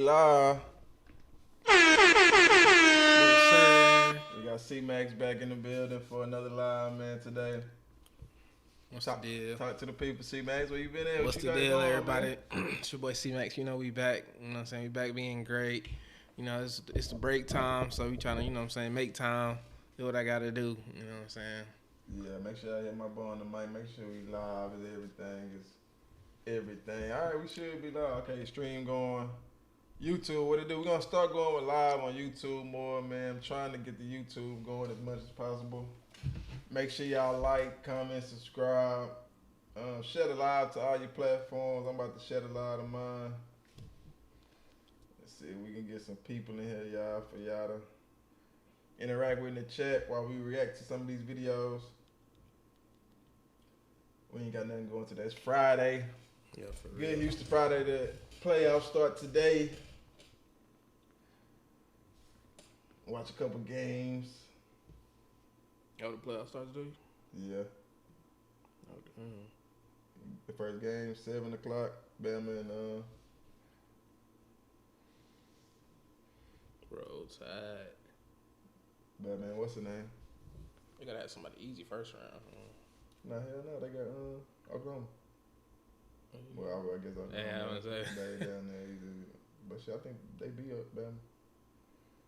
Live. Yes, sir. We got Cmax back in the building for another live, man, today. What's the deal? Talk to the people, Cmax. Where you been at? What's What you the got deal, going, everybody? man? It's your boy Cmax. You know we back. You know what I'm saying? We back being great. You know, it's the break time, so we trying to, you know what I'm saying, make time, do what I gotta do. You know what I'm saying? Yeah, make sure I hit my boy on the mic. Make sure we live and everything is everything. All right, we should be live. Okay, stream going. YouTube, what it do? We're going to start going with live on YouTube more, man. I'm trying to get the YouTube going as much as possible. Make sure y'all like, comment, subscribe. Share the live to all your platforms. I'm about to share the live to mine. Let's see if we can get some people in here, y'all, for y'all to interact with in the chat while we react to some of these videos. We ain't got nothing going today. It's Friday. Yeah, for real. Good Houston Friday. The playoffs start today. Watch a couple games. Oh, the playoffs start today? Yeah. Oh, damn. The first game, 7 o'clock. Bama and Roadside. Bama, what's the name? They gotta have somebody easy first round. Nah, hell no, they got Oklahoma. Well, I guess Oklahoma. Yeah, I was saying. They down there easy. But shit, I think they beat up Bama.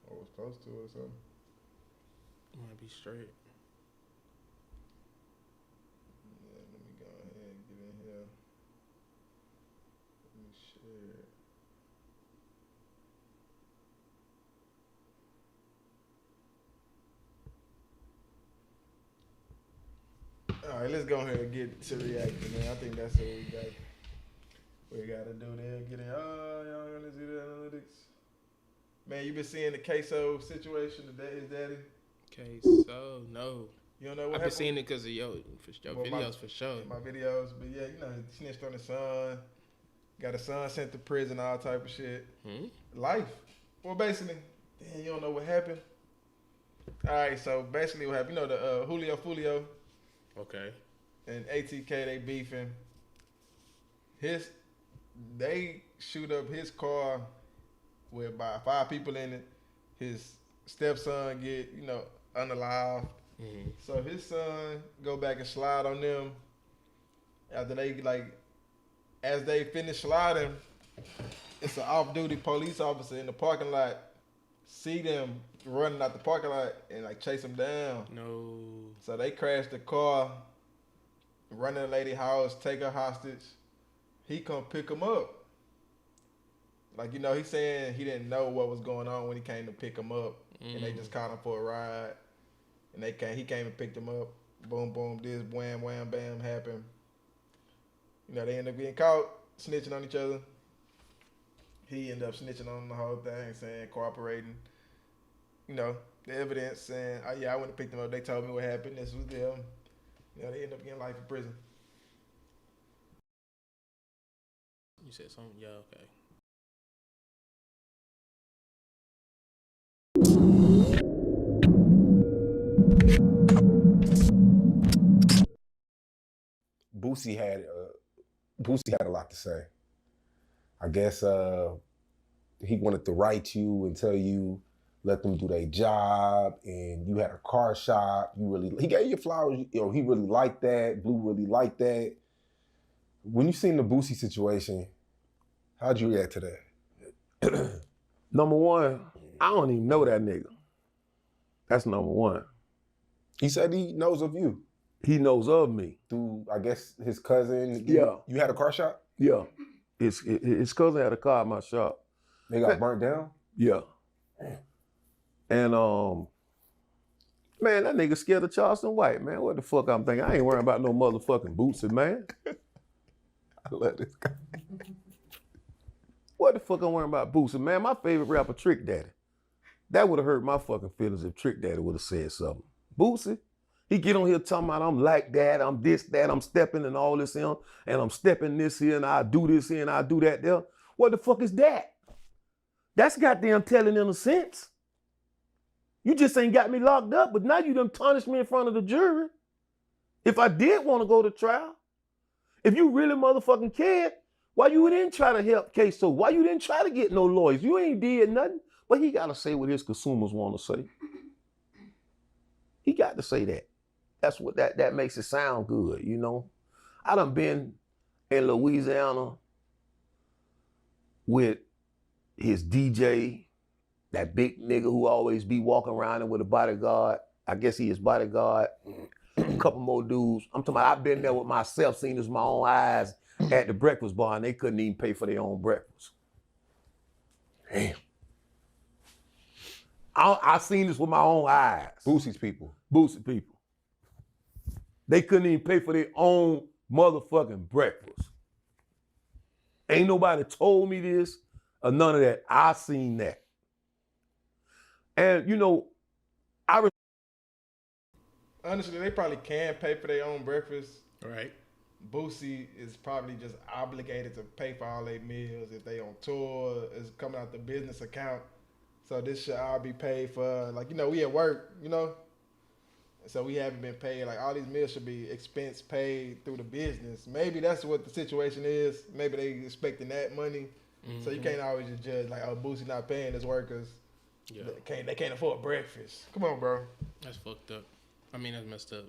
Or was close to it or something. Might be straight. Yeah, let me go ahead and get in here. Let me share. All right, let's go ahead and get to reacting, man. I think that's what we got to do there. Get in. Oh, y'all gonna see the analytics. Man, you been seeing the queso situation today, his daddy? Okay, so no. You don't know what I've been happened? seeing it because of your videos for sure. My videos, but yeah, you know, he snitched on his son. Got his son sent to prison, all type of shit. Life. Well, basically, damn, you don't know what happened. All right, so basically what happened, you know, the Julio Fulio Okay. and ATK, they beefing. They shoot up his car with about 5 people in it. His stepson get, you know, unalived. Mm-hmm. So his son go back and slide on them. After they, like, as they finish sliding, it's an off-duty police officer in the parking lot. See them running out the parking lot and, like, chase them down. No. So they crash the car, run to the lady house, take her hostage. He come pick him up. Like, you know, he's saying he didn't know what was going on when he came to pick him up. And they just caught him for a ride. And he came and picked him up. Boom, boom, this, wham, wham, bam, happened. You know, they end up getting caught, snitching on each other. He ended up snitching on the whole thing, saying, cooperating. You know, the evidence saying, oh, yeah, I went and picked them up. They told me what happened. This was them. You know, they end up getting life in prison. You said something? Yeah, okay. Boosie had a lot to say. I guess he wanted to write you and tell you, let them do their job, and you had a car shop. He gave you flowers. You know, he really liked that. Blue really liked that. When you seen the Boosie situation, how'd you react to that? Number one, I don't even know that nigga. That's number one. He said he knows of you He knows of me. through, I guess, his cousin. Yeah. You had a car shop? Yeah. His cousin had a car at my shop. They got burnt down? Yeah. And man, that nigga scared of Charleston White, man. What the fuck I'm thinking? I ain't worrying about no motherfucking Bootsy, man. I love this guy. What the fuck I'm worrying about Bootsy, man? My favorite rapper, Trick Daddy. That would have hurt my fucking feelings if Trick Daddy would have said something. Bootsy, he get on here talking about I'm like that, I'm this, that, I'm stepping and all this here, and I'm stepping this here, and I do this here, and I do that there. What the fuck is that? That's goddamn telling in a sense. You just ain't got me locked up, but now you done tarnished me in front of the jury. If I did want to go to trial, if you really motherfucking cared, Why you didn't try to help Queso? Why you didn't try to get no lawyers? You ain't did nothing. But he got to say what his consumers want to say. He got to say that. That's what that makes it sound good, you know. I done been in Louisiana with his DJ, that big nigga who always be walking around with a bodyguard. I guess he is bodyguard. A couple more dudes. I'm talking about I've been there with myself, seen this with my own eyes at the breakfast bar, and they couldn't even pay for their own breakfast. Damn. I seen this with my own eyes. Boosie's people. Boosie people. They couldn't even pay for their own motherfucking breakfast. Ain't nobody told me this or none of that. I seen that. And you know, honestly, they probably can pay for their own breakfast. Right. Boosie is probably just obligated to pay for all their meals. If they on tour, it's coming out the business account. So this should all be paid for. Like, you know, we at work, you know. So we haven't been paid. Like, all these meals should be expense paid through the business. Maybe that's what the situation is. Maybe they expecting that money. So you can't always just judge like, oh, Boosie not paying his workers. Yeah. They can't afford breakfast. Come on, bro. That's fucked up. I mean, that's messed up.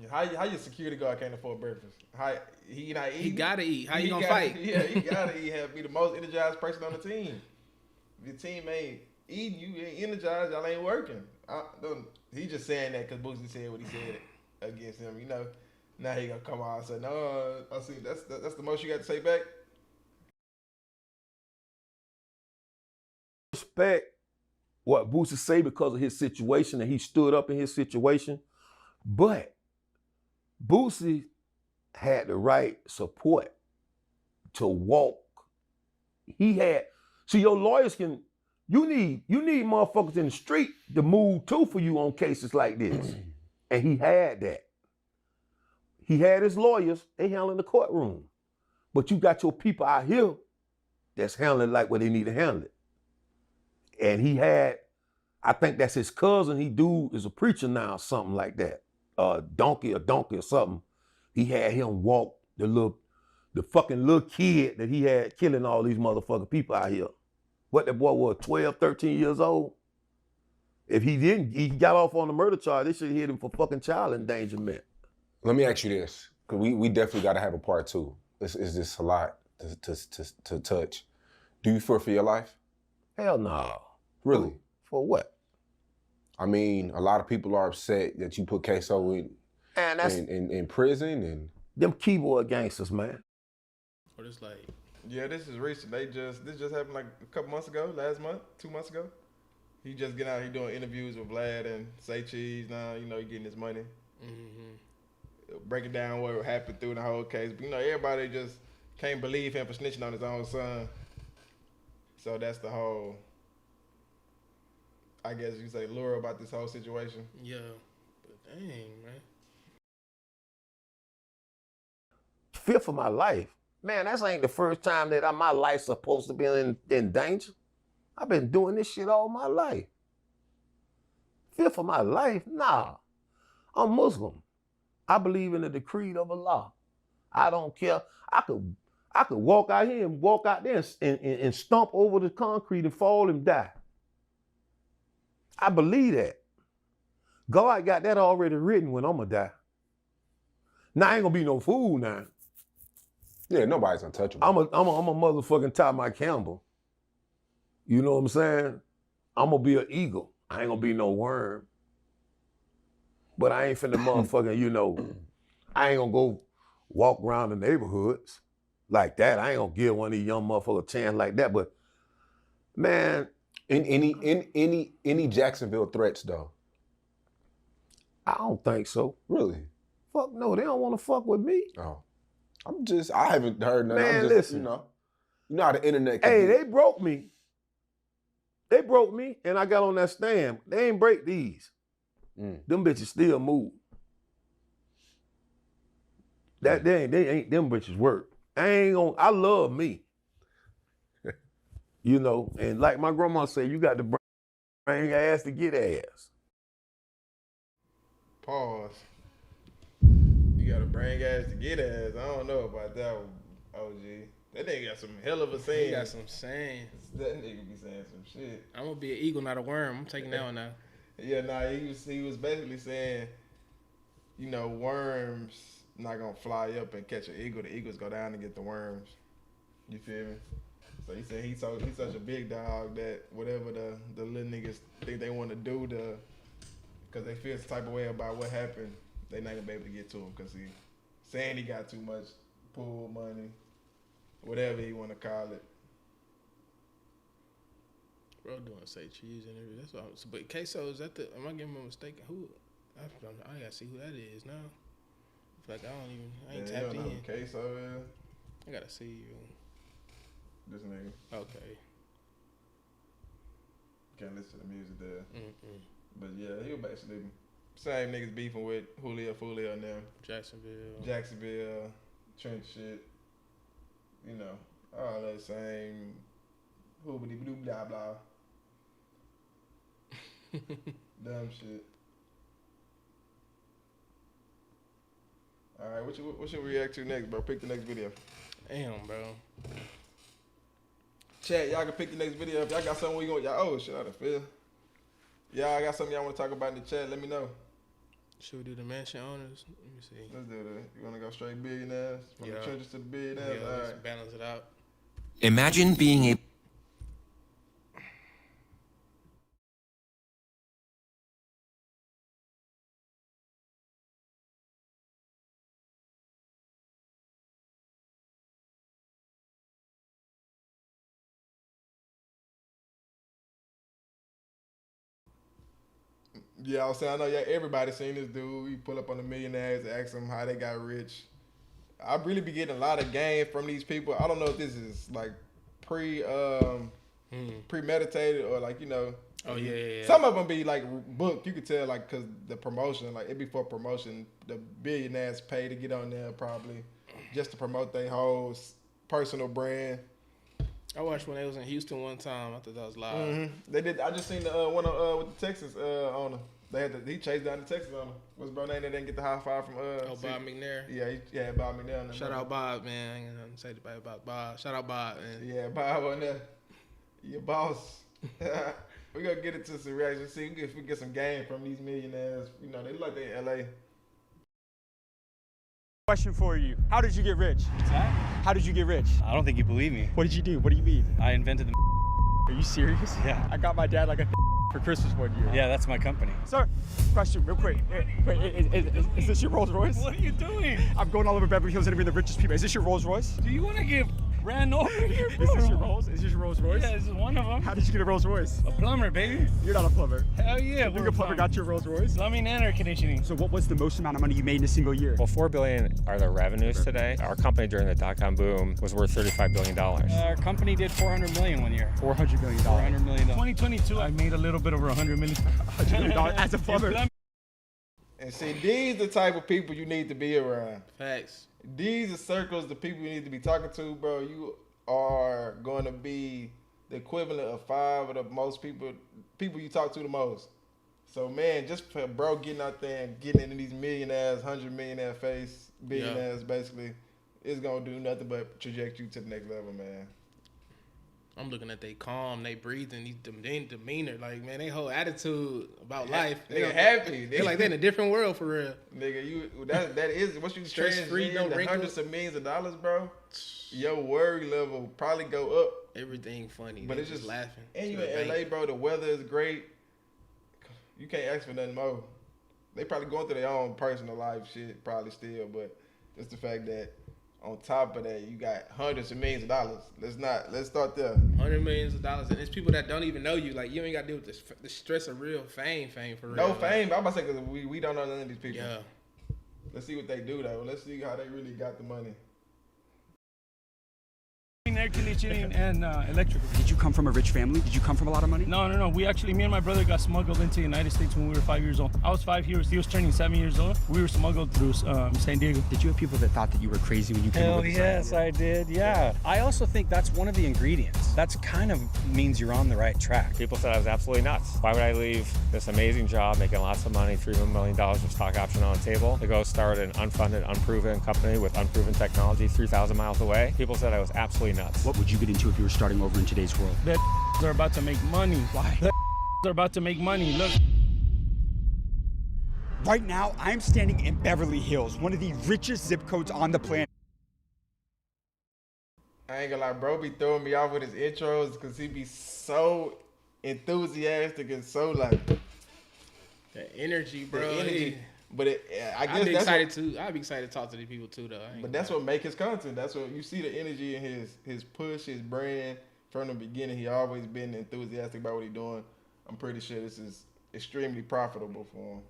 Yeah, how your security guard can't afford breakfast? How he not eating? He gotta eat. How you gonna fight? Yeah, he gotta eat. Be the most energized person on the team. If your team ain't eating, you ain't energized. Y'all ain't working. He just saying that because Boosie said what he said against him. You know, now he gonna come out and say, "No, I see. That's the most you got to say back." Respect what Boosie say because of his situation, and he stood up in his situation. But Boosie had the right support to walk. See, your lawyers can, you need motherfuckers in the street to move too for you on cases like this. And he had that. He had his lawyers, they handling the courtroom. But you got your people out here that's handling like what they need to handle it. And he had, I think that's his cousin, he is a preacher now or something like that. Donkey or something. He had him walk the fucking little kid that he had killing all these motherfucking people out here. What, that boy was 12, 13 years old? If he didn't, he got off on the murder charge, they should have hit him for fucking child endangerment. Let me ask you this, because we definitely got to have a part two. Is this a lot to touch? Do you fear for your life? Hell no. Really? For what? I mean, a lot of people are upset that you put Queso in prison and them keyboard gangsters, man. Or just like, yeah, this is recent. This just happened like a couple months ago, last month, 2 months ago. He just get out here doing interviews with Vlad and Say Cheese. Now, you know, he getting his money. Breaking down what happened through the whole case. But, you know, everybody just can't believe him for snitching on his own son. So that's the whole, I guess you say, lure about this whole situation. yeah, but dang, man. Fear for my life. Man, that's ain't the first time that my life's supposed to be in danger. I've been doing this shit all my life. Fear for my life? Nah. I'm Muslim. I believe in the decree of Allah. I don't care. I could walk out here and walk out there and stomp over the concrete and fall and die. I believe that. God got that already written when I'm gonna die. Now I ain't gonna be no fool now. yeah, nobody's untouchable. I'm a motherfucking Ty Mike Campbell. You know what I'm saying? I'm gonna be an eagle. I ain't gonna be no worm. But I ain't finna motherfucking, you know, I ain't gonna go walk around the neighborhoods like that. I ain't gonna give one of these young motherfuckers a chance like that. But man, in any Jacksonville threats though? I don't think so. Really? Fuck no, they don't wanna fuck with me. Oh. I haven't heard nothing. Man, I'm just, listen. you know how the internet can Hey, be. they broke me. They broke me and I got on that stand. They ain't break these. Them bitches still move. They ain't them bitches work. I love me. You know, and like my grandma said, you got to bring ass to get ass. Pause. You gotta bring ass to get ass. I don't know about that one, OG. That nigga got some hell of a He saying. got some saying. That nigga be saying some shit. I'm gonna be an eagle, not a worm. I'm taking that one now. Yeah, nah, he was basically saying, you know, worms not gonna fly up and catch an eagle. The eagles go down and get the worms. You feel me? So he said he's such a big dog that whatever the little niggas think they want to do because they feel some type of way about what happened, they not gonna be able to get to him because he saying he got too much pool money, whatever you want to call it. Bro, doing say cheese interview. That's what. But queso, is that the? Am I getting my mistaken? Who? I gotta see who that is now. I feel like I ain't tapped in. Queso is. I gotta see you. This nigga. Okay. Can't listen to the music there. Mm-mm. But yeah, he was basically same niggas beefing with Julio and them. Jacksonville, Trench shit. You know, all that same hoobity blue blah blah. Dumb shit. All right, what should we react to next, bro? Pick the next video. Damn, bro. Chat, y'all can pick the next video. If y'all got something y'all, oh shit, I done feel. Y'all got something y'all want to talk about in the chat, let me know. Should we do the mansion owners? Let me see. Let's do that. You want to go straight billionaires? From the trenches to the billionaires? Yeah, all let's right. balance it out. Imagine being a Yeah, I was saying, I know everybody seen this dude. He pull up on the millionaires, ask them how they got rich. I really be getting a lot of game from these people. I don't know if this is like premeditated or like, you know. Oh yeah. Some of them be like booked. You could tell like because the promotion, like it be for promotion. The billionaires pay to get on there probably just to promote their whole personal brand. I watched when they was in Houston one time. I thought that was live. Mm-hmm. They did. I just seen the one with the Texas owner. He chased down the Texas owner. What's bro name? They didn't get the high five from Bob McNair. Yeah, Bob McNair. Shout out Bob, man. I ain't gonna say about Bob. Shout out Bob, man. Yeah, Bob on there. Your boss. We gonna get into some reaction. See if we get some game from these millionaires. You know, they look like they in LA. Question for you. How did you get rich? What's that? How did you get rich? I don't think you believe me. What did you do? What do you mean? I invented the Are you serious? Yeah. I got my dad like a for Christmas one year. Yeah, that's my company. Sir, question real quick. Wait, is this your Rolls Royce? What are you doing? I'm going all over Beverly Hills interviewing the richest people. Is this your Rolls Royce? Do you want to get ran over here, bro? Is this your Rolls? Is this your Rolls Royce? Yeah, this is one of them. How did you get a Rolls Royce? A plumber, baby. You're not a plumber. Hell yeah. Being a plumber got you a Rolls Royce? Plumbing and air conditioning. So what was the most amount of money you made in a single year? Well, $4 billion are the revenues today. Our company during the dot-com boom was worth $35 billion. Our company did $400 million one year. $400 million. $400 million. 2022, I made a little bit over $100 million. $100 million as a plumber. And see, these the type of people you need to be around. Facts. These are circles, the people you need to be talking to, bro. You are going to be the equivalent of 5 of the most people you talk to the most. So, man, just for bro getting out there and getting into these millionaires, 100 millionaire face, billionaires, basically, it's going to do nothing but traject you to the next level, man. I'm looking at they calm, they breathing, these demeanor, like man, they whole attitude about life. They happy. They like they in a different world for real. Nigga, that is what you Stress-free, no the wrinkles. hundreds of millions of dollars, bro. Your worry level probably go up. Everything funny, But they it's just just laughing. And you To the in LA, bank. bro. The weather is great. You can't ask for nothing more. They probably going through their own personal life shit, probably still, but it's the fact that on top of that, you got hundreds of millions of dollars. Let's start there. $100 million, and it's people that don't even know you. Like you ain't got to deal with the stress of real fame for real. No like, fame. I'm about to say because we don't know none of these people. Yeah. Let's see what they do though. Let's see how they really got the money. air conditioning, and electrical. Did you come from a rich family? Did you come from a lot of money? No. We actually, me and my brother got smuggled into the United States when we were 5 years old. I was 5, he was turning 7 years old. We were smuggled through San Diego. Did you have people that thought that you were crazy when you came over Hell this yes, idea? I did, yeah. I also think that's one of the ingredients. That's kind of means you're on the right track. People said I was absolutely nuts. Why would I leave this amazing job, making lots of money, $3 million of stock option on the table, to go start an unfunded, unproven company with unproven technology 3,000 miles away? People said I was absolutely nuts. What would you get into if you were starting over in today's world? That are about to make money. Why? That are about to make money. Look. Right now, I'm standing in Beverly Hills, one of the richest zip codes on the planet. I ain't gonna lie, bro be throwing me off with his intros because he be so enthusiastic and so like The energy, bro. the energy. But I guess I'd be that's excited too. I'd be excited to talk to these people too, though. but that's what make his content. That's what you see, the energy in his push, his brand from the beginning. He always been enthusiastic about what he doing. I'm pretty sure this is extremely profitable for him.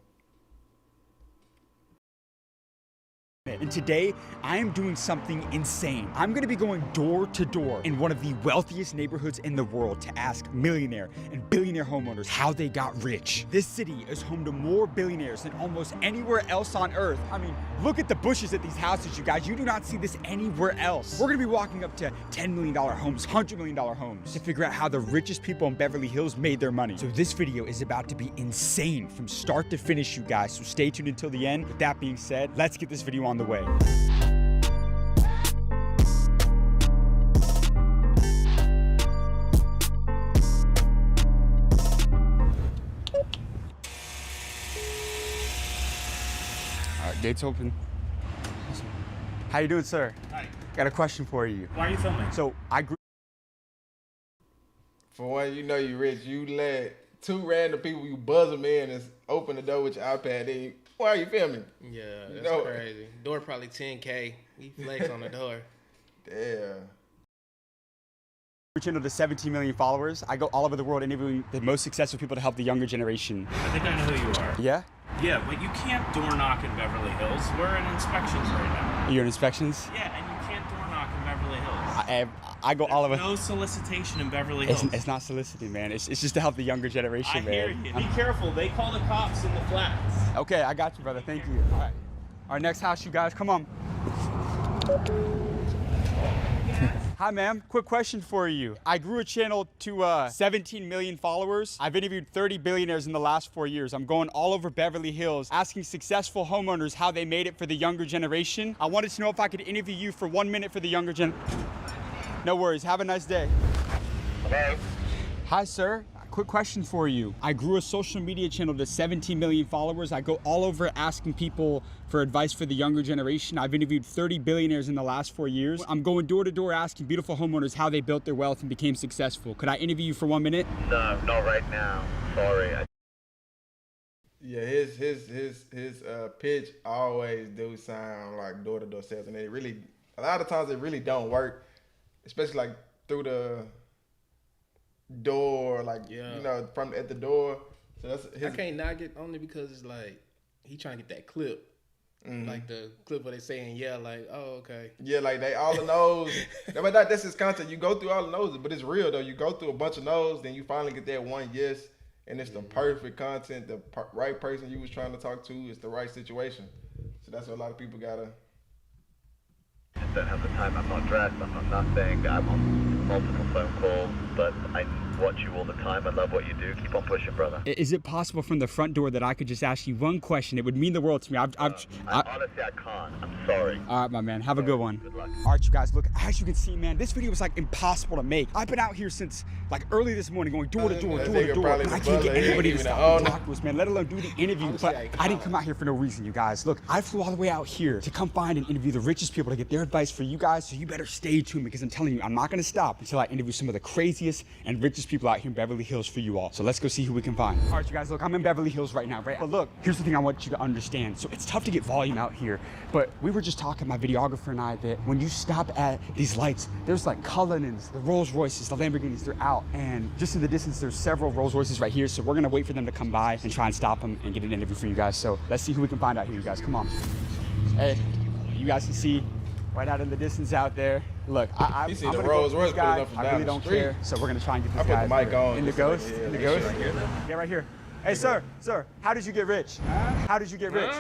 And today, I am doing something insane. I'm gonna be going door to door in one of the wealthiest neighborhoods in the world to ask millionaire and billionaire homeowners how they got rich. This city is home to more billionaires than almost anywhere else on earth. I mean, look at the bushes at these houses, you guys. You do not see this anywhere else. We're gonna be walking up to $10 million homes, $100 million homes to figure out how the richest people in Beverly Hills made their money. So this video is about to be insane from start to finish, you guys. So stay tuned until the end. With that being said, let's get this video on the way. All right, gates open. How you doing, sir? Hi. Got a question for you. Why are you filming? So I grew For one, you know you rich. You let two random people, you buzz them in and open the door with your iPad. Then you, why are you filming? Yeah, that's No. crazy. Door probably 10K. He flex on the door. Damn. channel to 17 million followers. I go all over the world interviewing the most successful people to help the younger generation. I think I know who you are. Yeah? Yeah, but you can't door knock in Beverly Hills. We're in inspections right now. You're in inspections? Yeah, and you can't door knock in Beverly Hills. I go all over. No solicitation in Beverly Hills. It's not soliciting, man. It's just to help the younger generation, I man. hear you. Be careful. They call the cops in the flats. Okay, I got you, brother. Thank you. All right. Our next house, you guys. Come on. Hi, ma'am. Quick question for you. I grew a channel to 17 million followers. I've interviewed 30 billionaires in the last 4 years. I'm going all over Beverly Hills, asking successful homeowners how they made it for the younger generation. I wanted to know if I could interview you for 1 minute for the younger gen. No worries. Have a nice day. Hello? Hi, sir. Quick question for you. I grew a social media channel to 17 million followers. I go all over asking people for advice for the younger generation. I've interviewed 30 billionaires in the last 4 years. I'm going door to door asking beautiful homeowners how they built their wealth and became successful. Could I interview you for 1 minute? No, not right now. Sorry. Yeah, his pitch always do sound like door to door sales, and it really, a lot of times it really don't work, especially like through the door, like you know, from at the door. So that's his. I can't knock it only because it's like he trying to get that clip, like the clip where they saying like, oh okay, yeah, like they all the no's. But that's his content. You go through all the no's, but it's real though. You go through a bunch of no's, then you finally get that one yes, and it's the perfect content, the right person you was trying to talk to, it's the right situation. So that's what a lot of people gotta. I don't have the time. I'm not dressed. I'm not nothing. I'm on multiple phone calls, but I watch you all the time. I love what you do. Keep on pushing, brother. Is it possible from the front door that I could just ask you one question? It would mean the world to me. Honestly, I can't. I'm sorry. All right, my man. Have a good one. Good luck. All right, you guys, look, as you can see, man, this video was like impossible to make. I've been out here since like early this morning going door to door, door to door. But I can't get anybody to stop and talk to us, man, let alone do the interview. But I didn't come out here for no reason, you guys. Look, I flew all the way out here to come find and interview the richest people to get their advice for you guys. So you better stay tuned because I'm telling you, I'm not going to stop until I interview some of the craziest and richest people out here in Beverly Hills for you all. So let's go see who we can find. All right, you guys, look, I'm in Beverly Hills right now, right? But look, here's the thing I want you to understand. So it's tough to get volume out here, but we were just talking, my videographer and I, that when you stop at these lights, there's like Cullinans, the Rolls Royces, the Lamborghinis, they're out. And just in the distance, there's several Rolls Royces right here. So we're gonna wait for them to come by and try and stop them and get an interview for you guys. So let's see who we can find out here, you guys. Come on. Hey, you guys can see right out in the distance out there, Look, I'm see the gonna Rolls go with Royce this guy. pulling up from I down really the don't street. care. So we're gonna try and get this I put guy the mic on in the just so ghost. they- In the yeah, ghost. shit like that. Yeah, right here. Hey, sir, how did you get rich? How did you get rich?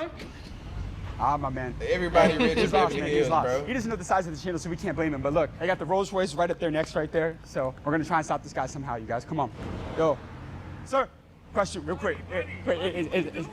Ah, my man. Everybody rich in He's lost, Beverly man. Hills, He's lost. bro. He doesn't know the size of the channel, so we can't blame him. But look, I got the Rolls Royce right up there next, right there. So we're gonna try and stop this guy somehow, you guys. Come on. Yo, sir. Question, real quick.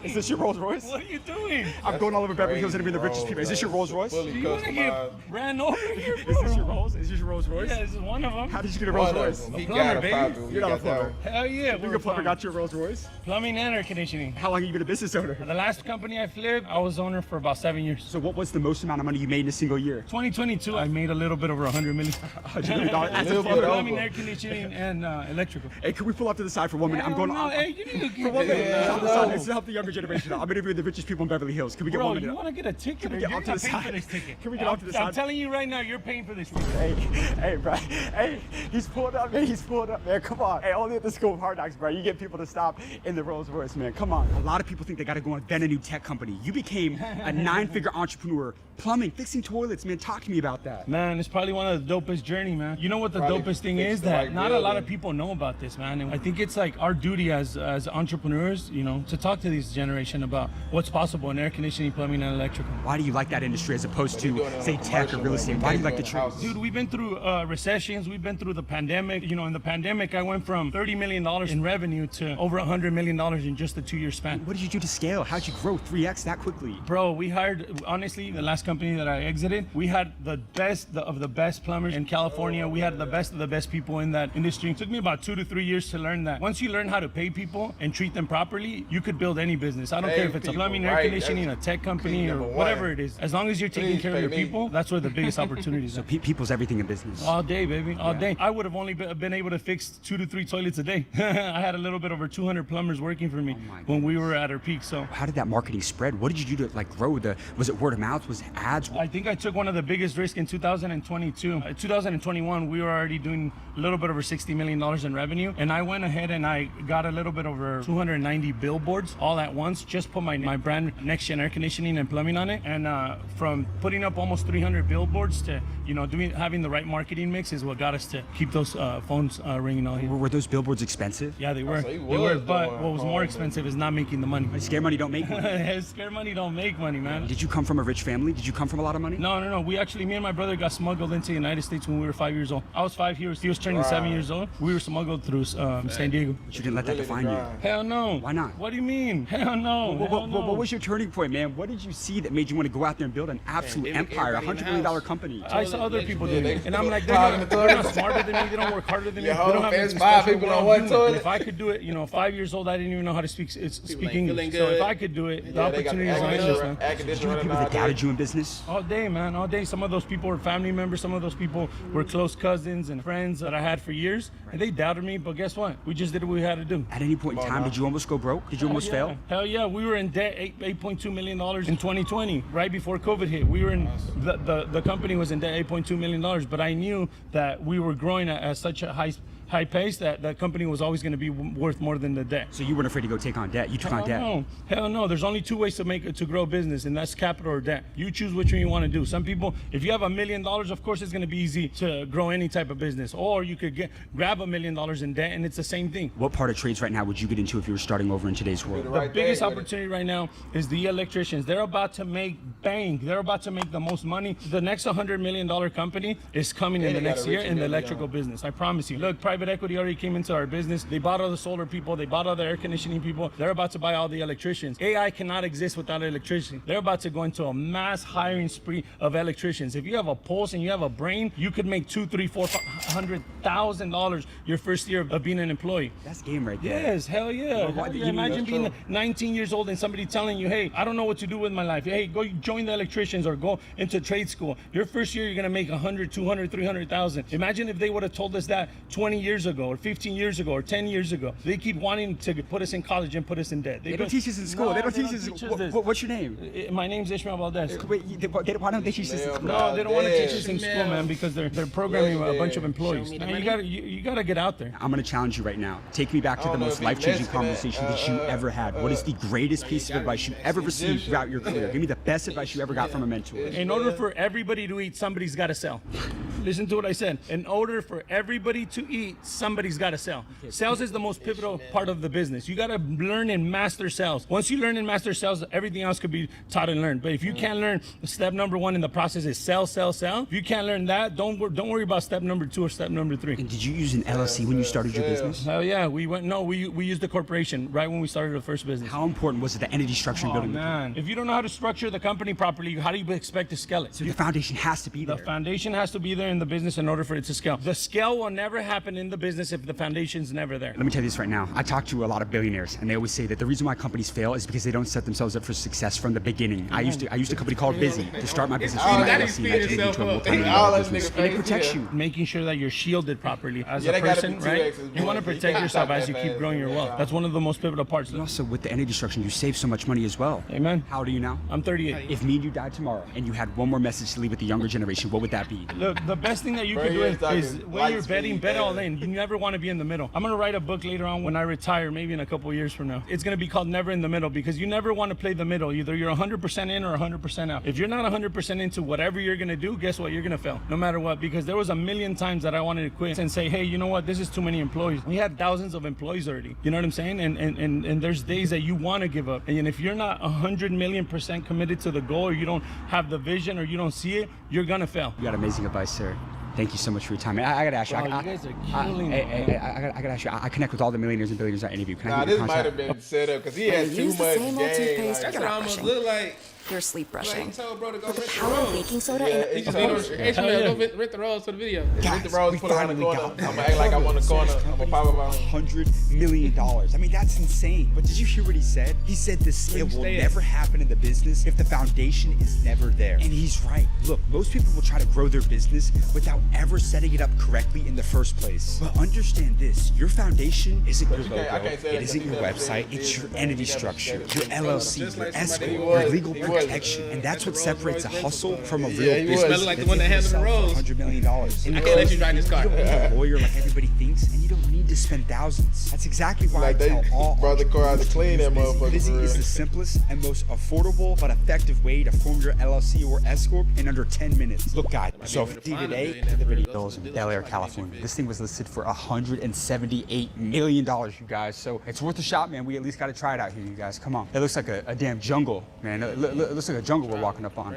Is this your Rolls Royce? What are you doing? I'm going all over Beverly Hills interviewing the richest people. Is this your Rolls Royce? Do you want to get ran over here, bro? Is this your Rolls? Is this your Rolls Royce? Yeah, this is one of them. How did you get a Rolls Royce? He plumber, got a baby. pop. You're not a plumber. Hell yeah, You a plumber got you a Rolls Royce? Plumbing and air conditioning. How long have you been a business owner? The last company I flipped, I was owner for about 7 years. So what was the most amount of money you made in a single year? 2022, I made a little bit over 100 million. $100 million as a Little plumber. bit Plumbing, air conditioning, and electrical. Hey, can we pull up to the side for 1 minute? I'm going No, on. hey, you need to For get 1 minute. Yeah, Help the no. side. This is to help the younger generation out. I'm interviewing the richest people in Beverly Hills. Can we get Bro, 1 you minute? want to get a ticket? Can we Or get you're off to gonna the pay side? for this ticket. Can we get off to the I'm side? telling you right now, you're paying for this ticket. Hey, bro. Hey, he's pulled up, man. He's pulled up, man. Come on. Hey, only at the School of Hard Knocks, bro. You get people to stop in the Rolls Royce, man. Come on. A lot of people think they got to go invent a new tech company. You became a 9-figure entrepreneur. Plumbing, fixing toilets, man. Talk to me about that. Man, it's probably one of the dopest journey, man. You know what the Probably dopest thing fix is? the That right not a lot of building. people know about this, man. And I think it's like our duty as entrepreneurs, you know, to talk to this generation about what's possible in air conditioning, plumbing, and electrical. Why do you like that industry as opposed But you're to, doing it on say, a tech or commercial real level. estate? You Why do you can't like do the it in trades? houses. Dude, we've been through recessions. We've been through the pandemic. You know, in the pandemic, I went from $30 million in revenue to over $100 million in just a 2-year span. What did you do to scale? How'd you grow 3x that quickly? Bro, we hired, honestly, the last company that I exited, we had the best of the best plumbers in California. We had the best of the best people in that industry. It took me about 2 to 3 years to learn that. Once you learn how to pay people and treat them properly, you could build any business. I don't Pay care if it's a people, plumbing, air right? conditioning, a That's tech company, key or number one. whatever it is. As long as you're taking Please care of pay your me. people, that's where the biggest opportunities are. People's everything in business. All day, baby. All day. I would have only been able to fix 2 to 3 toilets a day. I had a little bit over 200 plumbers working for me when we were at our peak. So How did that marketing spread? What did you do to like grow was it word of mouth? Was it ads? I think I took one of the biggest risks in 2022. 2021, we were already doing a little bit over $60 million in revenue. And I went ahead and I got a little bit over 290 billboards all at once, just put my brand Next Gen Air Conditioning and Plumbing on it. And from putting up almost 300 billboards to, you know, having the right marketing mix is what got us to keep those phones ringing all here. Were those billboards expensive? Yeah, they were. so he They were, was but doing what was more home expensive is not making the money. Scare money don't make money. Scare money don't make money, man. Did you come from a rich family? Did you come from a lot of money? No. Me and my brother got smuggled into the United States when we were 5 years old. I was 5, he was turning 7 years old. We were smuggled through San Diego. But you didn't let that define you. Hell no. Why not? What do you mean? Hell no. What was your turning point, man? What did you see that made you want to go out there and build an absolute empire, a $100 million company? I saw other people doing it, and I'm like, Clog in they're the not toilet. smarter than me. They don't work harder than me. Your They whole don't have fence, anything 5 special. people We're on all one human. toilet. And if I could do it, 5 years old, I didn't even know how to speak English. feeling So if good. I could do it, the Yeah, they got opportunities are endless, man. air conditioner People running that all day. doubted you in business? All day, man, all day. Some of those people were family members. Some of those people were close cousins and friends that I had for years. And they doubted me, but guess what? We just did what we had to do. At any point in time, did you almost go broke? Did you almost fail? Hell yeah, we were in debt, $8.2 million in 2020, right before COVID hit. We were in, the company was in debt $8.2 million, but I knew that we were growing at such a high pace that the company was always going to be worth more than the debt. So you weren't afraid to go take on debt. You took on debt. Hell no. There's only 2 ways to grow a business, and that's capital or debt. You choose which one you want to do. Some people, if you have $1 million, of course it's going to be easy to grow any type of business. Or you could grab $1 million in debt, and it's the same thing. What part of trades right now would you get into if you were starting over in today's world? The biggest opportunity right now is the electricians. They're about to make bank. They're about to make the most money. The next $100 million company is coming in the next year in the electrical business. I promise you. Look, private equity already came into our business. They bought all the solar people. They bought all the air conditioning people. They're about to buy all the electricians. AI cannot exist without electricians. They're about to go into a mass hiring spree of electricians. If you have a pulse and you have a brain, you could make $200,000, $300,000, $400,000 your first year of being an employee. That's game right there. Yes, hell yeah. Imagine being 19 years old and somebody telling you, hey, I don't know what to do with my life. Hey, go join the electricians or go into trade school. Your first year, you're going to make $100,000, $200,000, $300,000. Imagine if they would have told us that 20 years ago or 15 years ago or 10 years ago. They keep wanting to put us in college and put us in debt. They don't teach us in school. No, they don't teach teach us. us this. What's your name? My name's Ishmael Valdez. Wait, why don't they teach us in school? No, they don't want to teach us in school, man, because they're programming a bunch of employees. me the Man, money. you gotta get out there. I'm going to challenge you right now. Take me back to the most life-changing conversation that you ever had. What is the greatest piece of advice you ever received throughout your career? Give me the best advice you ever got from a mentor. In order for everybody to eat, somebody's got to sell. Listen to what I said. In order for everybody to eat, somebody's got to sell. Sales is the most pivotal part of the business. You got to learn and master sales. Once you learn and master sales, everything else could be taught and learned. But if you can't learn, step number 1 in the process is sell, sell, sell. If you can't learn that, don't worry about step number 2 or step number 3. And did you use an LLC when you started your business? Hell yeah, we used the corporation right when we started the first business. How important was it, the entity structure and building? Man, if you don't know how to structure the company properly, how do you expect to scale it? So the foundation has to be there. The foundation has to be there in the business in order for it to scale. The scale will never happen in the business if the foundation's never there. Let me tell you this right now. I talk to a lot of billionaires, and they always say that the reason why companies fail is because they don't set themselves up for success from the beginning. I used a company called Busy to start my business. And that turned into a multi-million-dollar business. And it protects you. Making sure that you're shielded properly as a person, right? You want to protect yourself as you keep growing your wealth. That's one of the most pivotal parts. And also with the entity structure, you save so much money as well. Amen. How old are you now? I'm 38. If me and you died tomorrow and you had one more message to leave with the younger generation, what would that be? Look, the best thing that you can do is when you're betting, bet all in. You never want to be in the middle. I'm going to write a book later on when I retire, maybe in a couple years from now. It's going to be called Never in the Middle, because you never want to play the middle. Either you're 100% in or 100% out. If you're not 100% into whatever you're going to do, guess what? You're going to fail, no matter what, because there was a million times that I wanted to quit and say, hey, you know what? This is too many employees. We had thousands of employees already. You know what I'm saying? And there's days that you want to give up. And if you're not 100 million% committed to the goal, or you don't have the vision, or you don't see it, you're going to fail. You got amazing advice, sir. Thank you so much for your time. I gotta ask you. Wow, you guys are killing it. I gotta ask you. I connect with all the millionaires and billionaires I interview. Can I get this your might contact? have been set up because he has too use the much same old game. toothpaste, Like, you're not brushing. You're sleep brushing. Told bro to go With the rent power of baking soda and he Go rent the rolls for the video. Rent the rolls, put it on the corner. I'm gonna act like I'm on the corner. I'm gonna pop up on $100 million. I mean, that's insane. But did you hear what he said? He said the scale will never happen in the business if the foundation is never there. And he's right. Look, most people will try to grow their business without ever setting it up correctly in the first place. But understand this, your foundation isn't your logo, it isn't your website, it's your entity structure, your LLC, your escrow, your legal protection. And that's what separates a hustle from a real business. Smelling like the one that handled the rolls. $100 million. I can't let you drive this car. You don't need a lawyer like everybody thinks, and you don't need to spend thousands. That's exactly why I tell all brought the car out to clean that motherfucker. Busy is the simplest and most affordable but effective way to form your LLC or S Corp in under 10 minutes. Look, guys, so from today to the videos in Bel Air, California, this thing was listed for $178 million, you guys. So it's worth a shot, man. We at least got to try it out here, you guys. Come on. It looks like a damn jungle, man. It looks like a jungle we're walking up on.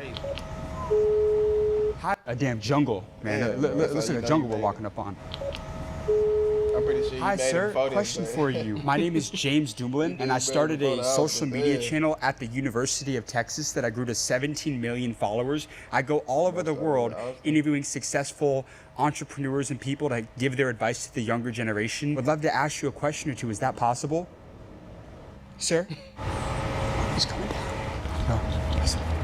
A damn jungle, man. It looks like a jungle we're walking up on. I'm pretty sure. Hi, sir. Question for you. My name is James Dumoulin, and I started a social media channel at the University of Texas that I grew to 17 million followers. I go all over the world interviewing successful entrepreneurs and people to give their advice to the younger generation. Would love to ask you a question or two. Is that possible? Sir? He's coming down. No.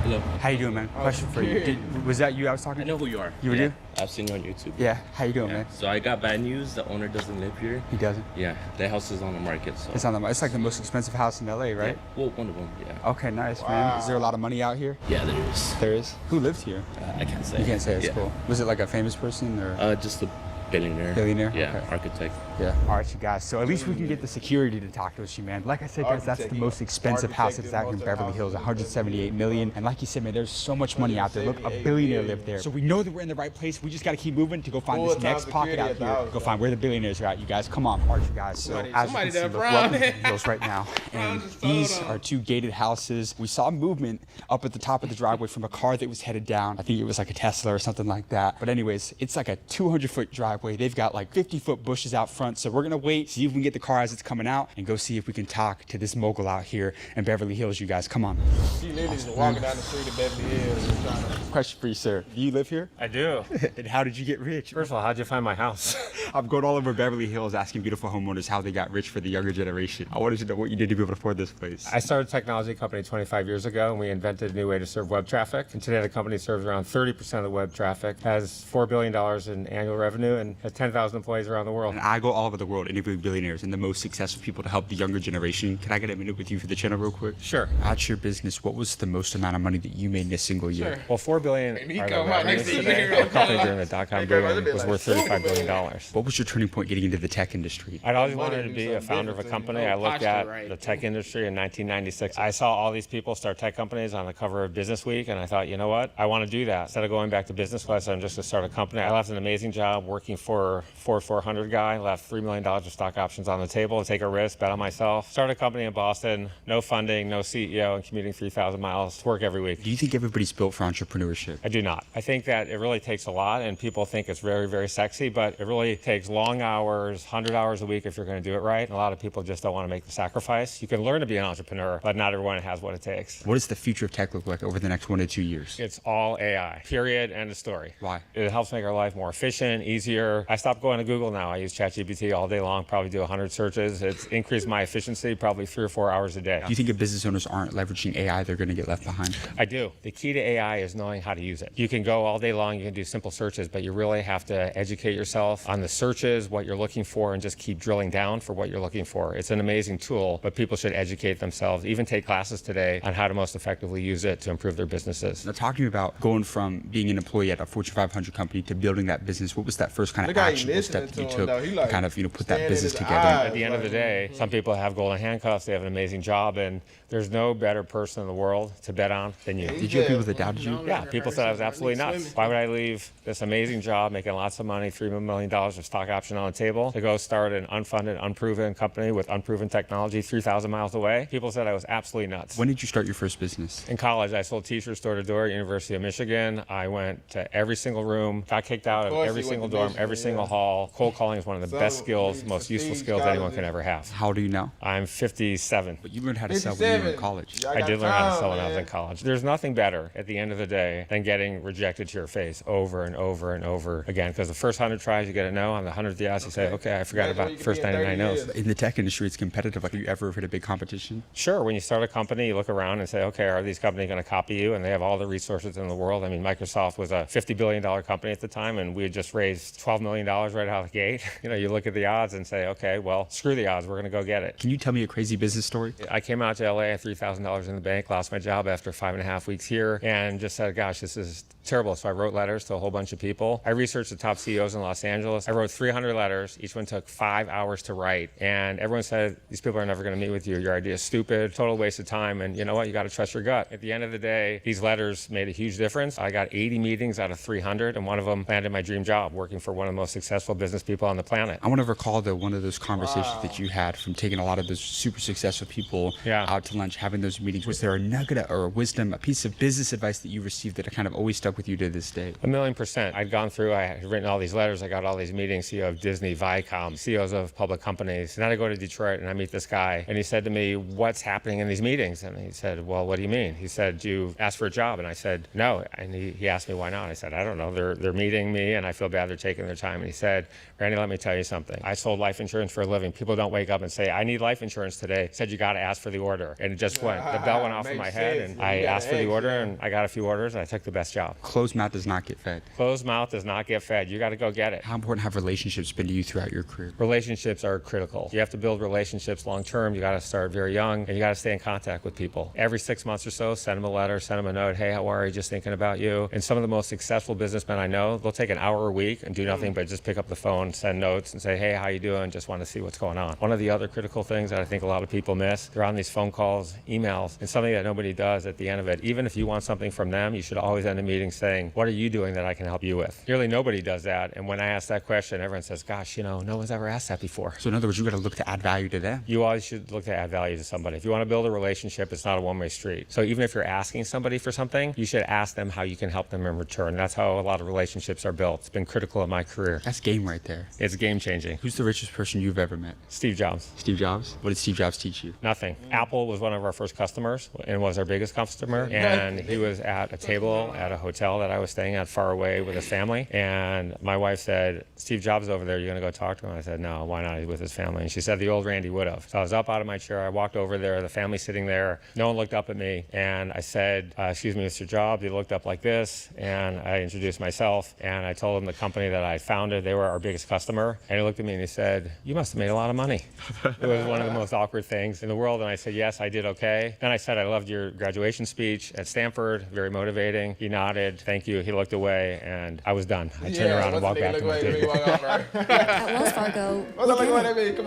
Hello. How you doing, man? Question for you. Was that you I was talking to? I know who you are. You do? I've seen you on YouTube. Yeah. How you doing, man? So I got bad news. The owner doesn't live here. He doesn't? Yeah. The house is on the market. So. It's on the market. It's like the most expensive house in LA, right? Yeah. Well, one of them, yeah. Okay, nice, man. Is there a lot of money out here? Yeah, there is. There is? Who lived here? I can't say. You can't say. It's cool. Was it like a famous person or? Just a billionaire. Billionaire? Yeah, Okay. architect. Yeah. All right, you guys. So at least we can get the security to talk to us, you man. Like I said, guys, that's the most expensive house that's out here in Beverly Hills, 178 million. And like you said, man, there's so much money out there. Look, a billionaire lived there. So we know that we're in the right place. We just got to keep moving to go find this next pocket out here. Go find where the billionaires are at, you guys. Come on, all right, you guys. So as you can see, look, we're up in Beverly Hills right now, and these are two gated houses. We saw movement up at the top of the driveway from a car that was headed down. I think it was like a Tesla or something like that. But anyways, it's like a 200-foot driveway. They've got like 50-foot bushes out front. So we're gonna wait, see if we can get the car as it's coming out, and go see if we can talk to this mogul out here in Beverly Hills, you guys. Come on. She literally just walking down the street of Beverly Hills. Question for you, sir. Do you live here? I do. And how did you get rich? First of all, how'd you find my house? I'm going all over Beverly Hills asking beautiful homeowners how they got rich for the younger generation. I wanted to know what you did to be able to afford this place. I started a technology company 25 years ago, and we invented a new way to serve web traffic. And today the company serves around 30% of the web traffic, has $4 billion in annual revenue, and has 10,000 employees around the world. And I go all over the world interviewing billionaires and the most successful people to help the younger generation. Can I get a minute with you for the channel real quick? Sure. At your business, what was the most amount of money that you made in a single year? Well, $4 billion are the revenues today. Our company during the dot-com boom was worth $35 billion. What What was your turning point getting into the tech industry? I'd always wanted to be a founder of a company. I looked at the tech industry in 1996. I saw all these people start tech companies on the cover of Business Week, and I thought, you know what? I want to do that. Instead of going back to business class, I'm just going to start a company. I left an amazing job working for Ford 400 guy, left $3 million of stock options on the table to take a risk, bet on myself. Started a company in Boston, no funding, no CEO, and commuting 3,000 miles to work every week. Do you think everybody's built for entrepreneurship? I do not. I think that it really takes a lot, and people think it's very, very sexy, but it really takes long hours, 100 hours a week if you're going to do it right. And a lot of people just don't want to make the sacrifice. You can learn to be an entrepreneur, but not everyone has what it takes. What does the future of tech look like over the next 1 to 2 years? It's all AI, period, end of story. Why? It helps make our life more efficient, easier. I stopped going to Google now. I use ChatGPT all day long, probably do 100 searches. It's increased my efficiency probably 3 or 4 hours a day. Do you think if business owners aren't leveraging AI, they're going to get left behind? I do. The key to AI is knowing how to use it. You can go all day long, you can do simple searches, but you really have to educate yourself on the searches, what you're looking for, and just keep drilling down for what you're looking for. It's an amazing tool, but people should educate themselves, even take classes today on how to most effectively use it to improve their businesses. Now, talking about going from being an employee at a Fortune 500 company to building that business, what was that first kind of actionable step that you took to kind of, put that business together? At the end of the day, some people have golden handcuffs, they have an amazing job, and there's no better person in the world to bet on than you. Did you have people that doubted you? Yeah, people said I was absolutely nuts. Why would I leave this amazing job, making lots of money, $3 million of stock option on the table, to go start an unfunded, unproven company with unproven technology 3,000 miles away? People said I was absolutely nuts. When did you start your first business? In college, I sold t-shirts door to door at University of Michigan. I went to every single room, got kicked out of every single dorm, every single hall. Cold calling is one of the best skills, most useful skills anyone can ever have. How old are you now? I'm 57. But you learned how to sell when you were in college. I did learn how to sell when I was in college. There's nothing better at the end of the day than getting rejected to your face over and over and over again. Because the first 100 tries, you get a no. On the 100th yes, you say, okay, I forgot about the first 99 no's. In the tech industry, it's competitive. Like, have you ever hit a big competition? Sure. When you start a company, you look around and say, okay, are these companies going to copy you? And they have all the resources in the world. I mean, Microsoft was a $50 billion company at the time, and we had just raised $12 million right out of the gate. You look at the odds and say, okay, well, screw the odds. We're going to go get it. Can you tell me a crazy business story? I came out to LA, I had $3,000 in the bank, lost my job after 5.5 weeks here, and just said, gosh, this is terrible. So I wrote letters to a whole bunch of people. I researched the top CEOs in Los Angeles. I wrote 300 letters. Each one took 5 hours to write. And everyone said, these people are never going to meet with you. Your idea is stupid, total waste of time. And you know what? You got to trust your gut. At the end of the day, these letters made a huge difference. I got 80 meetings out of 300, and one of them landed my dream job, working for one of the most successful business people on the planet. I want to recall one of those conversations that you had from taking a lot of those super successful people out to lunch, having those meetings. Was there a nugget or a wisdom, a piece of business advice that you received that kind of always stuck with you to this day? 1,000,000%. I'd gone through, I had written all these letters, I got all these meetings, CEO of Disney, Viacom, CEOs of public companies. And then I go to Detroit and I meet this guy, and he said to me, what's happening in these meetings? And he said, well, what do you mean? He said, do you ask for a job? And I said, no. And he asked me why not. I said, I don't know. They're meeting me and I feel bad they're taking their time. And he said, Randy, let me tell you something. I sold life insurance for a living. People don't wake up and say, I need life insurance today. He said, you got to ask for the order. And it just went. The bell went off in my head, and I asked for the order, and I got a few orders, and I took the best job. Closed mouth does not get fed. Closed mouth does not get fed. You got to go get it. How important have relationships been to you throughout your career? Relationships are critical. You have to build relationships long term. You got to start very young, and you got to stay in contact with people. Every 6 months or so, send them a letter, send them a note. Hey, how are you? Just thinking about you. And some of the most successful businessmen I know, they'll take an hour a week and do nothing but just pick up the phone, send notes, and say, hey, how you doing? Just want to see what's going on. One of the other critical things that I think a lot of people miss, they're on these phone calls, emails, and something that nobody does at the end of it. Even if you want something from them, you should always end a meeting saying, what are you doing that I can help you with? Nearly nobody does that. And when I ask that question, everyone says, gosh, no one's ever asked that before. So in other words, you got to look to add value to them. You always should look to add value to somebody. If you want to build a relationship, it's not a one-way street. So even if you're asking somebody for something, you should ask them how you can help them in return. That's how a lot of relationships are built. It's been critical in my career. That's game right there. It's game changing. Who's the richest person you've ever met? Steve Jobs. Steve Jobs? What did Steve Jobs teach you? Nothing. Apple was one of our first customers and was our biggest customer. And he was at a table at a hotel that I was staying at far away with his family. And my wife said, Steve Jobs is over there. You're going to go talk to him? I said, no, why not? He's with his family. And she said, the old Randy would have. So I was up out of my chair. I walked over there. The family's sitting there. No one looked up at me. And I said, excuse me, Mr. Jobs. He looked up like this. And I introduced myself. And I told him the company that I founded, they were our biggest customer. And he looked at me and he said, you must have made a lot of money. It was one of the most awkward things in the world. And I said, yes, I did okay. Then I said, I loved your graduation speech at Stanford. Very motivating. He nodded. Thank you. He looked away and I was done. I turned around and walked back to my table. At Wells Fargo,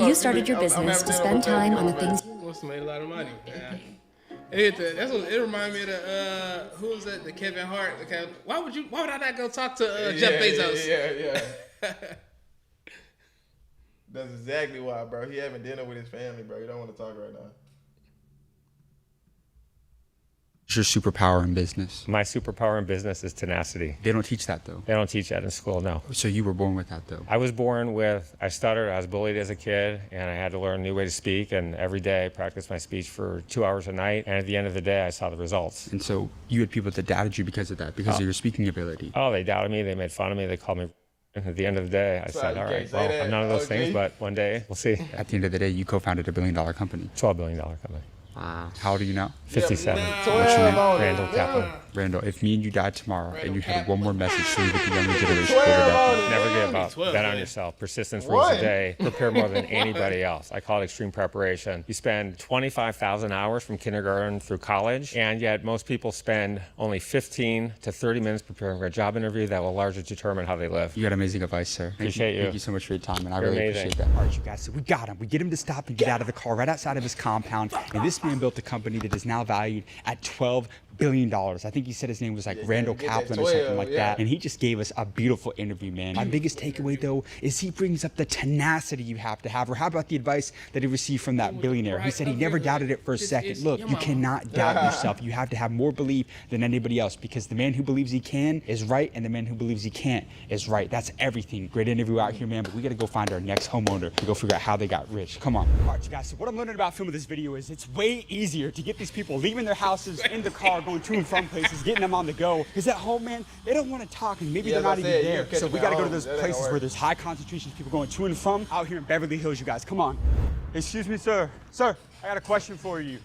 you started your business to spend time on the things you Must have made a lot of money. Yeah. It reminded me of the who was that? The Kevin Hart. Why would I not go talk to Jeff Bezos? Yeah. That's exactly why, bro. He having dinner with his family, bro. He don't want to talk right now. What's your superpower in business? My superpower in business is tenacity. They don't teach that, though. They don't teach that in school, no. So you were born with that, though? I was born with, I stuttered, I was bullied as a kid, and I had to learn a new way to speak, and every day I practiced my speech for 2 hours a night, and at the end of the day, I saw the results. And so you had people that doubted you because of that, because of your speaking ability? Oh, they doubted me, they made fun of me, they called me. And at the end of the day, I said, all right, well, I'm none of those things, but one day, we'll see. At the end of the day, you co-founded $1 billion company. $12 billion company. Wow. How old are you now? 57. What's your name? Randall Kaplan. Randall, if me and you died tomorrow and you had one more message to leave with the younger generation, what would that be? Never give up. Bet on yourself. Persistence rules the day. Prepare more than anybody else. I call it extreme preparation. You spend 25,000 hours from kindergarten through college, and yet most people spend only 15 to 30 minutes preparing for a job interview that will largely determine how they live. You got amazing advice, sir. Appreciate you. Thank you so much for your time, and I You're really amazing. appreciate that. All right, you guys, so we got him. We get him to stop and get out of the car right outside of his compound, and this man built a company that is now valued at $12 billion. I think he said his name was like Randall Kaplan or something like that. And he just gave us a beautiful interview, man. My biggest takeaway, though, is he brings up the tenacity you have to have. Or how about the advice that he received from that billionaire? He said he never doubted it for a second. Look, you cannot doubt yourself. You have to have more belief than anybody else, because the man who believes he can is right, and the man who believes he can't is right. That's everything. Great interview out here, man, but we got to go find our next homeowner to go figure out how they got rich. Come on. All right, you guys, so what I'm learning about filming this video is it's way easier to get these people leaving their houses in the car, going to and from places, getting them on the go. Because at home, man, they don't want to talk, and maybe they're not even there. So we got to go to those places where there's high concentrations of people going to and from out here in Beverly Hills, you guys. Come on. Excuse me, sir. Sir, I got a question for you.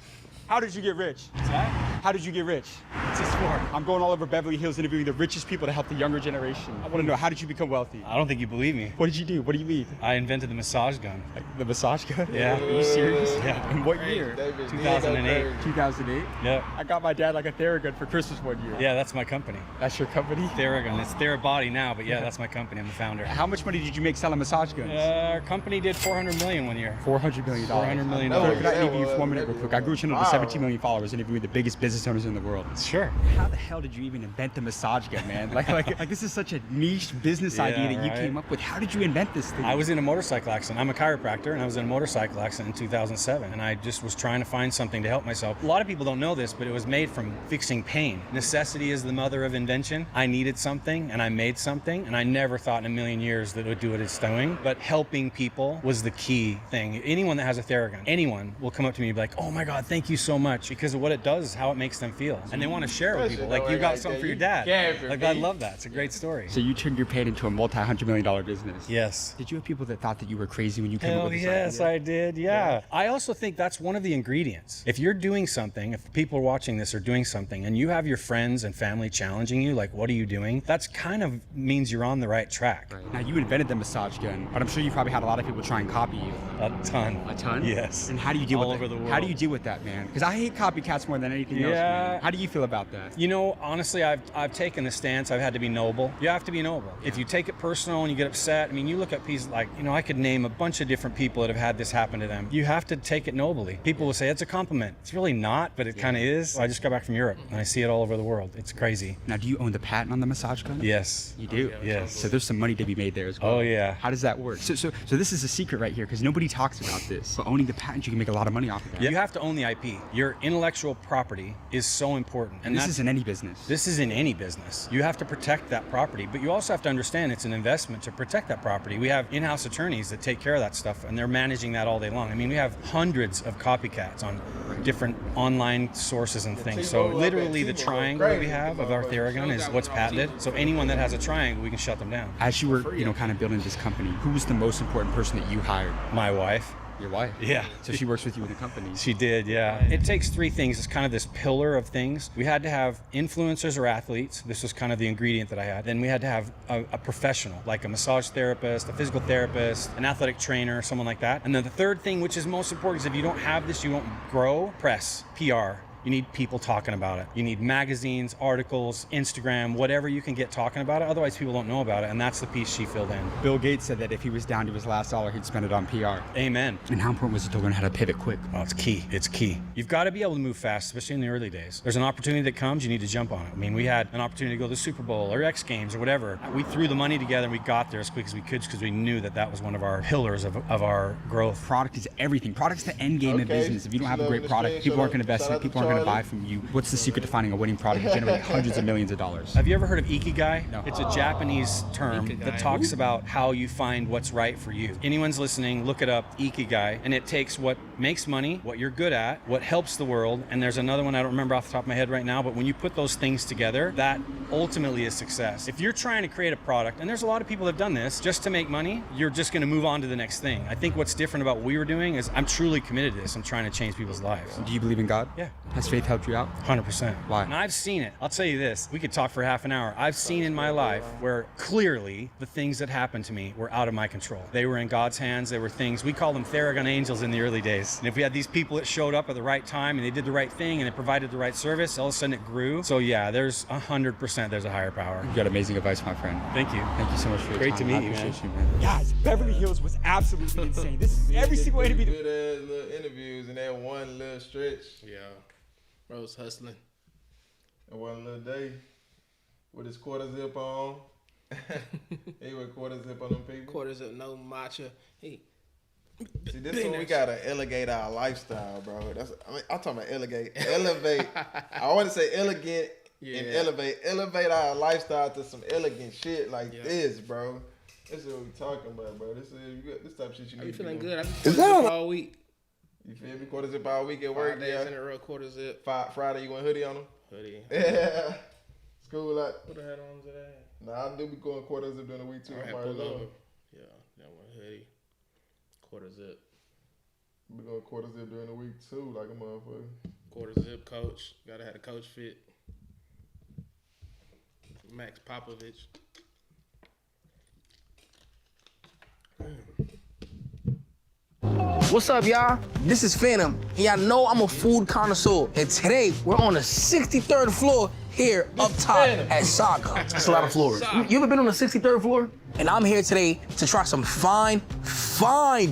How did you get rich? What's that? How did you get rich? What's this for? I'm going all over Beverly Hills interviewing the richest people to help the younger generation. I want to know, how did you become wealthy? I don't think you believe me. What did you do? What do you mean? I invented the massage gun. Like the massage gun? Yeah. Are you serious? Yeah. In what year? 2008. 2008? Yep. I got my dad like a Theragun for Christmas one year. Yeah, that's my company. That's your company? Theragun. It's Therabody now, but yeah, that's my company. I'm the founder. How much money did you make selling massage guns? Our company did $400 million one year. $400 million. $400 million. Could I interview you for 1 minute real quick? I grew a channel to 17 million followers, interviewing the biggest business owners in the world. Sure. How the hell did you even invent the massage gun, man? Like this is such a niche business idea that you came up with. How did you invent this thing? I was in a motorcycle accident. I'm a chiropractor, and I was in a motorcycle accident in 2007, and I just was trying to find something to help myself. A lot of people don't know this, but it was made from fixing pain. Necessity is the mother of invention. I needed something, and I made something, and I never thought in a million years that it would do what it's doing, but helping people was the key thing. Anyone that has a Theragun, anyone will come up to me and be like, oh my God, thank you so much, because of what it does, how it makes them feel. And they want to share it with people. Like, you got something for your dad. Like, I love that. It's a great story. So you turned your pain into a multi-$100 million business. Yes. Did you have people that thought that you were crazy when you came up Hell with this yes, idea? I did. Yeah. I also think that's one of the ingredients. If you're doing something, if people watching this are doing something, and you have your friends and family challenging you, like, what are you doing? That's kind of means you're on the right track. Right. Now, you invented the massage gun, but I'm sure you probably had a lot of people try and copy you. A ton. A ton? Yes. And how do you deal All with over that? the world. How do you deal with that, man? Because I hate copycats more than anything else, man. How do you feel about that? You know, honestly, I've taken the stance. I've had to be noble. You have to be noble. If you take it personal and you get upset, I mean, you look at pieces like, you know, I could name a bunch of different people that have had this happen to them. You have to take it nobly. People will say it's a compliment. It's really not, but it kind of is. I just got back from Europe, and I see it all over the world. It's crazy. Now, do you own the patent on the massage gun? Yes. You do? Yes. So there's some money to be made there as well. Oh, yeah. How does that work? So this is a secret right here, because nobody talks about this. But owning the patent, you can make a lot of money off of that. You have to own the IP. Your intellectual property is so important. And this is in any business. This is in any business. You have to protect that property, but you also have to understand it's an investment to protect that property. We have in-house attorneys that take care of that stuff, and they're managing that all day long. I mean, we have hundreds of copycats on different online sources and things. So literally the triangle that we have of our Theragun is what's patented. So anyone that has a triangle, we can shut them down. As you were, you know, kind of building this company, who was the most important person that you hired? My wife. Your wife? Yeah. So she works with you in the company? She did, yeah. It takes three things. It's kind of this pillar of things. We had to have influencers or athletes. This was kind of the ingredient that I had. Then we had to have a professional, like a massage therapist, a physical therapist, an athletic trainer, someone like that. And then the third thing, which is most important, is if you don't have this, you won't grow. Press, PR. You need people talking about it. You need magazines, articles, Instagram, whatever you can get talking about it. Otherwise, people don't know about it, and that's the piece she filled in. Bill Gates said that if he was down to his last dollar, he'd spend it on PR. Amen. And how important was it to learn how to pivot quick? Oh, it's key. It's key. You've got to be able to move fast, especially in the early days. There's an opportunity that comes, you need to jump on it. I mean, we had an opportunity to go to the Super Bowl or X Games or whatever. We threw the money together and we got there as quick as we could because we knew that that was one of our pillars of our growth. Product is everything. Product's the end game of business. If you don't have a great product, people aren't going to invest in it. People aren't going to buy from you. What's the secret to finding a winning product and generating hundreds of millions of dollars? Have you ever heard of Ikigai? No. It's a Japanese term that talks about how you find what's right for you. Anyone's listening, look it up, Ikigai, and it takes what makes money, what you're good at, what helps the world, and there's another one I don't remember off the top of my head right now, but when you put those things together, that ultimately is success. If you're trying to create a product, and there's a lot of people that have done this, just to make money, you're just going to move on to the next thing. I think what's different about what we were doing is I'm truly committed to this. I'm trying to change people's lives. Do you believe in God? Yeah. Has faith helped you out? 100%. Why? And I've seen it. I'll tell you this. We could talk for half an hour. I've seen in my life where clearly the things that happened to me were out of my control. They were in God's hands. They were things, we call them Theragun angels in the early days. And if we had these people that showed up at the right time and they did the right thing and they provided the right service, all of a sudden it grew. So yeah, there's 100% there's a higher power. You got amazing advice, my friend. Thank you. Thank you so much for your Great time. to meet I you, man. appreciate you, man. Guys, Beverly Hills was absolutely insane. This is every single interview. Good ass little interviews in that one little stretch. Yeah. Bro's hustling. And one little day with his quarter zip on. He with quarter zip on them people. Quarter zip, no matcha. Hey. See, this is when we gotta elevate our lifestyle, bro. I'm talking about elevate. I want to say elegant and elevate our lifestyle to some elegant shit like this, bro. This is what we talking about, bro. This type of shit you need. Are you feeling do. good? I've been quarter zip all week. You feel me? Quarter zip all week at work. 5 days in a row, quarter zip. Friday, you want hoodie on them? Hoodie. Yeah. School out. Put a hat on today. Nah, I do be going quarter zip during the week too. All right, pull over. Yeah, that one hoodie. Quarter zip. We going quarter zip during the week too, like a motherfucker. Quarter zip coach. Gotta have a coach fit. Max Popovich. What's up, y'all? This is Phantom, and y'all know I'm a food connoisseur. And today, we're on the 63rd floor here up top at Saga. That's a lot of floors. You ever been on the 63rd floor? And I'm here today to try some fine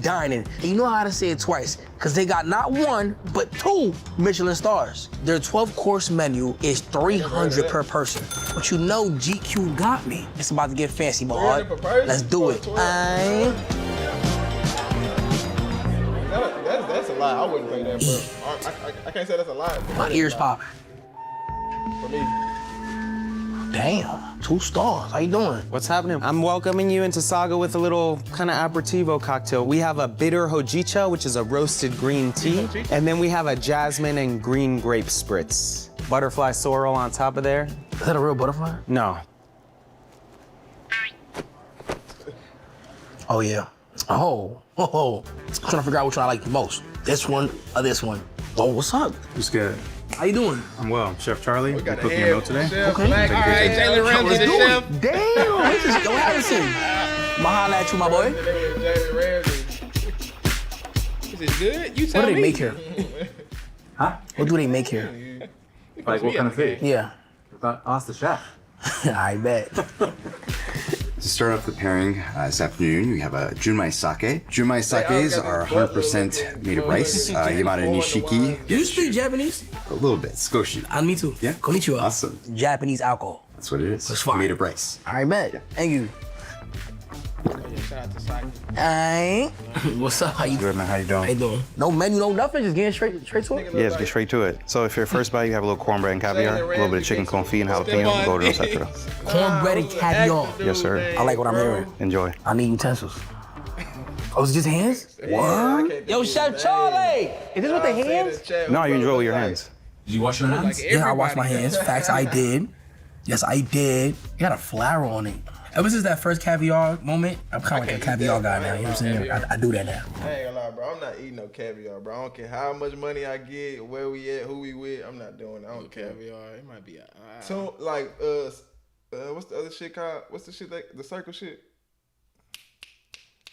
dining. And you know how to say it twice, because they got not one, but 2 Michelin stars. Their 12-course menu is $300 per person. But you know GQ got me. It's about to get fancy, boy. Let's do it. That's a lot. I wouldn't pay that, bro. I can't say that's a lot. My ears popping. For me. Damn, 2 stars. How you doing? What's happening? I'm welcoming you into Saga with a little kind of aperitivo cocktail. We have a bitter hojicha, which is a roasted green tea, and then we have a jasmine and green grape spritz. Butterfly sorrel on top of there. Is that a real butterfly? No. Oh, yeah. Oh. I'm trying to figure out which one I like the most. This one or this one. Oh, what's up? What's good? How you doing? I'm well. Chef Charlie, you cooking a meal today? Okay. All right, Jalen Ramsey, the chef. Damn, this is Joe Harrison. I'ma holla at you, my boy. Is it good? You tell What do me. they make here? Huh? What do they make here? Like what kind of food? Yeah. Ask the chef. I bet. To start off the pairing this afternoon, we have a junmai sake. Junmai sakes are 100% made of rice. Yamada nishiki. Do you speak Japanese? A little bit. Skoshi. Me too. Yeah. Konnichiwa. Awesome. Japanese alcohol. That's what it is. That's fine. Made of rice. I bet. Thank you. Shout out to Saki. What's up? How you Good, man. How you doing? How you doing? No menu, no nothing. Just getting straight to it. Yeah, let's get straight to it. So if your first bite, you have a little cornbread and caviar, a little bit of chicken confit and jalapeno, golden, etc. Cornbread and caviar. Yes, sir. I like what I'm hearing. Enjoy. I need utensils. Oh, is it just hands? What? Yo, Chef Charlie! Is this with the hands? No, you enjoy with your hands. Did you wash your hands? Yeah, I washed my hands. Facts, I did. Yes, I did. You got a flower on it. Ever since that first caviar moment, I'm kind of like a caviar guy now. You know what I'm saying? I do that now. I ain't gonna lie, bro. I'm not eating no caviar, bro. I don't care how much money I get, where we at, who we with. I'm not doing it. I don't care. Caviar, it might be a So like what's the other shit called? What's the shit the circle shit?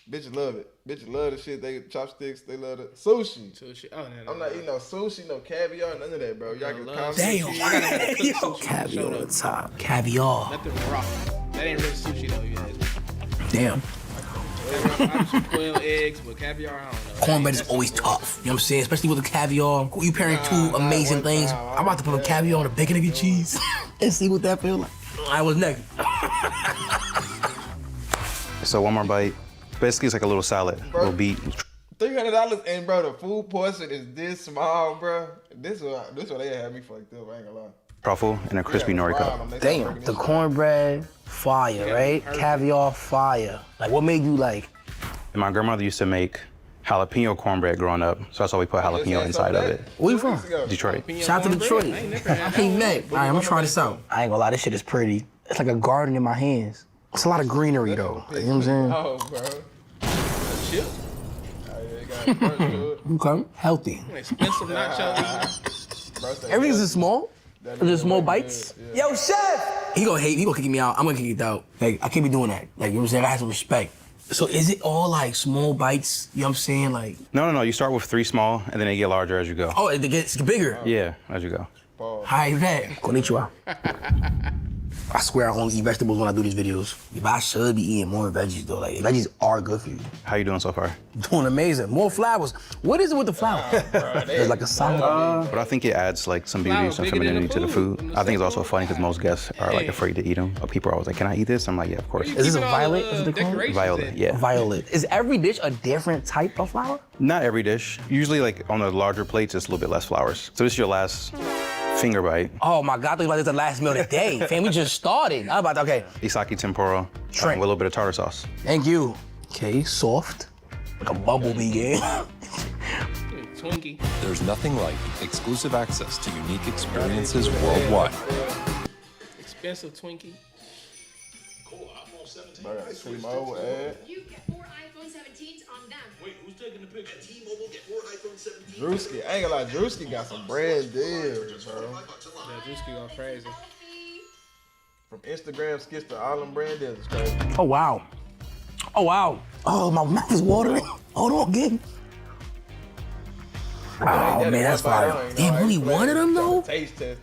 Bitches love it. Bitches love the shit. They chopsticks. They love the sushi. Sushi. Oh, no, I'm not eating no sushi, no caviar, none of that, bro. Y'all can comment. Damn. I gotta have cooked sushi. Caviar on the top. Caviar. Nothing raw. That ain't really sushi though, you guys. Damn. Some quail eggs, but caviar, I don't know. Cornbread is always tough. You know what I'm saying? Especially with the caviar. You pairing two amazing things. I'm about to put a caviar on the bacon, egg, and cheese and see what that feels like. I was next. So one more bite. Basically, it's like a little salad, a little beet. $300 and bro, the food portion is this small, bro. This what they had me fucked up. I ain't gonna lie. Truffle and a crispy nori cup. Damn, the cornbread, fire, right? Caviar, fire. Like, what made you like? And my grandmother used to make jalapeno cornbread growing up, so that's why we put jalapeno inside of it. Where you from? Detroit. Shout out to Detroit. Hey, man. All right, I'm gonna try this out. I ain't gonna lie, this shit is pretty. It's like a garden in my hands. It's a lot of greenery, though. You know what I'm saying? Oh, bro. Chip? Okay, healthy. Expensive nachos. Everything's just small. Just small bites. Yo, chef! He gonna hate. He gonna kick me out. I'm gonna kick it out. Like, I can't be doing that. Like, you know what I'm saying? I have some respect. So is it all like small bites? You know what I'm saying? Like. No. You start with 3 small, and then they get larger as you go. Oh, it gets bigger. Yeah, as you go. Hi, man. Konnichiwa. I swear I only eat vegetables when I do these videos. But I should be eating more veggies though. Like, veggies are good for you. How you doing so far? Doing amazing. More flowers. What is it with the flower? It's like a solid. But I think it adds like some beauty, some femininity to the food. I think it's also funny because most guests are like afraid to eat them. People are always like, "Can I eat this?" I'm like, "Yeah, of course." Is this a violet? Is it called? Violet, yeah. Violet. Is every dish a different type of flower? Not every dish. Usually, like on the larger plates, it's a little bit less flowers. So this is your last finger bite. Oh my God, I thought about this the last meal of the day. Fam, we just started. I'm about to, okay. Isaki tempura with a little bit of tartar sauce. Thank you. Okay, soft. Like a bumblebee game. Twinkie. There's nothing like exclusive access to unique experiences worldwide. Expensive Twinkie. Cool, iPhone 17. Bro, T-Mobile ad. You get 4 iPhone 17s on them. Wait, who's taking the picture? At T-Mobile, get 4 iPhone 17s. Drewski, I ain't gonna lie, Drewski got some brand deals, bro. Yeah, Drewski going crazy. From Instagram skits to all them brand deals, it's crazy. Oh, wow. Oh, wow. Oh, my mouth is watering. Hold on, again. Oh, man, that's fire. Damn, only one of them, though? Taste test.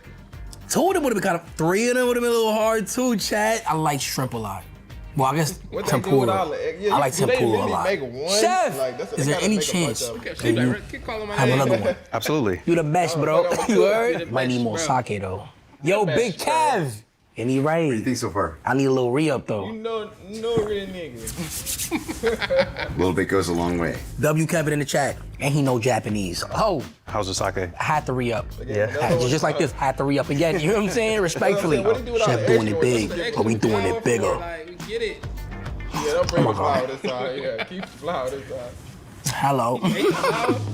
2 of them would have been kind of, 3 of them would have been a little hard, too, chat. I like shrimp a lot. Well, I guess tempura. I like tempura a lot. Chef, like, is there any chance that you have another one? Absolutely. You the best, bro. You heard? Might need more sake, though. Yo, Big Kev. And he right. What do you think so far? I need a little re-up, though. You know real nigga. A little bit goes a long way. W Kevin in the chat. And he know Japanese. Oh. How's the sake? Had to re-up. Yeah. Just like this, had to re-up again. You know what I'm saying? Respectfully. Chef doing it big, but we doing it bigger. Get it. Yeah, don't bring the flour this time. Yeah, keep the flour this time. Hello.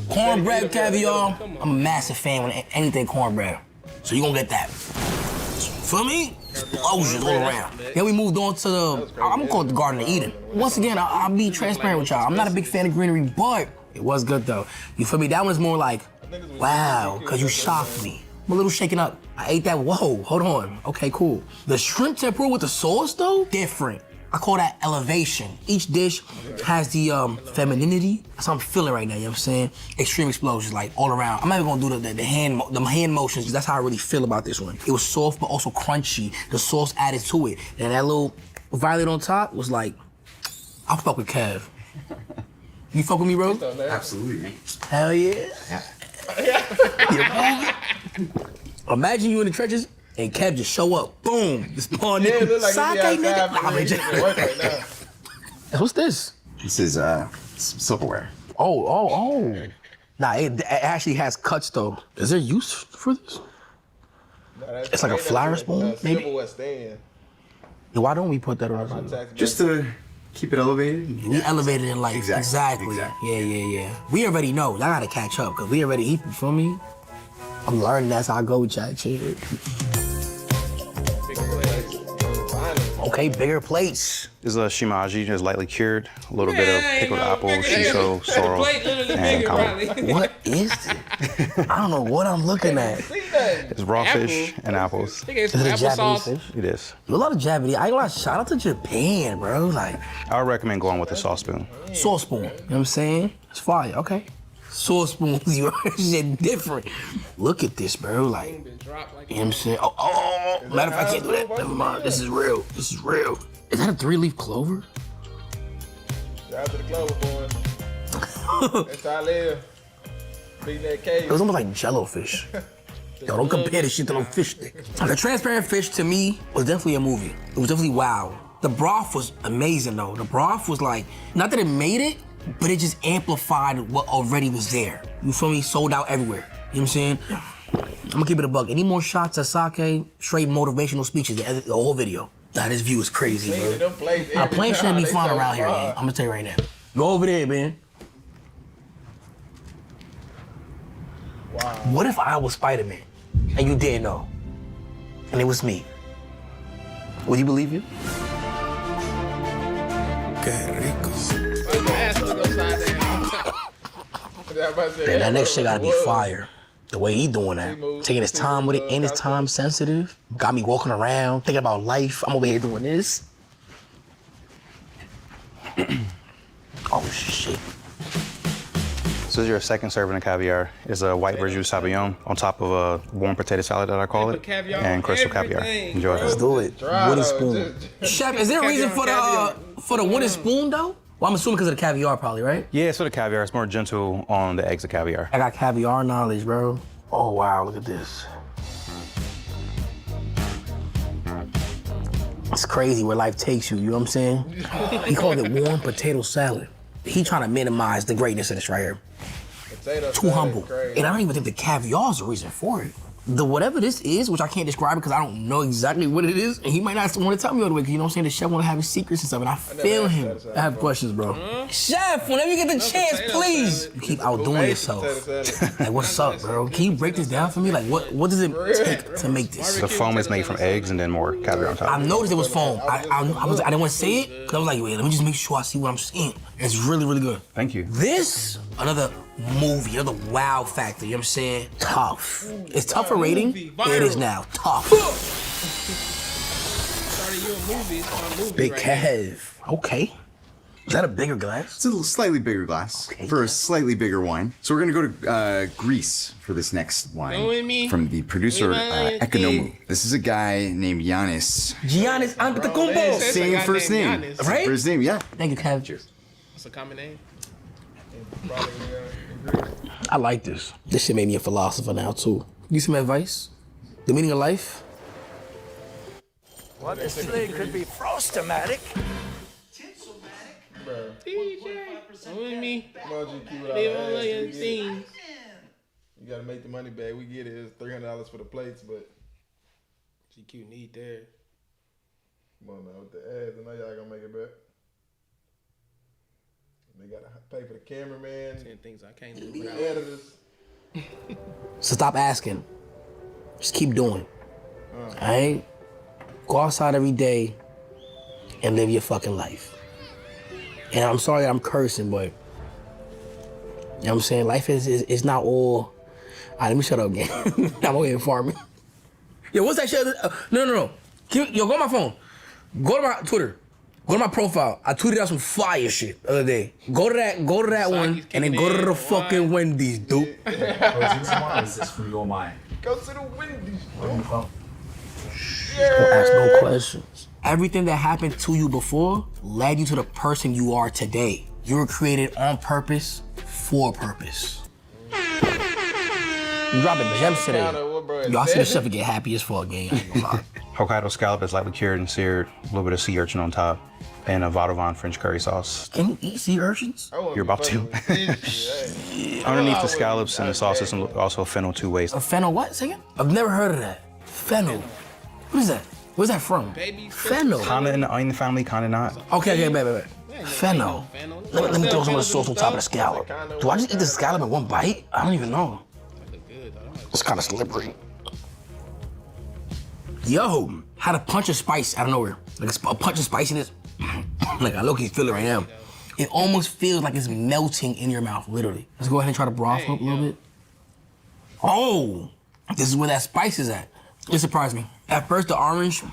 Cornbread caviar. I'm a massive fan of anything cornbread. So you gonna get that. Feel me? Explosions all around. Then we moved on to the, I'm gonna call it the Garden of Eden. Once again, I'll be transparent with y'all. I'm not a big fan of greenery, but it was good though. You feel me? That one's more like, wow, cause you shocked me. I'm a little shaken up. I ate that, whoa, hold on. Okay, cool. The shrimp tempura with the sauce though, different. I call that elevation. Each dish has the femininity. That's what I'm feeling right now, you know what I'm saying? Extreme explosions, like all around. I'm not even gonna do the hand motions, because that's how I really feel about this one. It was soft, but also crunchy. The sauce added to it. And that little violet on top was like, I'll fuck with Kev. You fuck with me, bro? Absolutely. Hell yeah. Imagine you in the trenches, and Kev just show up, boom, just spawn in. Like Sake, nigga. Nah, man, right now. What's this? This is silverware. Oh. Nah, it actually has cuts though. Is there use for this? It's like a flower spoon, maybe? Yeah, why don't we put that on? Just to keep it elevated. We elevated it like, exactly. Yeah. We already know. I gotta catch up, because we already eat, you feel me? I'm learning, that's how I go, chat. Cheers. Okay, bigger plates. This is a shimaji, just lightly cured. A little bit of pickled apple, shiso, sorrel, and kama. What is this? I don't know what I'm looking at. It's raw fish and apples. Is it a Japanese fish? It is. A lot of Japanese. I ain't gonna lie, shout out to Japan, bro. Like, I would recommend going with a sauce spoon. sauce spoon. You know what I'm saying? It's fire. Okay. Sauce spoons, you shit different. Look at this, bro. Like, you know what I'm saying? Oh. Matter of fact, I can't do that. Never mind. This is real. This is real. Is that a 3-leaf clover? Shout out to the clover boy. That's how I live. Big that cave. It was almost like jello fish. Yo, don't compare this shit to no fish stick. The transparent fish to me was definitely a movie. It was definitely wow. The broth was amazing though. The broth was like, not that it made it, but it just amplified what already was there. You feel me? Sold out everywhere. You know what I'm saying? I'm gonna keep it a buck. Any more shots of sake, straight motivational speeches, the whole video. Nah, this view is crazy, bro. Our plane shouldn't be flying around here, man. I'm gonna tell you right now. Go over there, man. Wow. What if I was Spider-Man and you didn't know? And it was me. Would you believe you? Man, that next shit gotta be fire. The way he doing that. Taking his time with it, and his time sensitive. Got me walking around, thinking about life. I'm over here doing this. Oh, shit. This is your second serving of caviar. It's a white verjus sabayon on top of a warm potato salad that I call it, and crystal caviar. Enjoy. Let's do it. Wooden spoon. Chef, is there a reason for the wooden spoon though? Well, I'm assuming because of the caviar, probably, right? Yeah, it's for the caviar. It's more gentle on the eggs of caviar. I got caviar knowledge, bro. Oh wow, look at this. It's crazy where life takes you. You know what I'm saying? He called it warm potato salad. He trying to minimize the greatness of this right here. Too humble. And I don't even think the caviar is the reason for it. The whatever this is, which I can't describe it because I don't know exactly what it is, and he might not want to tell me all the way, because you know what I'm saying, the chef want to have his secrets and stuff, and I feel him. I have questions, bro. Chef, whenever you get the chance, please. You keep outdoing yourself. Like, what's up, bro? Can you break this down for me? Like, what does it take to make this? The foam is made from eggs and then more caviar on top. I noticed it was foam. I didn't want to say it, because I was like, wait, let me just make sure I see what I'm seeing. It's really, really good. Thank you. This, another movie, another wow factor, you know what I'm saying? Tough. It's tough for rating. It is now. Tough. Big Kev. Okay. Is that a bigger glass? It's a slightly bigger glass for a slightly bigger wine. So we're gonna go to Greece for this next wine from the producer Ekonomou. This is a guy named Giannis. Giannis Antetokounmpo. Same first name. Right? First name, yeah. Thank you, Kev. That's a common name. I like this. This shit made me a philosopher now, too. Give you some advice? The meaning of life? Well, this thing could be frostomatic. You gotta make the money back. We get it. It's $300 for the plates, but GQ need that. Come on now with the ads. I know y'all gonna make it back. They gotta pay for the cameraman. 10 things I can't do. The editors. So stop asking. Just keep doing. Alright? Go outside every day and live your fucking life. And I'm sorry I'm cursing, but you know what I'm saying? Life is not all. Alright, let me shut up again. I'm over here farming. Yo, what's that shit? No. Yo, go on my phone. Go to my Twitter. Go to my profile. I tweeted out some fire shit the other day. Go to that one, and then go to the fucking Wendy's, dude. Is this from your mind? Go to the Wendy's. Don't ask no questions. Everything that happened to you before led you to the person you are today. You were created on purpose, for a purpose. You dropping gems today. Y'all see the chef get happy as fuck, gang. I ain't gonna lie. Hokkaido scallop is lightly cured and seared, a little bit of sea urchin on top, and a Vadovon French curry sauce. Can you eat sea urchins? You're about to. Underneath the scallops and the sauce is also fennel 2 ways. A fennel what? Say again? I've never heard of that. Fennel. What is that? Where's that from? Fennel. Kinda in the onion family, kinda not. Okay, wait. Fennel. Let me throw some of the sauce on top of the scallop. Do I just eat the scallop in one bite? I don't even know. It's kind of slippery. Yo, had a punch of spice out of nowhere. like a punch of spiciness. Like I low-key feel it right now. It almost feels like it's melting in your mouth, literally. Let's go ahead and try to broth up a little bit. Oh, this is where that spice is at. It surprised me. At first, the orange,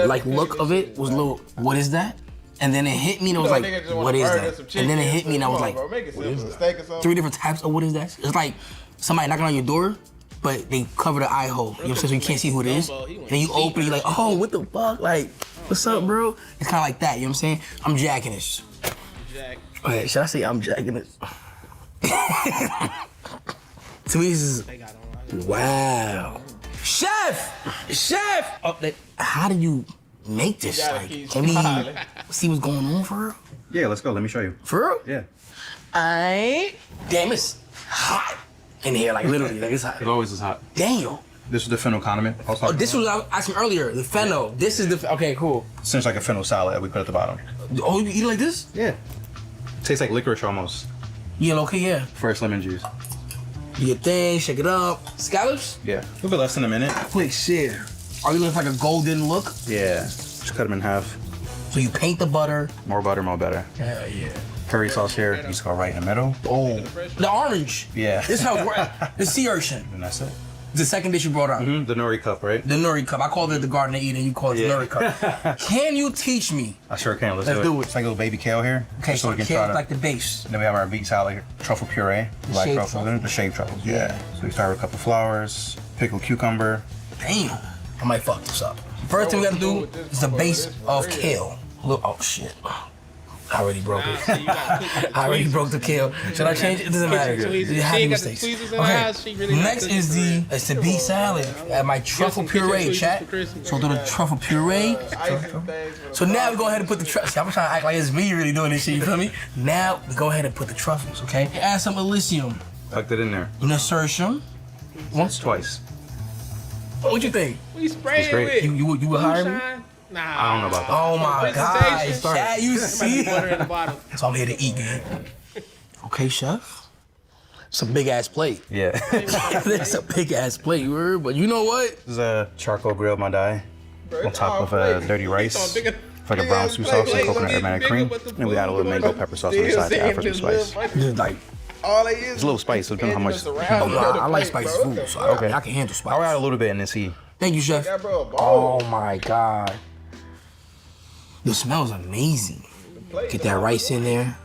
like look of it was a little, what is that? And then it hit me and I was like, what is that? And then it hit me and I was like, what is that? 3 different types of what is that? It's like somebody knocking on your door, but they cover the eye hole. You know what I'm saying? So you can't see who it is. And then you open it, you're like, oh, what the fuck? Like, what's up, bro? It's kind of like that, you know what I'm saying? I'm jacking this. Okay, should I say I'm jacking this? To me, this is, wow. Chef! Oh, how do you make this? Like, can we see what's going on for real? Yeah, let's go. Let me show you. For real? Yeah. Damn, it's hot in here, like literally, like it's hot. It always is hot. Damn. This is the fennel condiment. Oh, this was what I asked him earlier, the fennel. This is the, okay, cool. Seems like a fennel salad that we put at the bottom. Oh, you eat it like this? Yeah. Tastes like licorice almost. Yeah, okay, yeah. Fresh lemon juice. Do your thing, shake it up. Scallops? Yeah. A little bit less than a minute. Quick shit. Are you looking like a golden look? Yeah. Just cut them in half. So you paint the butter. More butter, more better. Hell yeah. Curry sauce here. You just go right in the middle. Oh. The orange. Yeah. This is how it works. The sea urchin. And that's it. The second dish you brought out. Mm-hmm. The nori cup, right? The nori cup. I called it the Garden of Eden. You call it the nori cup. Can you teach me? I sure can. Let's do it. It's like a little baby kale here. Okay, so so we can kale try is like the base. Then we have our beet salad here. Truffle puree. The Black shaved truffle. truffle. The shaved truffles. Yeah. So we start with a couple flowers, pickled cucumber. Damn. I might fuck this up. First thing we gotta do is the base of kale. Look, oh shit. I already broke it. I already broke the kale. Should I change it? It doesn't matter. You have mistakes. Okay. Next is the beet salad. I have my truffle puree, chat. So do the truffle puree. So now we go ahead and put the truffles. I'm trying to act like it's me really doing this shit, you feel me? Now we go ahead and put the truffles, okay? Add some Elysium. Tucked it in there. Nasturtium. Once? Twice. What you think? We sprayed great. with. You would hire me? Nah. I don't know about that. Oh my God. Yeah, you see? Butter in the bottom. So I'm here to eat, man. Okay, chef. It's a big ass plate. Yeah. That's a big ass plate, word. But you know what? This is a charcoal grilled madai on top of dirty rice. For the brown soup sauce and coconut aromatic cream. And we add a little mango pepper sauce on the side to add for some spice. Just like, It's a little spice, so depending on how much. oh, no, I like spicy food, so I can handle spice. I'll add a little bit and then see. Thank you, chef. Oh my God. The smell is amazing. Get that rice in there.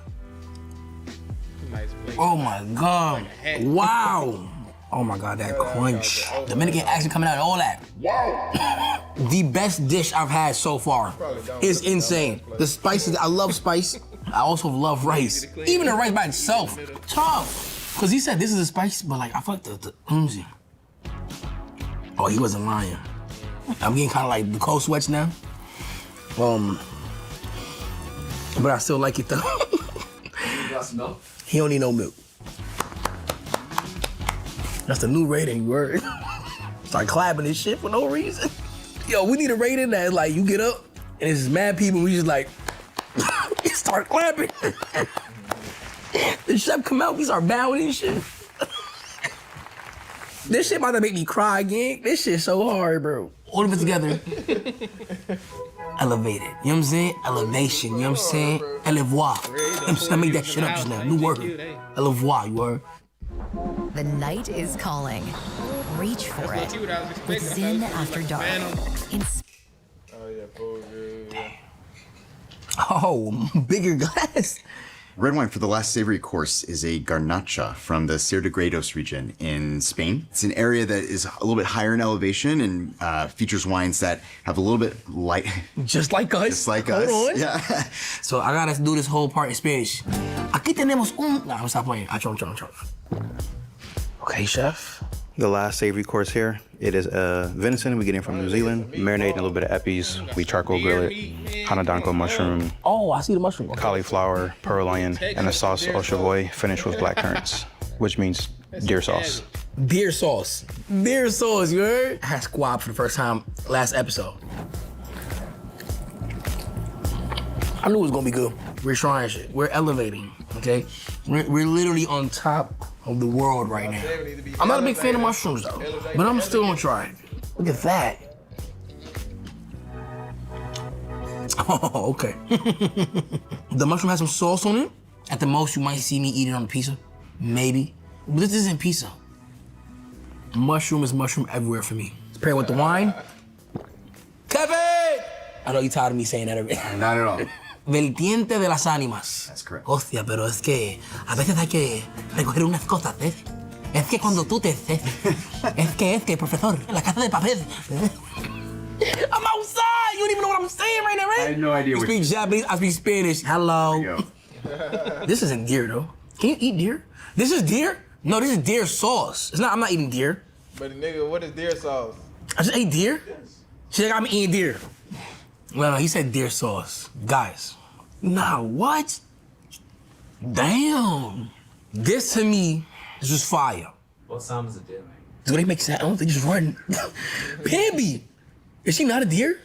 Oh my God. Wow. Oh my God, that crunch. Dominican accent coming out and all that. Wow. The best dish I've had so far is insane. The spices, I love spice. I also love rice. Even the rice by itself, tough. Cause he said this is a spice, but like, I feel like oh, he wasn't lying. I'm getting kind of like the cold sweats now. But I still like it though. You got some milk? He don't need no milk. That's the new rating, word. Start clapping this shit for no reason. Yo, we need a rating that like you get up and it's mad people, we just like start clapping. The chef come out, we start bowing and shit. This shit about to make me cry again. This shit's so hard, bro. All of it together. Elevated. You know what I'm saying? Elevation. You know what I'm saying? Elevoir. You know what I'm saying? I made that shit up just now. New word. Elevoir, you heard? The night is calling. Reach for it with Zin After Dark. Oh, bigger glass. Red wine for the last savory course is a garnacha from the Ser de Gredos region in Spain. It's an area that is a little bit higher in elevation and features wines that have a little bit light. Just like us. Just like Hold us. on. Yeah. So I gotta do this whole part in Spanish. Aquí tenemos un... Nah, I'm stop playing. I try. Okay, chef. The last savory course here, it is venison we get in from New Zealand, marinated in a little bit of epis. We charcoal grill it, hanadanko mushroom, Oh, I see the mushroom. cauliflower, pearl onion, and a sauce au chavoy finished with black currants, which means deer sauce. Deer sauce. Deer sauce, you heard? I had squab for the first time last episode. I knew it was gonna be good. We're trying shit. We're elevating, okay? We're literally on top of the world right now. I'm not a big fan of mushrooms though, but I'm still gonna try it. Look at that. Oh, okay. The mushroom has some sauce on it. At the most, you might see me eat it on a pizza. Maybe. But this isn't pizza. Mushroom is mushroom everywhere for me. Let's pair it with the wine. Kevin! I know you're tired of me saying that already. Not at all. Vertiente de las ánimas. That's correct. Hostia, pero es que a veces hay que recoger unas cosas, ¿ves? Es que cuando tú te... Es que, profesor, la casa de papel. I'm outside! You don't even know what I'm saying right now, right? I had no idea You what speak Japanese, I speak Spanish. Hello. This isn't deer, though. Can you eat deer? This is deer? No, this is deer sauce. It's not, I'm not eating deer. But nigga, what is deer sauce? I just ate deer? She like, I'm eating deer. Well, no, he said deer sauce. Guys. Nah, what? Damn. This to me is just fire. What sound does a deer make? Do they make sounds? They just run. Bambi. Is she not a deer?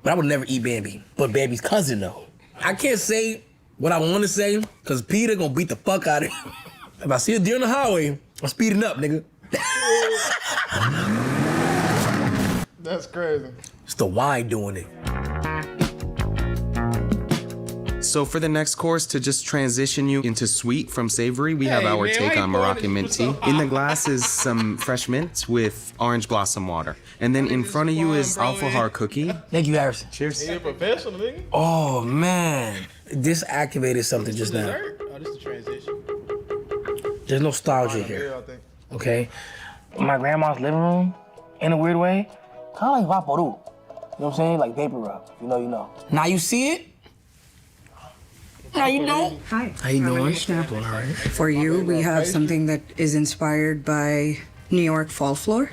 But I would never eat Bambi. But Bambi's cousin, though. I can't say what I want to say, because Peter gonna beat the fuck out of him. If I see a deer on the highway, I'm speeding up, nigga. That's crazy. It's the wine doing it. So for the next course, to just transition you into sweet from savory, we have our take on Moroccan mint tea. In the glass is some fresh mint with orange blossom water. And then in front of you is alfajor cookie. Thank you, Harrison. Cheers. You're a professional, nigga. Oh, man. This activated something just now. Oh, this is the transition. There's nostalgia here, okay? My grandma's living room, in a weird way, kind of like Vaporu. You know what I'm saying? Like vapor rub. You know, you know. Now you see it. Now you know. Hi. How you doing? All right. For you, we have something that is inspired by New York fall floor,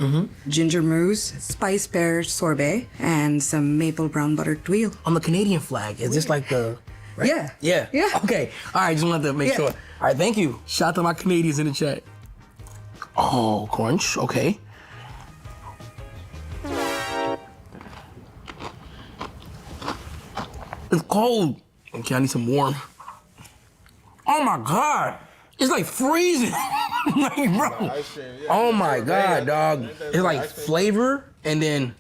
ginger mousse, spice pear sorbet, and some maple brown butter tuile. On the Canadian flag, is this like the... Right? Yeah. Yeah. Yeah. Okay. All right, just wanted to make sure. All right, thank you. Shout out to my Canadians in the chat. Oh, crunch. Okay. It's cold. Okay, I need some warm. Oh my God. It's like freezing. Like, bro. Oh my God, dog. It's like flavor and then, you know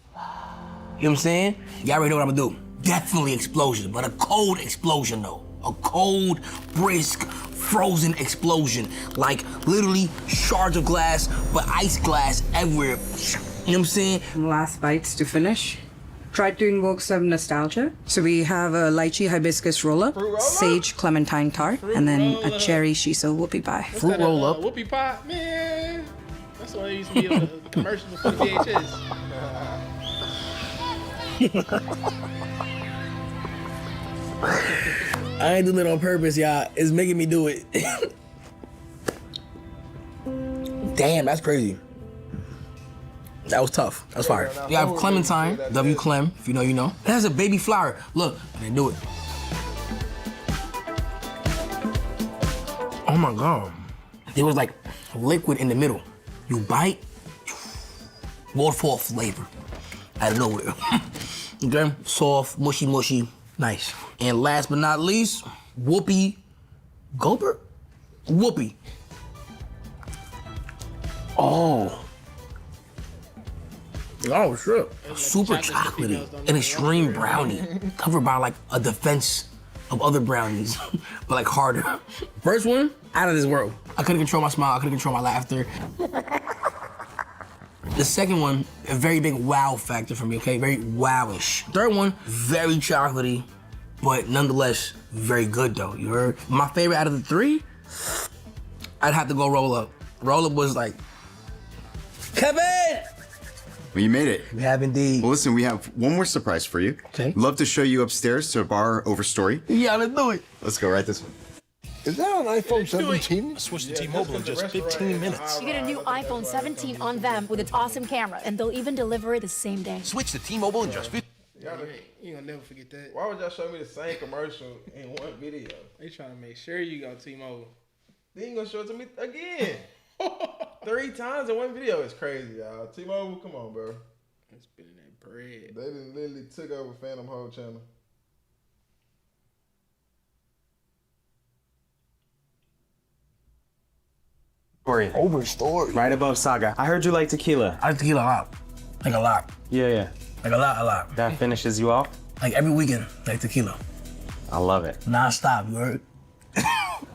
what I'm saying? Y'all already know what I'm gonna do. Definitely explosion, but a cold explosion though. A cold, brisk, frozen explosion. Like literally shards of glass, but ice glass everywhere. You know what I'm saying? Last bites to finish. Try to invoke some nostalgia. So we have a lychee hibiscus roll-up, sage clementine tart, and then a cherry shiso whoopie pie. Fruit roll-up. Whoopie pie, man. That's what I used to be on the commercials for the VHS. I ain't doing it on purpose, y'all. It's making me do it. Damn, that's crazy. That was tough. That was fire. You have clementine, W Clem, if you know, you know. It has a baby flower. Look, I didn't do it. Oh my God. There was like liquid in the middle. You bite, waterfall flavor out of nowhere. Okay, soft, mushy, mushy, nice. And last but not least, Whoopi Goldberg? Whoopi. Oh. Oh, shit. Super chocolatey, an extreme brownie, covered by like a defense of other brownies, but like harder. First one, out of this world. I couldn't control my smile, I couldn't control my laughter. The second one, a very big wow factor for me, okay? Very wowish. Third one, very chocolatey, but nonetheless, very good though, you heard? My favorite out of the three, I'd have to go roll up. Roll up was like, Kevin! Well, you made it. We have indeed. Well, listen, we have one more surprise for you. Okay. Love to show you upstairs to a bar over Story. Yeah, let's do it. Let's go right this way. Is that an iPhone 17? Switch to T-Mobile in just 15 minutes. You get a new iPhone 17 on them with its awesome camera, and they'll even deliver it the same day. Switch to T-Mobile in just 15 You gonna never forget that. Why would y'all show me the same commercial in one video? They trying to make sure you got T-Mobile. Then you gonna show it to me again. 3 times in one video. It's crazy, y'all. T-Mobile, come on, bro. It's spinning that bread. They just literally took over Phantom whole channel. Over Story. Right above Saga. I heard you like tequila. I like tequila a lot. Like a lot. Yeah, yeah. Like a lot. That finishes you off? Like every weekend, like tequila. I love it. Non-stop, you heard?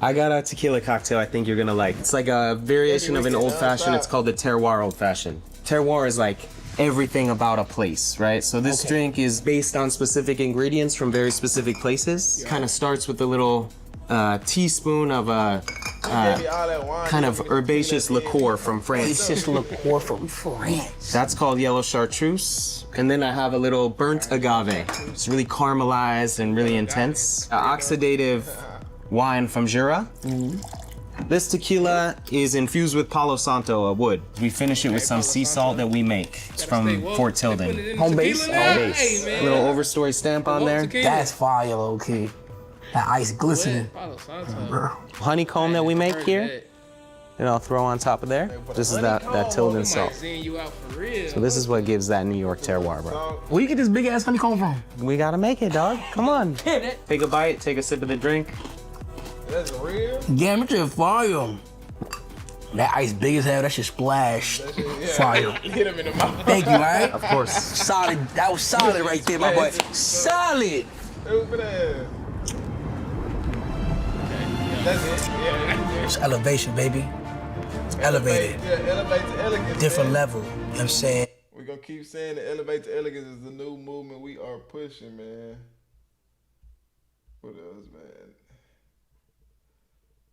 I got a tequila cocktail I think you're gonna like. It's like a variation of an old fashioned. It's called the terroir old fashioned. Terroir is like everything about a place, right? So this drink is based on specific ingredients from very specific places. Kind of starts with a little teaspoon of a kind of herbaceous liqueur from France. Herbaceous liqueur from France. That's called yellow chartreuse. And then I have a little burnt agave. It's really caramelized and really intense. Oxidative wine from Jura. This tequila is infused with Palo Santo, a wood. We finish it with some sea salt that we make. It's from Fort Tilden. Home base? Home base. A little overstory stamp on there. That's fire, low key. That ice glistening. Honeycomb that we make here, and I'll throw on top of there. This is that Tilden salt. So this is what gives that New York terroir, bro. Where you get this big ass honeycomb from? We gotta make it, dog. Come on. Take a bite, take a sip of the drink. That's real? Damn, it's just fire. That ice big as hell, that shit splashed. Fire. Hit him in the mouth. Thank you, right? Of course. Solid. That was solid right there, my boy. Solid. That's it. Yeah. It's elevation, baby. It's elevated. Yeah, elevate to elegance. Different man. level. You know what I'm saying? We're gonna keep saying that elevate to elegance is the new movement we are pushing, man. What else, man?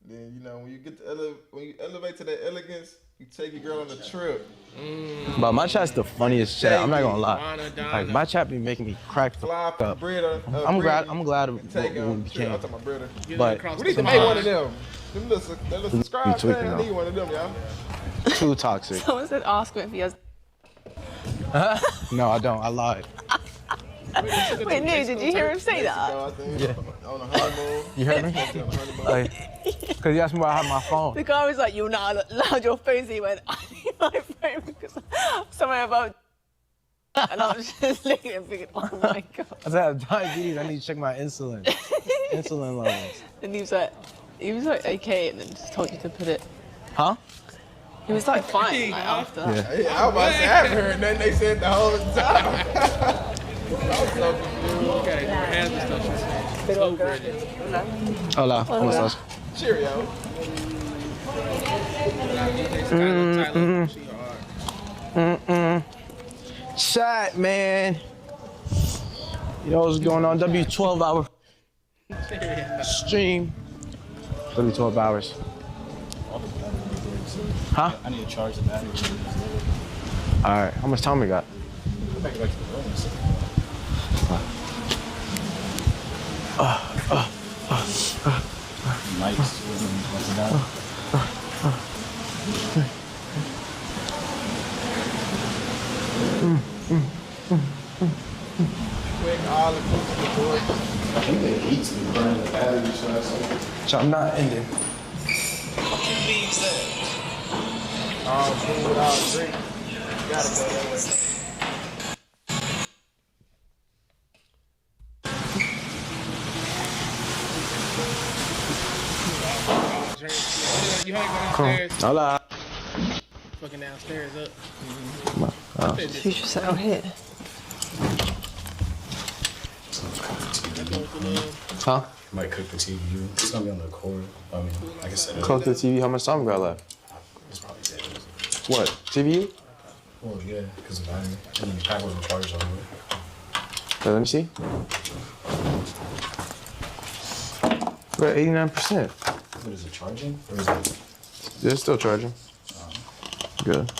Then you know when you get to when you elevate to that elegance, you take your girl on a trip. But my chat's the funniest chat. I'm not gonna lie. Like my chat be making me crack the fuck up. I'm glad we became. I'm talking about Britta. But we need to make one of them. Them little subscribe fans. I need one of them, y'all. Too toxic. Someone said ask him if he has. No, I don't. I lied. Wait, no, did you hear him say that? Yeah. On a honeymoon. You heard me? Because you asked me why I had my phone. The guy was like, "You're not allowed your phone." So he went, "I need my phone because somewhere about." And I was just looking and thinking, "Oh my god." I said I have diabetes. I need to check my insulin. Insulin levels. And he was like, "Okay," and then just told you to put it. Huh? He was like, "Fine." Like, after. Yeah, I was about to say, I haven't heard nothing they said the whole time. I was so confused. Hola, ¿cómo estás? Cheerio. Chat, man. You know what's going on? W12 hour stream. W12 hours. Huh? I need to charge the battery. All right. How much time we got? Back to the room. Quick, all the board. I think they eat to burn the battery, So I'm not ending. All food, all drink. You gotta go that way. You ain't going downstairs. Hola. Fucking downstairs up. You should sit out here. Huh? Might cook the TV. It's gonna be on the cord. I mean, like I said. Cook the TV. How much time we got left? It's probably dead. What? TV? Well, yeah, because the battery. And then the pack was required all the way. Okay, let me see. We're at 89%. What is it, charging? Or is it? Yeah, it's still charging. Good.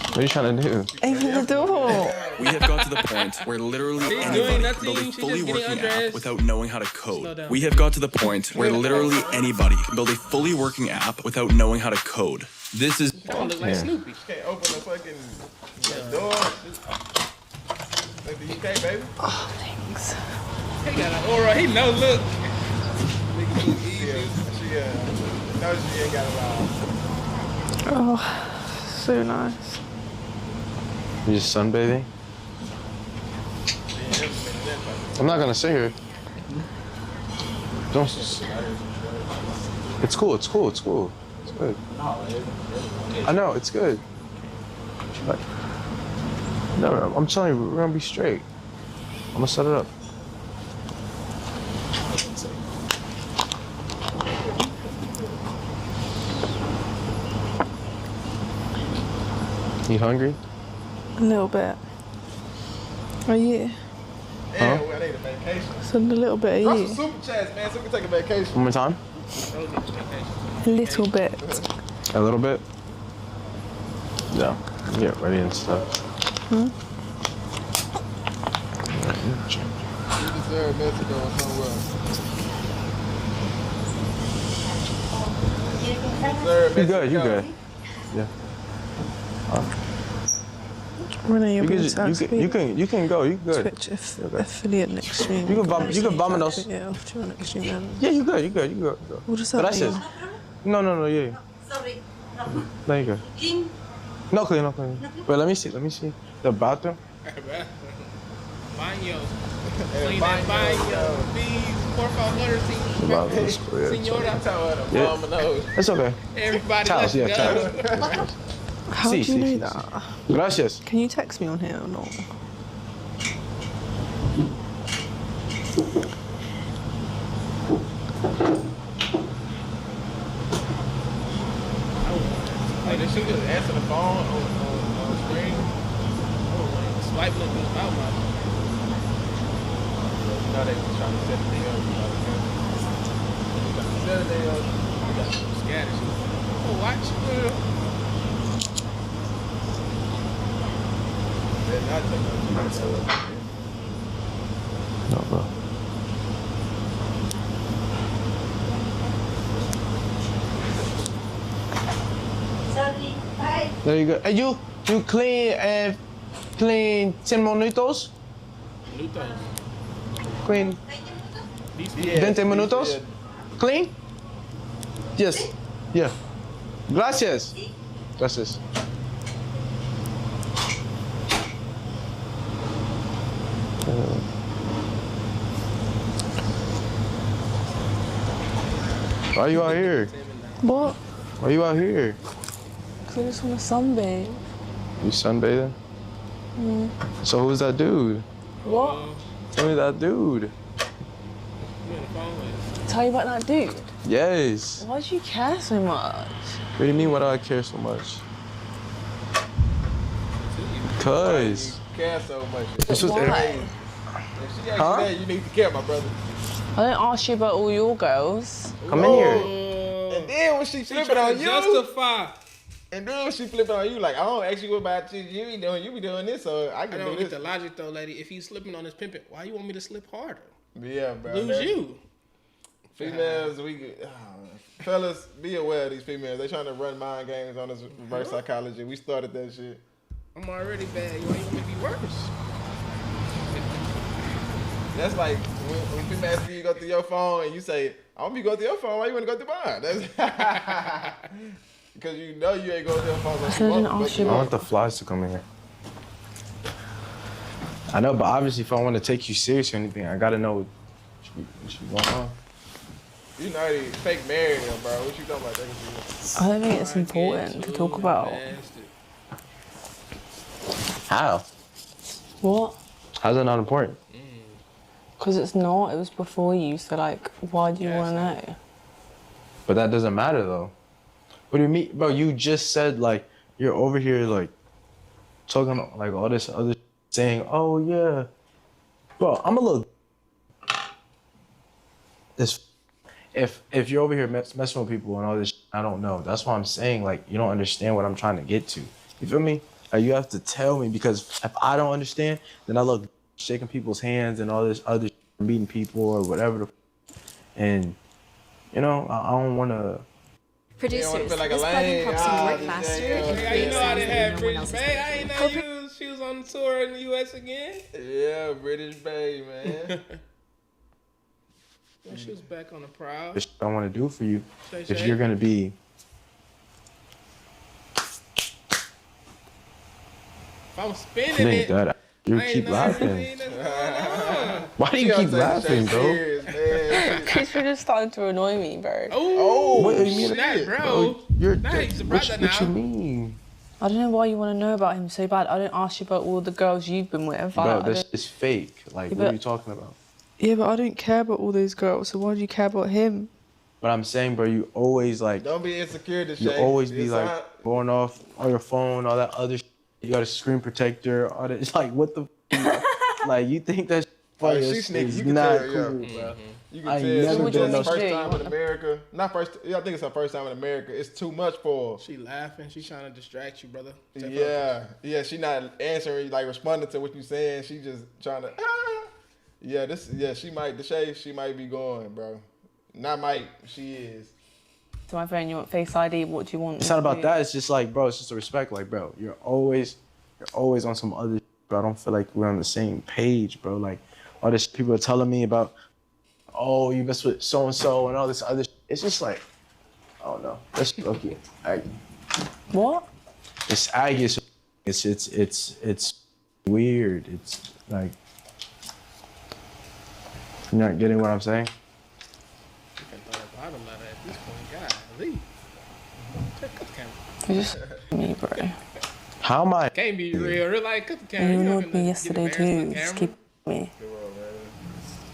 What are you trying to do? Open the door. We have got to the point where literally anybody can build a fully working app without knowing how to code. We have got to the point where literally anybody can build a fully working app without knowing how to code. This is. Look like Snoopy. You can't open the fucking door. Like the UK, baby. Oh, thanks. He got an aura. He know look. No, she ain't got a lie. Oh, so nice. You just sunbathing? I'm not gonna sit here. Don't. It's cool. It's cool. It's cool. It's good. I know, it's good. Like, no, I'm telling you, we're gonna be straight. I'm gonna set it up. You hungry? A little bit. Are you? Yeah, I need a vacation. So a little bit of Drop you. some super chats, man, so we can take a vacation. One more time? A little bit. A little bit? Yeah. Get ready and stuff. Hmm? You deserve Mexico or somewhere. You good, you good. Yeah. Renee, you're being you can go, you good. Twitch affiliate next stream. You can vámonos. Yeah, off to your next stream then. Yeah, you good, you good, you good. What does that Gracias. mean? No, yeah. Sorry. No, you good. Clean. No clean. Wait, let me see. The bathroom. Baño. Clean that baño. Please, por favor, señora. Yeah. It's okay. Everybody, Towels, let's yeah, go. towels. How do you know that? Gracias. Can you text me on here or not? Like, they should just answer the phone on screen. Swipe look this out, man. You know they was trying to set the thing up. Set the thing up. You got some scattered shit. Oh, watch. They're not taking no. No, bro. Sorry. Bye. There you go. And you clean 10 minutos? Clean 20 minutos? Clean? Yes. Yeah. Gracias. Gracias. Why are you out here? What? Why are you out here? Because I just want to sunbathe. You sunbathing? Mm. So who's that dude? What? Tell me that dude. Tell you about that dude? Yes. Why do you care so much? What do you mean, why do I care so much? Cause. You care so much. This was Why? If she asks you that, you need to care, my brother. I didn't ask you about all your girls. Come in here. And then when she flipping on you, justify. And then when she flipping on you, like, I don't ask you about you be doing this, so I can don't do get this. the logic though, lady. If he's slipping on his pimping, why you want me to slip harder? Yeah, bro. Lose you. Females, fellas, be aware of these females. They trying to run mind games on us reverse psychology. We started that shit. I'm already bad. Why you want me to be worse? That's like when females see you go through your phone and you say, I want me to go through your phone. Why you want to go through mine? That's because you know you ain't going through your phone. I want the flies to come in here. I know, but obviously if I want to take you serious or anything, I gotta know what's going on. You know they fake married him, bro. What you talking about? I don't think it's important to talk about. How? What? How's that not important? Because it's not. It was before you, so like, why do you want to know? But that doesn't matter though. What do you mean? Bro, you just said like, you're over here like, talking like all this other saying, oh yeah. Bro, I'm a little, if you're over here messing with people and all this, I don't know. That's why I'm saying like, you don't understand what I'm trying to get to. You feel me? Like you have to tell me, because if I don't understand, then I look shaking people's hands and all this other meeting people or whatever. And you know, I don't want to. Producers, like this plugin helps you work faster and Yeah, create you know I sounds didn't that have no one British else is Bay. I ain't know creating. she was on tour in the U.S. again. Yeah, British Bay, man. Well, she was back on the prowl. I want to do for you Shay, if Shay. you're gonna be. If I'm spinning Think it, that you I ain't keep know laughing. everything that's going on. Why do you keep laughing, bro? Serious, man. Because you're just starting to annoy me, bro. Oh, what do you mean? snap, bro. You're Nice, what you mean? I don't know why you want to know about him so bad. I didn't ask you about all the girls you've been with. Bro, this is fake. Like, Yeah, what are but- you talking about? Yeah, but I don't care about all those girls, so why do you care about him? But I'm saying, bro, you always like. Don't be insecure to You Shay. always be It's like not- going off on your phone, all that other shit. You got a screen protector, all that. It's like, what the like, you think that's funny? Like, she as sneaky. shit. You can Not tell, cool, yeah. bro. You can I tell. never It's been her no first shit. time in America. Not first. Yeah, I think it's her first time in America. It's too much for her. She laughing. She trying to distract you, brother. Yeah. She not answering, like responding to what you saying. She just trying to. She might. The Shay, she might be going, bro. Not might. She is. To my phone, you want Face ID? What do you want? It's not about that. It's just like, bro, it's just a respect. Like, bro, you're always on some other shit, bro. I don't feel like we're on the same page, bro. Like, all this shit people are telling me about, oh, you mess with so-and-so and all this other shit. It's just like, I don't know. That's okay. What? It's aggy. It's weird. It's like, you're not getting what I'm saying? You just me, bro. How am I? Can't be real. Real like cut the camera. You You not annoyed gonna me get yesterday embarrassed on too. Just camera. keep me.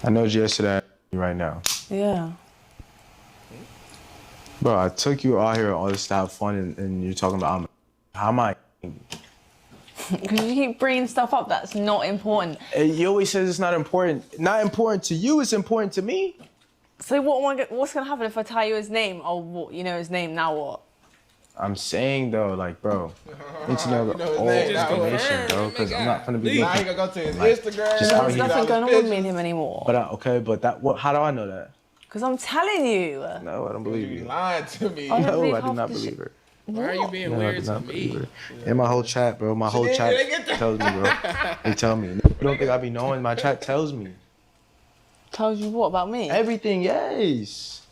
I know yesterday right now. Yeah. Bro, I took you out here all this to have fun and you're talking about how am I? Because you keep bringing stuff up that's not important. You always says it's not important. Not important to you, it's important to me. So what's gonna happen if I tell you his name? Oh, what, you know his name, now what? I'm saying though, like, bro, I need to know You know his all name, now what? information, bro, because I'm not gonna be Now looking. he gonna go to his like, Instagram. just out There's here. nothing going on with me and him anymore. But how do I know that? Because I'm telling you. No, I don't believe you. Lying to me. I don't No, believe I do half not the believe shit. her. Why are you being No, I weird do to not believe me? her. In my whole chat, bro, my whole didn't chat get that. tells me, bro. They tell me. You don't think I be knowing? My chat tells me. Tells you what about me? Everything, yes.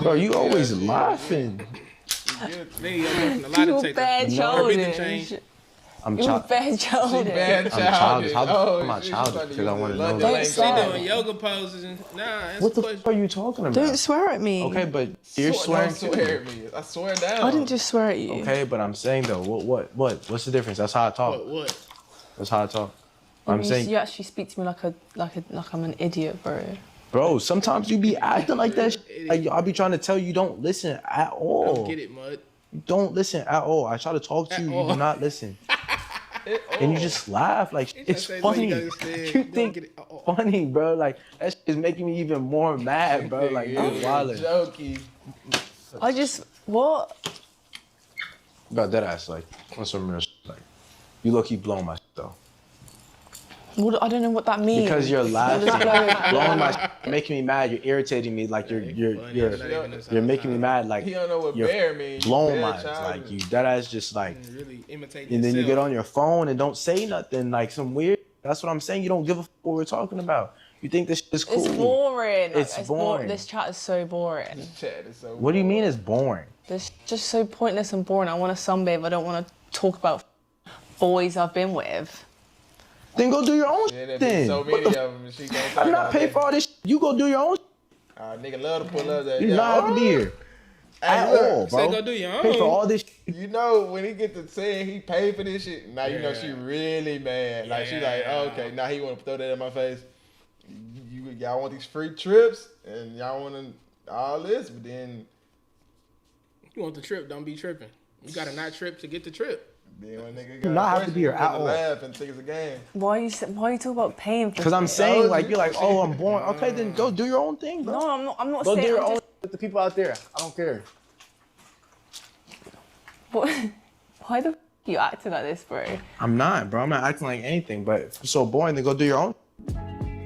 Bro, you always laughing. You're bad childish. I'm You're childish. bad childish. Bad I'm childish. How Oh, am I shit, childish? she's Because I want to know London that. language. She doing yoga poses and that's What the question. fuck are you talking about? Don't swear at me. Okay, but you're swearing Don't too. swear at me. I swear down. I didn't just swear at you. Okay, but I'm saying though, what's the difference? That's how I talk. What? That's how I talk. You- I'm saying, you actually speak to me like I'm an idiot, bro. bro, sometimes you be acting like that. Like I'll be trying to tell you, you don't listen at all. Don't get it, mud. You don't listen at all. I try to talk to you, you do not listen. And you just laugh like it's say funny. you gotta say, You don't think get it. funny, bro? Like that shit is making me even more mad, bro. Like you're wildin'. Jokey. I just what? About that ass, like on some real shit, like you low key blowing my shit though. What? I don't know what that means. Because you're laughing, What does blowing my shit, making me mad. You're irritating me. Like you're making me mad. Like He don't know what you're bear means. blowing Bad my childish. like you. That ass just like. Really imitate And then you yourself. get on your phone and don't say nothing, like some weird. That's what I'm saying. You don't give a fuck what we're talking about. You think this shit is cool. It's boring. It's boring. This chat is so boring. Chat is so What do you mean it's boring? It's just so pointless and boring. I want to sunbathe. I don't want to talk about boys I've been with. Then go do your own Yeah, shit there be then. so What many the of f- them. And she gonna talk I'm not about paying that. for all this shit. You go do your own shit. Nigga love to pull up that. You yeah. not have to be here. At look, all, bro. say go do your Pay for own. all this shit. You know when he get to saying he paid for this shit, now you know she really mad. Like she like, oh, okay, now he want to throw that in my face. Y'all want these free trips and y'all want all this, but then You want the trip? Don't be tripping. You gotta not trip to get the trip. then when nigga You got not a have to question, be here you at gonna all. laugh and think it's a game. Why you talking about paying for? Because I'm shit? saying, like, you're like, oh, I'm boring. Okay, then go do your own thing, bro. No, I'm not. I'm not Go do saying. your I'm own just, with the people out there. I don't care. why the f- you acting like this, bro? I'm not, bro. I'm not acting like anything, but if it's so boring, then go do your own.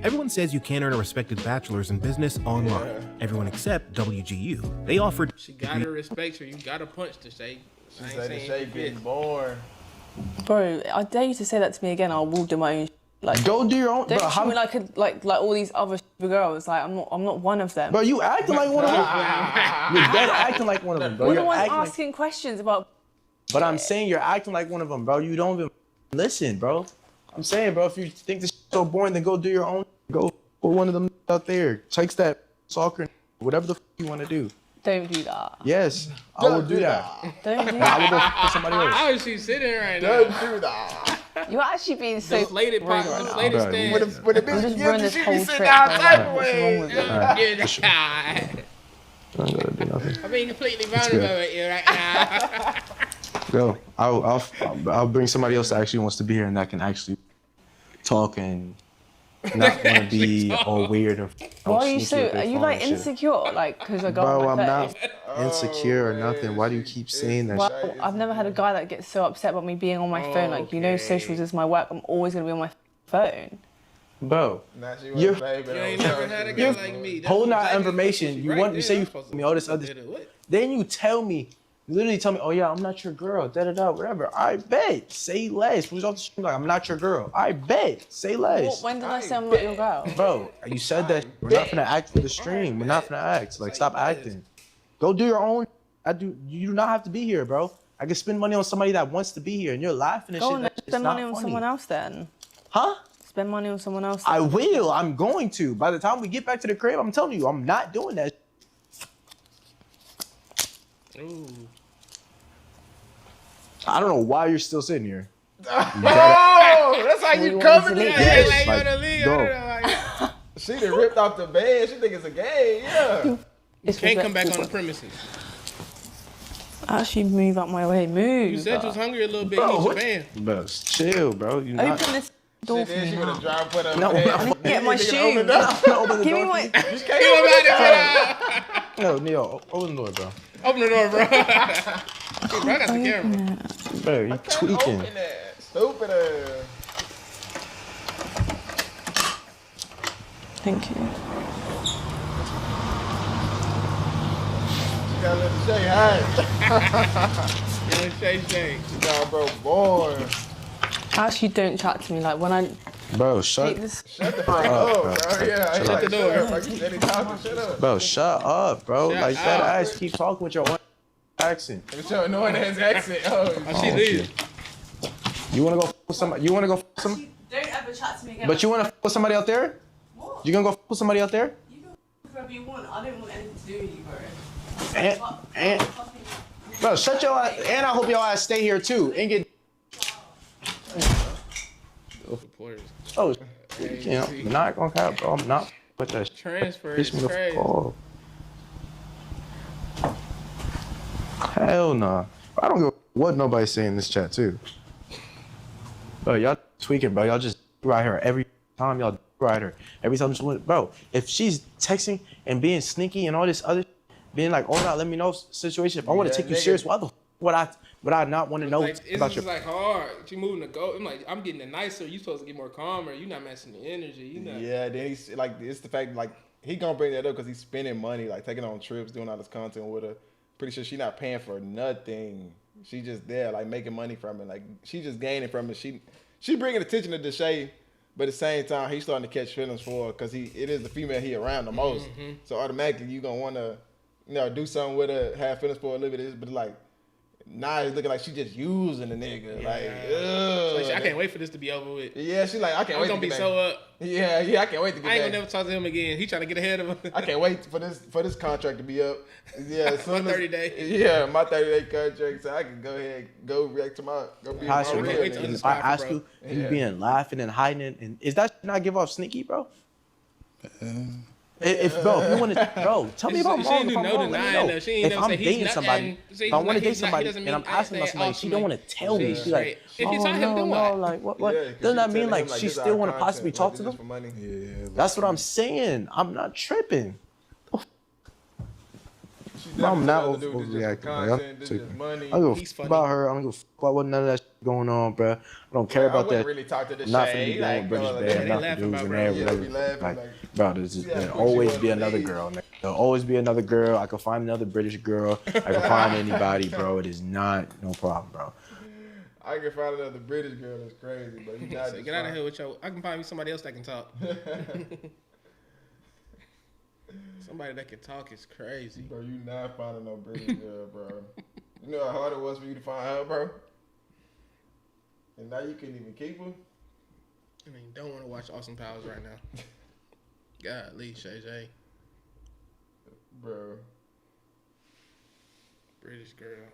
Everyone says you can earn a respected bachelor's in business online. Everyone except WGU. They offered. She gotta respect her. You gotta punch to say. She said the shape getting boring. Bro, I dare you to say that to me again. I will do my own. Like, Go do your own. don't Bro, treat me like all these other girls. Like, I'm not one of them. Bro, you acting like one of them. You're dead acting like one of them, bro. We're the You're ones acting like, asking questions about. but I'm saying you're acting like one of them, bro. You don't even listen, bro. I'm saying, bro, if you think this is so boring, then go do your own. Go Or one of them out there. Takes that soccer, whatever the you want to do. Don't do that. Yes, I will do that. Don't do I will go that. for somebody else. How is she sitting right now? Don't do that. You're actually being so Deflated rude pot, right now. deflated stand. With a You bitch, just yeah, ruined this she whole be trip. sitting out right type now. of What's wrong way. with it? I ain't gonna do nothing. I'm being completely It's vulnerable good. with you right now. Go. I'll bring somebody else that actually wants to be here and that can actually talk and not want to be all weird and Why are you sneaky so? with their Are you phone like and shit. insecure? Like because I got Bro, on I'm my not insecure or nothing. Why do you keep saying that? Well, I've never had a guy that gets so upset about me being on my phone. Like you know, socials is my work. I'm always gonna be on my phone. Bro, You ain't never had a guy like me. That's holding out exactly information. You right want there. you say you I'm supposed me all this other. Then you tell me, literally tell me, oh yeah, I'm not your girl. Da da da, whatever. I bet. Say less. Who's off the stream like I'm not your girl. I bet. Say less. When did I say I'm not your girl? Bro, you said that we're not gonna act for the stream. We're not gonna act. Like stop acting. Go do your own. You do not have to be here, bro. I can spend money on somebody that wants to be here, and you're laughing and Go shit. on, That then shit's spend not money on funny. someone else then. Huh? Spend money on someone else. I will. I'm going to. By the time we get back to the crib, I'm telling you, I'm not doing that. Ooh. I don't know why you're still sitting here. Oh, that's how you cover it. Yes, Like, go. she done ripped off the bed. She think it's a game. Yeah. You can't come back on the premises. Actually, move out my way. Move. You said you was hungry a little bit. Bro, You need what? your band. Bro, chill, bro. You not. Open this door for me. She would have dropped for the No, bed. I'm not get my Nigga, shoes. open it up. No, open the Give me door. my. You can't No, Neil, open the door, bro. Open the door, bro. Bro, I got the camera. Bro, you tweaking. open that. Stupid ass. Thank you. You gotta let the Shay hide. Shay. You got bro born. Actually, don't chat to me. Like when I Bro, take shut this. Shut the fuck up, up, bro. bro. Yeah, Shut he like, the door. shut up. Like, you steady talking, shut up. Bro, shut up, bro. Shut Like that up. ass keep talking with your own accent. It's your annoying ass accent. Oh, She leave. You wanna go with somebody? You wanna go with some? Don't ever chat to me again. But you wanna with somebody out there? What? You gonna go with somebody out there? You can whatever you want. I don't want anything to do with you, bro. And bro, shut your ass. And I hope your ass stay here too and get. Oh, you know, I'm not gonna cap, bro. I'm not with that. Transfer Piss is me the crazy. fuck off. Hell nah. I don't give a what nobody's saying in this chat too. Bro, y'all tweaking, bro. Y'all just right here every time y'all right here. Every time, bro. If she's texting and being sneaky and all this other, being like, oh no, let me know situation. If I want to take you serious, why the would I not want to know Like, about it's your? just like hard. You moving to go. I'm like, I'm getting it nicer. You supposed to get more calmer. You not matching the energy. You not. yeah, then he's like, it's the fact like he gonna bring that up because he's spending money, like taking on trips, doing all this content with her. Pretty sure she not paying for nothing. She just there, like making money from it. Like she just gaining from it. She bringing attention to Deshae, but at the same time, he's starting to catch feelings for her because it is the female he around the most. Mm-hmm. So automatically, you gonna want to, do something with her, have feelings for her a little bit. But like, now it's looking like she just using the nigga. Yeah. Like, ugh. So I can't wait for this to be over with. Yeah, she like, I can't wait. I'm gonna be get so back. up. Yeah, I can't wait to get I ain't back. gonna never talk to him again. He trying to get ahead of him. I can't wait for this contract to be up. Yeah, as soon My as- 30 day. Yeah, my 30-day contract, so I can go ahead, go react to my, go be How my should real we- nigga. if I ask you, you Yeah. being laughing and hiding it, and is that not give off sneaky, bro? If bro, if you want to, bro, tell me if I'm She wrong. ain't If do I'm no wrong, let me denying know. though. She ain't If never I'm say he's dating not- somebody, and say if I he's want to not- date he's not- somebody he doesn't and I'm mean asking about stay somebody, off she the don't man. want to tell me. She's She's like, straight. If you oh, tell him, no, then no, what? like what? Yeah, 'cause Doesn't she that mean telling like him, she this is still our want to possibly content, talk like, to this them? is for money. Yeah. That's what I'm saying. I'm not tripping. She I'm not definitely doesn't do this just overreacting. for Like, content, this is just money. I don't give a He's fuck funny. about her. I don't give a fuck about what none of that shit going on, bro. I don't care I about wouldn't that. really talk to the Not finna Shay, be doing like, with British bro, band, they not laughing dudes about in Brady. there, Yeah, whatever. they be laughing, Like, like, bro, yeah, there'll push always you be on the another lead. girl. Nigga. There'll always be another girl. I can find another British girl. I can find anybody, bro. It is not no problem, bro. I can find another British girl that's crazy, but you not So get out of here with your. I can find me somebody else that can talk. Somebody that can talk is crazy. Bro, you not finding no British girl, bro. You know how hard it was for you to find her, bro? And now you can't even keep her? I mean, don't want to watch Austin Powers right now. Golly, Shay J. Bro. British girl.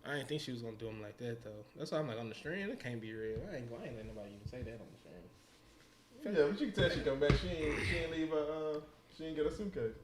I didn't think she was gonna do him like that though. That's why I'm like on the stream. It can't be real. I ain't letting nobody even say that on the stream. Yeah, but you can tell she come back. She ain't leave she ain't get a suitcase.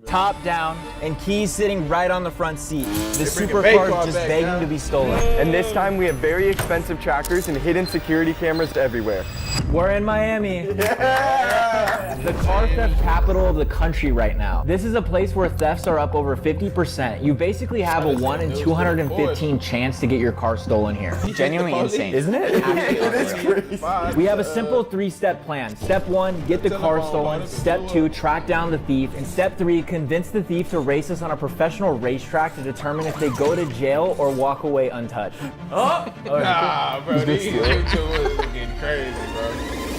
Top down, and keys sitting right on the front seat. The supercar is just begging to be stolen. And this time we have very expensive trackers and hidden security cameras everywhere. We're in Miami. Yeah. The car theft capital of the country right now. This is a place where thefts are up over 50%. You basically have a 1 in 215 chance to get your car stolen here. Genuinely insane, isn't it? It is crazy. We have a simple 3-step plan. Step 1, get the car stolen. Step 2, track down the thief. And Step 3, convince the thief to race us on a professional racetrack to determine if they go to jail or walk away untouched. Oh! Nah, bro, these YouTubers are getting crazy, bro.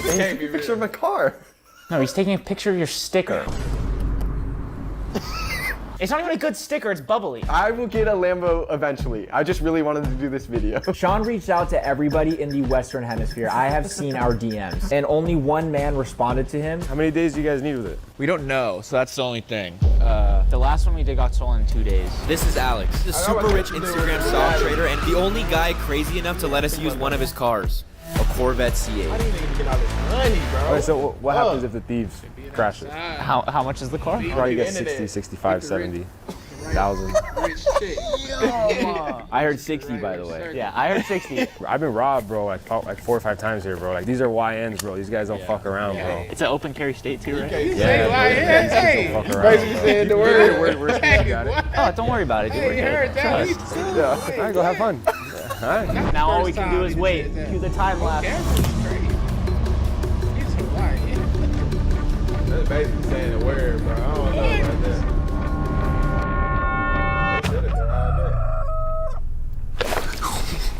He's taking a picture of my car. No, he's taking a picture of your sticker. It's not even a good sticker, it's bubbly. I will get a Lambo eventually. I just really wanted to do this video. Sean reached out to everybody in the Western Hemisphere. I have seen our DMs, and only one man responded to him. How many days do you guys need with it? We don't know, so that's the only thing. The last one we did got stolen in 2 days. This is Alex, the super rich Instagram stock trader, and the only guy crazy enough to let us use one of his cars. A Corvette C8. How do you even get all this money, bro? Alright, so what happens if the thieves crash it? How much is the car? Probably get 60, 65, 70. 1,000. I heard 60, by the way. Yeah, I heard 60. I've been robbed, bro, like 4 or 5 times here, bro. Like, these are YNs, bro. These guys don't fuck around, bro. It's an open carry state, too, right? You say YNs, hey! You basically saying the word. Hey, got it. Oh, don't worry about it, dude. Hey, heard that. Yeah. All right, go have fun. All right. Now all we can do is wait. Cue the time lapse. That's basically saying the word, bro. I don't know about that.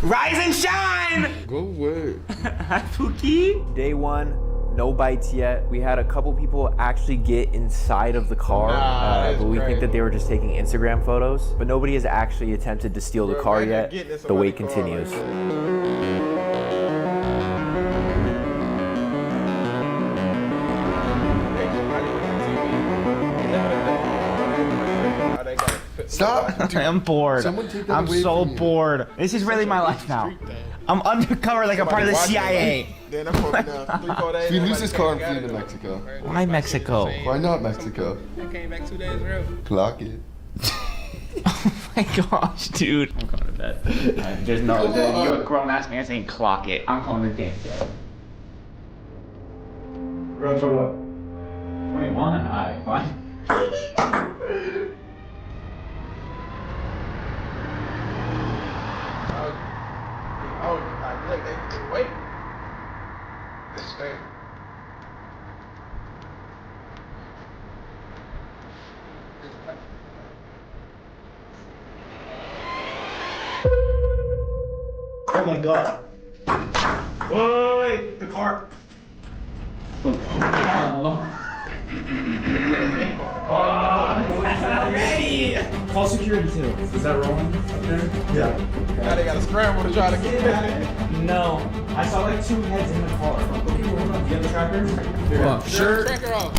Rise and shine! Go away. Hi, Pookie. Day 1, no bites yet. We had a couple people actually get inside of the car, but we think that they were just taking Instagram photos. But nobody has actually attempted to steal the car yet. The wait continues. Stop! I'm bored. I'm so bored. This is really my life now. I'm undercover like I'm part of the CIA. If he loses his car, I'm fleeing to Mexico. Why Mexico? Why not Mexico? I came back 2 days ago. Clock it. Oh my gosh, dude. I'm going to bed. Just know that you're a grown ass man saying clock it. I'm calling the damn day. Run for what? 21? Alright, fine. Oh, wait. Stay. Oh my god. Wait, the car. Ready. Call security too. Is that rolling up there? Yeah. Now they gotta scramble to try to get it. No. I saw like 2 heads in the car. Okay, hold on. Do you have the tracker? Well, sure. Tracker off.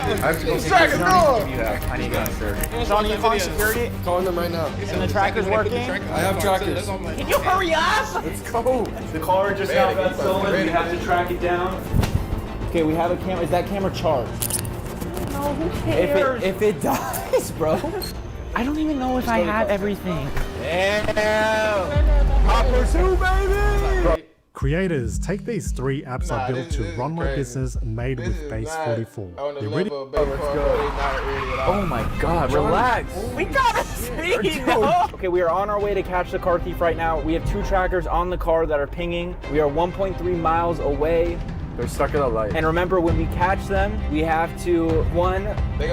I have to go Track it off. I need to go, sir. Sean, you calling security? Calling them right now. And the tracker's working? I have trackers. Can you hurry up? Let's go. The car just now got stolen. We have to track it down. Okay, we have a camera. Is that camera charged? No, who cares? If it dies, bro. I don't even know if I have everything. Yeah. Hopper 2, baby. Creators, take these 3 apps I built to run my business made with Base 44. Oh my god, relax. We gotta see. No. Okay, we are on our way to catch the car thief right now. We have 2 trackers on the car that are pinging. We are 1.3 miles away. They're stuck in a light. And remember, when we catch them, we have to, 1,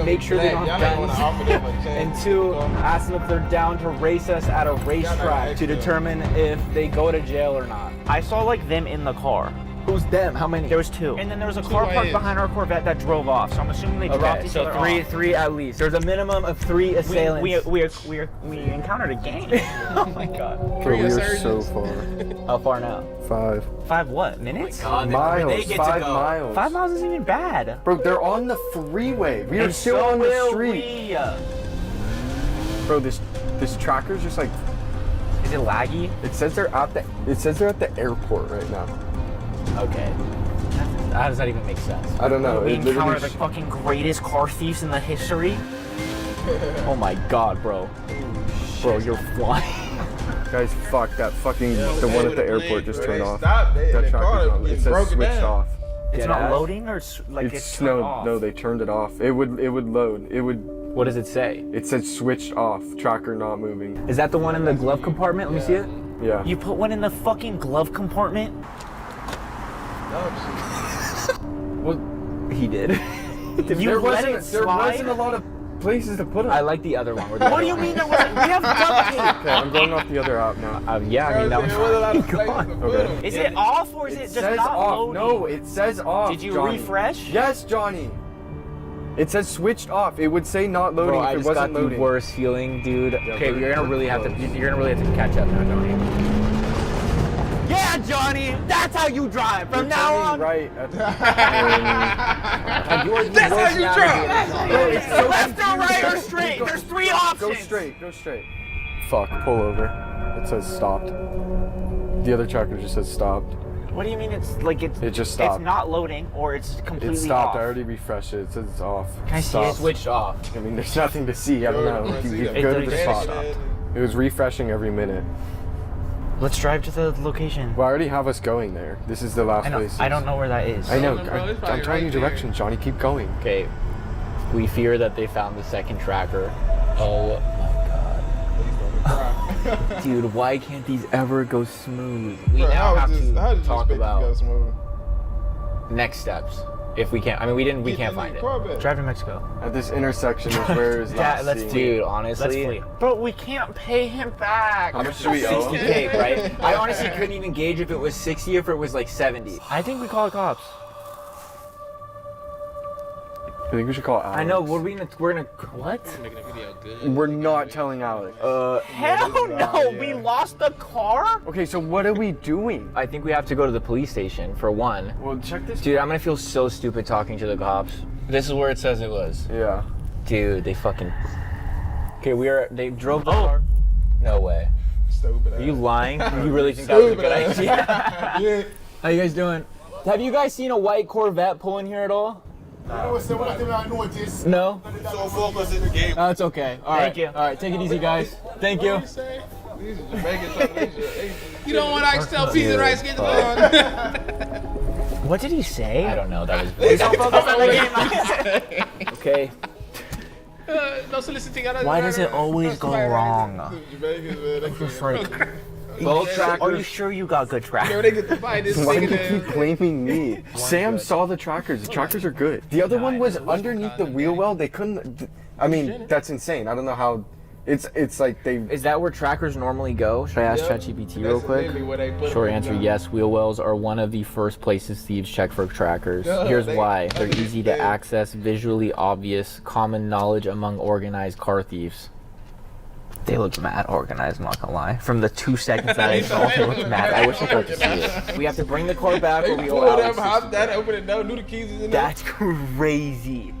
make sure they don't have guns, and 2, ask them if they're down to race us at a racetrack to determine if they go to jail or not. I saw like them in the car. Who's them? How many? There was 2. And then there was a car parked behind our Corvette that drove off. So I'm assuming they dropped each other off. Three at least. There's a minimum of 3 assailants. We encountered a gang. Oh my god. Bro, we are so far. How far now? 5. 5 what? Minutes? God, miles. 5 miles. 5 miles isn't even bad. Bro, they're on the freeway. We are still on the street. Bro, this tracker's just like. Is it laggy? It says they're at the airport right now. Okay. How does that even make sense? I don't know. We encountered the fucking greatest car thieves in the history. Oh my god, bro. Bro, you're flying. Guys, fuck that fucking the one at the airport just turned off. Stopped. That tracker's on. It says switched off. It's not loading or like it's turned off? No, they turned it off. It would load. It would. What does it say? It said switched off. Tracker not moving. Is that the one in the glove compartment? Let me see it. Yeah. You put one in the fucking glove compartment? Well, he did. There wasn't a lot of places to put them. I like the other one. What do you mean there wasn't? We have duct tape. Okay, I'm going off the other app now. Yeah, I mean that was gone. Okay. Is it off or is it just not off. loading? No, it says off. Did you Johnny. refresh? Yes, Johnny. It says switched off. It would say not loading Bro, if it wasn't loading. I just got the worst feeling, dude. Yeah, okay, you're gonna really have to catch up now, Johnny. Yeah, Johnny, that's how you drive from now on. Right. That's how you drive. Left or right or straight. There's 3 options. Go straight. Go straight. Fuck. Pull over. It says stopped. The other tracker just says stopped. What do you mean it's like it's? It just stopped. It's not loading or it's completely It stopped. off. I already refreshed it. It says it's off. Can I see it? Switched off. I mean, there's nothing to see. I don't know. You go to the spot. It was refreshing every minute. Let's drive to the location. Well, I already have us going there. This is the last place. I don't know where that is. I know. I'm trying you directions, Johnny. Keep going. Okay. We fear that they found the second tracker. Oh my god. Dude, why can't these ever go smooth? We now have to talk about next steps. If we can't, I mean, we can't find it. Drive to Mexico. At this intersection is where is last let's dude, honestly. Let's flee. But we can't pay him back. How much do we owe? 60K, right? I honestly couldn't even gauge if it was 60 or if it was like 70. I think we call the cops. I think we should call Alex. I know. We're gonna what? We're not telling Alex. Hell no! We lost the car. Okay, so what are we doing? I think we have to go to the police station for one. Well, check this. Dude, I'm gonna feel so stupid talking to the cops. This is where it says it was. Yeah. Dude, they fucking. Okay, they drove the car. No way. Stupid. Are you lying? You really think that was a good idea? Yeah. How you guys doing? Have you guys seen a white Corvette pull in here at all? No. So focused in the game. Oh, it's okay. All right. Thank you. All right, take it easy, guys. Thank you. You don't want oxtail pizza rice, get the ball. What did he say? I don't know. That was. Please don't focus on the game. Okay. No soliciting. Why does it always go wrong? Just like. Both trackers. Are you sure you got good trackers? Why do you keep blaming me? Sam saw the trackers. The trackers are good. The other one was underneath the wheel well. They couldn't. I mean, that's insane. I don't know how. It's like they. Is that where trackers normally go? Should I ask ChatGPT real quick? Short answer: yes. Wheel wells are one of the first places thieves check for trackers. Here's why: they're easy to access, visually obvious, common knowledge among organized car thieves. They look mad organized, I'm not gonna lie. From the 2 seconds that I saw, they look mad. I wish I could see it. We have to bring the car back or we owe Alex. Hop that, open it, no, knew the keys is in there. That's crazy.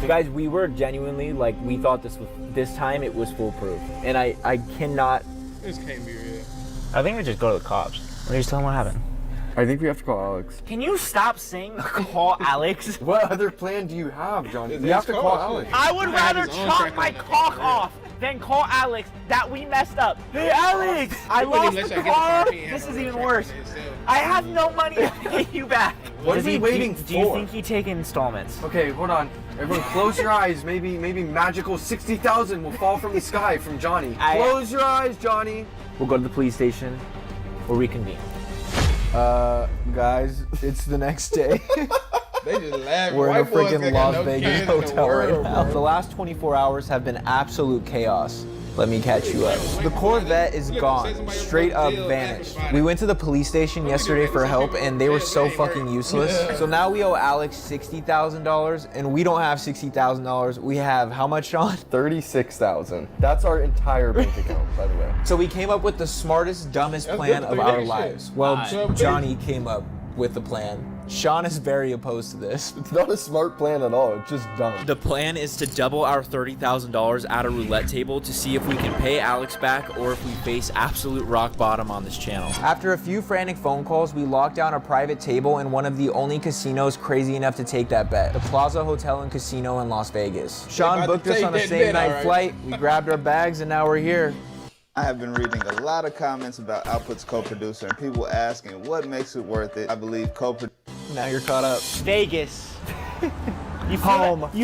Guys, we were genuinely, like, we thought this time it was foolproof. And I cannot. This can't be real. I think we just go to the cops. Or just tell them what happened. I think we have to call Alex. Can you stop saying call Alex? What other plan do you have, Johnny? We have to call Alex. I would rather chop my cock off than call Alex that we messed up. Hey, Alex! I lost the car. This is even worse. I have no money to pay you back. What is he waiting for? Do you think he take installments? Okay, hold on. Everyone close your eyes. Maybe magical 60,000 will fall from the sky from Johnny. Close your eyes, Johnny. We'll go to the police station. We'll reconvene. Guys, it's the next day. They just laugh. We're in a freaking Las no Vegas hotel right now. The last 24 hours have been absolute chaos. Let me catch you up. The Corvette is gone. Straight up vanished. We went to the police station yesterday for help and they were so fucking useless. So now we owe Alex $60,000 and we don't have $60,000. We have how much, Sean? $36,000. That's our entire bank account, by the way. So we came up with the smartest, dumbest plan of our lives. Well, Johnny came up with the plan. Sean is very opposed to this. It's not a smart plan at all, it's just dumb. The plan is to double our $30,000 at a roulette table to see if we can pay Alex back or if we face absolute rock bottom on this channel. After a few frantic phone calls, we locked down a private table in one of the only casinos crazy enough to take that bet, the Plaza Hotel and Casino in Las Vegas. Sean booked us on a same-night flight, we grabbed our bags, and now we're here. I have been reading a lot of comments about Output's co-producer and people asking what makes it worth it. I believe co-producer. Now you're caught up. Vegas. You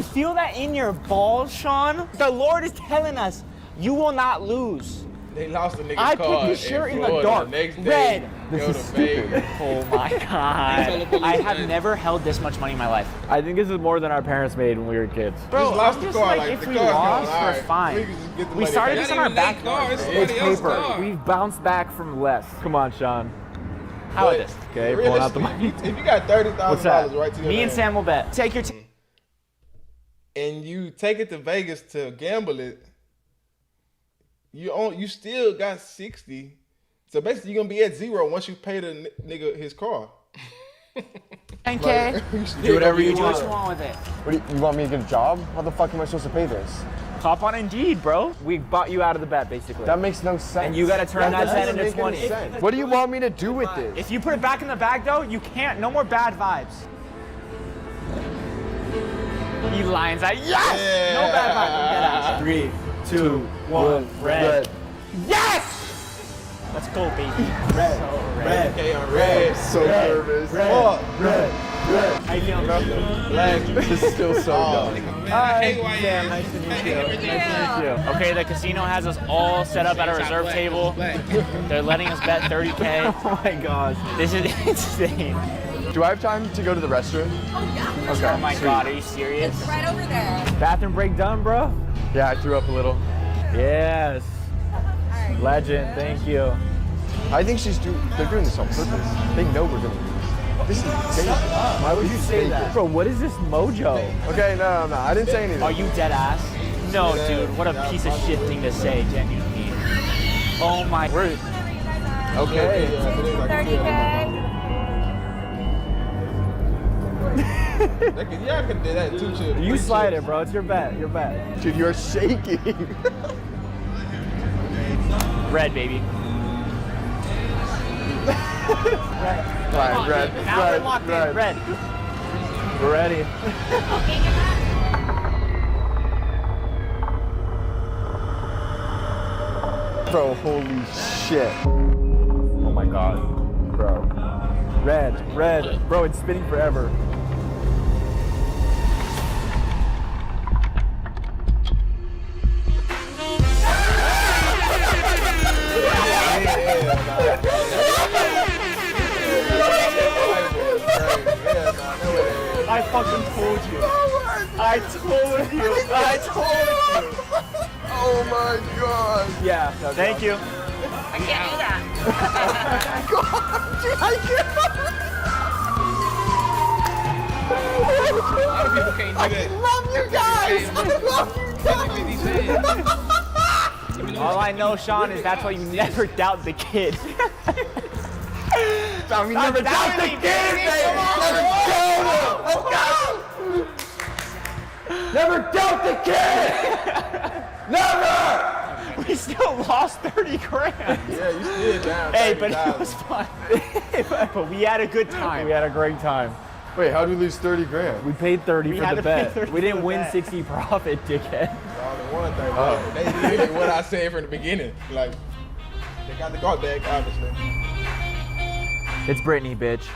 feel that in your balls, Sean? The Lord is telling us, you will not lose. They lost a nigga's I car put this shirt in the Florida. dark. Next day, Red. This is stupid. Oh my God. I have never held this much money in my life. I think this is more than our parents made when we were kids. Bro, lost I'm the just car, like, like, if the we car's lost, gone. we're Alright, fine. we can just get the We money started back. this on our backyard. It's paper. We've bounced back from less. Come on, Sean. How about this? Okay, pulling out the money. If you got $30,000 right to your Me name, and Sam will bet. Take your team. and you take it to Vegas to gamble it, you still got 60. So basically, you're gonna be at zero once you pay the nigga his car. Okay. Do whatever you Do what want. you want with it. What do you want me to get a job? How the fuck am I supposed to pay this? Hop on Indeed, bro. We bought you out of the bet, basically. That makes no sense. And you gotta turn that doesn't 10 into make 20. any sense. What do you want me to do with this? If you put it back in the bag, though, you can't. No more bad vibes. You lions. Yes! No bad vibes. Dead ass. 3, 2, 1. Red. Yes! Let's go, baby. Red. So Red. Okay, I'm red. So nervous. Red. How you feeling, bro? Black. This is still so dumb. Hi, Sam. Nice to meet you. Nice to meet you. Okay, the casino has us all set up at a reserve table. They're letting us bet 30K. Oh my gosh. This is insane. Do I have time to go to the restroom? Oh, yeah. Okay. Oh my God, are you serious? It's right over there. Bathroom break done, bro? Yeah, I threw up a little. Yes. Legend, thank you. I think they're doing this on purpose. They know we're gonna lose. This is crazy. Why would you say that? Bro, what is this mojo? Okay, no. I didn't say anything. Are you dead ass? No, dude, what a piece of shit thing to say, genuinely. Oh my. Okay. 30K. Yeah, I could do that too, shit. You slide it, bro. It's your bet. Your bet. Dude, you're shaking. Red, baby. Right, red. Now we're locked in. Red. We're ready. Bro, holy shit. Oh my God. Bro. Red. Bro, it's spinning forever. I fucking told you. I told you. Oh my God. Yeah, thank you. I can't do that. Dude, I can't. A lot of people can't do that. Love you guys. I love you guys. All I know, Sean, is that's why you never doubt the kid. We never doubt the kid, baby. Never doubt the kid. Never. We still lost 30 grand. Yeah, you still down. Hey, but it was fun. But we had a good time. We had a great time. Wait, how did we lose 30 grand? We paid 30 We for had the to pay bet. 30 We didn't for the win bet. 60 profit, dickhead. Only one thing. They did what I said from the beginning. Like, they got the car back, obviously. It's Brittany, bitch.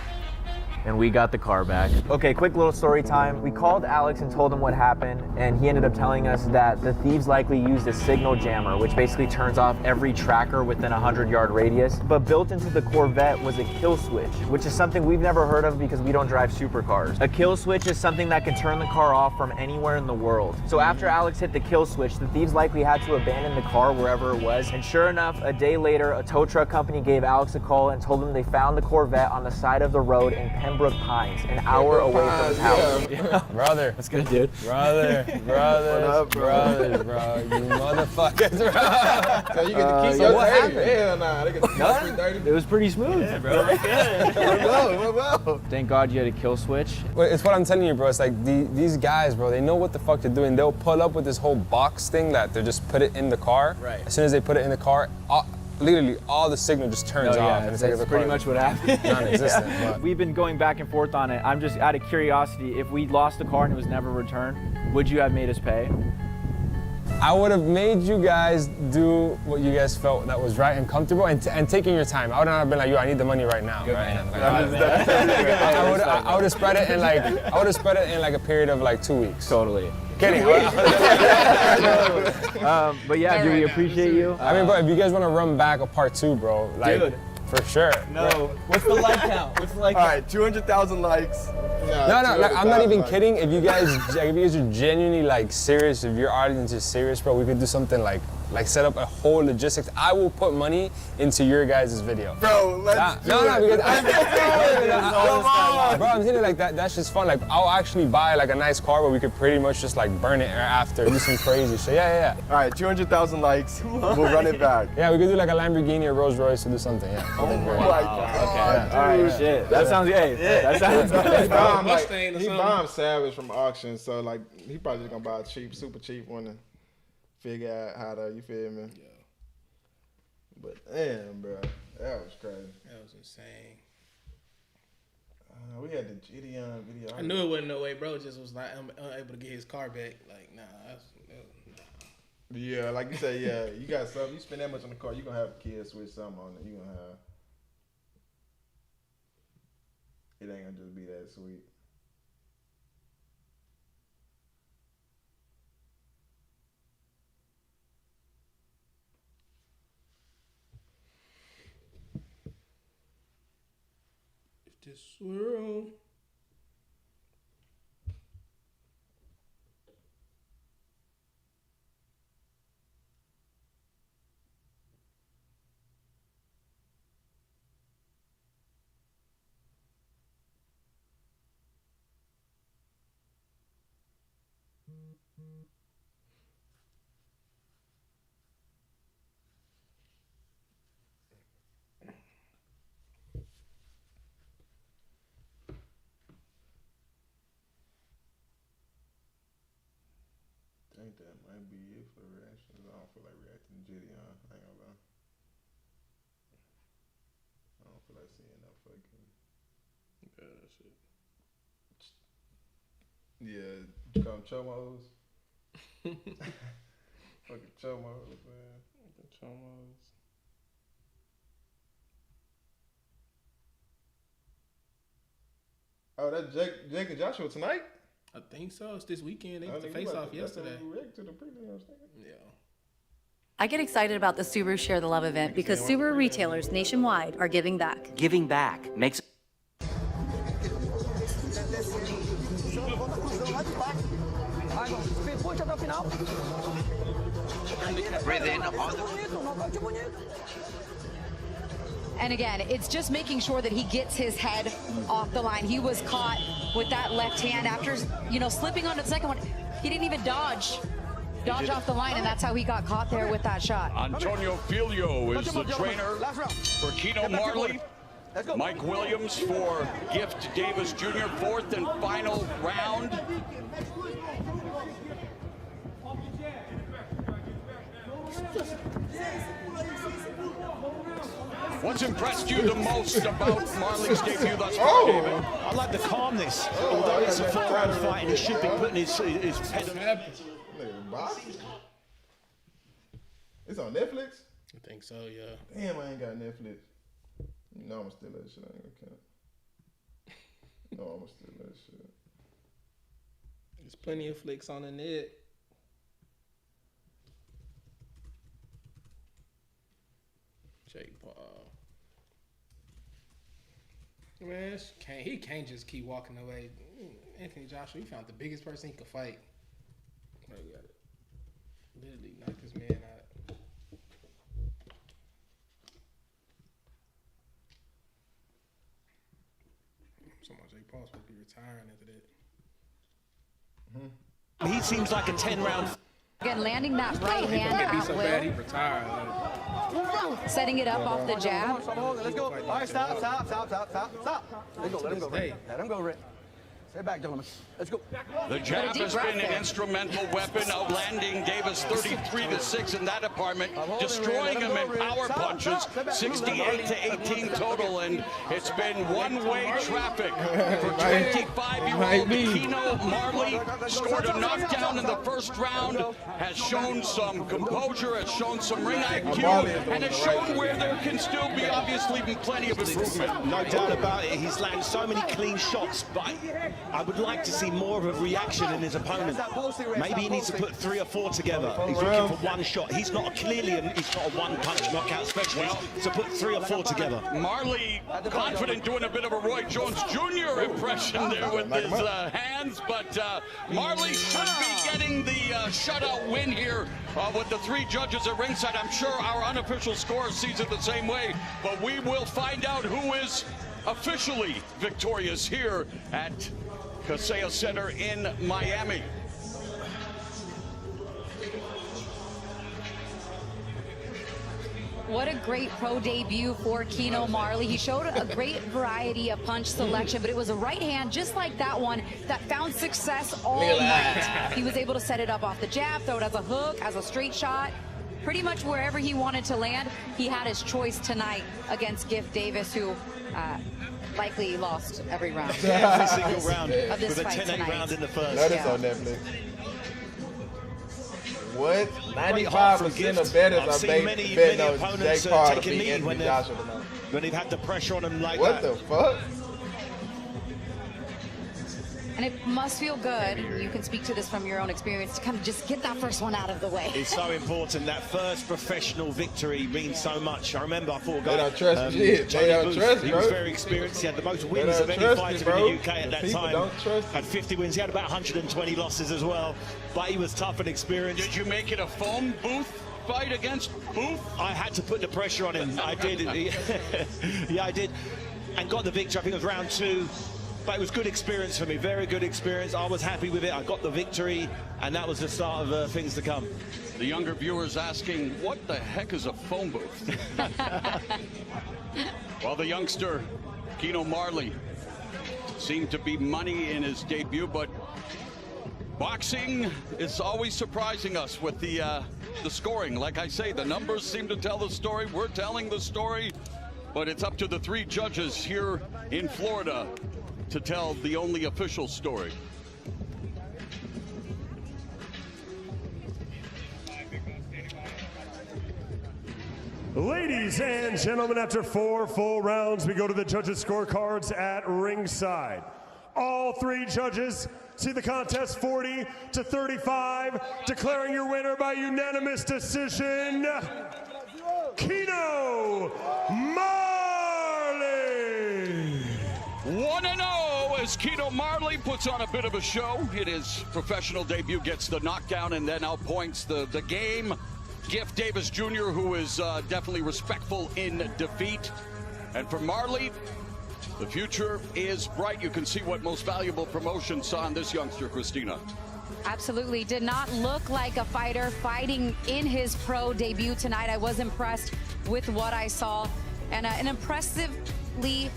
and we got the car back. Okay, quick little story time. We called Alex and told him what happened, and he ended up telling us that the thieves likely used a signal jammer, which basically turns off every tracker within a 100-yard radius. But built into the Corvette was a kill switch, which is something we've never heard of because we don't drive supercars. A kill switch is something that can turn the car off from anywhere in the world. So after Alex hit the kill switch, the thieves likely had to abandon the car wherever it was. And sure enough, a day later, a tow truck company gave Alex a call and told him they found the Corvette on the side of the road in Pembroke Pines, an hour away from his house. Yeah. Brother. That's good, dude. Brother. What up, bro? Brothers, bro. You motherfuckers, bro. So you get the keys. So what happened? Hell nah, they get the keys pretty dirty. It was pretty smooth, bro. Thank God you had a kill switch. It's what I'm telling you, bro. It's like these guys, bro, they know what the fuck they're doing. They'll pull up with this whole box thing that they just put it in the car. Right. As soon as they put it in the car, literally all the signal just turns off. And That's pretty much what happened. Non-existent. Yeah. We've been going back and forth on it. I'm just out of curiosity, if we lost the car and it was never returned, would you have made us pay? I would have made you guys do what you guys felt that was right and comfortable, and taking your time. I would not have been like, yo, I need the money right now. Right? I would have spread it in like a period of like 2 weeks. Totally. Kidding. But yeah, do we appreciate you? I mean, bro, if you guys want to run back a part 2, bro, like, dude, for sure. No. What's the like count? What's the like count? All right, 200,000 likes. No, like, I'm not even kidding. If you guys are genuinely like serious, if your audience is serious, bro, we could do something like set up a whole logistics. I will put money into your guys' video. Bro, let's do it. Because bro, I'm saying like that's just fun. Like, I'll actually buy like a nice car where we could pretty much just like burn it after, do some crazy shit. Yeah. All right, 200,000 likes. We'll run it back. Yeah, we could do like a Lamborghini or Rolls Royce to do something. Yeah. Oh my God. Okay. Yeah. All right, shit. That sounds good. That sounds good. He bombed Savage from auction, so like he probably just gonna buy a cheap, super cheap one and figure out how to, you feel me? Yeah. But damn, bro, that was crazy. That was insane. We had the Gideon video. I knew it wasn't no way, bro. Just was like unable to get his car back. Like, nah. Yeah, like you said, yeah, you got something. You spend that much on the car, you gonna have kids with something on it. You gonna have. It ain't gonna just be that sweet. This swirl. I think that might be it for reactions. I don't feel like reacting to Gideon. I ain't gonna lie. I don't feel like seeing that fucking. Yeah, that shit. Yeah, call them chomos. Fucking chomos, man. The chomos. Oh, that's Jake and Joshua tonight? I think so. It's this weekend. They did the face off yesterday. Yeah. I get excited about the Subaru Share the Love event because Subaru retailers nationwide are giving back. Giving back makes Breathe in. And again, it's just making sure that he gets his head off the line. He was caught with that left hand after, slipping onto the second one. He didn't even dodge off the line, and that's how he got caught there with that shot. Antonio Filio is the trainer for Keno Marley. Mike Williams for Gift Davis Jr., fourth and final round. What's impressed you the most about Marley's debut thus far, David? I like the calmness. Although it's a 4-round fight and he should be putting his head on. It's on Netflix? I think so, yeah. Damn, I ain't got Netflix. You know I'm still that shit. I ain't gonna count. No, I'm still that shit. There's plenty of flicks on the net. Jake Paul. Man, he can't just keep walking away. Anthony Joshua, he found the biggest person he could fight. Oh, he got it. Literally knocked this man out. Someone Jake Paul's supposed to be retiring after that. He seems like a 10-round. Again, landing that right hand at so will. bad he retired. Setting it up off the jab. Let's go. All right, stop. Let him go, Rick. Let him go, Rick. Stay back, gentlemen. Let's go. The jab has been an instrumental weapon, outlanding Davis 33-6 in that department, destroying him in power punches, 68-18 total, and it's been one-way traffic for 25-year-old Keno Marley. Scored a knockdown in the first round, has shown some composure, has shown some ring IQ, and has shown where there can still be obviously plenty of improvement. No doubt about it. He's landed so many clean shots, but I would like to see more of a reaction in his opponent. Maybe he needs to put 3 or 4 together. He's looking for one shot. He's not he's not a one-punch knockout specialist, so put 3 or 4 together. Marley confident doing a bit of a Roy Jones Jr. impression there with his hands, but Marley should be getting the shutout win here with the 3 judges at ringside. I'm sure our unofficial score sees it the same way, but we will find out who is officially victorious here at Kaseya Center in Miami. What a great pro debut for Keno Marley. He showed a great variety of punch selection, but it was a right hand just like that one that found success all night. He was able to set it up off the jab, throw it as a hook, as a straight shot. Pretty much wherever he wanted to land, he had his choice tonight against Gift Davis, who likely lost every round. Every single round of this with a fight 10-8 tonight. round in the first. That is on Netflix. What? 95% of bettors are betting on Jake Paul to beat Anthony Joshua tonight. When they've had the pressure on him like what that. What the fuck? And it must feel good, you can speak to this from your own experience, to kind of just get that first one out of the way. It's so important. That first professional victory means so much. I remember I fought a guy. They don't trust shit. They don't trust, He bro. was very experienced. He had the most wins of any fighter in the UK at that time. Had 50 wins. He had about 120 losses as well. But he was tough and experienced. Did you make it a phone booth fight against Booth? I had to put the pressure on him. I did. Yeah, I did. And got the victory. I think it was round 2. But it was good experience for me, very good experience. I was happy with it. I got the victory, and that was the start of things to come. The younger viewers asking, what the heck is a phone booth? Well, the youngster, Keno Marley, seemed to be money in his debut, but boxing is always surprising us with the scoring. Like I say, the numbers seem to tell the story. We're telling the story, but it's up to the 3 judges here in Florida to tell the only official story. Ladies and gentlemen, after 4 full rounds, we go to the judges' scorecards at ringside. All 3 judges see the contest 40-35, declaring your winner by unanimous decision, Keno Marley. 1-0 as Keno Marley puts on a bit of a show. His professional debut, gets the knockdown and then outpoints the game. Gift Davis Jr., who is definitely respectful in defeat. And for Marley, the future is bright. You can see what Most Valuable Promotion saw in this youngster, Christina. Absolutely. Did not look like a fighter fighting in his pro debut tonight. I was impressed with what I saw. And an impressively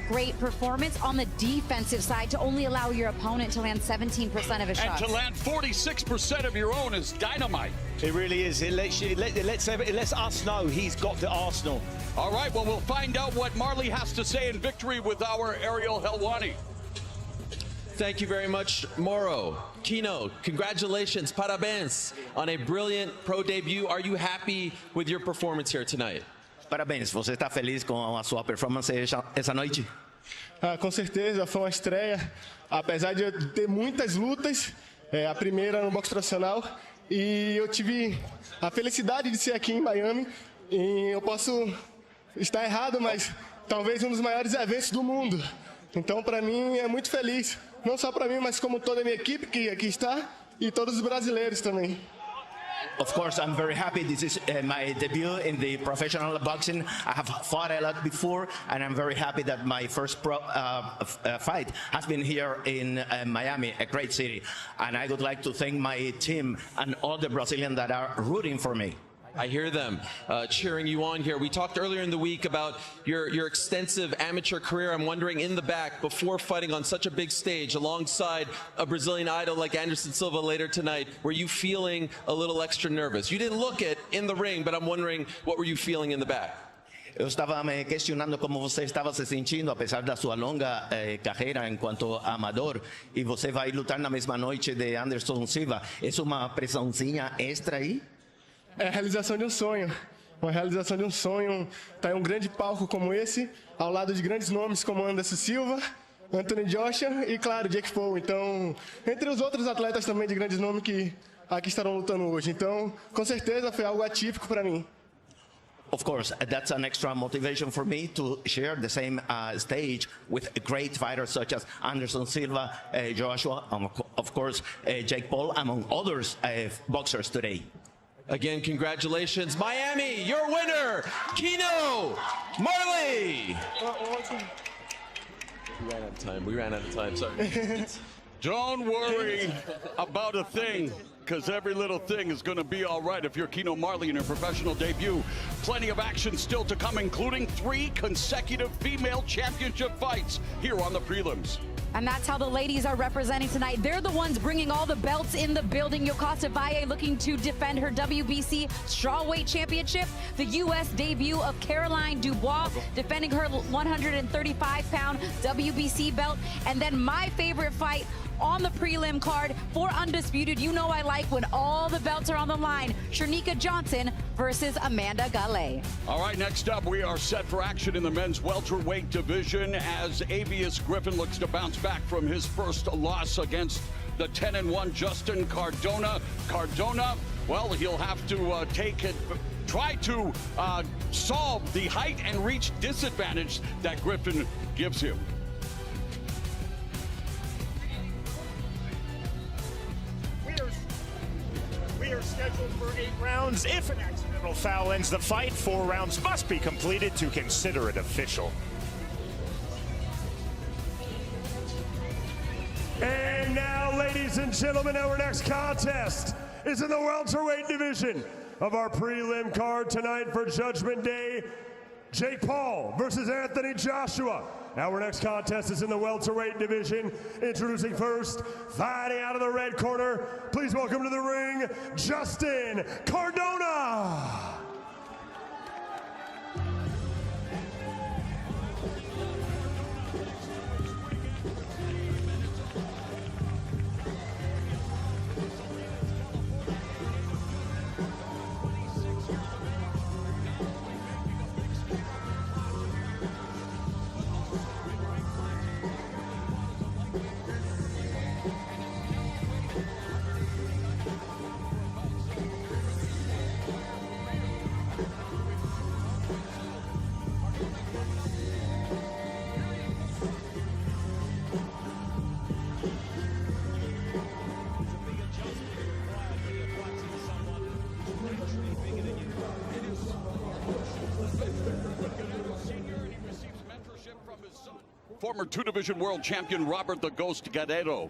great performance on the defensive side to only allow your opponent to land 17% of his shots. And to land 46% of your own is dynamite. It really is. It lets us know he's got the arsenal. All right, well, we'll find out what Marley has to say in victory with our Ariel Helwani. Thank you very much, Moro. Keno, congratulations, parabéns, on a brilliant pro debut. Are you happy with your performance here tonight? Parabéns, você está feliz com a sua performance essa noite? Com certeza, foi uma estreia, apesar de eu ter muitas lutas, a primeira no boxe profissional, e eu tive a felicidade de ser aqui em Miami, e eu posso estar errado, mas talvez um dos maiores eventos do mundo. Então, para mim, é muito feliz, não só para mim, mas como toda a minha equipe que aqui está, e todos os brasileiros também. Of course, I'm very happy. This is my debut in the professional boxing. I have fought a lot before, and I'm very happy that my first pro fight has been here in Miami, a great city. And I would like to thank my team and all the Brazilians that are rooting for me. I hear them cheering you on here. We talked earlier in the week about your extensive amateur career. I'm wondering, in the back, before fighting on such a big stage alongside a Brazilian idol like Anderson Silva later tonight, were you feeling a little extra nervous? You didn't look it in the ring, but I'm wondering, what were you feeling in the back? Eu estava me questionando como você estava se sentindo, apesar da sua longa carreira enquanto amador, e você vai lutar na mesma noite de Anderson Silva. É uma pressãozinha extra aí? É a realização de um sonho. Uma realização de um sonho, tá em um grande palco como esse, ao lado de grandes nomes como Anderson Silva, Anthony Joshua e, claro, Jake Paul. Então, entre os outros atletas também de grandes nomes que aqui estarão lutando hoje. Então, com certeza foi algo atípico para mim. Of course, that's an extra motivation for me to share the same stage with great fighters such as Anderson Silva, Joshua, of course, Jake Paul, among others boxers today. Again, congratulations. Miami, your winner, Keno Marley. We ran out of time, sorry. Don't worry about a thing, because every little thing is going to be all right if you're Keno Marley in your professional debut. Plenty of action still to come, including 3 consecutive female championship fights here on the prelims. And that's how the ladies are representing tonight. They're the ones bringing all the belts in the building. Yokasta Valle looking to defend her WBC strawweight championship. The U.S. debut of Caroline Dubois defending her 135-pound WBC belt. And then my favorite fight on the prelim card for Undisputed. You know I like when all the belts are on the line. Shernika Johnson versus Amanda Gale. All right, next up, we are set for action in the men's welterweight division as Avius Griffin looks to bounce back from his first loss against the 10-1 Justin Cardona. Cardona, well, he'll have to try to solve the height and reach disadvantage that Griffin gives him. We are scheduled for 8 rounds. If an accidental foul ends the fight, 4 rounds must be completed to consider it official. And now, ladies and gentlemen, our next contest is in the welterweight division of our prelim card tonight for Judgment Day. Jake Paul versus Anthony Joshua. Our next contest is in the welterweight division. Introducing first, fighting out of the red corner, please welcome to the ring, Justin Cardona. Former 2-division world champion Robert the Ghost Guerrero.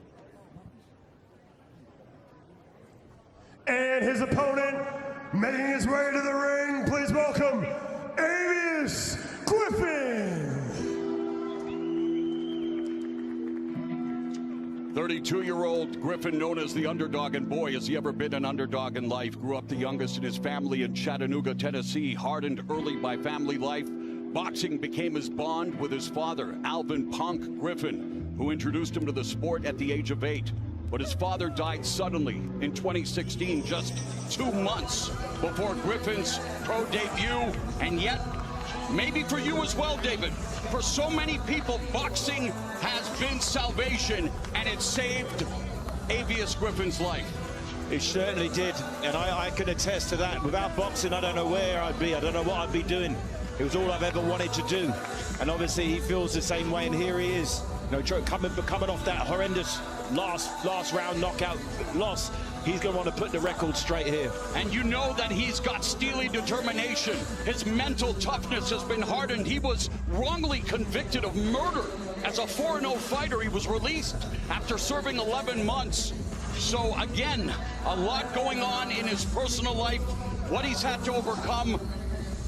And his opponent, making his way to the ring, please welcome Avius Griffin. 32-year-old Griffin, known as the underdog, and boy, has he ever been an underdog in life. Grew up the youngest in his family in Chattanooga, Tennessee, hardened early by family life. Boxing became his bond with his father, Alvin Punk Griffin, who introduced him to the sport at the age of 8. But his father died suddenly in 2016, just 2 months before Griffin's pro debut, and yet maybe for you as well, David. For so many people, boxing has been salvation, and it saved Avius Griffin's life. It certainly did, and I can attest to that. Without boxing, I don't know where I'd be. I don't know what I'd be doing. It was all I've ever wanted to do, and obviously he feels the same way, and here he is. You know, coming off that horrendous last round knockout loss. He's going to want to put the record straight here. And you know that he's got steely determination. His mental toughness has been hardened. He was wrongly convicted of murder. As a 4-0 fighter, he was released after serving 11 months. So again, a lot going on in his personal life, what he's had to overcome.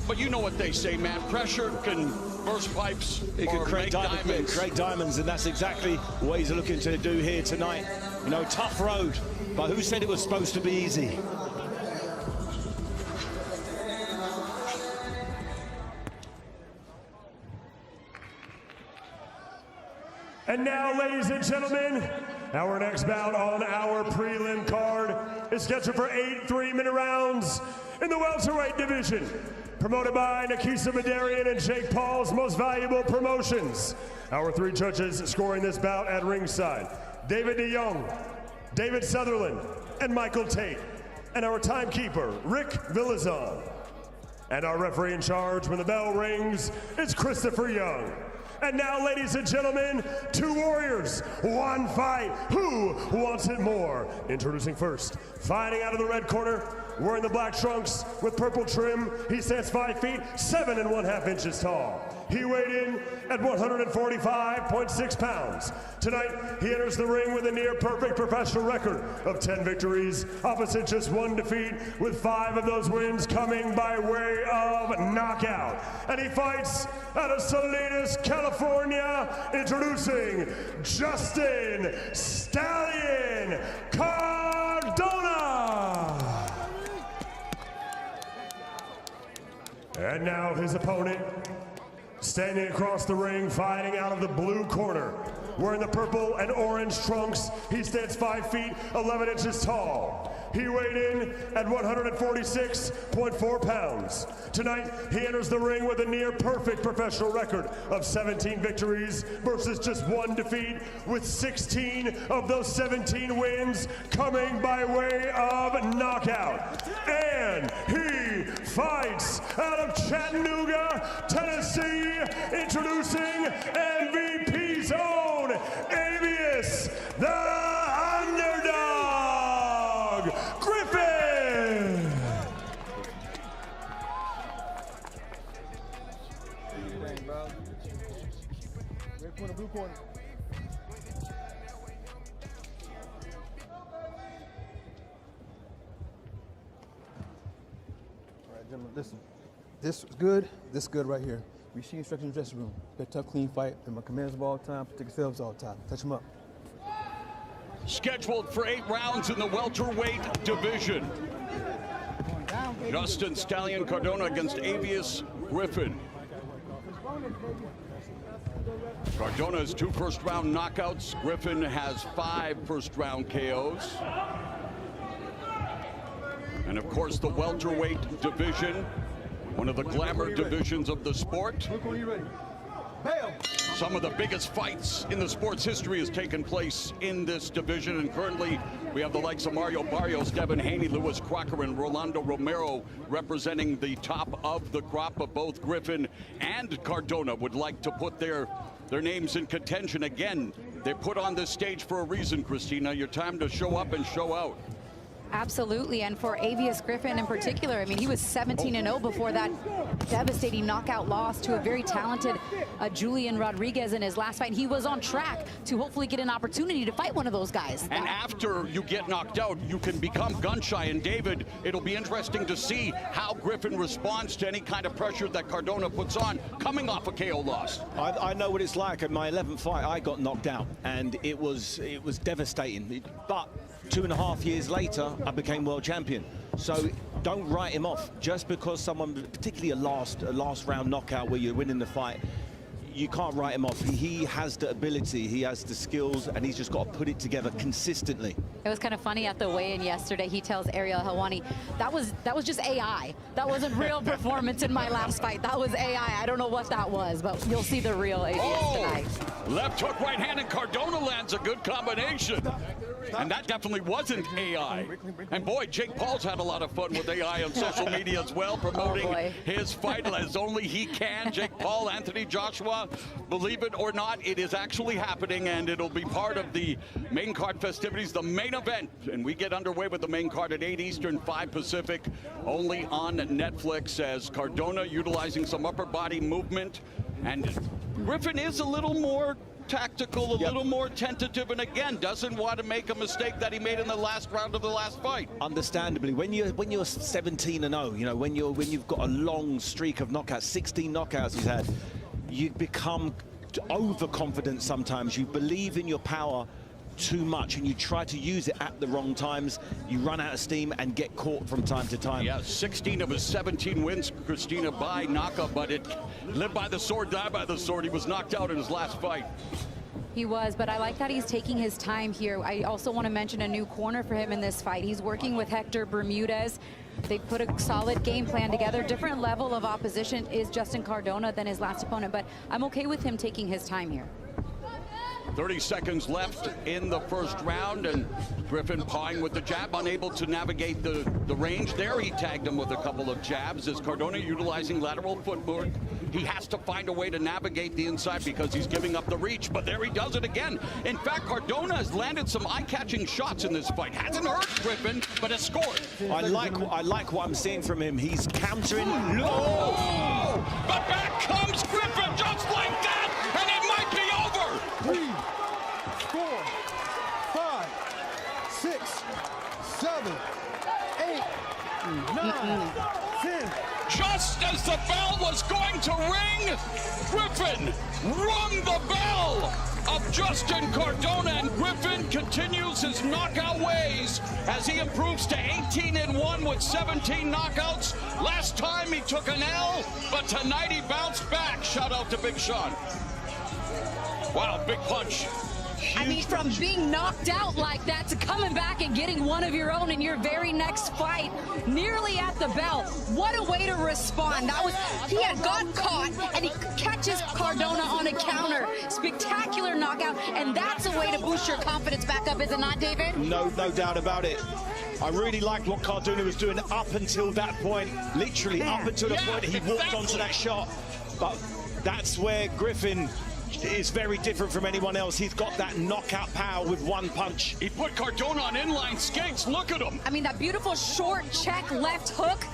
But you know what they say, man, pressure can burst pipes. It can create diamonds, and that's exactly what he's looking to do here tonight. You know, tough road, but who said it was supposed to be easy? And now, ladies and gentlemen, our next bout on our prelim card is scheduled for 8 3-minute rounds in the welterweight division. Promoted by Nikisa Madarian and Jake Paul's Most Valuable Promotions. Our 3 judges scoring this bout at ringside: David DeYoung, David Sutherland, and Michael Tate. And our timekeeper, Rick Villazon. And our referee in charge when the bell rings is Christopher Young. And now, ladies and gentlemen, 2 warriors, 1 fight. Who wants it more? Introducing first, fighting out of the red corner, wearing the black trunks with purple trim. He stands 5 feet, 7 1/2 inches tall. He weighed in at 145.6 pounds. Tonight, he enters the ring with a near-perfect professional record of 10 victories, opposite just 1 defeat, with 5 of those wins coming by way of knockout. And he fights out of Salinas, California, introducing Justin Stallion Cardona. And now his opponent, standing across the ring, fighting out of the blue corner, wearing the purple and orange trunks. He stands 5 feet, 11 inches tall. He weighed in at 146.4 pounds. Tonight, he enters the ring with a near-perfect professional record of 17 victories versus just 1 defeat, with 16 of those 17 wins coming by way of knockout. And he fights out of Chattanooga, Tennessee, introducing MVP's own Avius, the underdog, Griffin. Blue corner. All right, gentlemen, listen. This is good. This is good right here. We see instructions in the dressing room. Get a tough, clean fight. And my commands of all time. Protect yourselves all the time. Touch them up. Scheduled for 8 rounds in the welterweight division. Justin Stallion Cardona against Avius Griffin. Cardona has 2 first-round knockouts. Griffin has 5 first-round KOs. And of course, the welterweight division, one of the glamour divisions of the sport. Some of the biggest fights in the sport's history has taken place in this division, and currently we have the likes of Mario Barrios, Devin Haney, Lewis Crocker, and Rolando Romero representing the top of the crop. Of both Griffin and Cardona would like to put their names in contention. Again, they're put on this stage for a reason, Christina. Your time to show up and show out. Absolutely, and for Avius Griffin in particular, I mean, he was 17-0 before that devastating knockout loss to a very talented Julian Rodriguez in his last fight. He was on track to hopefully get an opportunity to fight one of those guys. And after you get knocked out, you can become gun-shy. And David, it'll be interesting to see how Griffin responds to any kind of pressure that Cardona puts on coming off a KO loss. I know what it's like. At my 11th fight, I got knocked out, and it was devastating. But 2.5 years later, I became world champion. So don't write him off just because someone, particularly a last round knockout where you're winning the fight. you can't write him off. He has the ability, he has the skills, and he's just got to put it together consistently. It was kind of funny at the weigh-in yesterday. He tells Ariel Helwani, that was just AI. That wasn't real performance in my last fight. That was AI. I don't know what that was, but you'll see the real ABS tonight. Left hook, right hand, and Cardona lands a good combination. And that definitely wasn't AI. And boy, Jake Paul's had a lot of fun with AI on social media as well, promoting his fight as only he can. Jake Paul, Anthony Joshua, believe it or not, it is actually happening, and it'll be part of the main card festivities, the main event. And we get underway with the main card at 8 Eastern, 5 Pacific, only on Netflix, as Cardona utilizing some upper body movement. And Griffin is a little more tactical, a little more tentative, and again doesn't want to make a mistake that he made in the last round of the last fight. Understandably, when you're 17-0, you know, when you've got a long streak of knockouts, 16 knockouts he's had, you become overconfident sometimes. You believe in your power too much and you try to use it at the wrong times. You run out of steam and get caught from time to time. Yeah, 16 of his 17 wins, Christina, by knockout, but it live by the sword, die by the sword. He was knocked out in his last fight. He was, but I like that he's taking his time here. I also want to mention a new corner for him in this fight. He's working with Hector Bermudez. They put a solid game plan together. Different level of opposition is Justin Cardona than his last opponent, but I'm okay with him taking his time here. 30 seconds left in the first round, and Griffin pawing with the jab, unable to navigate the range. There he tagged him with a couple of jabs. As Cardona utilizing lateral footwork, he has to find a way to navigate the inside because he's giving up the reach, but there he does it again. In fact, Cardona has landed some eye-catching shots in this fight. Hasn't hurt Griffin, but has scored. I like what I'm seeing from him. He's countering. No! But back comes Griffin just like that, and it might be over. 3, 4, 5, 6, 7, 8, 9, 10. Just as the bell was going to ring, Griffin rung the bell of Justin Cardona, and Griffin continues his knockout ways as he improves to 18-1 with 17 knockouts. Last time he took an L, but tonight he bounced back. Shout out to Big Sean. Wow, big punch. I mean, from being knocked out like that to coming back and getting one of your own in your very next fight, nearly at the bell. What a way to respond. That was, he had got caught, and he catches Cardona on a counter. Spectacular knockout, and that's a way to boost your confidence back up, is it not, David? No doubt about it. I really liked what Cardona was doing up until that point. Literally up until the point he walked onto that shot. But that's where Griffin is very different from anyone else. He's got that knockout power with one punch. He put Cardona on inline skates. Look at him. I mean, that beautiful short check left hook.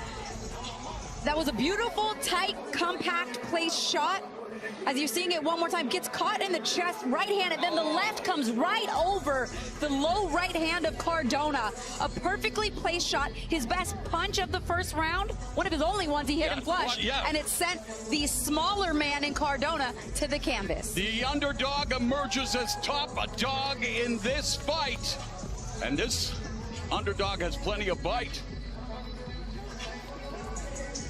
That was a beautiful, tight, compact place shot. As you're seeing it one more time, gets caught in the chest, right hand, and then the left comes right over the low right hand of Cardona. A perfectly placed shot, his best punch of the first round, one of his only ones he hit him flush, and it sent the smaller man in Cardona to the canvas. The underdog emerges as top dog in this fight, and this underdog has plenty of bite.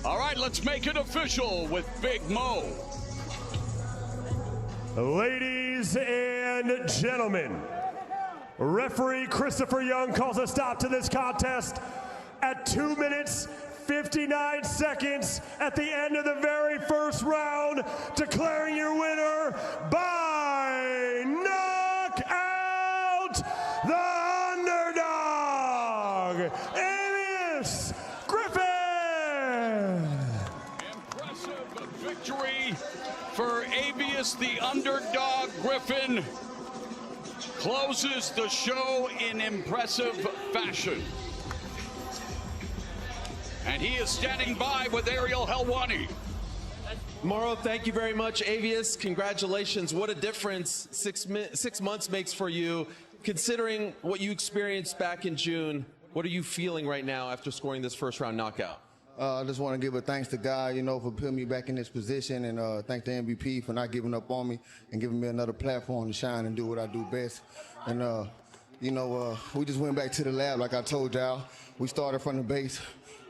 All right, let's make it official with Big Mo. Ladies and gentlemen, referee Christopher Young calls a stop to this contest at 2 minutes, 59 seconds at the end of the very first round, declaring your winner by knockout, the underdog, Amius Griffin. Impressive victory for Avius, the underdog. Griffin closes the show in impressive fashion. And he is standing by with Ariel Helwani. Mauro, thank you very much. Avius, congratulations. What a difference 6 months makes for you. Considering what you experienced back in June, what are you feeling right now after scoring this first round knockout? I just want to give a thanks to God, you know, for putting me back in this position, and thank the MVP for not giving up on me and giving me another platform to shine and do what I do best. And, you know, we just went back to the lab like I told y'all. We started from the base.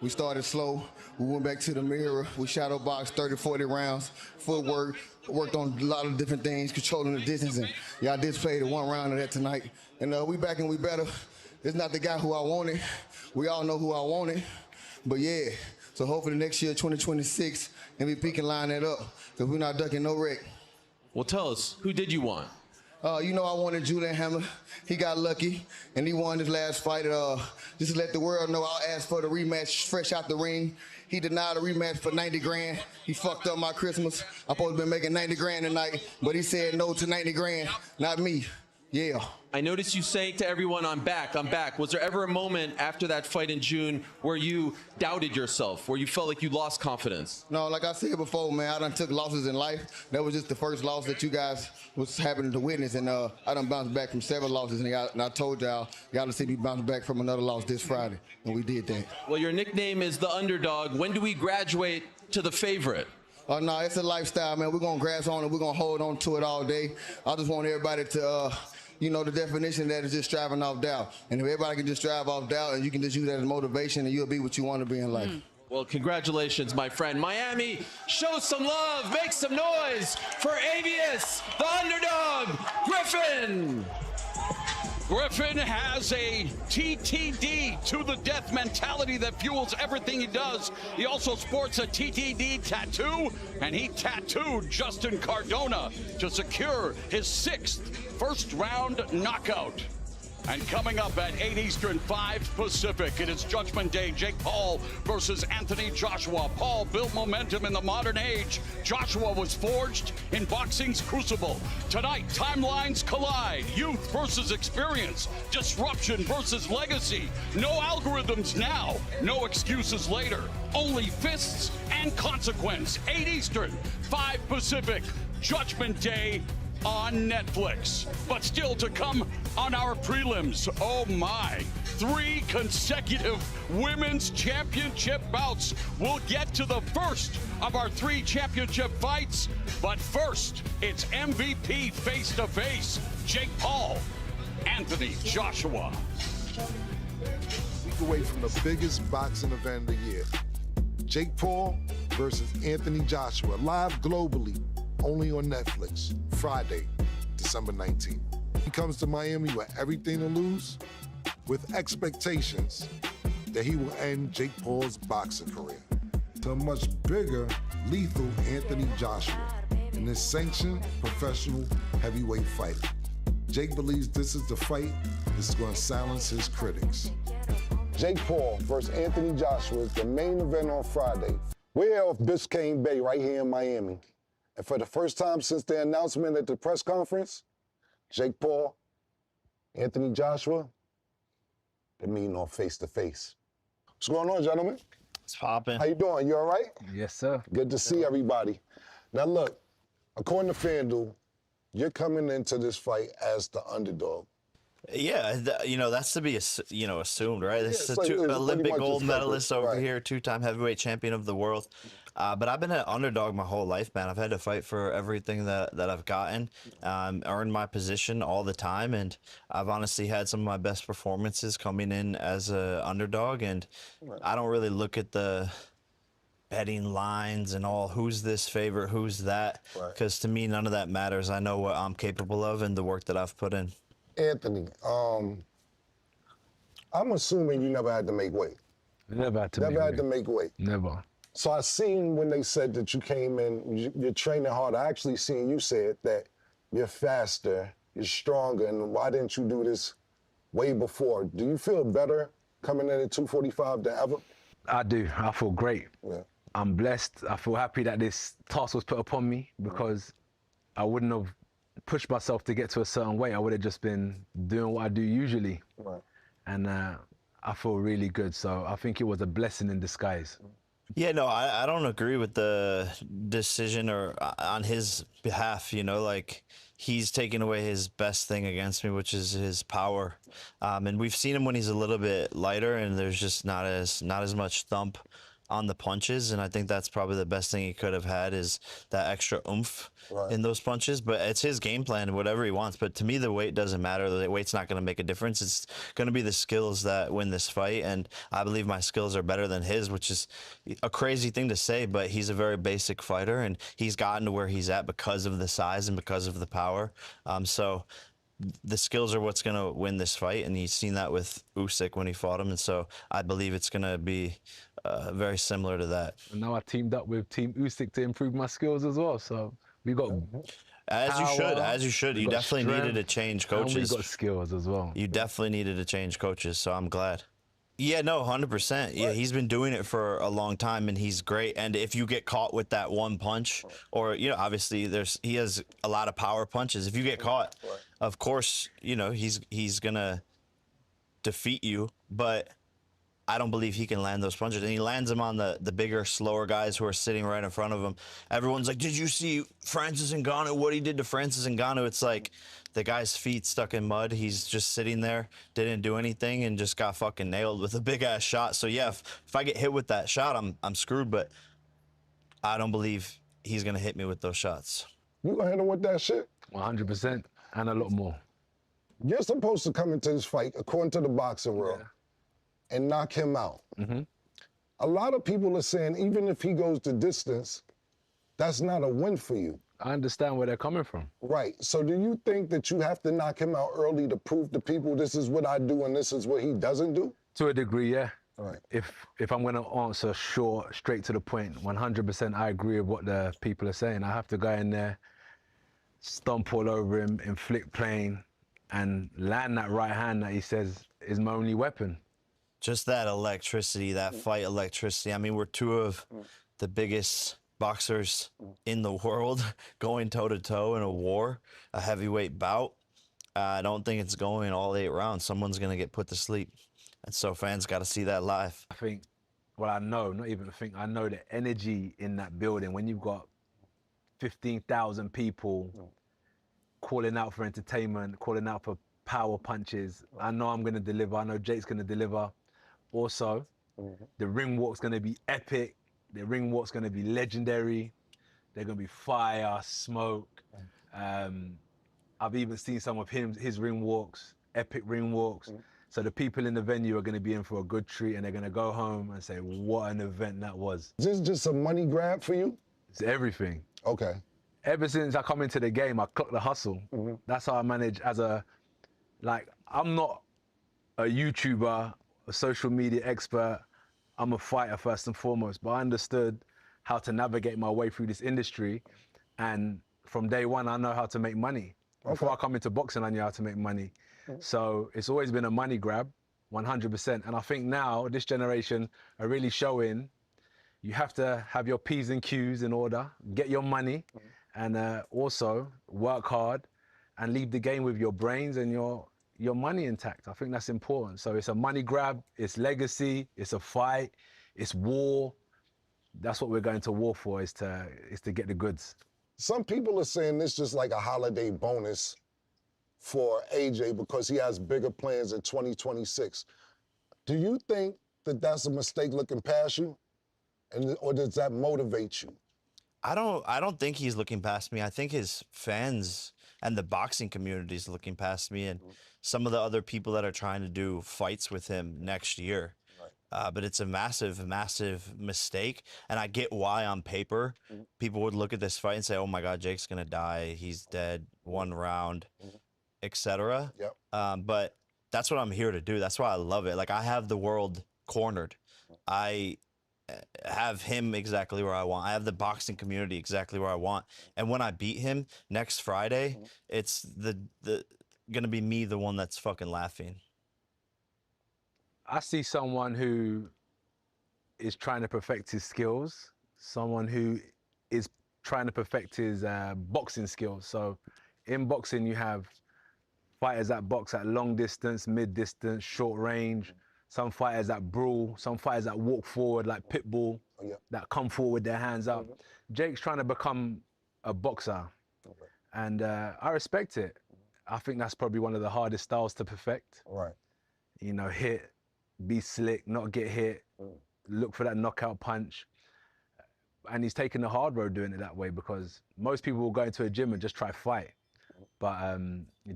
We started slow. We went back to the mirror. We shadow boxed 30, 40 rounds, footwork, worked on a lot of different things, controlling the distance, and y'all did play the one round of that tonight. And we back and we better. It's not the guy who I wanted. We all know who I wanted. But yeah, so hopefully next year, 2026, MVP can line that up, because we're not ducking no wreck. Well, tell us, who did you want? You know I wanted Julian Hammer. He got lucky, and he won his last fight. Just to let the world know, I'll ask for the rematch fresh out the ring. He denied a rematch for 90 grand. He fucked up my Christmas. I'm supposed to be making 90 grand tonight, but he said no to 90 grand, not me. Yeah. I noticed you saying to everyone, I'm back, I'm back. Was there ever a moment after that fight in June where you doubted yourself, where you felt like you lost confidence? No, like I said before, man, I done took losses in life. That was just the first loss that you guys was happening to witness, and I done bounced back from several losses, and I told y'all to see me bounce back from another loss this Friday, and we did that. Well, your nickname is the underdog. When do we graduate to the favorite? Oh, no, it's a lifestyle, man. We're going to grasp on it. We're going to hold on to it all day. I just want everybody to, the definition of that is just striving off doubt. And if everybody can just strive off doubt and you can just use that as motivation, and you'll be what you want to be in life. Well, congratulations, my friend. Miami, show some love, make some noise for Avius, the underdog, Griffin. Griffin has a TTD, to the death mentality that fuels everything he does. He also sports a TTD tattoo, and he tattooed Justin Cardona to secure his 6th first-round knockout. And coming up at 8 Eastern, 5 Pacific, it is Judgment Day. Jake Paul versus Anthony Joshua. Paul built momentum in the modern age. Joshua was forged in boxing's crucible. Tonight, timelines collide. Youth versus experience. Disruption versus legacy. No algorithms now. No excuses later. Only fists and consequence. 8 Eastern, 5 Pacific. Judgment Day on Netflix. But still to come on our prelims, oh my, 3 consecutive women's championship bouts. We'll get to the first of our 3 championship fights, but first, it's MVP face-to-face. Jake Paul, Anthony Joshua. Week away from the biggest boxing event of the year. Jake Paul versus Anthony Joshua, live globally, only on Netflix, Friday, December 19th. He comes to Miami with everything to lose, with expectations that he will end Jake Paul's boxing career to a much bigger, lethal Anthony Joshua in this sanctioned professional heavyweight fight. Jake believes this is the fight that's going to silence his critics. Jake Paul versus Anthony Joshua is the main event on Friday. We're here off Biscayne Bay right here in Miami. And for the first time since the announcement at the press conference, Jake Paul, Anthony Joshua, they're meeting on face-to-face. What's going on, gentlemen? It's popping. How you doing? You all right? Yes, sir. Good to see everybody. Now look, according to FanDuel, you're coming into this fight as the underdog. Yeah, that's to be assumed, right? This is like, an Olympic gold medalist over right here, 2-time heavyweight champion of the world. But I've been an underdog my whole life, man. I've had to fight for everything that I've gotten, earned my position all the time, and I've honestly had some of my best performances coming in as an underdog. And I don't really look at the betting lines and all, who's this favorite, who's that, because to me none of that matters. I know what I'm capable of and the work that I've put in. Anthony, I'm assuming you never had to make weight. Never had to make weight. Never. So I seen when they said that you came in, you're training hard. I actually seen you said that you're faster, you're stronger, and why didn't you do this way before? Do you feel better coming in at 245 than ever? I do. I feel great. Yeah. I'm blessed. I feel happy that this task was put upon me because I wouldn't have pushed myself to get to a certain weight. I would have just been doing what I do usually. Right. And I feel really good. So I think it was a blessing in disguise. Yeah, no, I don't agree with the decision or on his behalf, like he's taking away his best thing against me, which is his power. And we've seen him when he's a little bit lighter and there's just not as much thump on the punches, and I think that's probably the best thing he could have had is that extra oomph in those punches. But it's his game plan, whatever he wants. But to me, the weight doesn't matter. The weight's not going to make a difference. It's going to be the skills that win this fight, and I believe my skills are better than his, which is a crazy thing to say, but he's a very basic fighter, and he's gotten to where he's at because of the size and because of the power. So the skills are what's going to win this fight, and he's seen that with Usyk when he fought him, and so I believe it's going to be very similar to that. And now I teamed up with Team Usyk to improve my skills as well, so we got As you should. You definitely needed to change coaches. And we got skills as well. You definitely needed to change coaches, so I'm glad. Yeah, no, 100%. Yeah, he's been doing it for a long time, and he's great. And if you get caught with that one punch, or, you know, obviously he has a lot of power punches. If you get caught, of course, you know, he's going to defeat you, but I don't believe he can land those punches. And he lands them on the bigger, slower guys who are sitting right in front of him. Everyone's like, did you see Francis Ngannou, what he did to Francis Ngannou? It's like the guy's feet stuck in mud. He's just sitting there, didn't do anything, and just got fucking nailed with a big-ass shot. So, yeah, if I get hit with that shot, I'm screwed. But I don't believe he's going to hit me with those shots. You gonna hit him with that shit? 100%, and a lot more. You're supposed to come into this fight, according to the boxing rule, and knock him out. A lot of people are saying even if he goes the distance, that's not a win for you. I understand where they're coming from. Right. So do you think that you have to knock him out early to prove to people this is what I do and this is what he doesn't do? To a degree, yeah. All right. If I'm going to answer short, straight to the point, 100% I agree with what the people are saying. I have to go in there, stomp all over him, inflict pain, and land that right hand that he says is my only weapon. Just that electricity, that fight electricity. I mean, we're two of the biggest boxers in the world going toe-to-toe in a war, a heavyweight bout. I don't think it's going all 8 rounds. Someone's going to get put to sleep. And so fans got to see that live. I think, well, I know, not even think, I know the energy in that building. When you've got 15,000 people calling out for entertainment, calling out for power punches, I know I'm going to deliver. I know Jake's going to deliver. Also, the ring walk's going to be epic. The ring walk's going to be legendary. They're going to be fire, smoke. I've even seen some of his ring walks, epic ring walks. So the people in the venue are going to be in for a good treat, and they're going to go home and say, what an event that was. Is this just a money grab for you? It's everything. Okay. Ever since I come into the game, I clock the hustle. That's how I manage I'm not a YouTuber, a social media expert. I'm a fighter first and foremost, but I understood how to navigate my way through this industry. And from day one, I know how to make money. Before I come into boxing, I knew how to make money. So it's always been a money grab, 100%. And I think now, this generation are really showing you have to have your P's and Q's in order, get your money, and also work hard and leave the game with your brains and your money intact. I think that's important. So it's a money grab, it's legacy, it's a fight, it's war. That's what we're going to war for, is to get the goods. Some people are saying this just like a holiday bonus for AJ because he has bigger plans in 2026. Do you think that that's a mistake looking past you? Or does that motivate you? I don't think he's looking past me. I think his fans and the boxing community is looking past me, and some of the other people that are trying to do fights with him next year. But it's a massive, massive mistake. And I get why on paper people would look at this fight and say, oh my God, Jake's going to die. He's dead, 1 round, etc. But that's what I'm here to do. That's why I love it. Like, I have the world cornered. I have him exactly where I want. I have the boxing community exactly where I want. And when I beat him next Friday, it's gonna be me, the one that's fucking laughing. I see someone who is trying to perfect his skills, someone who is trying to perfect his boxing skills. So in boxing, you have fighters that box at long distance, mid distance, short range. Some fighters that brawl, some fighters that walk forward like Pitbull, that come forward with their hands up. Jake's trying to become a boxer, and I respect it. I think that's probably one of the hardest styles to perfect. Right. You know, hit, be slick, not get hit, look for that knockout punch. And he's taking the hard road doing it that way, because most people will go into a gym and just try fight. But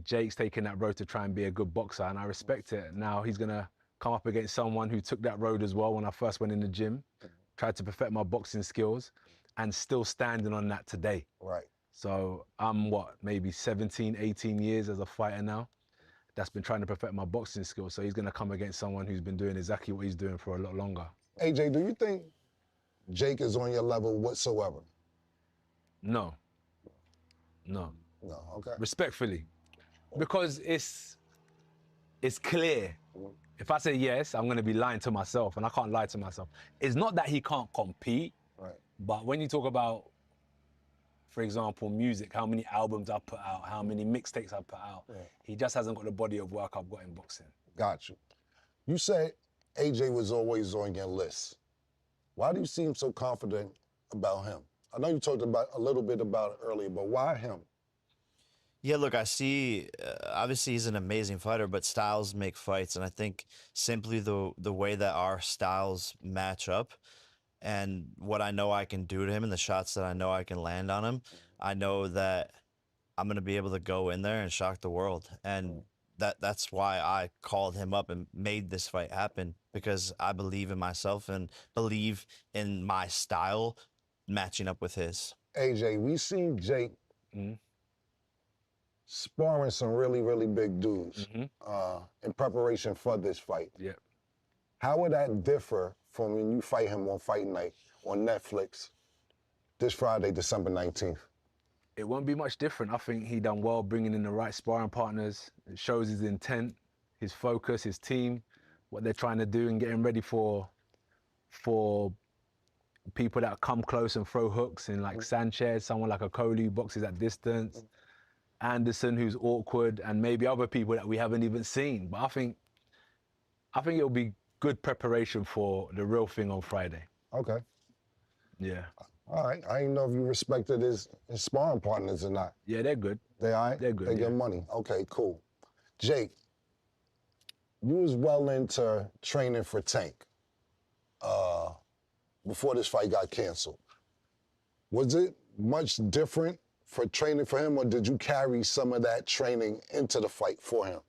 Jake's taking that road to try and be a good boxer, and I respect it. Now he's gonna come up against someone who took that road as well when I first went in the gym, tried to perfect my boxing skills, and still standing on that today. Right. So I'm maybe 17, 18 years as a fighter now, that's been trying to perfect my boxing skills. So he's gonna come against someone who's been doing exactly what he's doing for a lot longer. AJ, do you think Jake is on your level whatsoever? No. No. No, okay. Respectfully. Because it's clear. If I say yes, I'm gonna be lying to myself, and I can't lie to myself. It's not that he can't compete, right. But when you talk about, for example, music, how many albums I've put out, how many mixtapes I've put out, he just hasn't got the body of work I've got in boxing. Got you. You said AJ was always on your list. Why do you seem so confident about him? I know you talked about a little bit about it earlier, but why him? Yeah, look, I see, obviously he's an amazing fighter, but styles make fights. And I think simply the way that our styles match up and what I know I can do to him and the shots that I know I can land on him, I know that I'm going to be able to go in there and shock the world. And that's why I called him up and made this fight happen, because I believe in myself and believe in my style matching up with his. AJ, we seen Jake sparring some really, really big dudes in preparation for this fight. Yeah. How would that differ from when you fight him on Fight Night on Netflix this Friday, December 19th? It won't be much different. I think he done well bringing in the right sparring partners. It shows his intent, his focus, his team, what they're trying to do, and getting ready for people that come close and throw hooks in, like Sanchez, someone like a Coley who boxes at distance, Anderson who's awkward, and maybe other people that we haven't even seen. But I think it'll be good preparation for the real thing on Friday. Okay. Yeah. All right. I didn't know if you respected his sparring partners or not. Yeah, they're good. They all right? They're good. They get money. Okay, cool. Jake, you was well into training for Tank before this fight got canceled. Was it much different for training for him, or did you carry some of that training into the fight for him?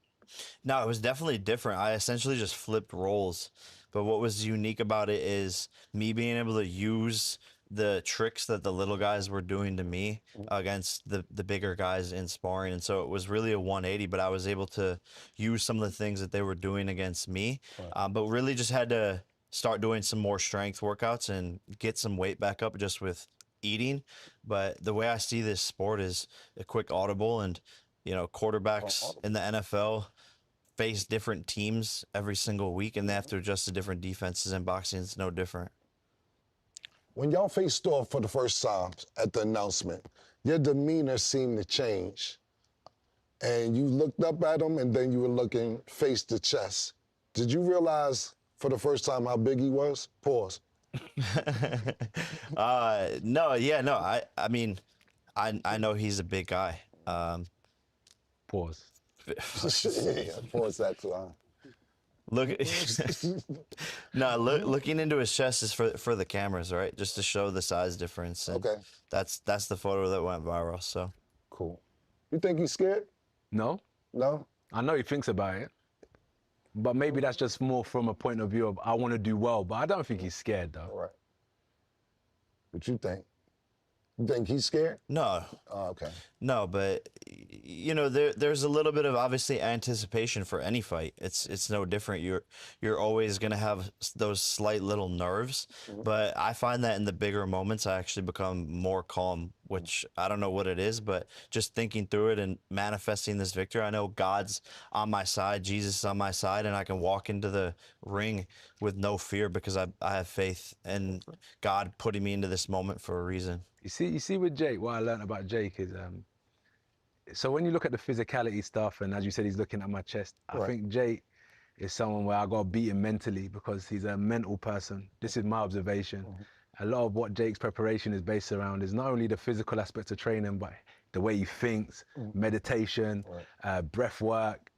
No, it was definitely different. I essentially just flipped roles. But what was unique about it is me being able to use the tricks that the little guys were doing to me against the bigger guys in sparring. And so it was really a 180, but I was able to use some of the things that they were doing against me. But really just had to start doing some more strength workouts and get some weight back up just with eating. But the way I see this sport is a quick audible, and you know, quarterbacks in the NFL face different teams every single week, and they have to adjust to different defenses, and boxing is no different. When y'all faced off for the first time at the announcement, your demeanor seemed to change. And you looked up at him, and then you were looking face to chest. Did you realize for the first time how big he was? Pause. No, yeah, no. I mean, I know he's a big guy. Pause. Yeah, pause that too. Looking into his chest is for the cameras, right? Just to show the size difference. And okay. That's the photo that went viral. So cool. You think he's scared? No. No? I know he thinks about it. But maybe that's just more from a point of view of I want to do well, but I don't think he's scared though. All right. What you think? You think he's scared? No. Oh, okay. No, but you know, there's a little bit of obviously anticipation for any fight. It's no different. You're always gonna have those slight little nerves, but I find that in the bigger moments I actually become more calm, which I don't know what it is, but just thinking through it and manifesting this victory, I know God's on my side, Jesus is on my side, and I can walk into the ring with no fear because I have faith in God putting me into this moment for a reason. You see with Jake, what I learned about Jake is, so when you look at the physicality stuff, and as you said, he's looking at my chest, I think Jake is someone where I got to beat him mentally because he's a mental person. This is my observation. A lot of what Jake's preparation is based around is not only the physical aspects of training, but the way he thinks, meditation, breath work.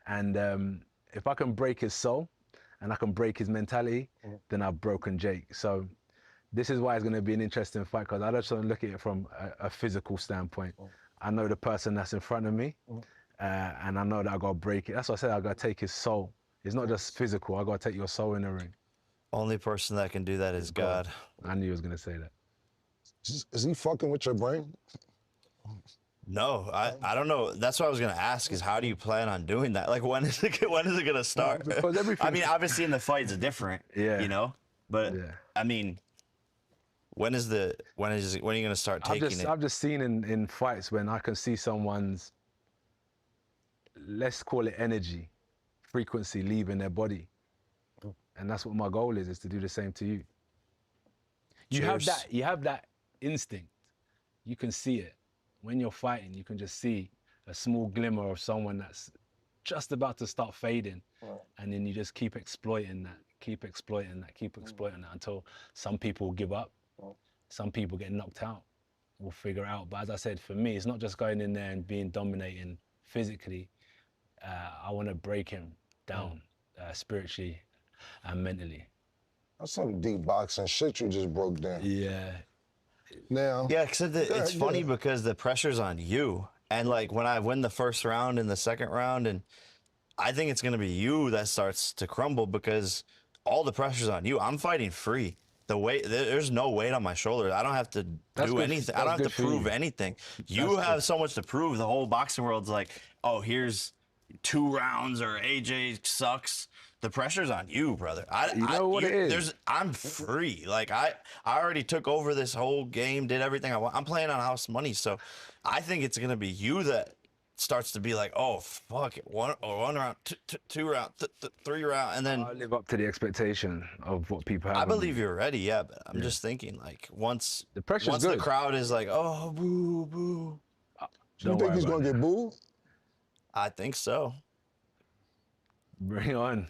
And if I can break his soul and I can break his mentality, then I've broken Jake. So this is why it's going to be an interesting fight, because I just don't look at it from a physical standpoint. I know the person that's in front of me, and I know that I got to break it. That's what I said, I got to take his soul. It's not just physical, I got to take your soul in the ring. Only person that can do that is God. I knew he was going to say that. Is he fucking with your brain? No, I don't know. That's what I was gonna ask. Is how do you plan on doing that? Like, when is it gonna start? Because everything. I mean, obviously in the fights different. Yeah. You know, but I mean, when are you gonna start taking it? I've just seen in fights when I can see someone's, let's call it energy, frequency leaving their body, and that's what my goal is to do the same to you. You have that instinct. You can see it. When you're fighting, you can just see a small glimmer of someone that's just about to start fading. And then you just keep exploiting that, keep exploiting that until some people give up. Some people get knocked out. We'll figure out. But as I said, for me, it's not just going in there and being dominating physically. I want to break him down spiritually and mentally. That's some deep boxing shit you just broke down. Yeah. Now, yeah, except that it's funny because the pressure's on you. And like when I win the first round and the second round, and I think it's gonna be you that starts to crumble because all the pressure's on you. I'm fighting free. The weight, there's no weight on my shoulders. I don't have to do anything. I don't have to prove anything. You have so much to prove. The whole boxing world's like, oh, here's 2 rounds or AJ sucks. The pressure's on you, brother. You know what it is? I'm free. Like I already took over this whole game, did everything I want. I'm playing on house money, so I think it's gonna be you that starts to be like, oh fuck it, one round, two round, 3 round, and then I live up to the expectation of what people have. I believe you're ready, yeah. But I'm just thinking, like once the pressure's the crowd is like, oh boo boo. Do you think he's gonna get booed? I think so. Bring it on.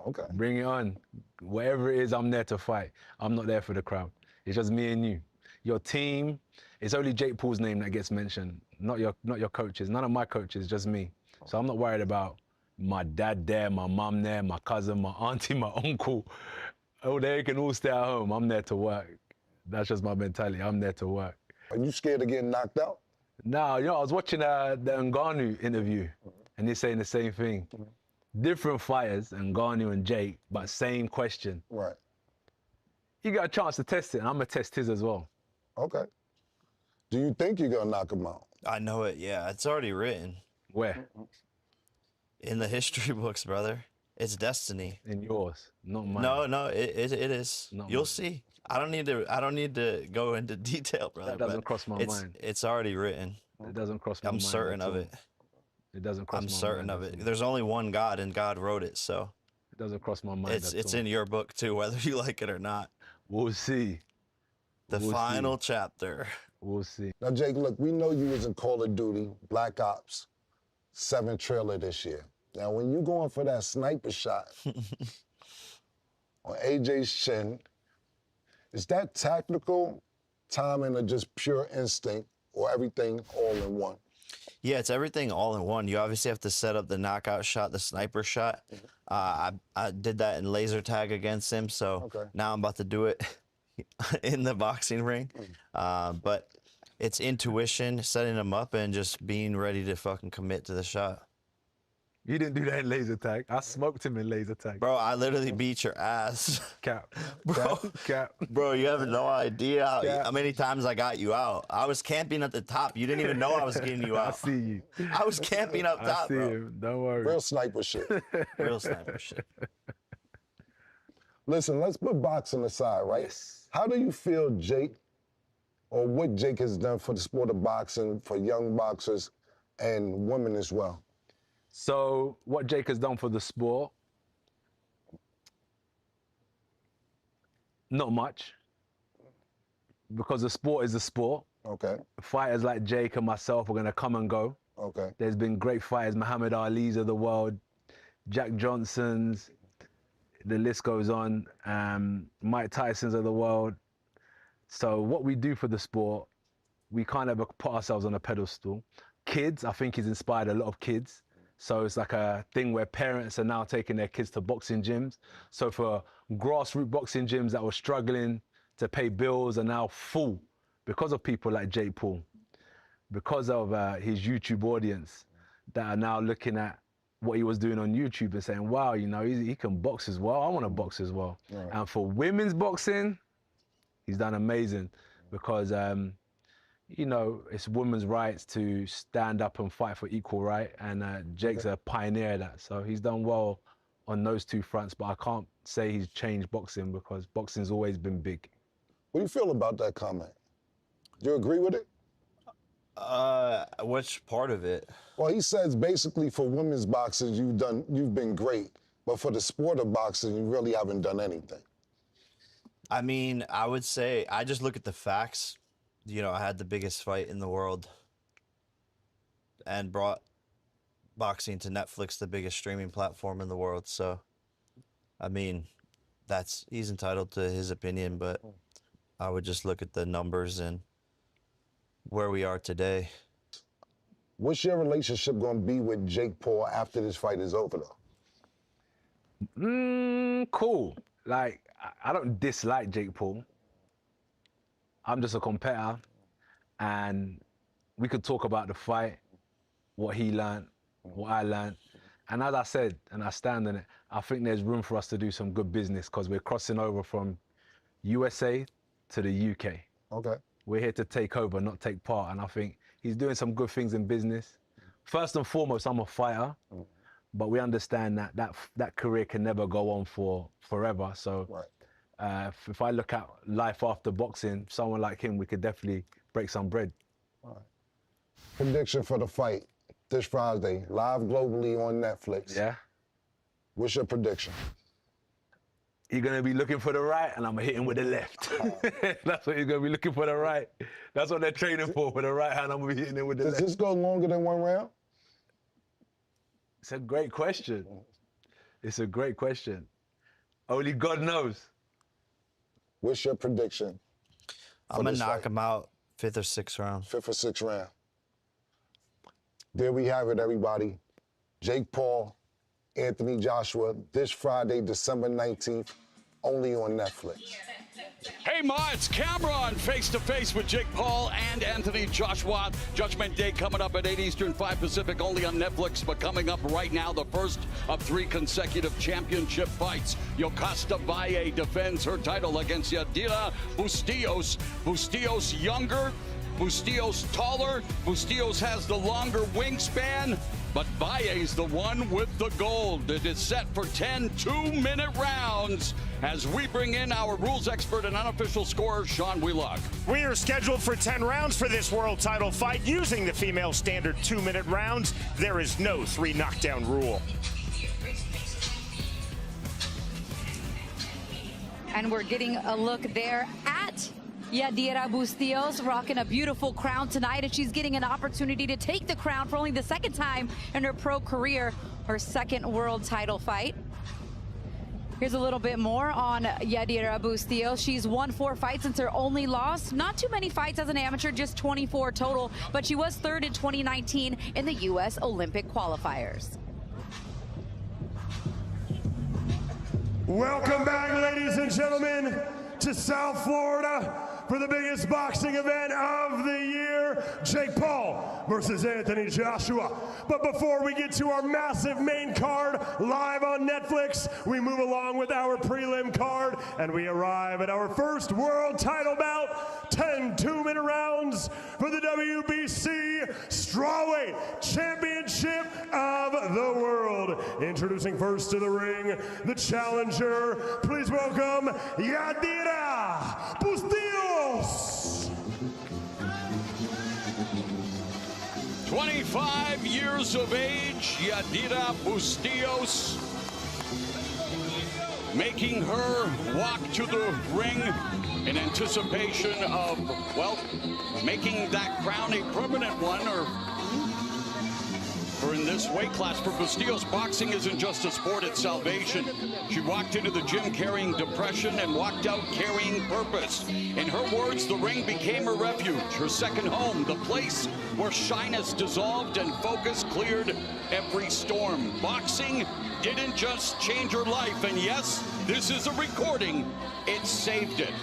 Okay. Bring it on. Whatever it is, I'm there to fight. I'm not there for the crowd. It's just me and you. Your team, it's only Jake Paul's name that gets mentioned, not your coaches. None of my coaches, just me. So I'm not worried about my dad there, my mom there, my cousin, my auntie, my uncle. Oh, they can all stay at home. I'm there to work. That's just my mentality. I'm there to work. Are you scared of getting knocked out? No, I was watching the Ngannou interview, and they're saying the same thing. Different fighters, Ngannou and Jake, but same question. Right. You got a chance to test it, and I'm going to test his as well. Okay. Do you think you're going to knock him out? I know it, yeah. It's already written. Where? In the history books, brother. It's destiny. In yours, not mine. No, it is. Not You'll mine. see. I don't need to go into detail, brother. That doesn't cross my mind. It's already written. It doesn't cross my I'm mind. certain at of all. it. It doesn't cross my I'm mind. certain of at it. all. There's only one God, and God wrote it, so. It doesn't cross my mind. It's in your book too, whether you like it or not. We'll see. The final chapter. We'll see. Now, Jake, look, we know you was in Call of Duty, Black Ops 7 trailer this year. Now, when you going for that sniper shot on AJ's chin, is that tactical timing or just pure instinct or everything all in one? Yeah, it's everything all in one. You obviously have to set up the knockout shot, the sniper shot. I did that in laser tag against him, so now I'm about to do it in the boxing ring. But it's intuition, setting him up, and just being ready to fucking commit to the shot. You didn't do that in laser tag. I smoked him in laser tag. Bro, I literally beat your ass. Cap. Bro, Cap. Bro, you have no idea how many times I got you out. I was camping at the top. You didn't even know I was getting you out. I see you. I was camping up top, I see bro. you. Don't worry. Real sniper shit. Real sniper shit. Listen, let's put boxing aside, right? Yes. How do you feel Jake, or what Jake has done for the sport of boxing, for young boxers and women as well? So what Jake has done for the sport, not much, because the sport is a sport. Okay. Fighters like Jake and myself are going to come and go. Okay. There's been great fighters, Muhammad Ali's of the world, Jack Johnson's, the list goes on, Mike Tyson's of the world. So what we do for the sport, we kind of put ourselves on a pedestal. Kids, I think he's inspired a lot of kids. So it's like a thing where parents are now taking their kids to boxing gyms. So for grassroots boxing gyms that were struggling to pay bills are now full because of people like Jake Paul, because of his YouTube audience that are now looking at what he was doing on YouTube and saying, wow, you know, he can box as well. I want to box as well. Right. And for women's boxing, he's done amazing because, you know, it's women's rights to stand up and fight for equal right. And Jake's a pioneer of that. So he's done well on those two fronts, but I can't say he's changed boxing because boxing's always been big. What do you feel about that comment? Do you agree with it? Which part of it? Well, he says basically for women's boxing, you've been great, but for the sport of boxing, you really haven't done anything. I mean, I would say, I just look at the facts. You know, I had the biggest fight in the world and brought boxing to Netflix, the biggest streaming platform in the world. So, I mean, he's entitled to his opinion, but I would just look at the numbers and where we are today. What's your relationship going to be with Jake Paul after this fight is over, though? Cool. Like, I don't dislike Jake Paul. I'm just a competitor, and we could talk about the fight, what he learned, what I learned. And as I said, and I stand on it, I think there's room for us to do some good business because we're crossing over from USA to the UK. Okay. We're here to take over, not take part. And I think he's doing some good things in business. First and foremost, I'm a fighter, but we understand that career can never go on for forever. So if I look at life after boxing, someone like him, we could definitely break some bread. All right. Prediction for the fight this Friday, live globally on Netflix. Yeah. What's your prediction? You're going to be looking for the right, and I'm going to hit him with the left. That's what you're going to be looking for, the right. That's what they're training for the right hand. I'm going to be hitting him with the left. Does this go longer than one round? It's a great question. It's a great question. Only God knows. What's your prediction? I'm going to knock him out 5th or 6th round. 5th or 6th round. There we have it, everybody. Jake Paul, Anthony Joshua, this Friday, December 19th, only on Netflix. Hey, Ma, it's Cameron face-to-face with Jake Paul and Anthony Joshua. Judgment Day coming up at 8 Eastern, 5 Pacific, only on Netflix. But coming up right now, the first of 3 consecutive championship fights. Yokasta Valle defends her title against Yadira Bustillos. Bustillos younger, Bustillos taller. Bustillos has the longer wingspan. But Valle's the one with the gold. It is set for 10 two-minute rounds as we bring in our rules expert and unofficial scorer, Sean Wheelock. We are scheduled for 10 rounds for this world title fight using the female standard 2-minute rounds. There is no 3 knockdown rule. And we're getting a look there at Yadira Bustillos, rocking a beautiful crown tonight, and she's getting an opportunity to take the crown for only the 2nd time in her pro career, her 2nd world title fight. Here's a little bit more on Yadira Bustillos. She's won 4 fights since her only loss. Not too many fights as an amateur, just 24 total, but she was 3rd in 2019 in the U.S. Olympic qualifiers. Welcome back, ladies and gentlemen, to South Florida for the biggest boxing event of the year, Jake Paul versus Anthony Joshua. But before we get to our massive main card live on Netflix, we move along with our prelim card, and we arrive at our first world title bout, 10 two-minute rounds for the WBC Strawweight Championship of the World. Introducing first to the ring, the challenger. Please welcome Yadira Bustillos. 25 years of age, Yadira Bustillos, making her walk to the ring in anticipation of, well, making that crown a permanent one, or for holder in this weight class. For Bustillos, boxing isn't just a sport, it's salvation. She walked into the gym carrying depression and walked out carrying purpose. In her words, the ring became her refuge, her second home, the place where shyness dissolved and focus cleared every storm. Boxing didn't just change her life, and yes, this is a recording, it saved it.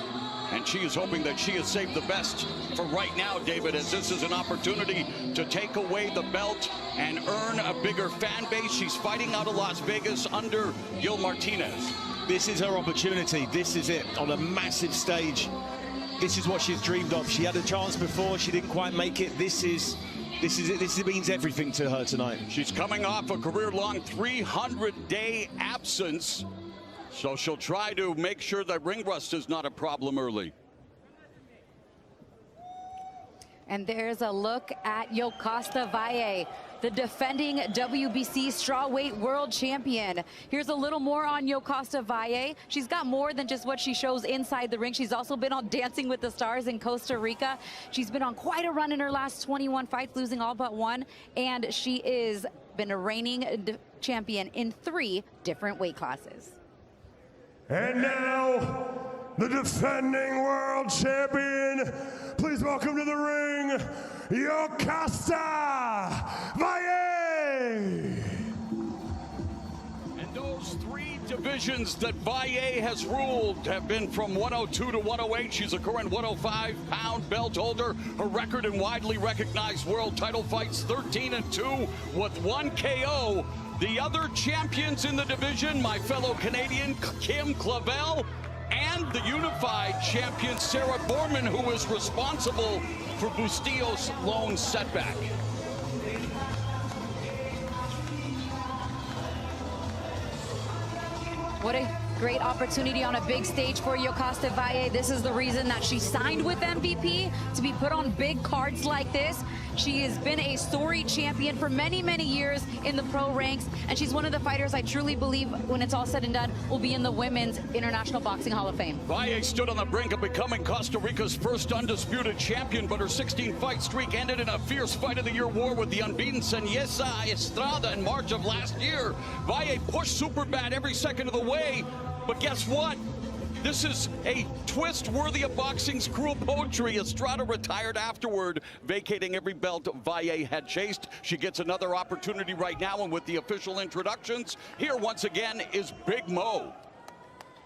And she is hoping that she has saved the best for right now, David, as this is an opportunity to take away the belt and earn a bigger fan base. She's fighting out of Las Vegas under Gil Martinez. This is her opportunity. This is it on a massive stage. This is what she's dreamed of. She had a chance before. She didn't quite make it. This is it. This means everything to her tonight. She's coming off a career-long 300-day absence. So she'll try to make sure that ring rust is not a problem early. And there's a look at Yokasta Valle, the defending WBC strawweight world champion. Here's a little more on Yokasta Valle. She's got more than just what she shows inside the ring. She's also been on Dancing with the Stars in Costa Rica. She's been on quite a run in her last 21 fights, losing all but one. And she is been a reigning champion in 3 different weight classes. And now, the defending world champion, please welcome to the ring, Yokasta Valle. And those 3 divisions that Valle has ruled have been from 102 to 108. She's a current 105-pound belt holder. Her record in widely recognized world title fights, 13-2 with 1 KO. The other champions in the division, my fellow Canadian Kim Clavel, and the unified champion Sarah Borman, who is responsible for Bustillos' lone setback. What a great opportunity on a big stage for Yokasta Valle. This is the reason that she signed with MVP, to be put on big cards like this. She has been a storied champion for many, many years in the pro ranks, and she's one of the fighters I truly believe, when it's all said and done, will be in the Women's International Boxing Hall of Fame. Valle stood on the brink of becoming Costa Rica's first undisputed champion, but her 16-fight streak ended in a fierce Fight of the Year war with the unbeaten Senyesa Estrada in March of last year. Valle pushed Superbad every second of the way, but guess what? This is a twist worthy of boxing's cruel poetry. Estrada retired afterward, vacating every belt Valle had chased. She gets another opportunity right now, and with the official introductions, here once again is Big Mo.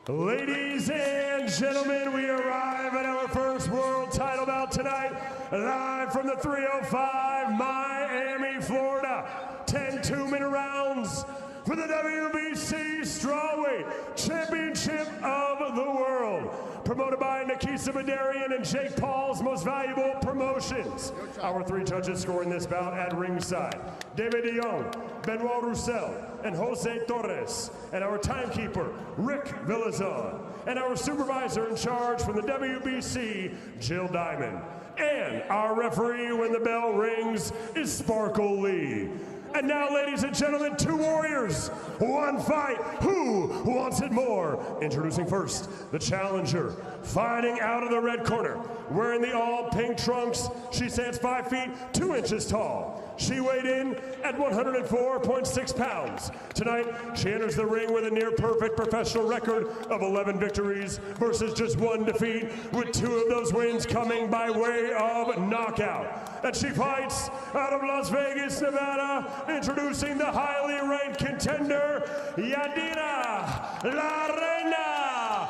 Ladies and gentlemen, we arrive at our first world title bout tonight, live from the 305, Miami, Florida. 10 2-minute rounds for the WBC Strawweight Championship of the World. Promoted by Nikisa Badarian and Jake Paul's Most Valuable Promotions. Our 3 judges scoring this bout at ringside: David DeYoung, Benoit Roussel, and Jose Torres. And our timekeeper, Rick Villazon. And our supervisor in charge from the WBC, Jill Diamond. And our referee when the bell rings is Sparkle Lee. And now, ladies and gentlemen, 2 warriors, 1 fight. Who wants it more? Introducing first, the challenger, fighting out of the red corner, wearing the all-pink trunks. She stands 5 feet 2 inches tall. She weighed in at 104.6 pounds. Tonight, she enters the ring with a near-perfect professional record of 11 victories versus just 1 defeat, with 2 of those wins coming by way of knockout. And she fights out of Las Vegas, Nevada, introducing the highly ranked contender, Yadira La Reina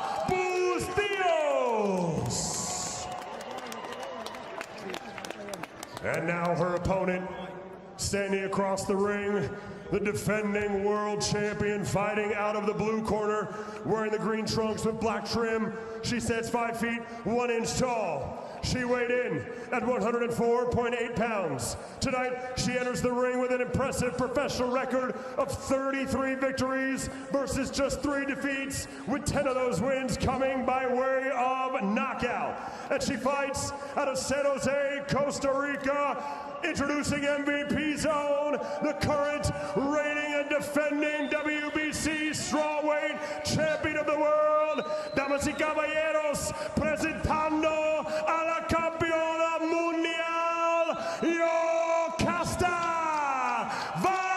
Bustillos. And now her opponent, standing across the ring, the defending world champion, fighting out of the blue corner, wearing the green trunks with black trim. She stands 5 feet 1 inch tall. She weighed in at 104.8 pounds. Tonight, she enters the ring with an impressive professional record of 33 victories versus just 3 defeats, with 10 of those wins coming by way of knockout. And she fights out of San Jose, Costa Rica, introducing MVP Zone, the current reigning and defending WBC Strawweight Champion of the World, damas y caballeros, presentando a la campeona mundial, Yokasta Valle.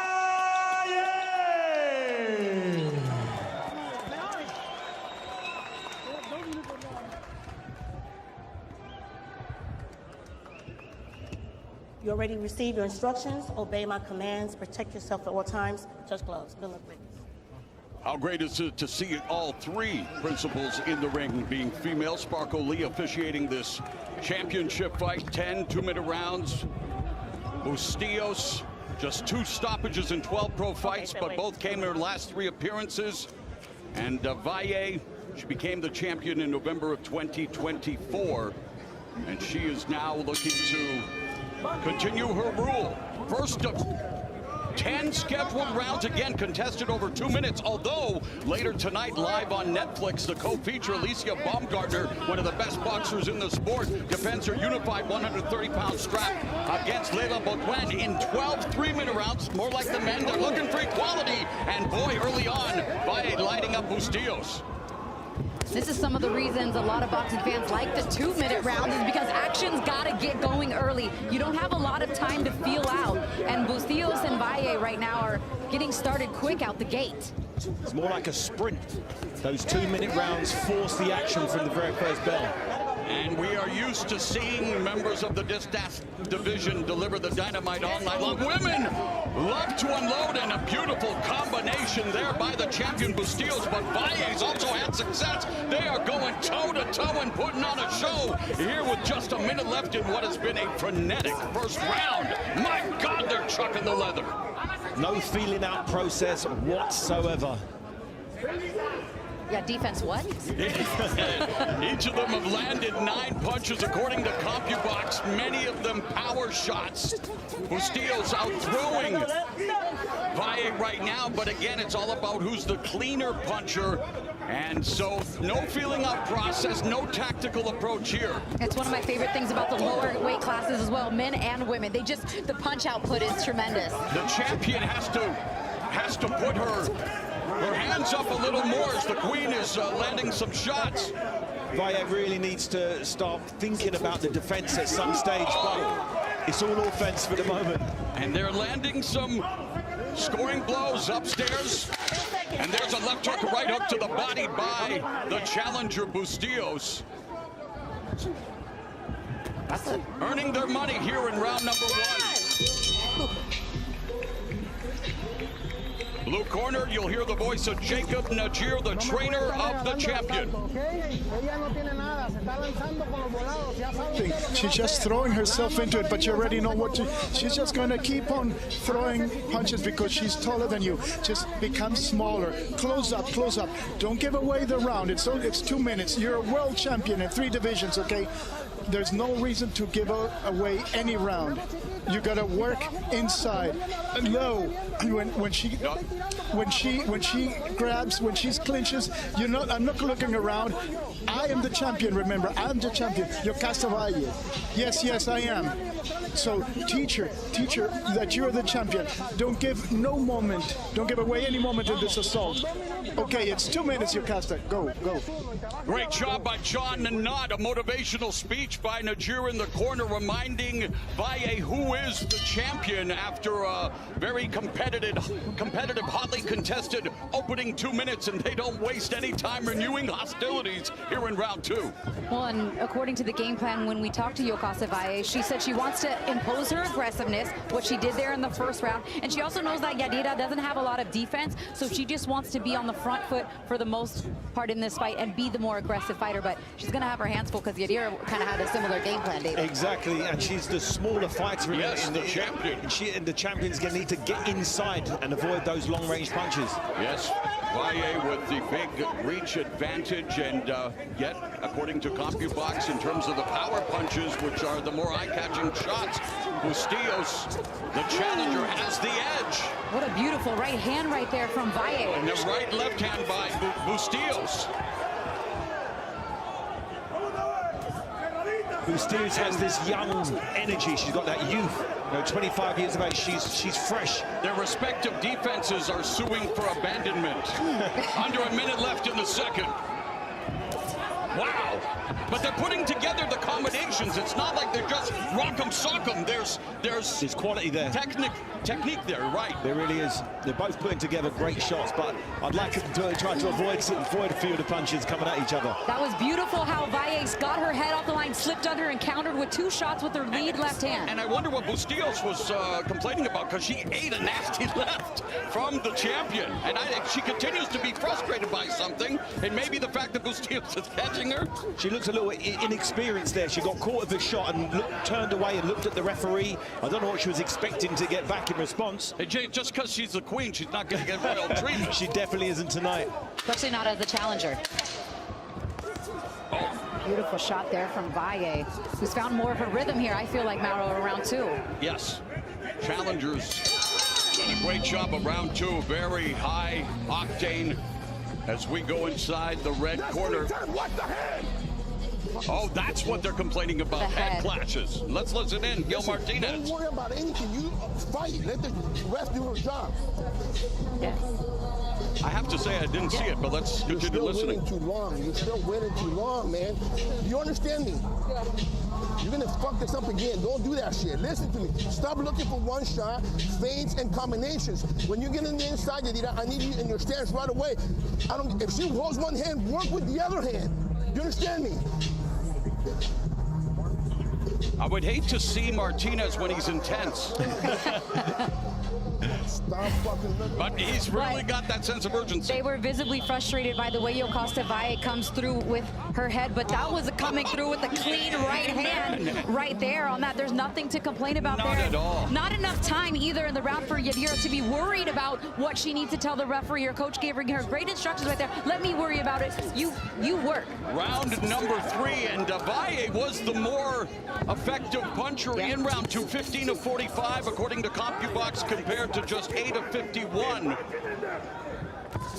You already received your instructions. Obey my commands. Protect yourself at all times. Touch gloves. Good luck, ladies. How great is it to see all three principals in the ring being female? Sparkle Lee officiating this championship fight. 10 2-minute rounds. Bustillos, just 2 stoppages in 12 pro fights, but both came in her last 3 appearances. And Valle, she became the champion in November of 2024. And she is now looking to continue her rule. First of 10 scheduled rounds, again contested over 2 minutes, although later tonight live on Netflix, the co-feature Alicia Baumgartner, one of the best boxers in the sport, defends her unified 130-pound strap against Leila Baudouin in 12 3-minute rounds, more like the men. They're looking for equality, and boy, early on, Valle lighting up Bustillos. This is some of the reasons a lot of boxing fans like the 2-minute rounds, is because action's got to get going early. You don't have a lot of time to feel out, and Bustillos and Valle right now are getting started quick out the gate. It's more like a sprint. Those 2-minute rounds force the action from the very first bell. And we are used to seeing members of the Distaff division deliver the dynamite all night long. Women love to unload, and a beautiful combination there by the champion Bustillos, but Valle's also had success. They are going toe-to-toe and putting on a show here with just a minute left in what has been a frenetic first round. My God, they're chucking the leather. No feeling out process whatsoever. Yeah, defense what? Each of them have landed 9 punches according to CompuBox, many of them power shots. Bustillos outthrowing Valle right now, but again, it's all about who's the cleaner puncher. And so no feeling out process, no tactical approach here. It's one of my favorite things about the lower weight classes as well, men and women. The punch output is tremendous. The champion has to put her hands up a little more as the queen is landing some shots. Valle really needs to start thinking about the defense at some stage, but it's all offense for the moment. And they're landing some scoring blows upstairs. And there's a left hook, right hook to the body by the challenger Bustillos. Earning their money here in round number 1. Blue corner, you'll hear the voice of Jacob Najir, the trainer of the champion. She's just throwing herself into it, but you already know what she's just going to keep on throwing punches because she's taller than you. Just become smaller. Close up, close up. Don't give away the round. It's 2 minutes. You're a world champion in 3 divisions, okay? There's no reason to give away any round. You gotta work inside, low. When she grabs, when she clinches, I'm not looking around. I am the champion. Remember, I'm the champion. You're Casavalle. Yes, I am. So teach her that you're the champion. Don't give no moment. Don't give away any moment in this assault. Okay, it's 2 minutes, Yocasta. Go. Great job by John Nanad. A motivational speech by Najir in the corner, reminding Valle who is the champion after a very competitive, hotly contested opening 2 minutes, and they don't waste any time renewing hostilities here in round 2. Well, and according to the game plan, when we talked to Yocasta Valle, she said she wants to impose her aggressiveness, what she did there in the first round, and she also knows that Yadira doesn't have a lot of defense, so she just wants to be on the front foot for the most part in this fight and be the more aggressive fighter, but she's going to have her hands full because Yadira kind of had a similar game plan, David. Exactly, and she's the smaller fighter in the champion. And the champion's going to need to get inside and avoid those long-range punches. Yes, Valle with the big reach advantage, and yet, according to CompuBox, in terms of the power punches, which are the more eye-catching shots, Bustillos, the challenger, has the edge. What a beautiful right hand right there from Valle. And the right-left hand by Bustillos. Bustillos has this young energy. She's got that youth. 25 years of age. She's fresh. Their respective defenses are suing for abandonment. Under a minute left in the second. Wow. But they're putting together the combinations. It's not like they're just rock'em sock'em. There's quality there. Technique there, right? There really is. They're both putting together great shots, but I'd like them to try to avoid a few of the punches coming at each other. That was beautiful how Valle's got her head off the line, slipped under, and countered with 2 shots with her lead left hand. And I wonder what Bustillos was complaining about, because she ate a nasty left from the champion. And she continues to be frustrated by something. It may be the fact that Bustillos is catching her. She looks a little inexperienced there. She got caught with the shot and turned away and looked at the referee. I don't know what she was expecting to get back in response. Just because she's the queen, she's not going to get royal treatment. She definitely isn't tonight. Especially not as the challenger. Beautiful shot there from Valle, who's found more of her rhythm here, I feel like, Mauro, around 2. Yes. Challengers done a great job of round 2. Very high octane as we go inside the red corner. Oh, that's what they're complaining about, head clashes. Let's listen in, Gil Martinez. Don't worry about anything. You fight. Let the ref do her job. I have to say I didn't see it, but let's continue listening. You're still waiting too long. You're still waiting too long, man. Do you understand me? You're going to fuck this up again. Don't do that shit. Listen to me. Stop looking for one shot, feints, and combinations. When you get in the inside, I need you in your stance right away. If she holds one hand, work with the other hand. Do you understand me? I would hate to see Martinez when he's intense. Stop fucking looking. But he's really got that sense of urgency. They were visibly frustrated by the way Yokasta Valle comes through with her head, but that was coming through with a clean right hand right there on that. There's nothing to complain about there. Not at all. Not enough time either in the round for Yadira to be worried about what she needs to tell the referee. Her coach gave her great instructions right there. Let me worry about it. You work. Round number 3, and Valle was the more effective puncher in round 2, 15 of 45 according to CompuBox, compared to just 8 of 51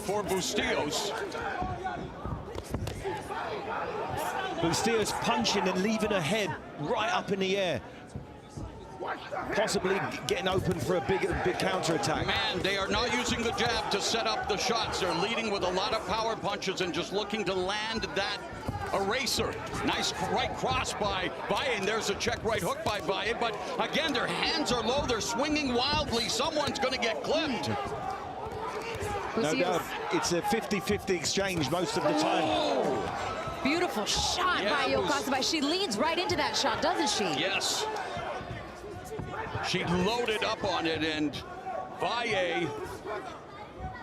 for Bustillos. Bustillos punching and leaving her head right up in the air. Possibly getting open for a big counter-attack. Man, they are not using the jab to set up the shots. They're leading with a lot of power punches and just looking to land that eraser. Nice right cross by Valle, and there's a check right hook by Valle. But again, their hands are low. They're swinging wildly. Someone's going to get clipped. No doubt, it's a 50-50 exchange most of the time. Oh, beautiful shot by Yokasta Valle. She leads right into that shot, doesn't she? Yes. She loaded up on it, and Valle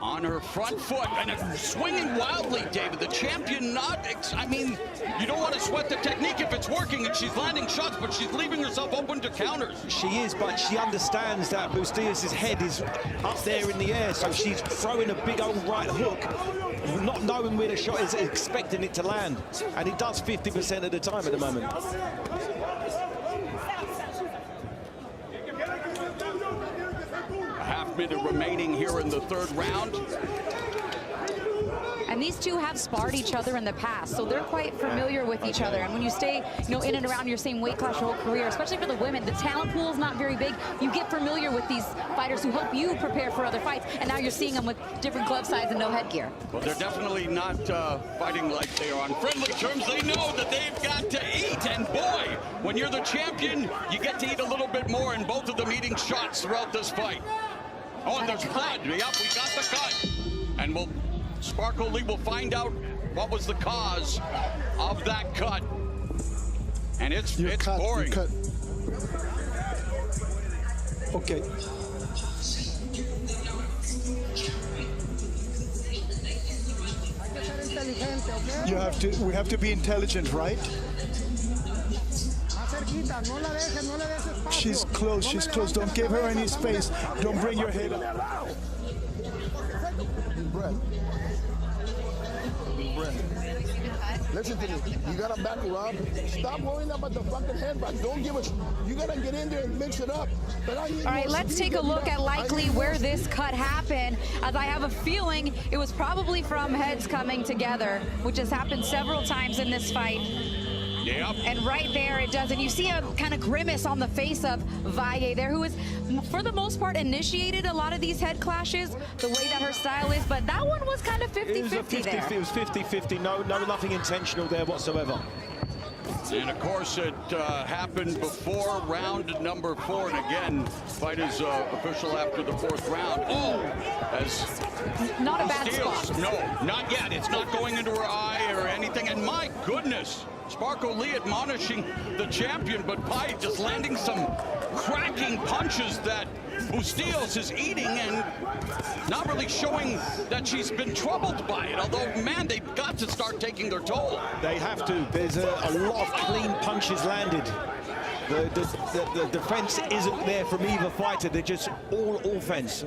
on her front foot and swinging wildly, David. The champion I mean, you don't want to sweat the technique if it's working and she's landing shots, but she's leaving herself open to counters. She is, but she understands that Bustillos' head is up there in the air, so she's throwing a big old right hook, not knowing where the shot is, expecting it to land. And it does 50% of the time at the moment. Half-minute remaining here in the 3rd round. And these two have sparred each other in the past, so they're quite familiar with each other. And when you stay, in and around your same weight class your whole career, especially for the women, the talent pool is not very big. You get familiar with these fighters who help you prepare for other fights, and now you're seeing them with different glove size and no headgear. Well, they're definitely not fighting like they are on friendly terms. They know that they've got to eat, and boy, when you're the champion, you get to eat a little bit more, and both of them eating shots throughout this fight. Oh, and there's blood. Yep, we got the cut. And Sparkle Lee will find out what was the cause of that cut. And it's boring. Okay. We have to be intelligent, right? She's close, Don't give her any space. Don't bring your head up. Deep breath. Listen to me. You gotta back around. Stop worrying about the fucking headbutt. Don't give a. You gotta get in there and mix it up. But all right, let's take a look at likely where this cut happened, as I have a feeling it was probably from heads coming together, which has happened several times in this fight. Yep. And right there it does. And you see a kind of grimace on the face of Valle there, who is, for the most part, initiated a lot of these head clashes, the way that her style is. But that one was kind of 50-50 there. It was 50-50. No, nothing intentional there whatsoever. And of course, it happened before round number 4. And again, fight is official after the 4th round. Oh, as not a bad Steele, spot. no, not yet. It's not going into her eye or anything. And my goodness, Sparkle Lee admonishing the champion, but Pai just landing some cracking punches that Bustillos is eating and not really showing that she's been troubled by it. Although, man, they've got to start taking their toll. They have to. There's a lot of clean punches landed. The defense isn't there from either fighter. They're just all offense.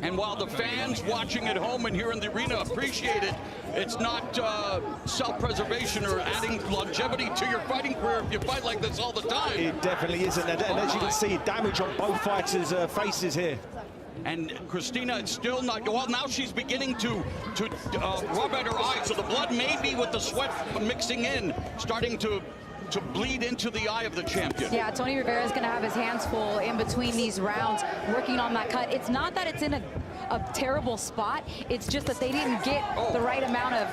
And while the fans watching at home and here in the arena appreciate it, it's not self-preservation or adding longevity to your fighting career if you fight like this all the time. It definitely isn't. And as you can see, damage on both fighters' faces here. And Christina, it's still not, well, now she's beginning to rub at her eyes. So the blood may be with the sweat mixing in, starting to bleed into the eye of the champion. Yeah, Tony Rivera's going to have his hands full in between these rounds, working on that cut. It's not that it's in a terrible spot. It's just that they didn't get the right amount of,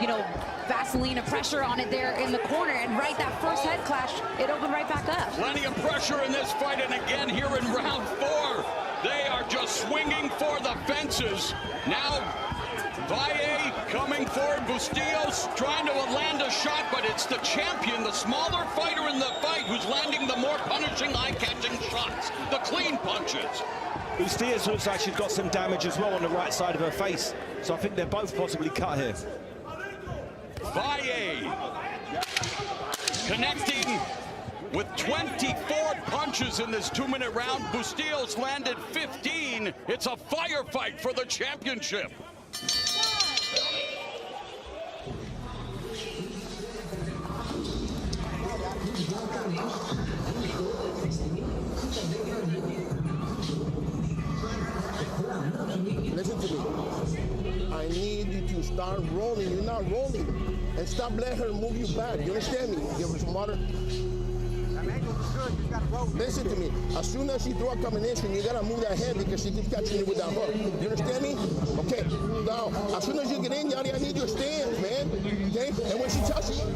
you know, Vaseline and pressure on it there in the corner. And right, that first head clash, it opened right back up. Plenty of pressure in this fight. And again, here in round 4, they are just swinging for the fences. Now, Valle coming forward, Bustillos trying to land a shot, but it's the champion, the smaller fighter in the fight, who's landing the more punishing, eye-catching shots, the clean punches. Bustillos looks like she's got some damage as well on the right side of her face, so I think they're both possibly cut here. Valle connecting with 24 punches in this 2-minute round. Bustillos landed 15. It's a firefight for the championship. Listen to me. I need you to start rolling. You're not rolling. And stop letting her move you back. You understand me? Give her some water. Listen to me. As soon as she throw a combination, you gotta move that head because she keeps catching you with that hook. You understand me? Okay. Now, as soon as you get in, Yanni, I need your stance, man. Okay? And when she touches you.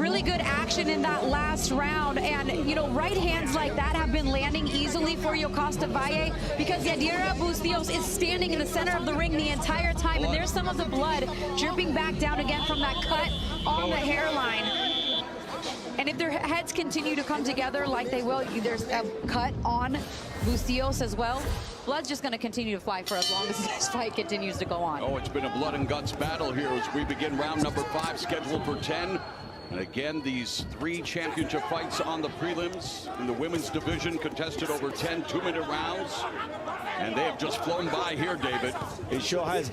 Really good action in that last round, and you know, right hands like that have been landing easily for Yokasta Valle because Yadira Bustillos is standing in the center of the ring the entire time, and there's some of the blood dripping back down again from that cut on the hairline. And if their heads continue to come together like they will, there's a cut on Bustillos as well. Blood's just going to continue to fly for as long as this fight continues to go on. Oh, it's been a blood and guts battle here as we begin round number 5, scheduled for 10. And again, these 3 championship fights on the prelims in the women's division contested over 10 2-minute rounds. And they have just flown by here, David. It sure has.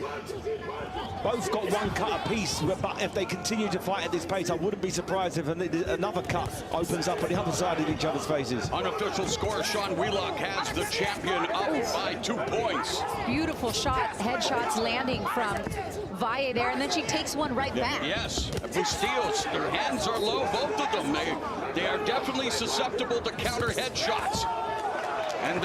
Both got one cut apiece, but if they continue to fight at this pace, I wouldn't be surprised if another cut opens up on the other side of each other's faces. Unofficial score, Sean Wheelock has the champion up by 2 points. Beautiful shot, headshots landing from Valle there, and then she takes one right back. Yes, Bustillos, their hands are low, both of them. They are definitely susceptible to counter headshots. And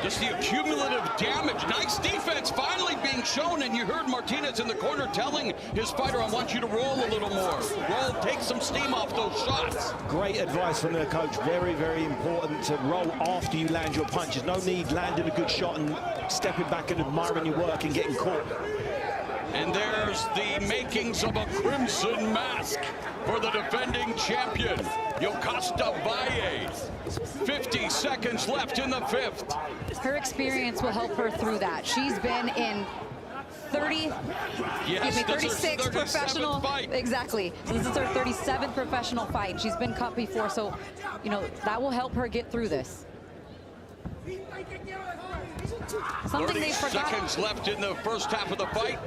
just the accumulative damage. Nice defense finally being shown, and you heard Martinez in the corner telling his fighter, I want you to roll a little more. Roll, take some steam off those shots. Great advice from their coach. Very, very important to roll after you land your punches. No need landing a good shot and stepping back and admiring your work and getting caught. And there's the makings of a crimson mask for the defending champion, Yokasta Valle. 50 seconds left in the 5th. Her experience will help her through that. She's been in 36 professional fight. Exactly. This is her 37th professional fight. She's been cut before, so you know that will help her get through this. Something 30 they forgot. seconds left in the first half of the fight.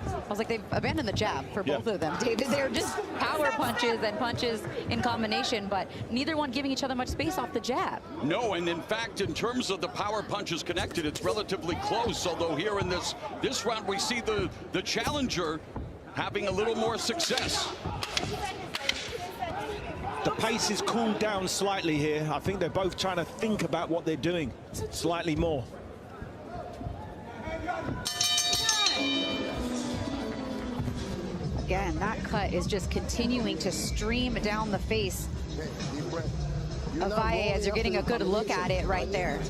I was like, they've abandoned the jab for both of them. They're just power punches and punches in combination, but neither one giving each other much space off the jab. No, and in fact, in terms of the power punches connected, it's relatively close. Although here in this round, we see the challenger having a little more success. The pace is cooled down slightly here. I think they're both trying to think about what they're doing slightly more. again, that cut is just continuing to stream down the face of Valle as you're getting a good look at it right there.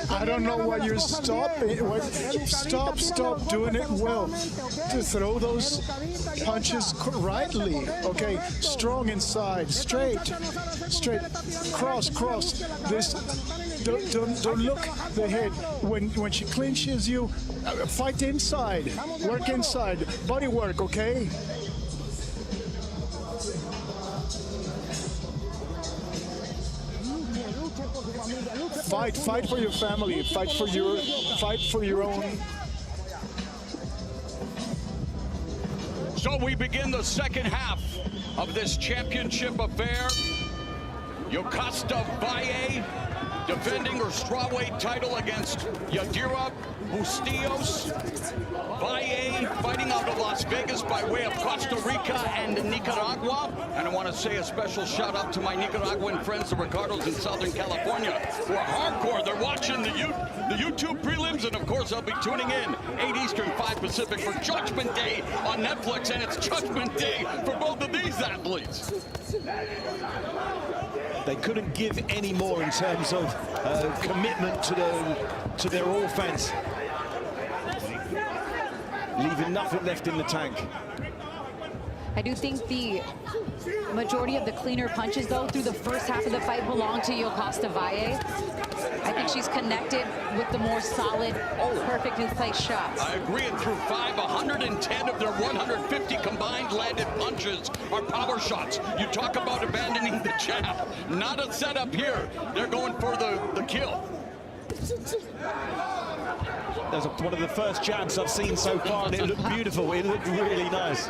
I don't know why you're stopping. Stop doing it well. To throw those punches rightly. Okay, strong inside, straight, cross. This don't look the head. When she clinches you, fight inside, work inside, body work. Okay. Fight for your family. Fight for your own. So we begin the second half of this championship affair. Yokasta Valle defending her strawweight title against Yadira Bustillos. Valle fighting out of Las Vegas by way of Costa Rica and Nicaragua. And I want to say a special shout out to my Nicaraguan friends, the Ricardos in Southern California, who are hardcore. They're watching the YouTube prelims, and of course, they'll be tuning in 8 Eastern, 5 Pacific for Judgment Day on Netflix, and it's Judgment Day for both of these athletes. They couldn't give any more in terms of commitment to their offense, leaving nothing left in the tank. I do think the majority of the cleaner punches, though, through the first half of the fight belong to Yokasta Valle. I think she's connected with the more solid, perfectly placed shots. I agree, and through 110 of their 150 combined landed punches are power shots. You talk about abandoning the jab. Not a setup here. They're going for the kill. That's one of the first jabs I've seen so far, and it looked beautiful. It looked really nice.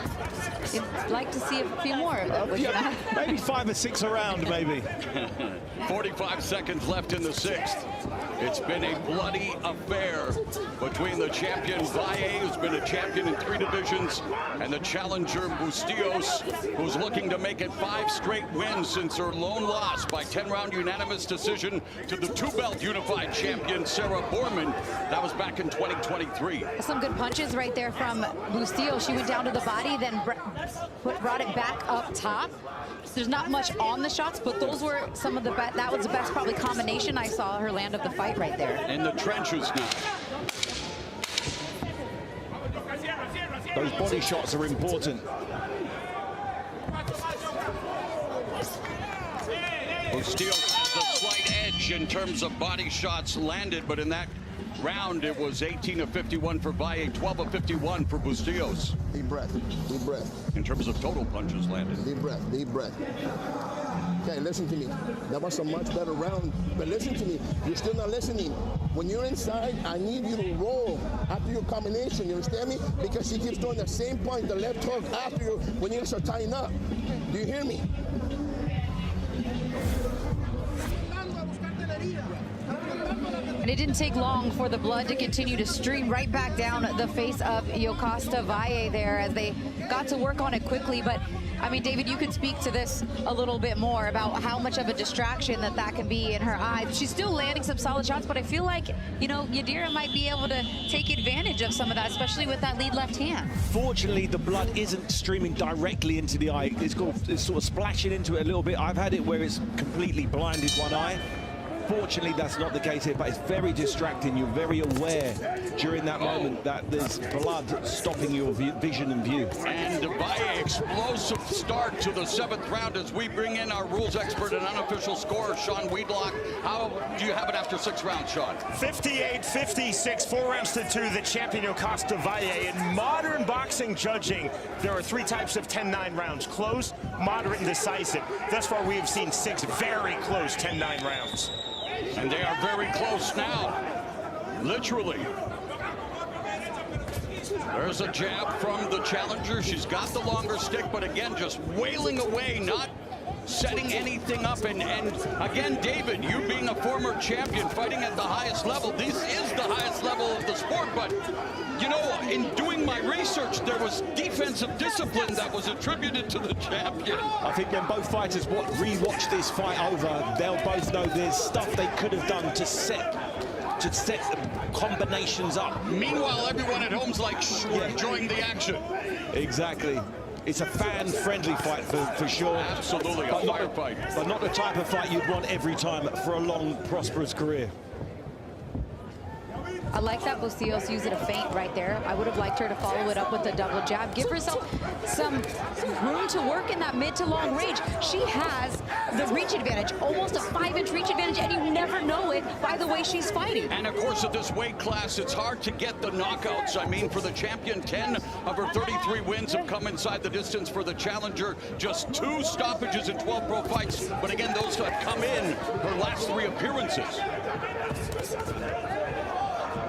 You'd like to see a few more. Yeah, maybe 5 or 6 around, maybe. 45 seconds left in the 6th. It's been a bloody affair between the champion Valle, who's been a champion in 3 divisions, and the challenger Bustillos, who's looking to make it 5 straight wins since her lone loss by 10-round unanimous decision to the 2-belt unified champion Sarah Borman. That was back in 2023. Some good punches right there from Bustillos. She went down to the body, then brought it back up top. There's not much on the shots, but those were some of the best. That was the best probably combination I saw her land of the fight right there. In the trenches now. Those body shots are important. Bustillos has a slight edge in terms of body shots landed, but in that round it was 18 of 51 for Valle, 12 of 51 for Bustillos. Deep breath, deep breath. In terms of total punches landed. Deep breath, deep breath. Okay, listen to me. That was a much better round, but listen to me. You're still not listening. When you're inside, I need you to roll after your combination. You understand me? Because she keeps throwing the same point, the left hook after you when you start tying up. Do you hear me? And it didn't take long for the blood to continue to stream right back down the face of Yokasta Valle there as they got to work on it quickly. But I mean, David, you could speak to this a little bit more about how much of a distraction that can be in her eyes. She's still landing some solid shots, but I feel like, you know, Yadira might be able to take advantage of some of that, especially with that lead left hand. Fortunately, the blood isn't streaming directly into the eye. It's sort of splashing into it a little bit. I've had it where it's completely blinded one eye. Fortunately, that's not the case here, but it's very distracting. You're very aware during that moment that there's blood stopping your vision and view. And Valle, explosive start to the 7th round as we bring in our rules expert and unofficial scorer, Sean Weedlock. How do you have it after 6 rounds, Sean? 58-56, 4 rounds to 2, the champion Yokasta Valle. In modern boxing judging, there are 3 types of 10-9 rounds: close, moderate, and decisive. Thus far, we have seen 6 very close 10-9 rounds. And they are very close now, literally. There's a jab from the challenger. She's got the longer stick, but again, just wailing away, not setting anything up. And again, David, you being a former champion fighting at the highest level, this is the highest level of the sport, but you know, in doing my research, there was defensive discipline that was attributed to the champion. I think when both fighters re-watch this fight over, they'll both know there's stuff they could have done to set combinations up. Meanwhile, everyone at home's like enjoying the action. Exactly. It's a fan-friendly fight for sure. Absolutely, a firefight. But not the type of fight you'd want every time for a long, prosperous career. I like that Bustillos used a feint right there. I would have liked her to follow it up with a double jab. Give herself some room to work in that mid to long range. She has the reach advantage, almost a 5-inch reach advantage, and you never know it by the way she's fighting. And of course, at this weight class, it's hard to get the knockouts. I mean, for the champion, 10 of her 33 wins have come inside the distance. For the challenger, just 2 stoppages in 12 pro fights. But again, those have come in her last 3 appearances.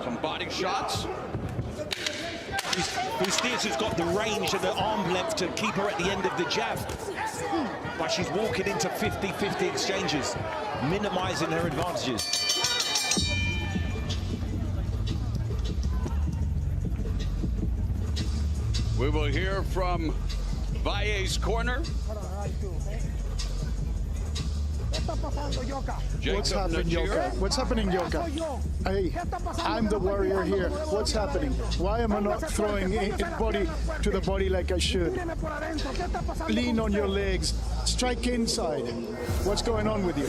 Some body shots. Bustillos has got the range and the arm length to keep her at the end of the jab. But she's walking into 50-50 exchanges, minimizing her advantages. We will hear from Valle's corner. What's happening, Yoka? What's happening, Yoka? Hey, I'm the warrior here. What's happening? Why am I not throwing it body to the body like I should? Lean on your legs. Strike inside. What's going on with you?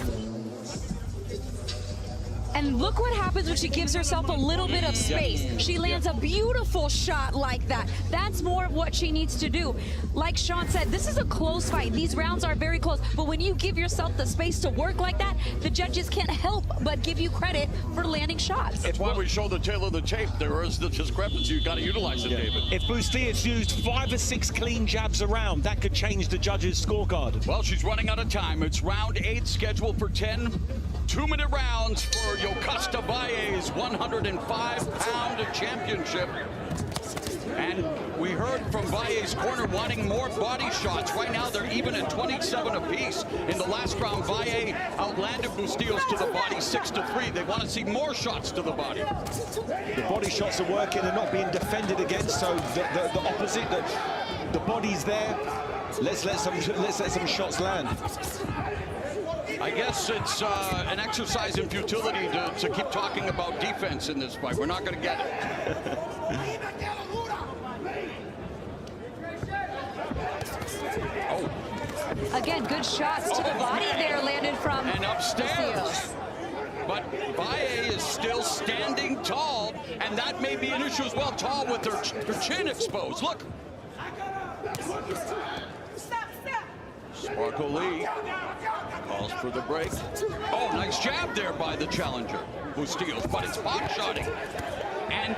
And look what happens when she gives herself a little bit of space. She lands a beautiful shot like that. That's more of what she needs to do. Like Sean said, this is a close fight. These rounds are very close. But when you give yourself the space to work like that, the judges can't help but give you credit for landing shots. That's why we show the tail of the tape. There is the discrepancy. You've got to utilize it, David. If Bustillos used 5 or 6 clean jabs around, that could change the judges' scorecard. Well, she's running out of time. It's round 8, scheduled for 10 2-minute rounds for Yokasta Valle's 105-pound championship. And we heard from Valle's corner wanting more body shots. Right now, they're even at 27 apiece. In the last round, Valle outlanded Bustillos to the body 6-3. They want to see more shots to the body. The body shots are working and not being defended against, so the opposite, the body's there. Let's let some shots land. I guess it's an exercise in futility to keep talking about defense in this fight. We're not going to get it. Again, good shots to the body there landed from and upstairs. Bustillos. But Valle is still standing tall, and that may be an issue as well. Tall with her chin exposed. Look. Sparkle Lee calls for the break. Oh, nice jab there by the challenger, Bustillos, but it's pot-shotting. And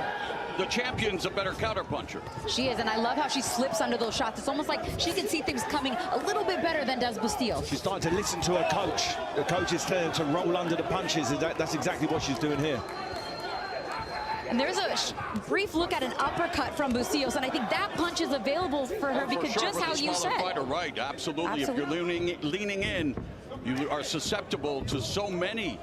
the champion's a better counterpuncher. She is, and I love how she slips under those shots. It's almost like she can see things coming a little bit better than does Bustillos. She's starting to listen to her coach. The coach is telling her to roll under the punches. That's exactly what she's doing here. And there's a brief look at an uppercut from Bustillos, and I think that punch is available for her because just how you said. Fighter, right, absolutely. If you're leaning in, you are susceptible to so many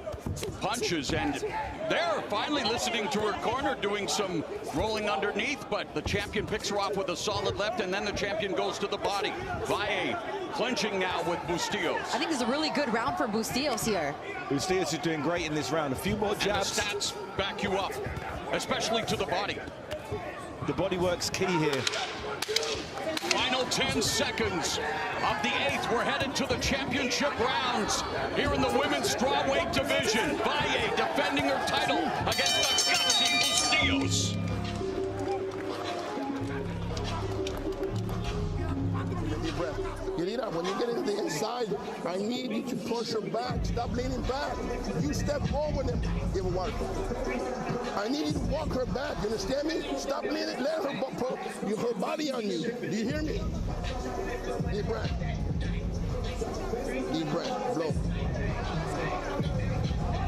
punches, and they're finally listening to her corner, doing some rolling underneath, but the champion picks her off with a solid left, and then the champion goes to the body. Valle clinching now with Bustillos. I think this is a really good round for Bustillos here. Bustillos is doing great in this round. A few more jabs. And the stats back you up, especially to the body. The body work's key here. Final 10 seconds of the 8th. We're headed to the championship rounds here in the women's strawweight division. Valle defending her title against the gutsy Bustillos. Yelida, when you get into the inside, I need you to push her back. Stop leaning back. You step forward and give her water. I need you to walk her back. You understand me? Stop leaning. Let her put her body on you. Do you hear me? Deep breath. Deep breath. Blow.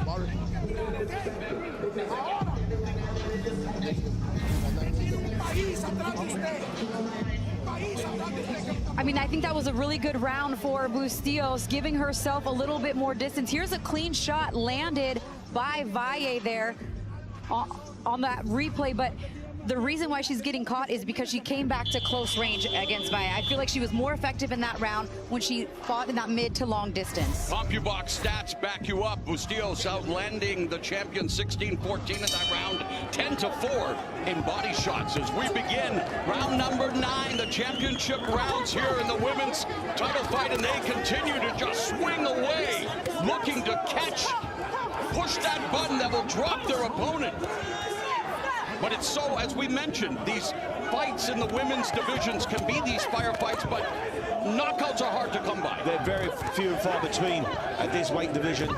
Water. I mean, I think that was a really good round for Bustillos, giving herself a little bit more distance. Here's a clean shot landed by Valle there on that replay, but the reason why she's getting caught is because she came back to close range against Valle. I feel like she was more effective in that round when she fought in that mid to long distance. CompuBox stats back you up. Bustillos outlanding the champion 16-14 in that round, 10-4 in body shots. As we begin round number 9, the championship rounds here in the women's title fight, and they continue to just swing away, looking to catch, push that button that will drop their opponent. But it's so, as we mentioned, these fights in the women's divisions can be these firefights, but knockouts are hard to come by. They're very few and far between at this weight division.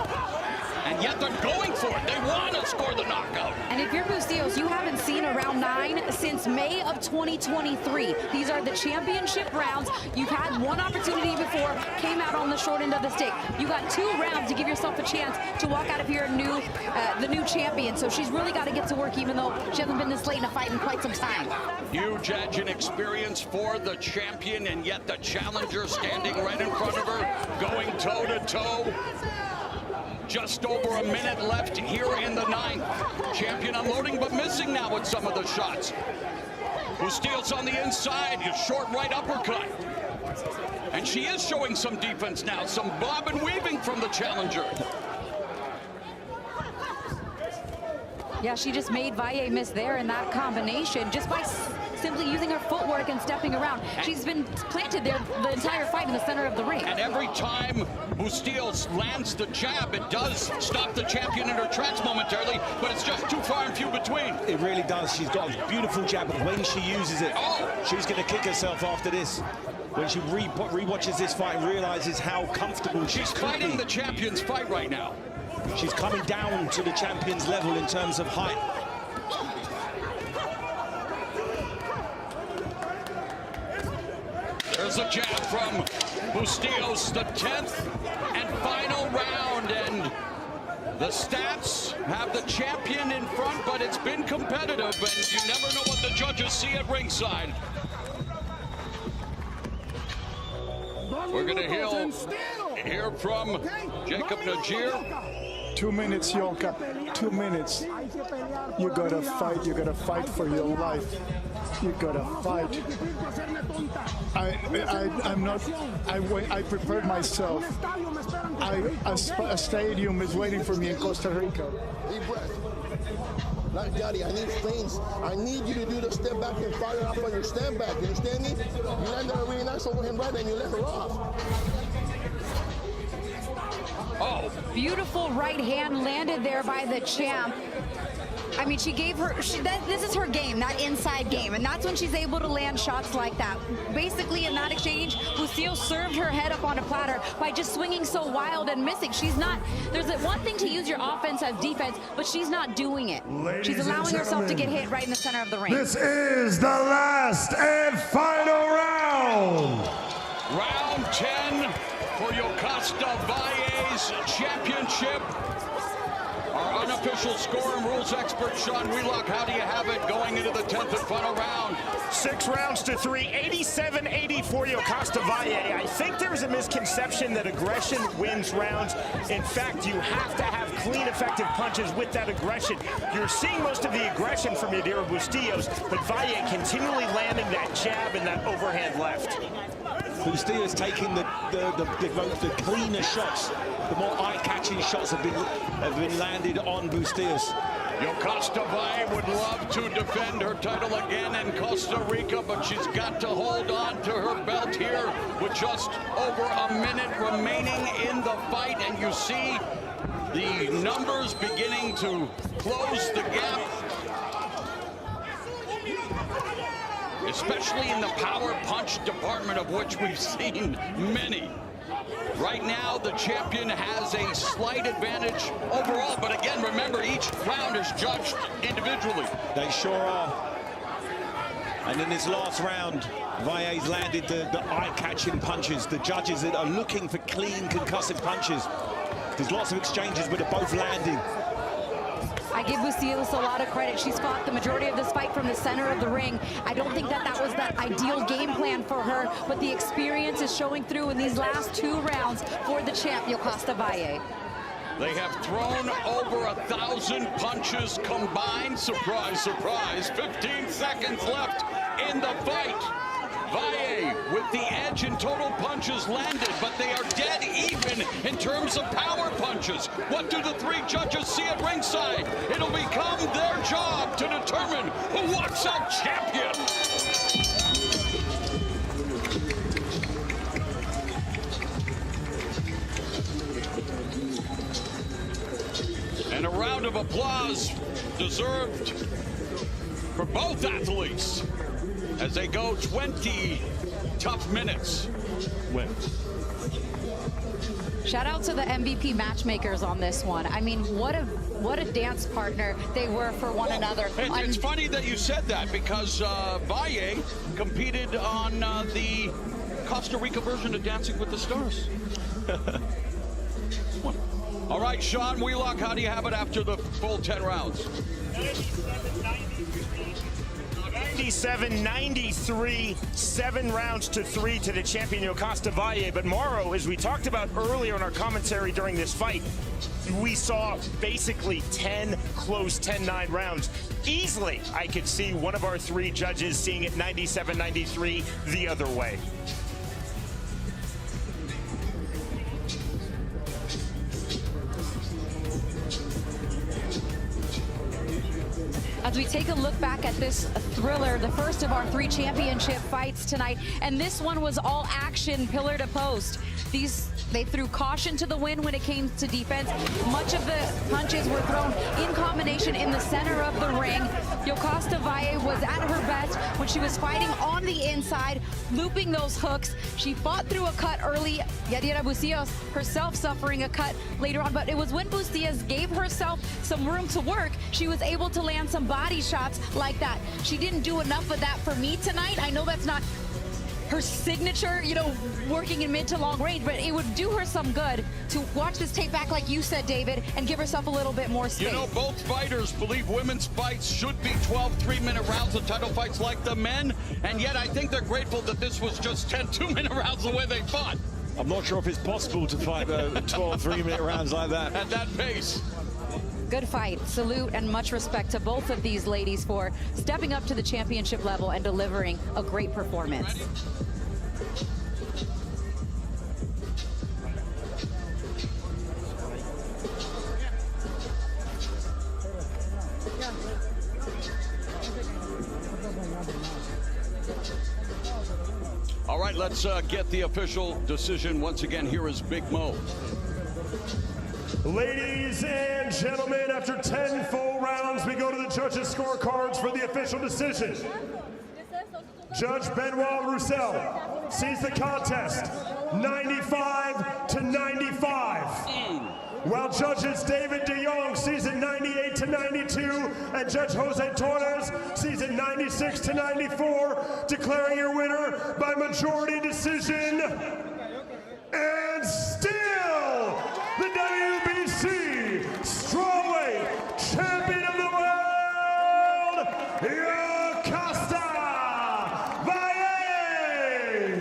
And yet they're going for it. They want to score the knockout. And if you're Bustillos, you haven't seen a round 9 since May of 2023. These are the championship rounds. You've had one opportunity before, came out on the short end of the stick. You got 2 rounds to give yourself a chance to walk out of here the new champion. So she's really got to get to work, even though she hasn't been this late in a fight in quite some time. Huge edge and experience for the champion, and yet the challenger standing right in front of her, going toe-to-toe. Just over a minute left here in the 9th. Champion unloading, but missing now with some of the shots. Bustillos on the inside, a short right uppercut. And she is showing some defense now, some bob and weaving from the challenger. Yeah, she just made Valle miss there in that combination just by simply using her footwork and stepping around. She's been planted there the entire fight in the center of the ring. And every time Bustillos lands the jab, it does stop the champion in her tracks momentarily, but it's just too far and few between. It really does. She's got a beautiful jab, but when she uses it, she's going to kick herself after this. When she re-watches this fight and realizes how comfortable she's fighting the champion's fight right now. She's coming down to the champion's level in terms of height. There's a jab from Bustillos, the 10th and final round, and the stats have the champion in front, but it's been competitive, and you never know what the judges see at ringside. We're going to hear from Jacob Najir. 2 minutes, Yonka. 2 minutes. You gotta fight. You gotta fight for your life. You gotta fight. I'm not. I prepared myself. A stadium is waiting for me in Costa Rica. Deep breath. Not Daddy, I need feints. I need you to do the step back and fire off on your stand back. You understand me? You landed a really nice overhand right and you let her off. Oh, beautiful right hand landed there by the champ. I mean, she gave her, this is her game, that inside game, and that's when she's able to land shots like that. Basically, in that exchange, Bustillos served her head up on a platter by just swinging so wild and missing. She's not, there's one thing to use your offense as defense, but she's not doing it. She's allowing herself to get hit right in the center of the ring. This is the last and final round. Round 10 for Yokasta Valle's championship. Our unofficial score and rules expert, Sean Wheelock, how do you have it going into the 10th and final round? 6 rounds to 3, 87-80 for Yokasta Valle. I think there's a misconception that aggression wins rounds. In fact, you have to have clean, effective punches with that aggression. You're seeing most of the aggression from Yadira Bustillos, but Valle continually landing that jab and that overhand left. Bustillos taking the cleaner shots, the more eye-catching shots have been landed on Bustillos. Yokasta Valle would love to defend her title again in Costa Rica, but she's got to hold on to her belt here with just over a minute remaining in the fight, and you see the numbers beginning to close the gap, especially in the power punch department, of which we've seen many. Right now, the champion has a slight advantage overall, but again, remember, each round is judged individually. They sure are. And in this last round, Valle's landed the eye-catching punches. The judges that are looking for clean, concussive punches. There's lots of exchanges, but they're both landing. I give Bustillos a lot of credit. She's fought the majority of this fight from the center of the ring. I don't think that was the ideal game plan for her, but the experience is showing through in these last 2 rounds for the champ, Yokasta Valle. They have thrown over 1,000 punches combined. Surprise, surprise. 15 seconds left in the fight. Valle with the edge in total punches landed, but they are dead even in terms of power punches. What do the three judges see at ringside? It'll become their job to determine who walks out champion. And a round of applause deserved for both athletes as they go 20 tough minutes. Win. Shout out to the MVP matchmakers on this one. I mean, what a dance partner they were for one another. It's funny that you said that because Valle competed on the Costa Rica version of Dancing with the Stars. All right, Sean Wheelock, how do you have it after the full 10 rounds? 97-93, 7 rounds to 3 to the champion Yokasta Valle. But Mauro, as we talked about earlier in our commentary during this fight, we saw basically 10 close 10-9 rounds. Easily, I could see one of our three judges seeing it 97-93 the other way. As we take a look back at this thriller, the first of our 3 championship fights tonight, and this one was all action, pillar to post. They threw caution to the wind when it came to defense. Much of the punches were thrown in combination in the center of the ring. Yokasta Valle was at her best when she was fighting on the inside, looping those hooks. She fought through a cut early. Yadira Bustillos herself suffering a cut later on, but it was when Bustillos gave herself some room to work, she was able to land some body shots like that. She didn't do enough of that for me tonight. I know that's not her signature, you know, working in mid to long range, but it would do her some good to watch this tape back, like you said, David, and give herself a little bit more space. You know, both fighters believe women's fights should be 12 3-minute rounds of title fights like the men, and yet I think they're grateful that this was just 10 2-minute rounds the way they fought. I'm not sure if it's possible to fight 12 3-minute rounds like that. At that pace. Good fight. Salute and much respect to both of these ladies for stepping up to the championship level and delivering a great performance. All right, let's get the official decision. Once again, here is Big Mo. Ladies and gentlemen, after 10 full rounds, we go to the judges' scorecards for the official decision. Judge Benoit Roussel sees the contest 95-95. While judges David de Jong sees it 98-92, and Judge Jose Torres sees it 96-94, declaring your winner by majority decision. And still, the WBC Strawweight Champion of the World, Yokasta Valle!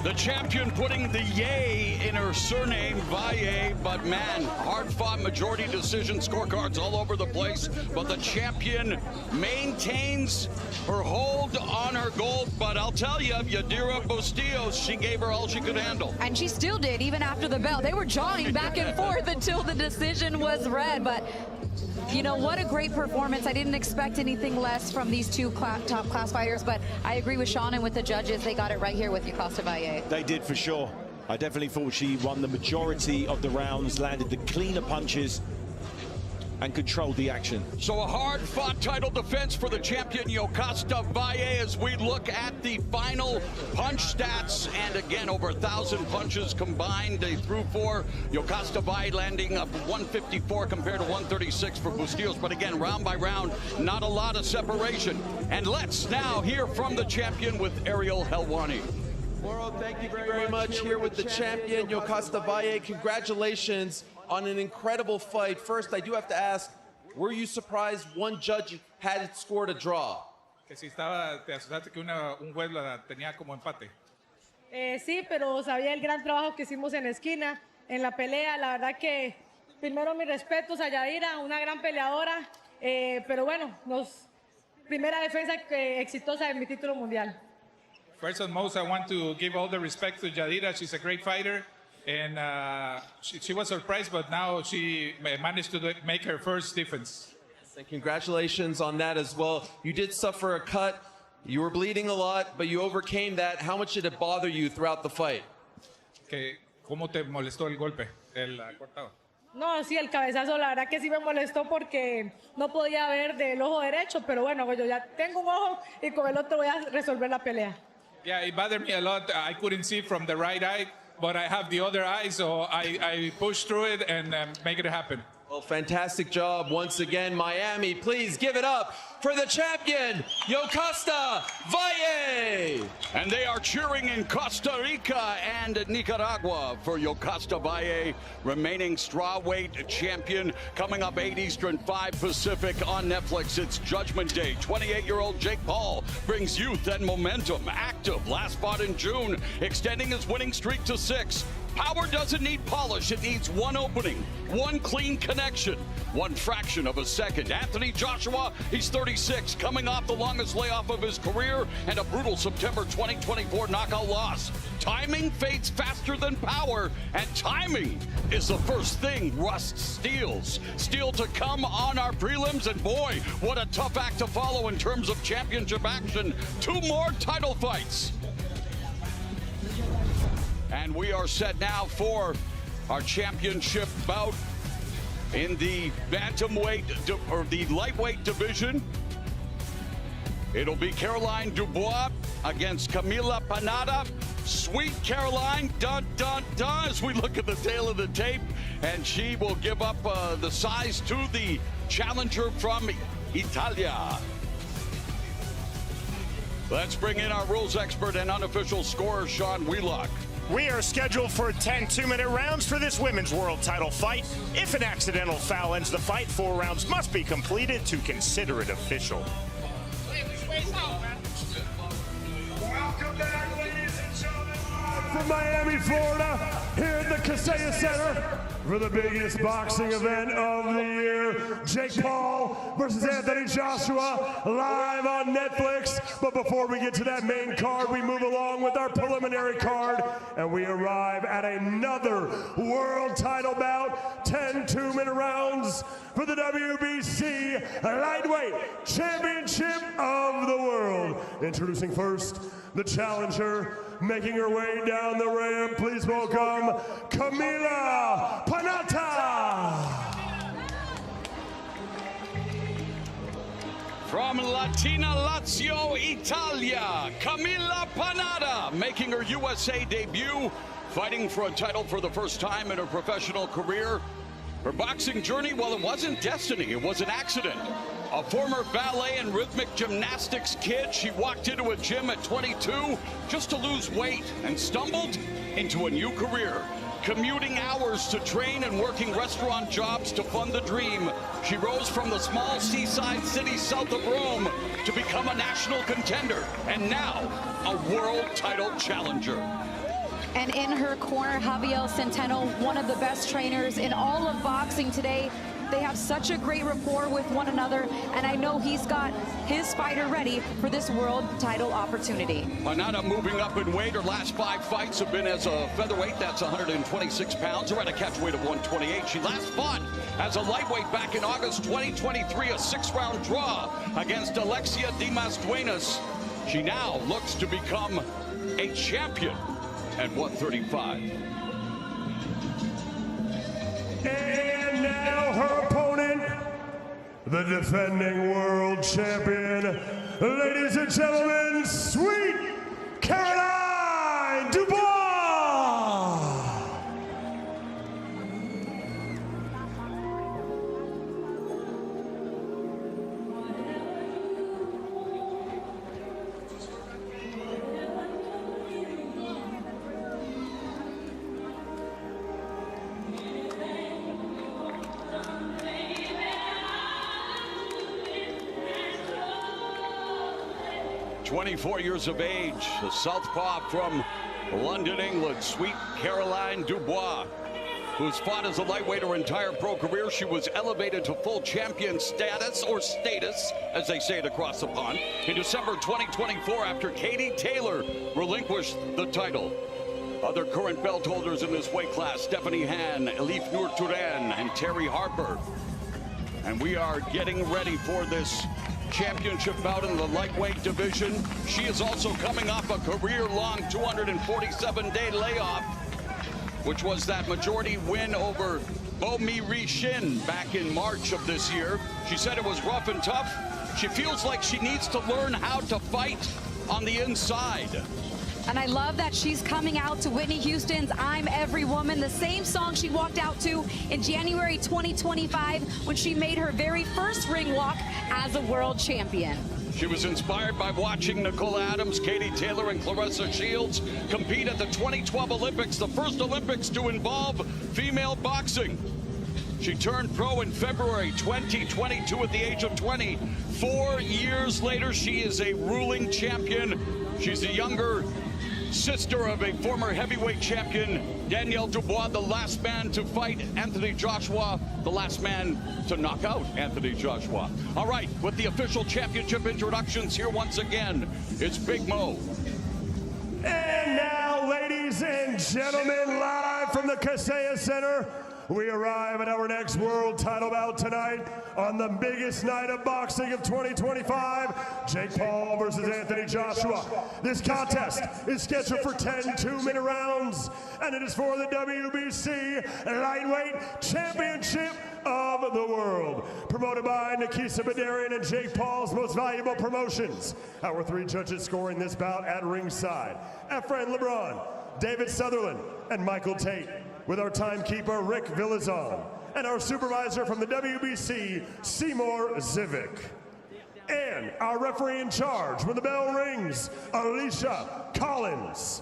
The champion putting the yay in her surname, Valle, but man, hard-fought majority decision scorecards all over the place, but the champion maintains her hold on her gold, but I'll tell you, Yadira Bustillos, she gave her all she could handle. And she still did, even after the bell. They were jawing back and forth until the decision was read, but you know, what a great performance. I didn't expect anything less from these two top class fighters, but I agree with Sean and with the judges. They got it right here with Yokasta Valle. They did for sure. I definitely thought she won the majority of the rounds, landed the cleaner punches, and controlled the action. So a hard-fought title defense for the champion Yokasta Valle as we look at the final punch stats. And again, over 1,000 punches combined. They threw for Yokasta Valle, landing up 154 compared to 136 for Bustillos. But again, round by round, not a lot of separation. And let's now hear from the champion with Ariel Helwani. Mauro, thank you very much. Here with the champion, Yokasta Valle. Congratulations on an incredible fight. First, I do have to ask, were you surprised one judge had scored a draw? Que si estaba, te asustaste que un juez la tenía como empate. Sí, pero sabía el gran trabajo que hicimos en la esquina, en la pelea. La verdad que primero mis respetos a Yadira, una gran peleadora, pero bueno, primera defensa exitosa de mi título mundial. First and most, I want to give all the respect to Yadira. She's a great fighter, and she was surprised, but now she managed to make her first defense. And congratulations on that as well. You did suffer a cut. You were bleeding a lot, but you overcame that. How much did it bother you throughout the fight? ¿Cómo te molestó el golpe, el cortado? No, sí, el cabezazo, la verdad que sí me molestó porque no podía ver del ojo derecho, pero bueno, yo ya tengo un ojo y con el otro voy a resolver la pelea. Yeah, it bothered me a lot. I couldn't see from the right eye, but I have the other eye, so I pushed through it and make it happen. Well, fantastic job once again, Miami. Please give it up for the champion, Yokasta Valle. And they are cheering in Costa Rica and Nicaragua for Yokasta Valle, remaining strawweight champion. Coming up 8 Eastern, 5 Pacific on Netflix. It's Judgment Day. 28-year-old Jake Paul brings youth and momentum. Active, last fought in June, extending his winning streak to 6. Power doesn't need polish, it needs one opening, one clean connection, one fraction of a second. Anthony Joshua, he's 36, coming off the longest layoff of his career and a brutal September 2024 knockout loss. Timing fades faster than power, and timing is the first thing Rust steals. Still to come on our prelims, and boy, what a tough act to follow in terms of championship action. 2 more title fights. And we are set now for our championship bout in the bantamweight, or the lightweight division. It'll be Caroline Dubois against Camila Panada. Sweet Caroline, dun, dun, dun, as we look at the tail of the tape. And she will give up the size to the challenger from Italia. Let's bring in our rules expert and unofficial scorer, Sean Wheelock. We are scheduled for 10 2-minute rounds for this women's world title fight. If an accidental foul ends the fight, 4 rounds must be completed to consider it official. Welcome back, ladies and gentlemen, from Miami, Florida, here at the Kaseya Center for the biggest boxing event of the year. Jake Paul versus Anthony Joshua, live on Netflix. But before we get to that main card, we move along with our preliminary card, and we arrive at another world title bout, 10 2-minute rounds for the WBC Lightweight Championship of the World. Introducing first, the challenger, making her way down the ramp. Please welcome Camila Panada. From Latina Lazio, Italia, Camila Panada making her USA debut, fighting for a title for the first time in her professional career. Her boxing journey, well, it wasn't destiny, it was an accident. A former ballet and rhythmic gymnastics kid, she walked into a gym at 22 just to lose weight and stumbled into a new career. Commuting hours to train and working restaurant jobs to fund the dream, she rose from the small seaside city south of Rome to become a national contender, and now a world title challenger. And in her corner, Javier Centeno, one of the best trainers in all of boxing today. They have such a great rapport with one another, and I know he's got his fighter ready for this world title opportunity. Panada moving up in weight. Her last 5 fights have been as a featherweight, that's 126 pounds, or at a catch weight of 128. She last fought as a lightweight back in August 2023, a 6-round draw against Alexia Dimas Duenas. She now looks to become a champion at 135. And now her opponent, the defending world champion, ladies and gentlemen, Sweet Caroline Dubois. 24 years of age, a southpaw from London, England, Sweet Caroline Dubois. who's fought as a lightweight her entire pro career. She was elevated to full champion status, or status, as they say it across the pond, in December 2024 after Katie Taylor relinquished the title. Other current belt holders in this weight class, Stephanie Han, Elif Nur Turan, and Terry Harper. And we are getting ready for this championship bout in the lightweight division. She is also coming off a career-long 247-day layoff, which was that majority win over Bomi Shin back in March of this year. She said it was rough and tough. She feels like she needs to learn how to fight on the inside. And I love that she's coming out to Whitney Houston's I'm Every Woman, the same song she walked out to in January 2025 when she made her very first ring walk as a world champion. She was inspired by watching Nicole Adams, Katie Taylor, and Clarissa Shields compete at the 2012 Olympics, the first Olympics to involve female boxing. She turned pro in February 2022 at the age of 20. 4 years later, she is a ruling champion. She's the younger sister of a former heavyweight champion, Danielle Dubois, the last man to fight Anthony Joshua, the last man to knock out Anthony Joshua. All right, with the official championship introductions here once again, it's Big Mo. And now, ladies and gentlemen, live from the Kaseya Center, we arrive at our next world title bout tonight on the biggest night of boxing of 2025, Jake Paul versus Anthony Joshua. This contest is scheduled for 10 2-minute rounds, and it is for the WBC Lightweight Championship of the World. Promoted by Nikisa Badarian and Jake Paul's Most Valuable Promotions. Our 3 judges scoring this bout at ringside: Efrain LeBron, David Sutherland, and Michael Tate, with our timekeeper, Rick Villazon, and our supervisor from the WBC, Seymour Zivic. And our referee in charge, when the bell rings, Alicia Collins.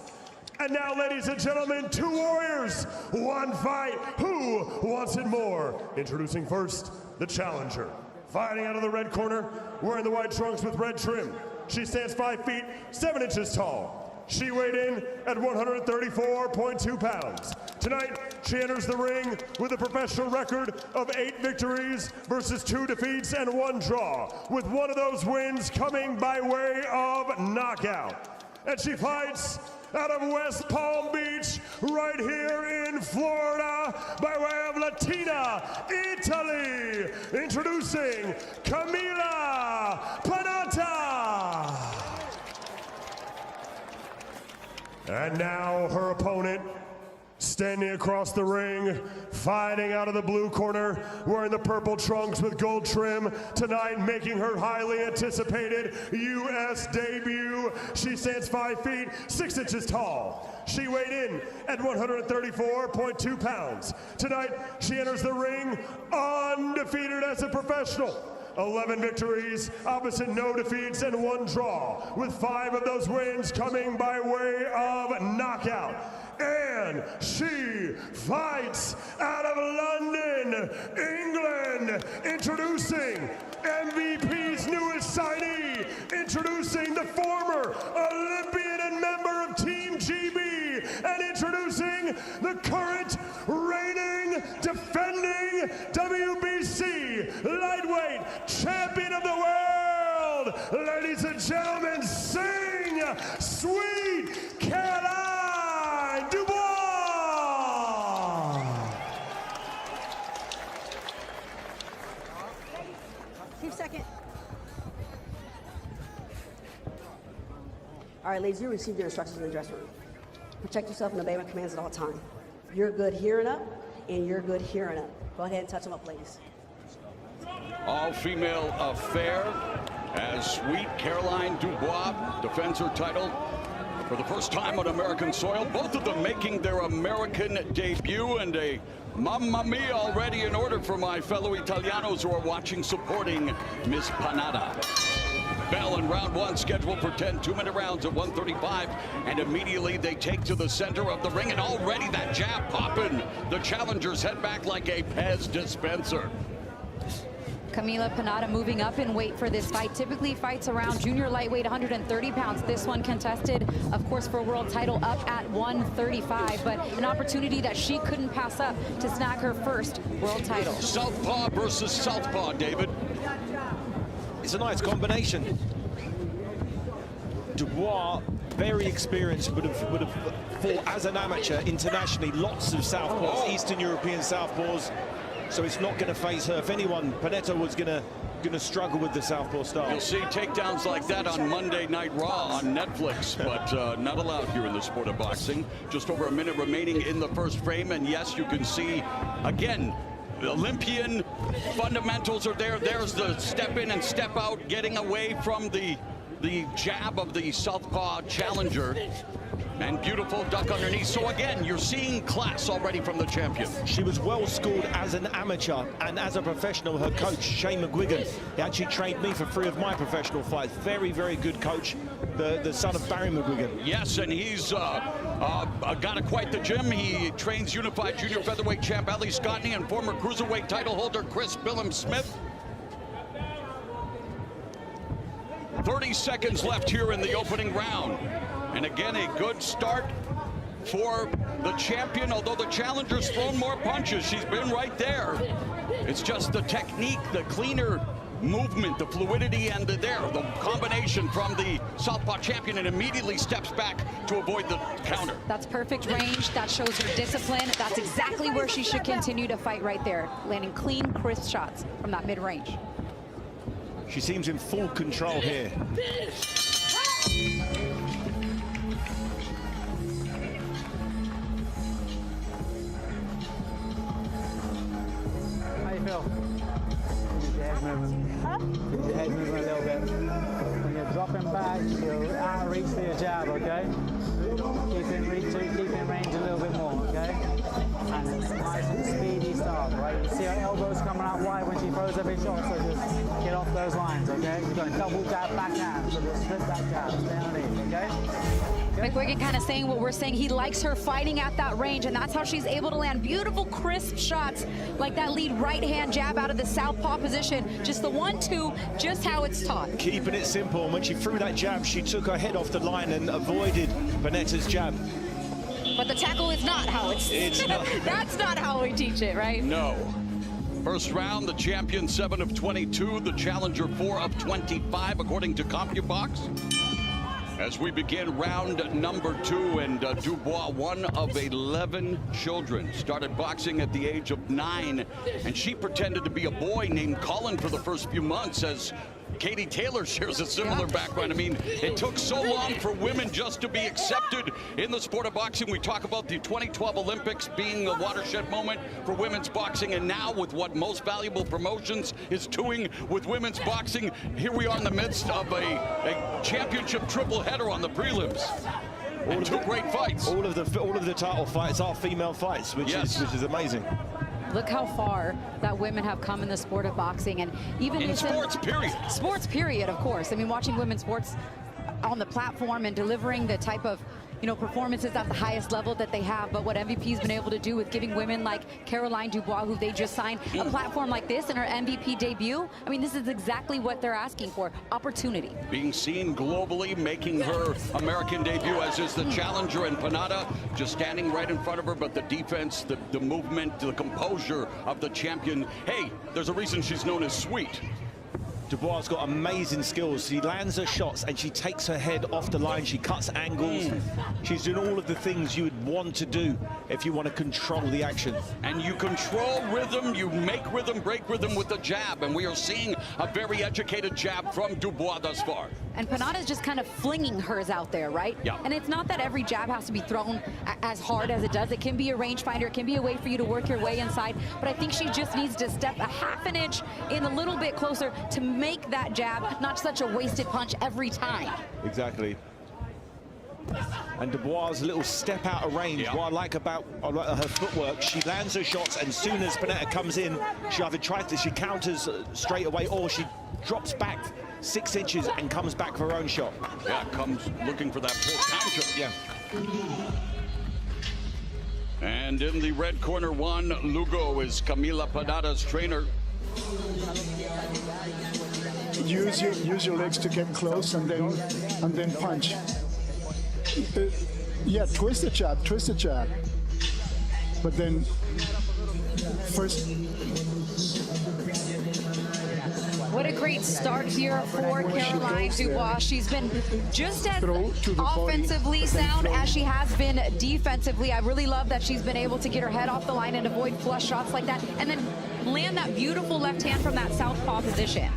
And now, ladies and gentlemen, 2 warriors, 1 fight. Who wants it more? Introducing first, the challenger. Fighting out of the red corner, wearing the white trunks with red trim. She stands 5 feet, 7 inches tall. She weighed in at 134.2 pounds. Tonight, she enters the ring with a professional record of 8 victories versus 2 defeats and 1 draw, with one of those wins coming by way of knockout. And she fights out of West Palm Beach, right here in Florida, by way of Latina, Italy. Introducing Camila Panatta. And now her opponent, standing across the ring, fighting out of the blue corner, wearing the purple trunks with gold trim, tonight making her highly anticipated U.S. debut. She stands 5 feet, 6 inches tall. She weighed in at 134.2 pounds. Tonight, she enters the ring undefeated as a professional. 11 victories, opposite no defeats, and 1 draw, with 5 of those wins coming by way of knockout. And she fights out of London, England. Introducing MVP's newest signee, introducing the former Olympian and member of Team GB, and introducing the current reigning, defending WBC lightweight champion of the world. Ladies and gentlemen, sing Sweet Caroline Dubois. 2 seconds. All right, ladies, you received your instructions in the dressing room. Protect yourself and obey my commands at all times. You're good here and up, and you're good here and up. Go ahead and touch them up, ladies. All-female affair as Sweet Caroline Dubois defends her title for the first time on American soil. Both of them making their American debut, and a Mamma Mia already in order for my fellow Italianos who are watching, supporting Miss Panatta. Bell in round 1 scheduled for 10 2-minute rounds at 135, and immediately they take to the center of the ring, and already that jab popping. The challengers head back like a Pez dispenser. Camila Panada moving up in weight for this fight. Typically fights around junior lightweight 130 pounds. This one contested, of course, for a world title up at 135, but an opportunity that she couldn't pass up to snag her first world title. Southpaw versus southpaw, David. It's a nice combination. Dubois, very experienced, would have fought as an amateur internationally. Lots of southpaws, Eastern European southpaws. So it's not going to phase her. If anyone, Panetta was going to struggle with the southpaw style. You'll see takedowns like that on Monday Night Raw on Netflix, but not allowed here in the sport of boxing. Just over a minute remaining in the first frame, and yes, you can see again. The Olympian fundamentals are there. There's the step in and step out, getting away from the jab of the southpaw challenger. And beautiful duck underneath. So again, you're seeing class already from the champion. She was well schooled as an amateur, and as a professional, her coach, Shane McGuigan, he actually trained me for 3 of my professional fights. Very, very good coach, the son of Barry McGuigan. Yes, and he's got quite the gym. He trains unified junior featherweight champ Ali Scotney and former cruiserweight title holder Chris Billum-Smith. 30 seconds left here in the opening round. And again, a good start for the champion, although the challenger's thrown more punches. She's been right there. It's just the technique, the cleaner movement, the fluidity, and the combination from the southpaw champion, and immediately steps back to avoid the counter. That's perfect range. That shows her discipline. That's exactly where she should continue to fight right there, landing clean, crisp shots from that mid-range. She seems in full control here. Feel? Keep your head moving. Keep your head moving a little bit. When you're dropping back, you're out of reach for your jab, okay? Keep in range a little bit more, okay? And it's nice and speedy start, right? You see her elbows coming out wide when she throws every shot, so just get off those lines, okay? You're going double jab backhand, so just slip that jab, stay underneath, okay? McGuigan kind of saying what we're saying. He likes her fighting at that range, and that's how she's able to land beautiful, crisp shots like that lead right-hand jab out of the southpaw position. Just the 1-2, just how it's taught. Keeping it simple, and when she threw that jab, she took her head off the line and avoided Panetta's jab. But the tackle is not how it's not. That's not how we teach it, right? No. First round, the champion 7 of 22, the challenger 4 of 25, according to CompuBox. As we begin round number 2, and Dubois, one of 11 children, started boxing at the age of 9, and she pretended to be a boy named Colin for the first few months, as Katie Taylor shares a similar background. I mean, it took so long for women just to be accepted in the sport of boxing. We talk about the 2012 Olympics being a watershed moment for women's boxing, and now with what Most Valuable Promotions is doing with women's boxing, here we are in the midst of a championship triple header on the prelims. And 2 great fights. All of the title fights are female fights, which is amazing. Look how far that women have come in the sport of boxing, and even in sports, period. Sports, period, of course. I mean, watching women's sports on the platform and delivering the type of, performances at the highest level that they have, but what MVP's been able to do with giving women like Caroline Dubois, who they just signed, a platform like this in her MVP debut, I mean, this is exactly what they're asking for, opportunity. Being seen globally, making her American debut, as is the challenger, and Panada just standing right in front of her, but the defense, the movement, the composure of the champion. Hey, there's a reason she's known as Sweet. Dubois has got amazing skills. She lands her shots and she takes her head off the line. She cuts angles. She's doing all of the things you would want to do if you want to control the action. And you control rhythm, you make rhythm, break rhythm with the jab. And we are seeing a very educated jab from Dubois thus far. And Panada's just kind of flinging hers out there, right? Yeah. And it's not that every jab has to be thrown as hard as it does. It can be a rangefinder. It can be a way for you to work your way inside. But I think she just needs to step a half an inch in a little bit closer to make that jab not such a wasted punch every time. Exactly. And Dubois' little step out of range. What I like about her footwork, she lands her shots, and soon as Panetta comes in, she either she counters straight away, or she drops back 6 inches and comes back for her own shot. Yeah, comes looking for that full counter. Yeah. And in the red corner, Juan Lugo is Camila Panada's trainer. Use your legs to get close and then punch. Yeah, twist the jab. But then first. What a great start here for Caroline Dubois. She's been just as offensively sound as she has been defensively. I really love that she's been able to get her head off the line and avoid flush shots like that, and then land that beautiful left hand from that southpaw position.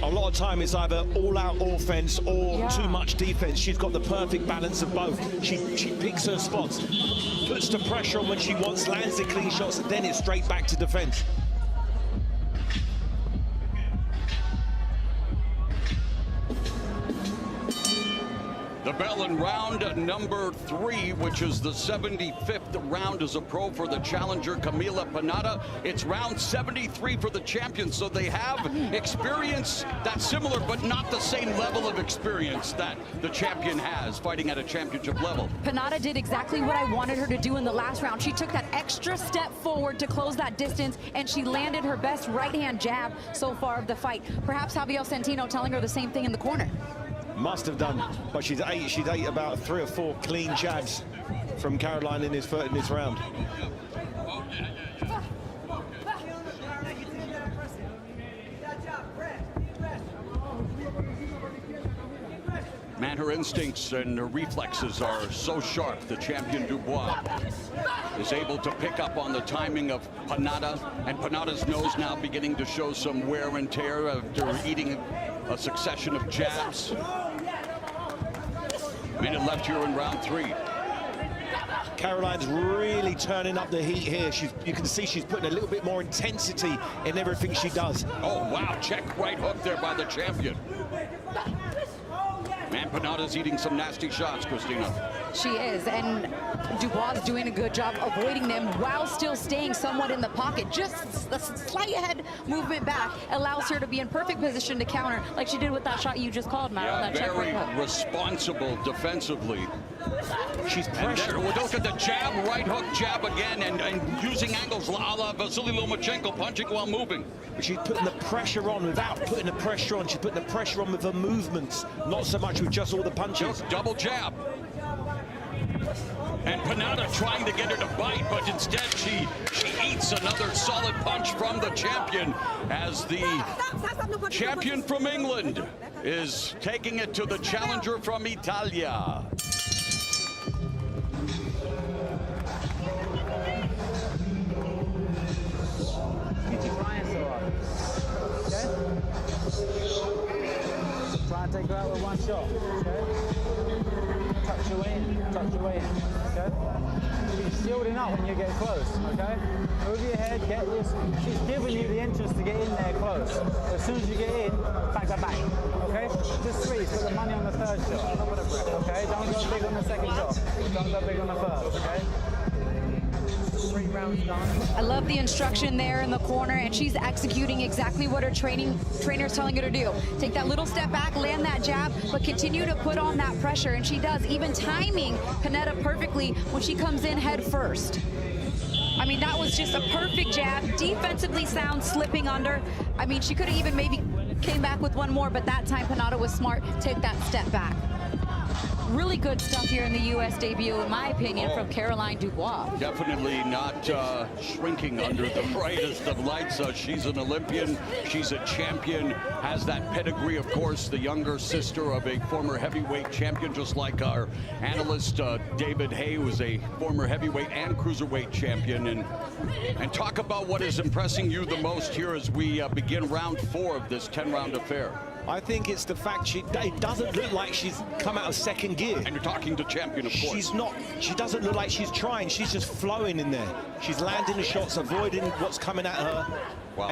A lot of time it's either all-out offense or too much defense. She's got the perfect balance of both. She picks her spots, puts the pressure on when she wants, lands the clean shots, and then it's straight back to defense. The bell in round number 3, which is the 75th round as a pro for the challenger Camila Pannata. It's round 73 for the champion, so they have experience that's similar, but not the same level of experience that the champion has fighting at a championship level. Pannata did exactly what I wanted her to do in the last round. She took that extra step forward to close that distance, and she landed her best right-hand jab so far of the fight. Perhaps Javier Santino telling her the same thing in the corner. Must have done, but she's ate about 3 or 4 clean jabs from Caroline in this round. Man, her instincts and her reflexes are so sharp. The champion Dubois is able to pick up on the timing of Pannata, and Pannata's nose now beginning to show some wear and tear after eating a succession of jabs. Minute left here in round 3. Caroline's really turning up the heat here. You can see she's putting a little bit more intensity in everything she does. Oh, wow. Check right hook there by the champion. Man, Pannata's eating some nasty shots, Christina. She is, and Dubois is doing a good job avoiding them while still staying somewhat in the pocket. Just a slight head movement back allows her to be in perfect position to counter, like she did with that shot you just called, Matt. Yeah, that very check right hook. responsible defensively. She's pressured. Well, look at the jab, right hook, jab again, and using angles a la Vasily Lomachenko, punching while moving. But she's putting the pressure on without putting the pressure on. She's putting the pressure on with her movements, not so much with just all the punches. Just double jab. And Pannata trying to get her to bite, but instead she eats another solid punch from the champion as the champion from England is taking it to the challenger from Italia. Try and take her out with one shot, okay? Touch your way in, okay? She's shielding up when you get close, okay? Move your head, she's giving you the interest to get in there close. As soon as you get in, bang, bang, bang, okay? Just squeeze, put the money on the third shot, okay? Don't go big on the second shot, don't go big on the first, okay? 3 rounds done. I love the instruction there in the corner, and she's executing exactly what her trainer's telling her to do. Take that little step back, land that jab, but continue to put on that pressure, and she does, even timing Pannata perfectly when she comes in head first. I mean, that was just a perfect jab, defensively sound, slipping under. I mean, she could have even maybe came back with one more, but that time Pannata was smart, take that step back. Really good stuff here in the U.S. debut, in my opinion, from Caroline Dubois. Definitely not shrinking under the brightest of lights. She's an Olympian. She's a champion. Has that pedigree, of course, the younger sister of a former heavyweight champion, just like our analyst, David Hay, who is a former heavyweight and cruiserweight champion. And talk about what is impressing you the most here as we begin round 4 of this 10-round affair. I think it's the fact it doesn't look like she's come out of second gear. And you're talking to champion, of course. She's not. She doesn't look like she's trying. She's just flowing in there. She's landing the shots, avoiding what's coming at her, wow.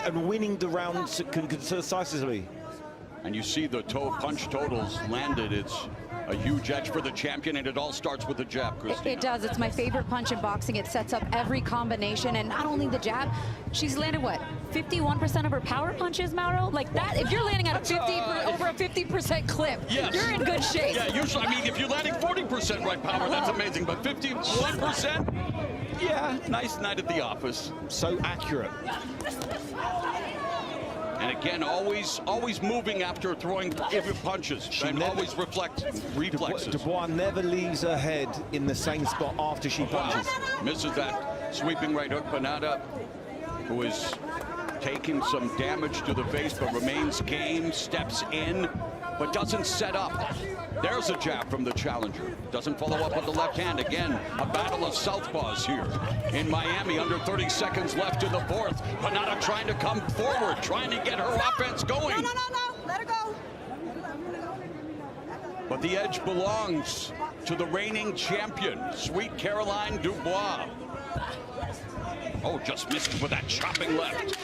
and winning the rounds decisively. And you see the punch totals landed. It's a huge edge for the champion, and it all starts with the jab, Christina. It does. It's my favorite punch in boxing. It sets up every combination, and not only the jab, she's landed, what, 51% of her power punches, Mauro? Like that, if you're landing at over a 50% clip, yes. You're in good shape. Yeah, usually, I mean, if you're landing 40% right power, that's amazing, but 51%? Yeah, nice night at the office. So accurate. And again, always moving after throwing punches. And always reflexes. Dubois never leaves her head in the same spot after she punches. Misses that sweeping right hook. Panada, who is taking some damage to the face but remains game, steps in, but doesn't set up. There's a jab from the challenger. Doesn't follow up with the left hand. Again, a battle of southpaws here in Miami. Under 30 seconds left in the fourth. Panada trying to come forward, trying to get her offense going. No. Let her go. But the edge belongs to the reigning champion, Sweet Caroline Dubois. Oh, just missed with that chopping left.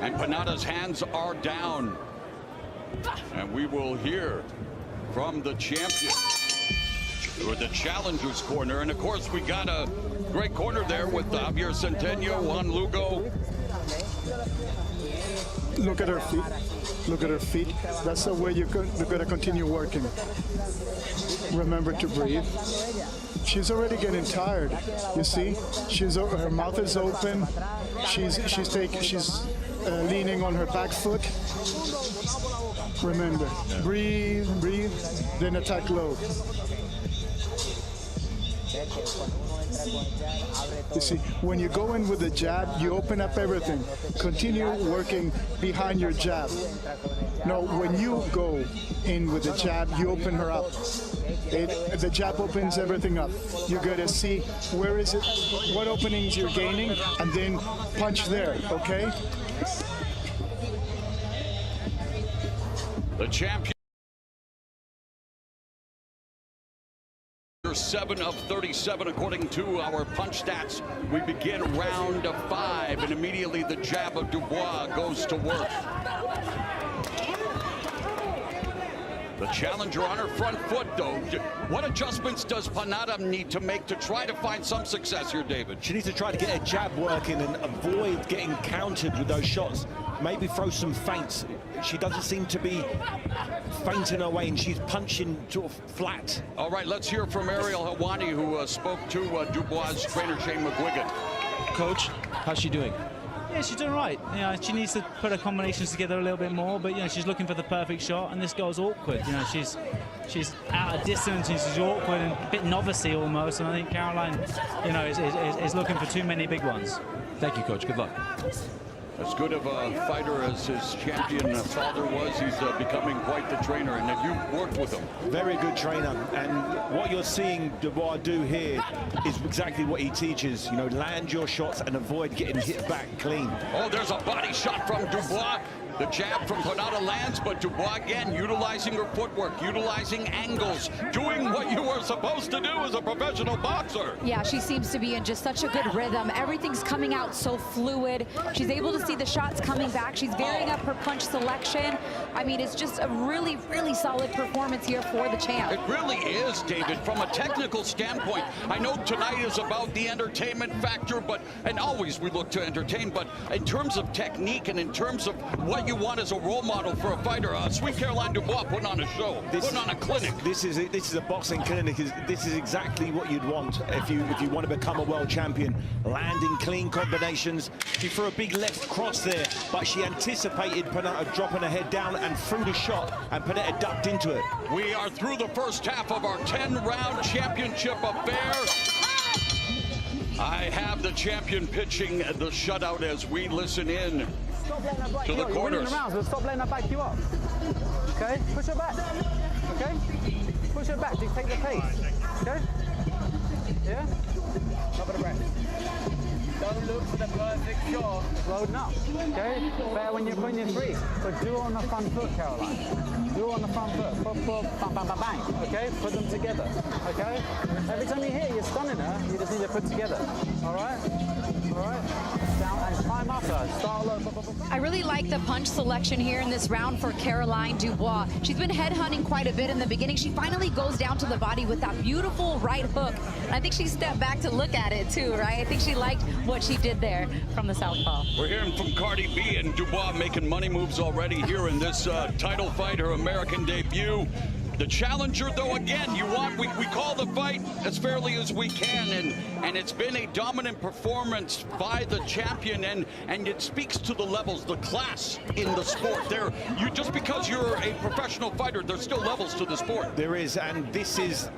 And Panada's hands are down. And we will hear from the champion, or the challenger's corner. And of course, we got a great corner there with Javier Centeno, Juan Lugo. Look at her feet. Look at her feet. That's the way you're going to continue working. Remember to breathe. She's already getting tired. You see, her mouth is open. She's leaning on her back foot. Remember, breathe, then attack low. You see, when you go in with a jab, you open up everything. Continue working behind your jab. No, when you go in with a jab, you open her up. The jab opens everything up. You're going to see where is it, what openings you're gaining, and then punch there, okay? The champion. 7 of 37 according to our punch stats. We begin round 5, and immediately the jab of Dubois goes to work. The challenger on her front foot, though. What adjustments does Panada need to make to try to find some success here, David? She needs to try to get her jab working and avoid getting countered with those shots. Maybe throw some feints. She doesn't seem to be feinting her way, and she's punching sort of flat. All right, let's hear from Ariel Helwani, who spoke to Dubois' trainer, Shane McGuigan. Coach, how's she doing? Yeah, she's doing right. You know, she needs to put her combinations together a little bit more, but you know, she's looking for the perfect shot, and this girl's awkward. You know, she's out of distance, and she's awkward and a bit novice-y almost, and I think Caroline, you know, is looking for too many big ones. Thank you, Coach. Good luck. As good of a fighter as his champion father was, he's becoming quite the trainer. And have you worked with him? Very good trainer. And what you're seeing Dubois do here is exactly what he teaches. You know, land your shots and avoid getting hit back clean. Oh, there's a body shot from Dubois. The jab from Panada lands, but Dubois again utilizing her footwork, utilizing angles, doing what you are supposed to do as a professional boxer. Yeah, she seems to be in just such a good rhythm. Everything's coming out so fluid. She's able to see the shots coming back. She's varying up her punch selection. I mean, it's just a really, really solid performance here for the champ. It really is, David, from a technical standpoint. I know tonight is about the entertainment factor, and always we look to entertain, but in terms of technique and in terms of what you want as a role model for a fighter, Sweet Caroline Dubois putting on a show, putting on a clinic. This is a boxing clinic. This is exactly what you'd want if you want to become a world champion. Landing clean combinations. She threw a big left cross there, but she anticipated Panetta dropping her head down and threw the shot, and Panetta ducked into it. We are through the first half of our 10-round championship affair. I have the champion pitching the shutout as we listen in to the corners. Stop letting her back you up. Okay, push her back. Okay, push her back. Dictate the pace. Okay. Yeah. Top of the breath. Don't look for the perfect shot. Loading up. Okay. Fair when you're putting your three, but do it on the front foot, Caroline. Do it on the front foot. Pop, pop, bang, bang, bang, bang. Okay. Put them together. Okay. Every time you hit, you're stunning her. You just need to put together. All right. All right. Down and climb up her. Start low. I really like the punch selection here in this round for Caroline Dubois. She's been headhunting quite a bit in the beginning. She finally goes down to the body with that beautiful right hook. And I think she stepped back to look at it too, right? I think she liked what she did there from the southpaw. We're hearing from Cardi B, and Dubois making money moves already here in this title fight, her American debut. The challenger, though, again, we call the fight as fairly as we can, and it's been a dominant performance by the champion, and it speaks to the levels, the class in the sport. Just because you're a professional fighter, there's still levels to the sport. There is, and this is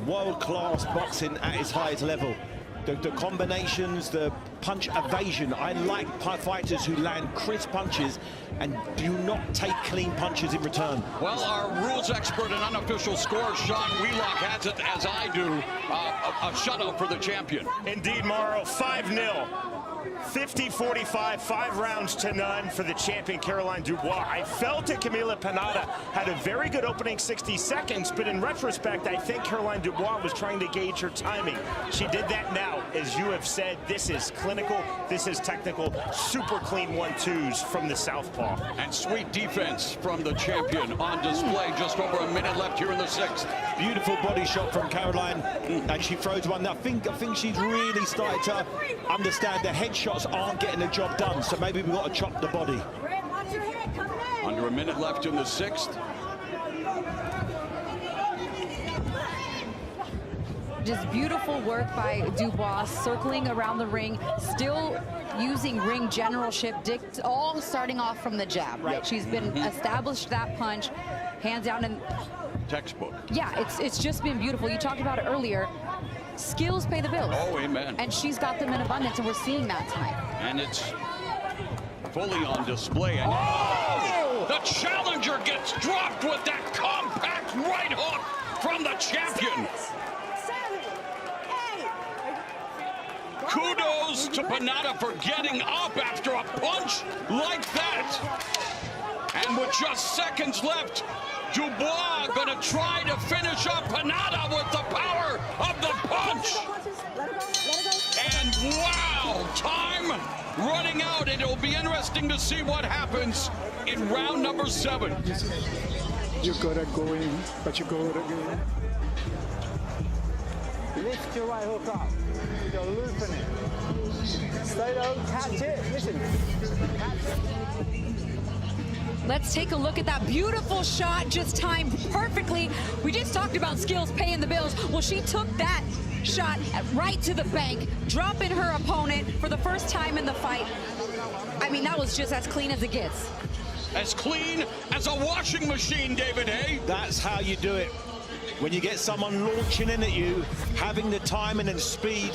world-class boxing at its highest level. The combinations, the punch evasion. I like fighters who land crisp punches and do not take clean punches in return. Well, our rules expert and unofficial scorer, Sean Wheelock, has it, as I do, a shutout for the champion. Indeed, Morrow, 5-0. 50-45, 5 rounds to none for the champion, Caroline Dubois. I felt that Camila Panada had a very good opening 60 seconds, but in retrospect, I think Caroline Dubois was trying to gauge her timing. She did that now. As you have said, this is clinical, this is technical, super clean 1-2s from the southpaw. And sweet defense from the champion on display. Just over a minute left here in the 6th. Beautiful body shot from Caroline, and she throws one. I think she's really started to understand the headshots aren't getting the job done, so maybe we've got to chop the body. Under a minute left in the 6th. Just beautiful work by Dubois, circling around the ring, still using ring generalship, all starting off from the jab, right? Yep. She's been established that punch, hands down, and textbook. Yeah, it's just been beautiful. You talked about it earlier. Skills pay the bills. Oh, amen. And she's got them in abundance, and we're seeing that tonight. And it's fully on display. And the challenger gets dropped with that compact right hook from the champion. Kudos to Panada for getting up after a punch like that. And with just seconds left, Dubois gonna try to finish up Panada with the power of the punch. And wow, time running out. It'll be interesting to see what happens in round number 7. You gotta go in, but you gotta go in. Lift your right hook up. You're looping it. Stay low, catch it. Listen. Catch it. Let's take a look at that beautiful shot, just timed perfectly. We just talked about skills paying the bills. Well, she took that shot right to the bank, dropping her opponent for the first time in the fight. I mean, that was just as clean as it gets. As clean as a washing machine, David Hay. That's how you do it. When you get someone launching in at you, having the timing and speed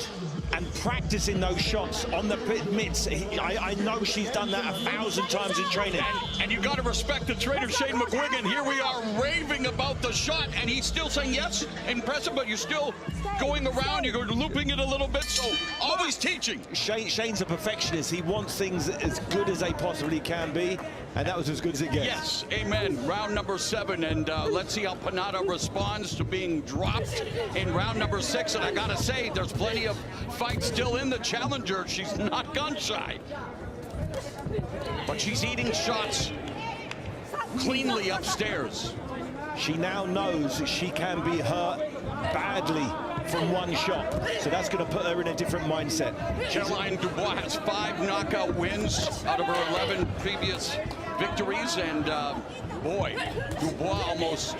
and practicing those shots on the mitts. I know she's done that 1,000 times in training. And you got to respect the trainer, Shane McGuigan. Here we are raving about the shot, and he's still saying, yes, impressive, but you're still going around, you're looping it a little bit, so always teaching. Shane's a perfectionist. He wants things as good as they possibly can be, and that was as good as it gets. Yes, amen. Round number 7, and let's see how Panada responds to being dropped in round number 6. And I gotta say, there's plenty of fight still in the challenger. She's not gun shy, but she's eating shots cleanly upstairs. She now knows that she can be hurt badly from one shot, so that's going to put her in a different mindset. Caroline Dubois has 5 knockout wins out of her 11 previous victories, and boy, Dubois almost,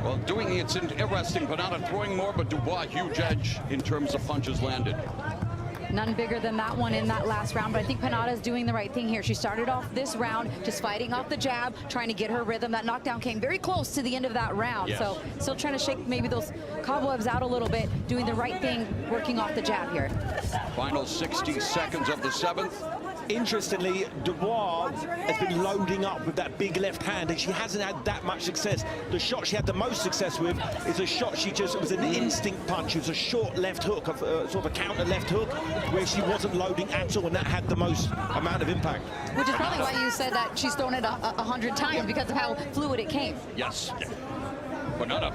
well, doing it's interesting, Panada throwing more, but Dubois huge edge in terms of punches landed. None bigger than that one in that last round, but I think Panada's doing the right thing here. She started off this round just fighting off the jab, trying to get her rhythm. That knockdown came very close to the end of that round, yes. So still trying to shake maybe those cobwebs out a little bit, doing the right thing, working off the jab here. Final 60 seconds of the 7th. Interestingly, Dubois has been loading up with that big left hand, and she hasn't had that much success. The shot she had the most success with is a shot it was an instinct punch. It was a short left hook, sort of a counter left hook, where she wasn't loading at all, and that had the most amount of impact. Which is probably why you said that she's thrown it 100 times, because of how fluid it came. Yes. Panada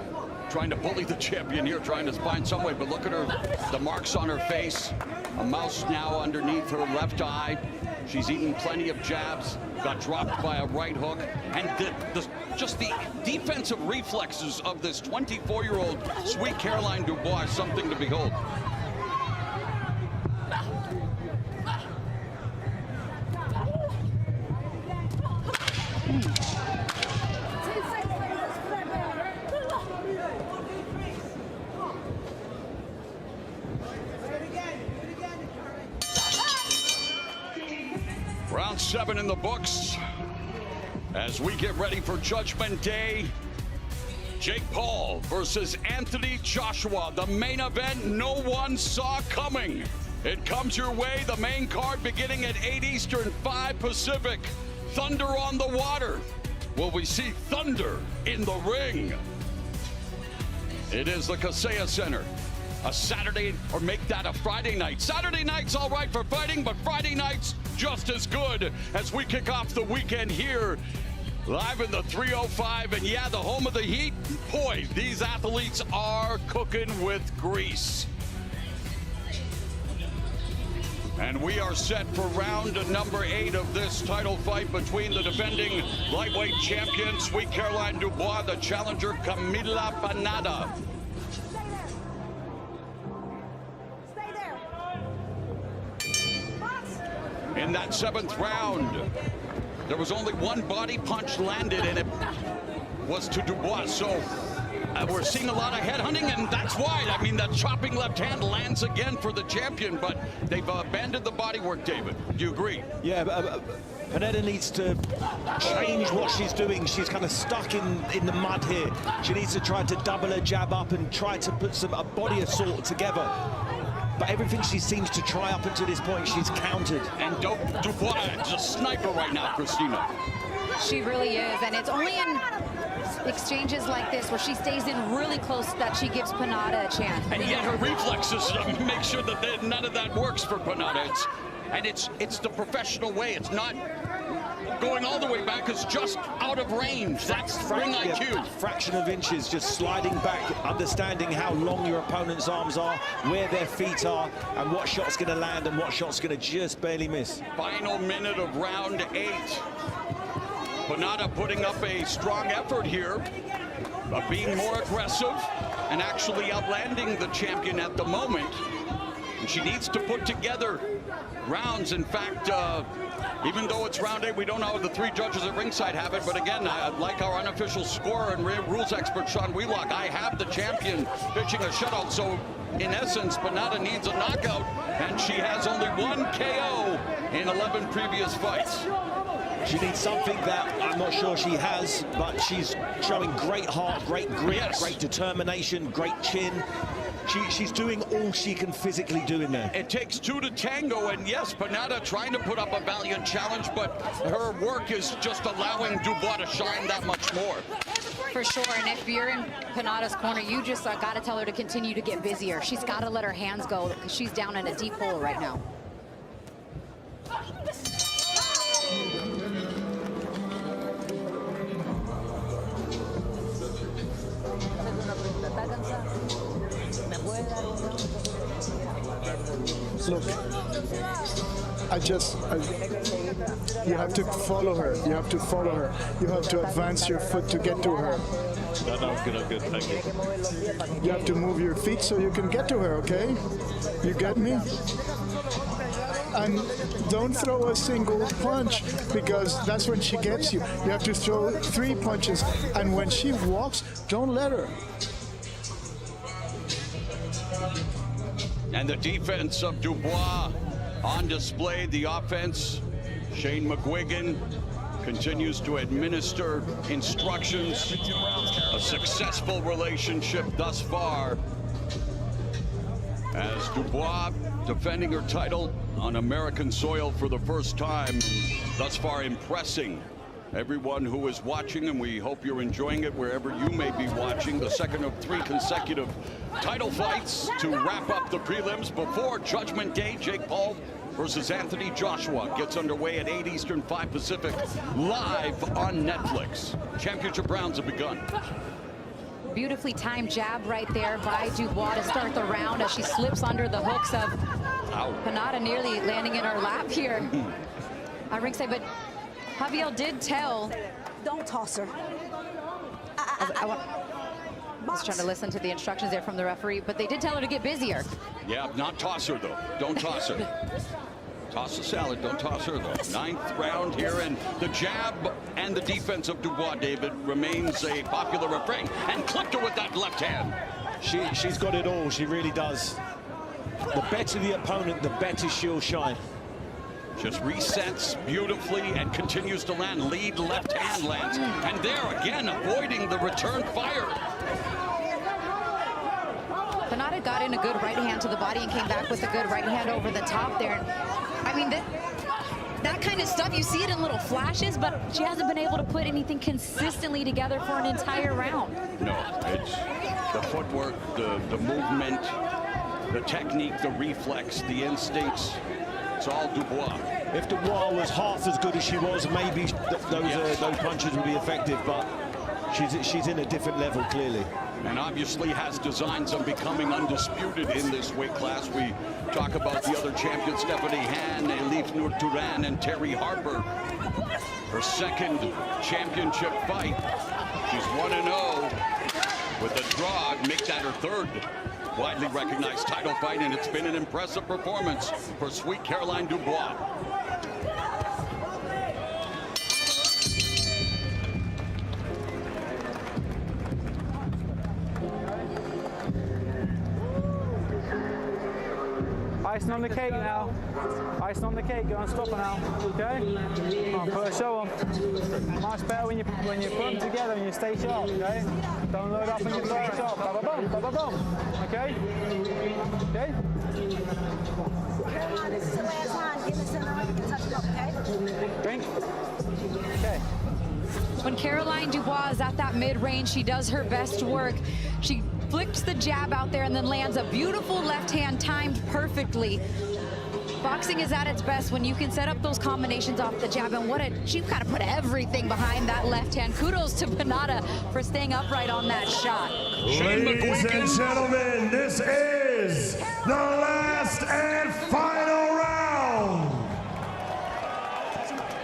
trying to bully the champion here, trying to find some way, but look at her, the marks on her face, a mouse now underneath her left eye. She's eaten plenty of jabs, got dropped by a right hook, and just the defensive reflexes of this 24-year-old sweet Caroline Dubois is something to behold. 7 in the books. As we get ready for Judgment Day, Jake Paul versus Anthony Joshua. The main event no one saw coming. It comes your way, the main card beginning at 8 Eastern, 5 Pacific. Thunder on the water. Will we see thunder in the ring? It is the Kaseya Center. A Saturday, or make that a Friday night. Saturday night's all right for fighting, but Friday night's just as good as we kick off the weekend here. Live in the 305, and yeah, the home of the heat. Boy, these athletes are cooking with grease. And we are set for round number 8 of this title fight between the defending lightweight champion, Sweet Caroline Dubois, the challenger, Camila Panada. In that 7th round, there was only one body punch landed, and it was to Dubois. So we're seeing a lot of headhunting, and that's why. I mean, that chopping left hand lands again for the champion, but they've abandoned the body work, David. Do you agree? Yeah, Panetta needs to change what she's doing. She's kind of stuck in the mud here. She needs to try to double her jab up and try to put a body assault together. But everything she seems to try up until this point, she's countered. And Dubois is a sniper right now, Christina. She really is, and it's only in exchanges like this where she stays in really close that she gives Panada a chance. And yet her reflexes make sure that none of that works for Panada. It's the professional way. It's not going all the way back. It's just out of range. That's ring IQ. Fraction of inches, just sliding back, understanding how long your opponent's arms are, where their feet are, and what shot's going to land and what shot's going to just barely miss. Final minute of round 8. Panada putting up a strong effort here, being more aggressive and actually outlanding the champion at the moment. And she needs to put together rounds. In fact, even though it's round 8, we don't know how the 3 judges at ringside have it. But again, like our unofficial scorer and rules expert, Sean Wheelock, I have the champion pitching a shutout. So in essence, Panada needs a knockout, and she has only 1 KO in 11 previous fights. She needs something that I'm not sure she has, but she's showing great heart, great grit, great determination, great chin. She's doing all she can physically do in there. It takes 2 to tango, and yes, Panada trying to put up a valiant challenge, but her work is just allowing Dubois to shine that much more. For sure, and if you're in Panada's corner, you just got to tell her to continue to get busier. She's got to let her hands go, because she's down in a deep hole right now. Look, you have to follow her. You have to follow her. You have to advance your foot to get to her. No, I'm good, thank you. You have to move your feet so you can get to her, okay? You get me? And don't throw a single punch, because that's when she gets you. You have to throw 3 punches, and when she walks, don't let her. And the defense of Dubois on display. The offense, Shane McGuigan continues to administer instructions. A successful relationship thus far, as Dubois defending her title on American soil for the first time, thus far impressing everyone who is watching, and we hope you're enjoying it wherever you may be watching. The second of 3 consecutive title fights to wrap up the prelims before Judgment Day. Jake Paul versus Anthony Joshua gets underway at 8 Eastern, 5 Pacific, live on Netflix. Championship rounds have begun. Beautifully timed jab right there by Dubois to start the round as she slips under the hooks of Panada, nearly landing in her lap here at ringside. But Javier did tell. Don't toss her. I was trying to listen to the instructions there from the referee, but they did tell her to get busier. Yeah, not toss her though. Don't toss her. Toss the salad, don't toss her though. 9th round here, and the jab and the defense of Dubois, David, remains a popular refrain. And clipped her with that left hand. She's got it all, she really does. The better the opponent, the better she'll shine. Just resets beautifully and continues to land. Lead left hand lands. And there again, avoiding the return fire. Pennada got in a good right hand to the body and came back with a good right hand over the top there. I mean, that kind of stuff, you see it in little flashes, but she hasn't been able to put anything consistently together for an entire round. No, it's the footwork, the movement, the technique, the reflex, the instincts. It's all Dubois. If Dubois was half as good as she was, maybe those punches would be effective, but she's in a different level, clearly. And obviously has designs on becoming undisputed in this weight class. We talk about the other champions, Stephanie Han, Elif Nur Turan, and Terry Harper. Her second championship fight. She's 1-0 with a draw, make that her third widely recognized title fight, and it's been an impressive performance for Sweet Caroline Dubois. Icing on the cake now. Icing on the cake. Go and stop her now. Okay? Come on, put a show on. Much better when you put them together and you stay sharp. Okay? Don't load up when you stay sharp. Ba ba boom, ba ba boom. Okay? Okay? Caroline, this is the last time. Give us another. You can touch it up, okay? Drink. Okay. When Caroline Dubois is at that mid-range, she does her best work. She flicks the jab out there and then lands a beautiful left hand timed perfectly. Boxing is at its best when you can set up those combinations off the jab, and she kind of put everything behind that left hand. Kudos to Pennada for staying upright on that shot. Ladies and gentlemen, this is the last and final round.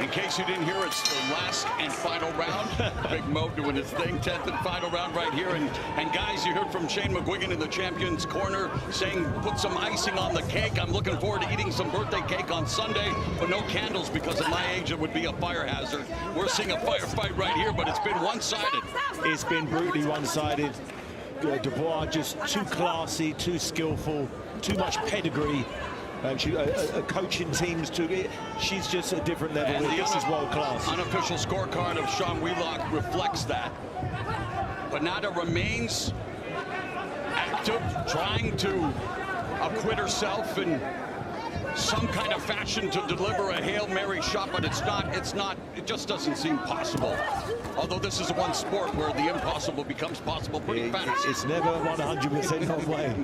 In case you didn't hear, it's the last and final round. Big Mo doing his thing, 10th and final round right here. And guys, you heard from Shane McGuigan in the Champions Corner saying, put some icing on the cake. I'm looking forward to eating some birthday cake on Sunday, but no candles because at my age it would be a fire hazard. We're seeing a firefight right here, but it's been one-sided. It's been brutally one-sided. Dubois just too classy, too skillful, too much pedigree. Coaching teams too. She's just a different level. And this is world class. Unofficial scorecard of Sean Wheelock reflects that. Pennada remains active, trying to acquit herself in some kind of fashion to deliver a Hail Mary shot, but it just doesn't seem possible. Although this is one sport where the impossible becomes possible pretty fast. It's never 100% no way.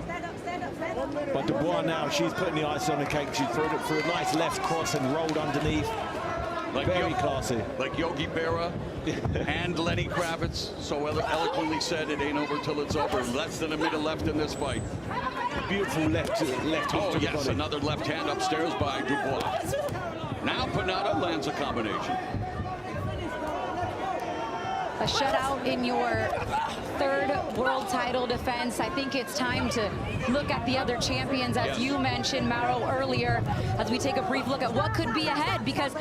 But Dubois now, she's putting the ice on the cake. She threw a nice left cross and rolled underneath. Very classy. Like Yogi Berra and Lenny Kravitz so eloquently said, it ain't over till it's over. Less than a minute left in this fight. Beautiful left hook. Oh, yes, another left hand upstairs by Dubois. Now Pennada lands a combination. A shutout in your third world title defense. I think it's time to look at the other champions, as you mentioned, Mauro, earlier, as we take a brief look at what could be ahead, because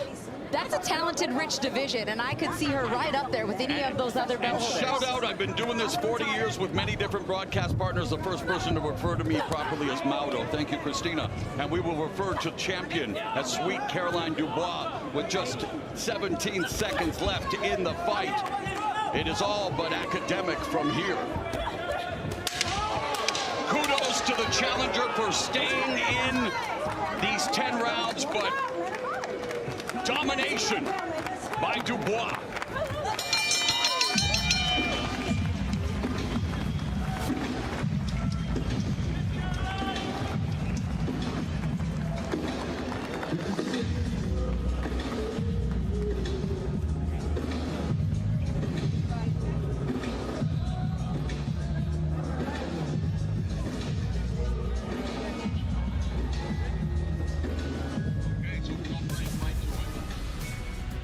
that's a talented, rich division, and I could see her right up there with any of those other belt holders. Shout out, I've been doing this 40 years with many different broadcast partners. The first person to refer to me properly is Mauro. Thank you, Christina. And we will refer to champion as Sweet Caroline Dubois with just 17 seconds left in the fight. It is all but academic from here. Kudos to the challenger for staying in these 10 rounds, but domination by Dubois.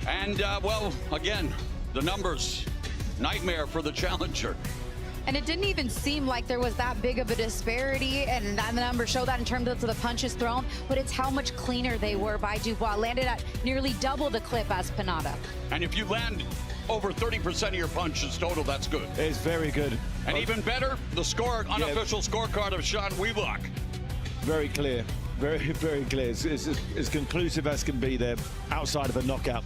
And, well, again, the numbers, nightmare for the challenger. And it didn't even seem like there was that big of a disparity, and the numbers show that in terms of the punches thrown, but it's how much cleaner they were by Dubois. Landed at nearly double the clip as Pennada. And if you land over 30% of your punches total, that's good. It's very good. And even better, the unofficial scorecard of Sean Wheelock. Very clear. Very, very clear. It's as conclusive as can be there, outside of a knockout.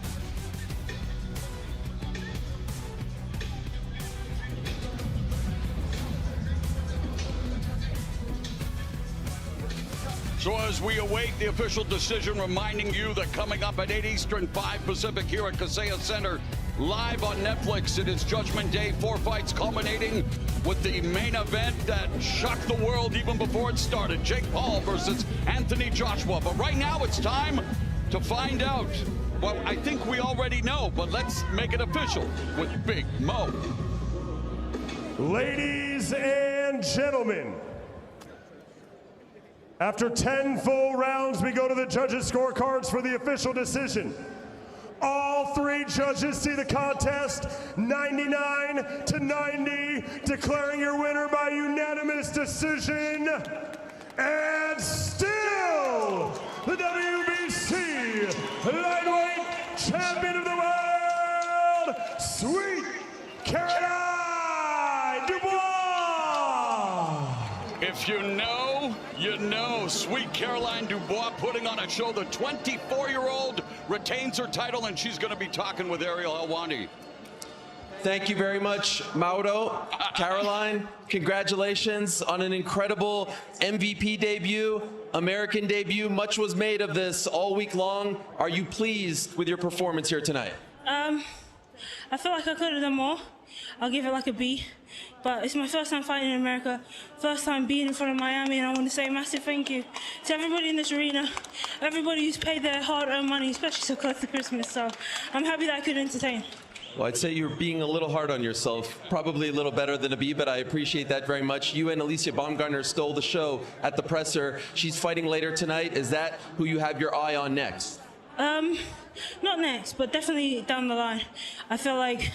So as we await the official decision, reminding you that coming up at 8 Eastern, 5 Pacific here at Kaseya Center, live on Netflix, it is Judgment Day, 4 fights culminating with the main event that shocked the world even before it started. Jake Paul versus Anthony Joshua. But right now it's time to find out. Well, I think we already know, but let's make it official with Big Mo. Ladies and gentlemen, after 10 full rounds, we go to the judges' scorecards for the official decision. All 3 judges see the contest 99-90, declaring your winner by unanimous decision. And still, the WBC lightweight champion of the world, Sweet Caroline Dubois. If you know, you know. Sweet Caroline Dubois putting on a show. The 24-year-old retains her title, and she's going to be talking with Ariel Helwani. Thank you very much, Mauro. Caroline, congratulations on an incredible MVP debut, American debut. Much was made of this all week long. Are you pleased with your performance here tonight? I feel like I could have done more. I'll give it like a B. But it's my first time fighting in America, first time being in front of Miami, and I want to say a massive thank you to everybody in this arena, everybody who's paid their hard-earned money, especially so close to Christmas. So I'm happy that I could entertain. Well, I'd say you're being a little hard on yourself. Probably a little better than a B, but I appreciate that very much. You and Alicia Baumgartner stole the show at the presser. She's fighting later tonight. Is that who you have your eye on next? Not next, but definitely down the line. I feel like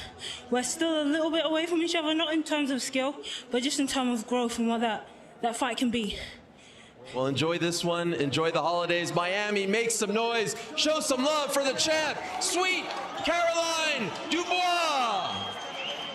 we're still a little bit away from each other, not in terms of skill, but just in terms of growth and what that fight can be. Well, enjoy this one. Enjoy the holidays. Miami, make some noise. Show some love for the champ, Sweet Caroline Dubois.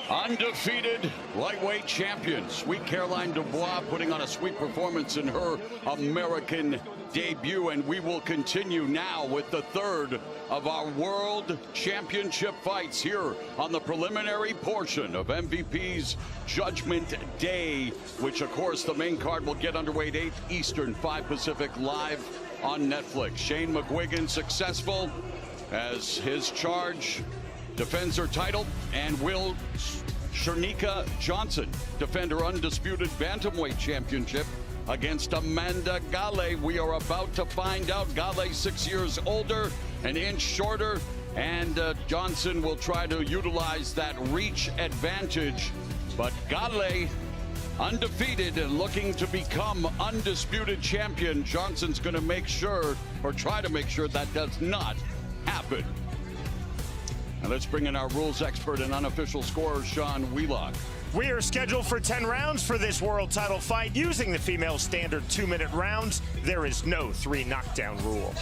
Undefeated lightweight champion, Sweet Caroline Dubois, putting on a sweet performance in her American debut. And we will continue now with the 3rd of our World Championship fights here on the preliminary portion of MVP's Judgment Day, which, of course, the main card will get underway at 8 Eastern, 5 Pacific, live on Netflix. Shane McGuigan successful as his charge defends her title, and will Shernika Johnson defend her undisputed bantamweight championship against Amanda Gale. We are about to find out. Gale 6 years older, an inch shorter, and Johnson will try to utilize that reach advantage. But Gale, undefeated and looking to become undisputed champion. Johnson's going to make sure, or try to make sure, that does not happen. And let's bring in our rules expert and unofficial scorer, Sean Wheelock. We are scheduled for 10 rounds for this world title fight using the female standard 2-minute rounds. There is no 3 knockdown rule.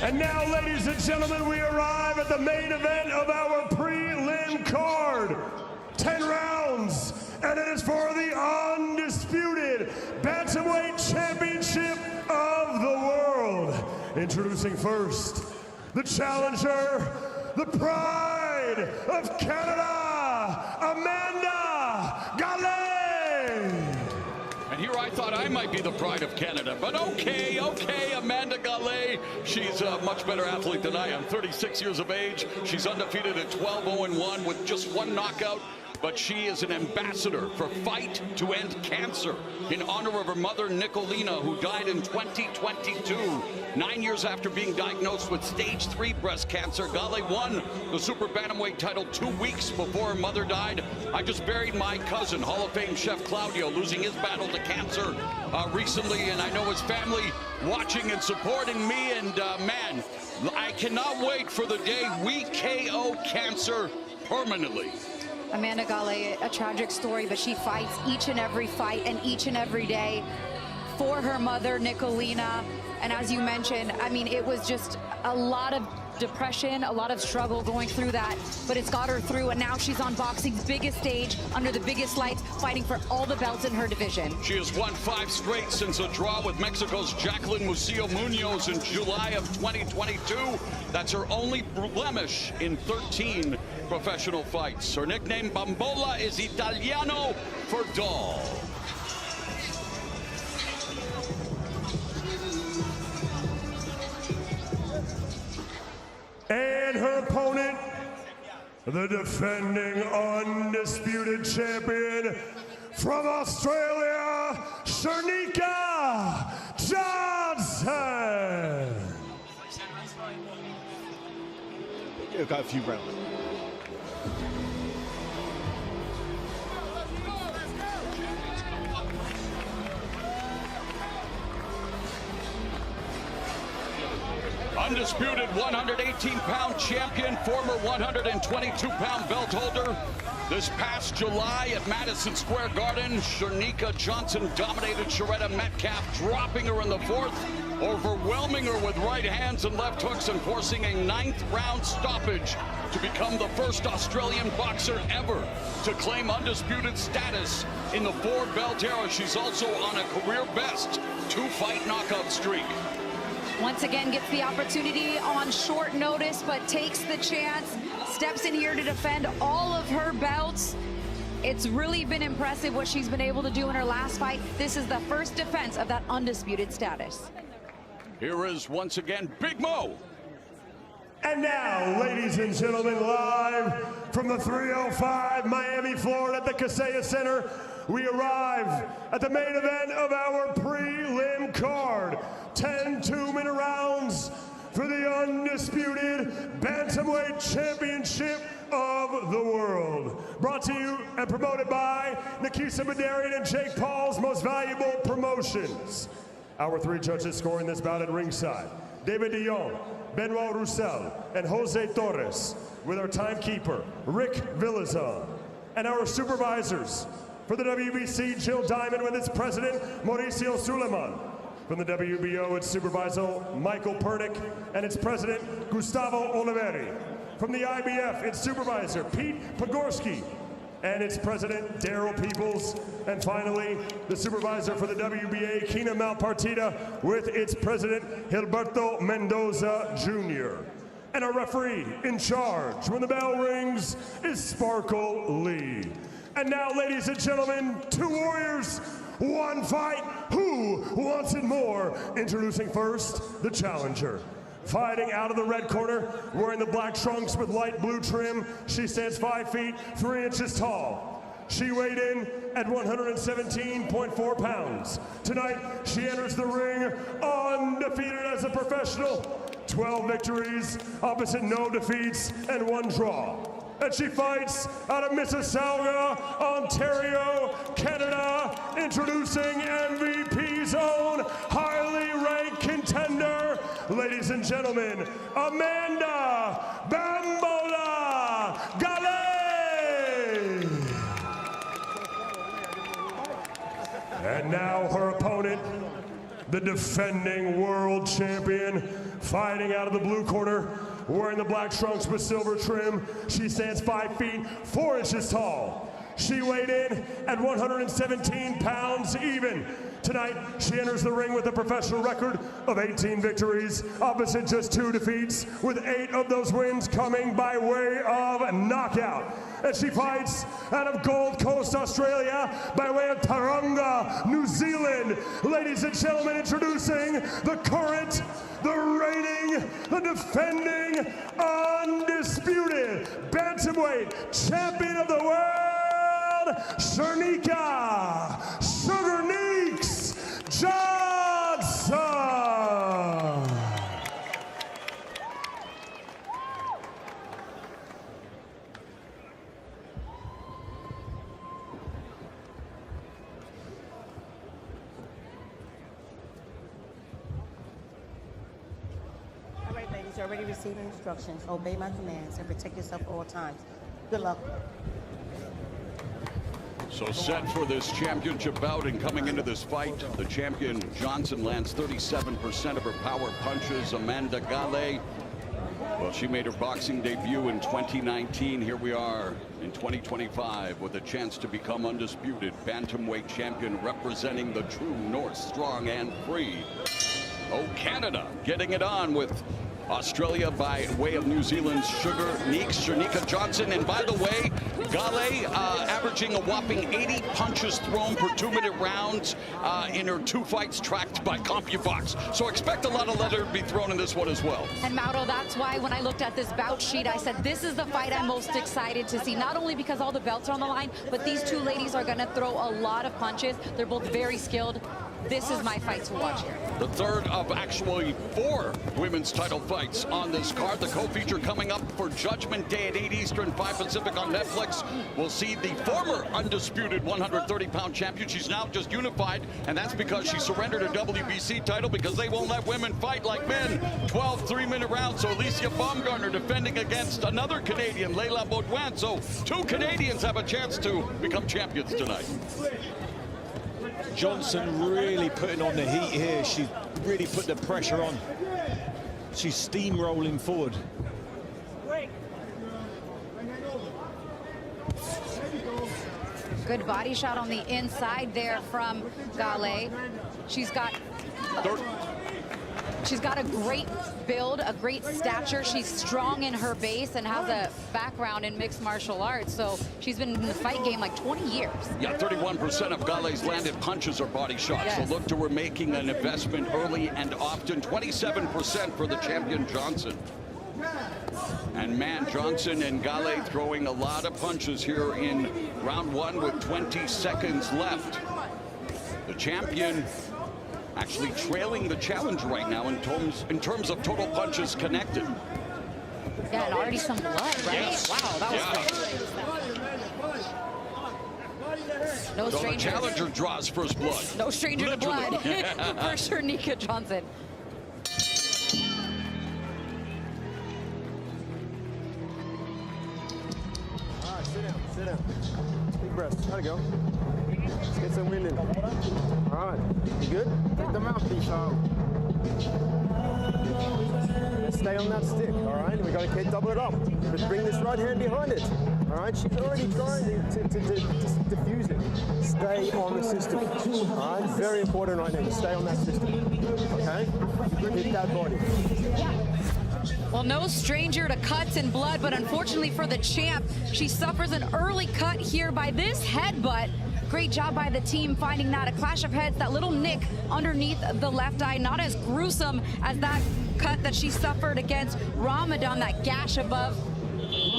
And now, ladies and gentlemen, we arrive at the main event of our prelim card. 10 rounds, and it is for the undisputed Bantamweight Championship of the world. Introducing first, the challenger, the pride of Canada, Amanda Gale. And here I thought I might be the pride of Canada, but okay, Amanda Gale. She's a much better athlete than I am. 36 years of age. She's undefeated at 12-0-1 with just 1 knockout. But she is an ambassador for Fight to End Cancer in honor of her mother, Nicolina, who died in 2022. 9 years after being diagnosed with stage 3 breast cancer, Gale won the Super Bantamweight title 2 weeks before her mother died. I just buried my cousin, Hall of Fame chef Claudio, losing his battle to cancer recently, and I know his family watching and supporting me, and man, I cannot wait for the day we KO cancer permanently. Amanda Gale, a tragic story, but she fights each and every fight and each and every day for her mother, Nicolina. And as you mentioned, I mean, it was just a lot of depression, a lot of struggle going through that, but it's got her through, and now she's on boxing's biggest stage, under the biggest lights, fighting for all the belts in her division. She has won 5 straight since a draw with Mexico's Jacqueline Musillo Munoz in July of 2022. That's her only blemish in 13 professional fights. Her nickname, Bambola, is Italiano for doll. And her opponent, the defending undisputed champion from Australia, Shanika Johnson. We've got a few rounds. Undisputed 118-pound champion, former 122-pound belt holder. This past July at Madison Square Garden, Shanika Johnson dominated Sharetta Metcalf, dropping her in the 4th, overwhelming her with right hands and left hooks, and forcing a 9th round stoppage to become the first Australian boxer ever to claim undisputed status in the 4-belt era. She's also on a career best 2-fight knockout streak. Once again, gets the opportunity on short notice, but takes the chance, steps in here to defend all of her belts. It's really been impressive what she's been able to do in her last fight. This is the first defense of that undisputed status. Here is, once again, Big Mo. And now, ladies and gentlemen, live from the 305 Miami, Florida at the Kaseya Center, we arrive at the main event of our prelim card. 10 2-minute rounds for the undisputed Bantamweight Championship of the World. Brought to you and promoted by Nikisa Badarian and Jake Paul's Most Valuable Promotions. Our 3 judges scoring this bout at ringside: David De Jong, Benoit Roussel, and Jose Torres, with our timekeeper, Rick Villazon. And our supervisors for the WBC, Jill Diamond, with its president, Mauricio Suleiman. From the WBO, its supervisor, Michael Pernick, and its president, Gustavo Oliveri. From the IBF, its supervisor, Pete Pogorski, and its president, Daryl Peoples. And finally, the supervisor for the WBA, Kina Malpartida, with its president, Gilberto Mendoza Jr. And our referee in charge when the bell rings is Sparkle Lee. And now, ladies and gentlemen, 2 warriors, 1 fight. Who wants it more? Introducing first, the challenger. Fighting out of the red corner, wearing the black trunks with light blue trim, she stands 5 feet 3 inches tall. She weighed in at 117.4 pounds. Tonight, she enters the ring undefeated as a professional. 12 victories, opposite no defeats, and 1 draw. And she fights out of Mississauga, Ontario, Canada, introducing MVP's own highly ranked contender, ladies and gentlemen, Amanda Bambola Gale. And now her opponent, the defending world champion, fighting out of the blue corner, wearing the black trunks with silver trim. She stands 5 feet 4 inches tall. She weighed in at 117 pounds even. Tonight, she enters the ring with a professional record of 18 victories, opposite just 2 defeats, with 8 of those wins coming by way of knockout. And she fights out of Gold Coast, Australia, by way of Taronga, New Zealand. Ladies and gentlemen, introducing the current, the reigning, the defending, undisputed Bantamweight Champion of the World, Shanika Sugar Neeks Johnson. All right, ladies, you're already receiving instructions. Obey my commands and protect yourself at all times. Good luck. So set for this championship bout, and coming into this fight, the champion Johnson lands 37% of her power punches. Amanda Gale Well, she made her boxing debut in 2019. Here we are in 2025 with a chance to become undisputed bantamweight champion, representing the true North, strong and free. Oh, Canada getting it on with Australia by way of New Zealand's Shanika Johnson. And by the way, Gale averaging a whopping 80 punches thrown per 2-minute rounds in her 2 fights tracked by CompuBox. So expect a lot of leather to be thrown in this one as well. And Mauro, that's why when I looked at this bout sheet, I said this is the fight I'm most excited to see. Not only because all the belts are on the line, but these two ladies are going to throw a lot of punches. They're both very skilled. This is my fight to watch here. The third of actually 4 women's title fights on this card. The co-feature coming up for Judgment Day at 8 Eastern, 5 Pacific on Netflix. We'll see the former undisputed 130-pound champion. She's now just unified, and that's because she surrendered her WBC title because they won't let women fight like men. 12 3-minute rounds. So Alicia Baumgartner defending against another Canadian, Leila Baudouin. So 2 Canadians have a chance to become champions tonight. Johnson really putting on the heat here. She really put the pressure on. She's steamrolling forward. Good body shot on the inside there from Gale. She's got a great build, a great stature. She's strong in her base and has a background in mixed martial arts. So she's been in the fight game like 20 years. Yeah, 31% of Gale's landed punches are body shots. Yes. So look to her making an investment early and often. 27% for the champion Johnson. And man, Johnson and Gale throwing a lot of punches here in round 1 with 20 seconds left. The champion actually trailing the challenger right now in terms of total punches connected. Yeah, and already some blood, right? Yes. Wow, that was great. No So the stranger. challenger draws first blood. No stranger to blood. Literally. For sure, Nika Johnson. All right, sit down, sit down. Big breaths, there we go. Let's get some wind in. All right, you good? Take the mouthpiece out. Let's stay on that stick, all right? We got to double it up. Let's bring this right hand behind it. All right, she's already trying to diffuse it. Stay on the system. All right, very important right now. Stay on that system. Okay? Hit that body. Well, no stranger to cuts and blood, but unfortunately for the champ, she suffers an early cut here by this headbutt. Great job by the team finding that. A clash of heads, that little nick underneath the left eye, not as gruesome as that cut that she suffered against Ramadan, that gash above.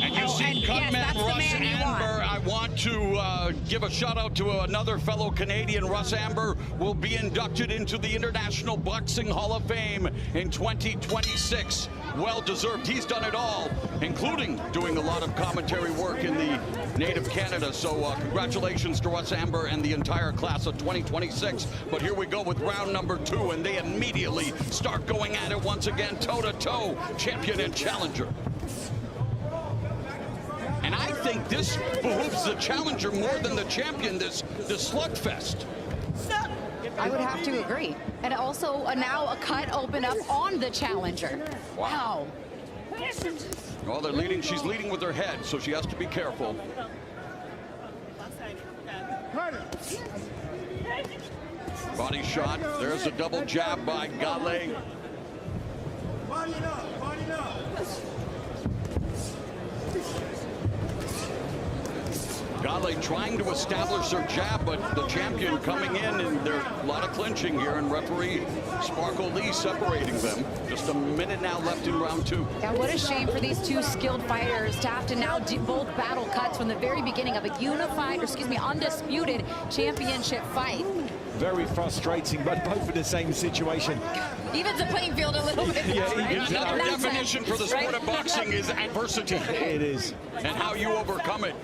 And you see Cutman Russ Amber. I want to give a shout out to another fellow Canadian. Russ Amber will be inducted into the International Boxing Hall of Fame in 2026. Well deserved. He's done it all, including doing a lot of commentary work in the native Canada. So congratulations to Russ Amber and the entire class of 2026. But here we go with round number 2, and they immediately start going at it once again, toe-to-toe, champion and challenger. And I think this behooves the challenger more than the champion, this slugfest. I would have to agree. And also now a cut open up on the challenger. Wow. Well, they're leading. She's leading with her head, so she has to be careful. Body shot. There's a double jab by Gale. Gale trying to establish her jab, but the champion coming in, and there's a lot of clinching here, and referee Sparkle Lee separating them. Just a minute now left in round 2. Yeah, what a shame for these two skilled fighters to have to now do both battle cuts from the very beginning of a undisputed championship fight. Very frustrating, but both in the same situation. Evens the playing field a little bit. Yeah, another definition for the sport of boxing is adversity. It is. And how you overcome it.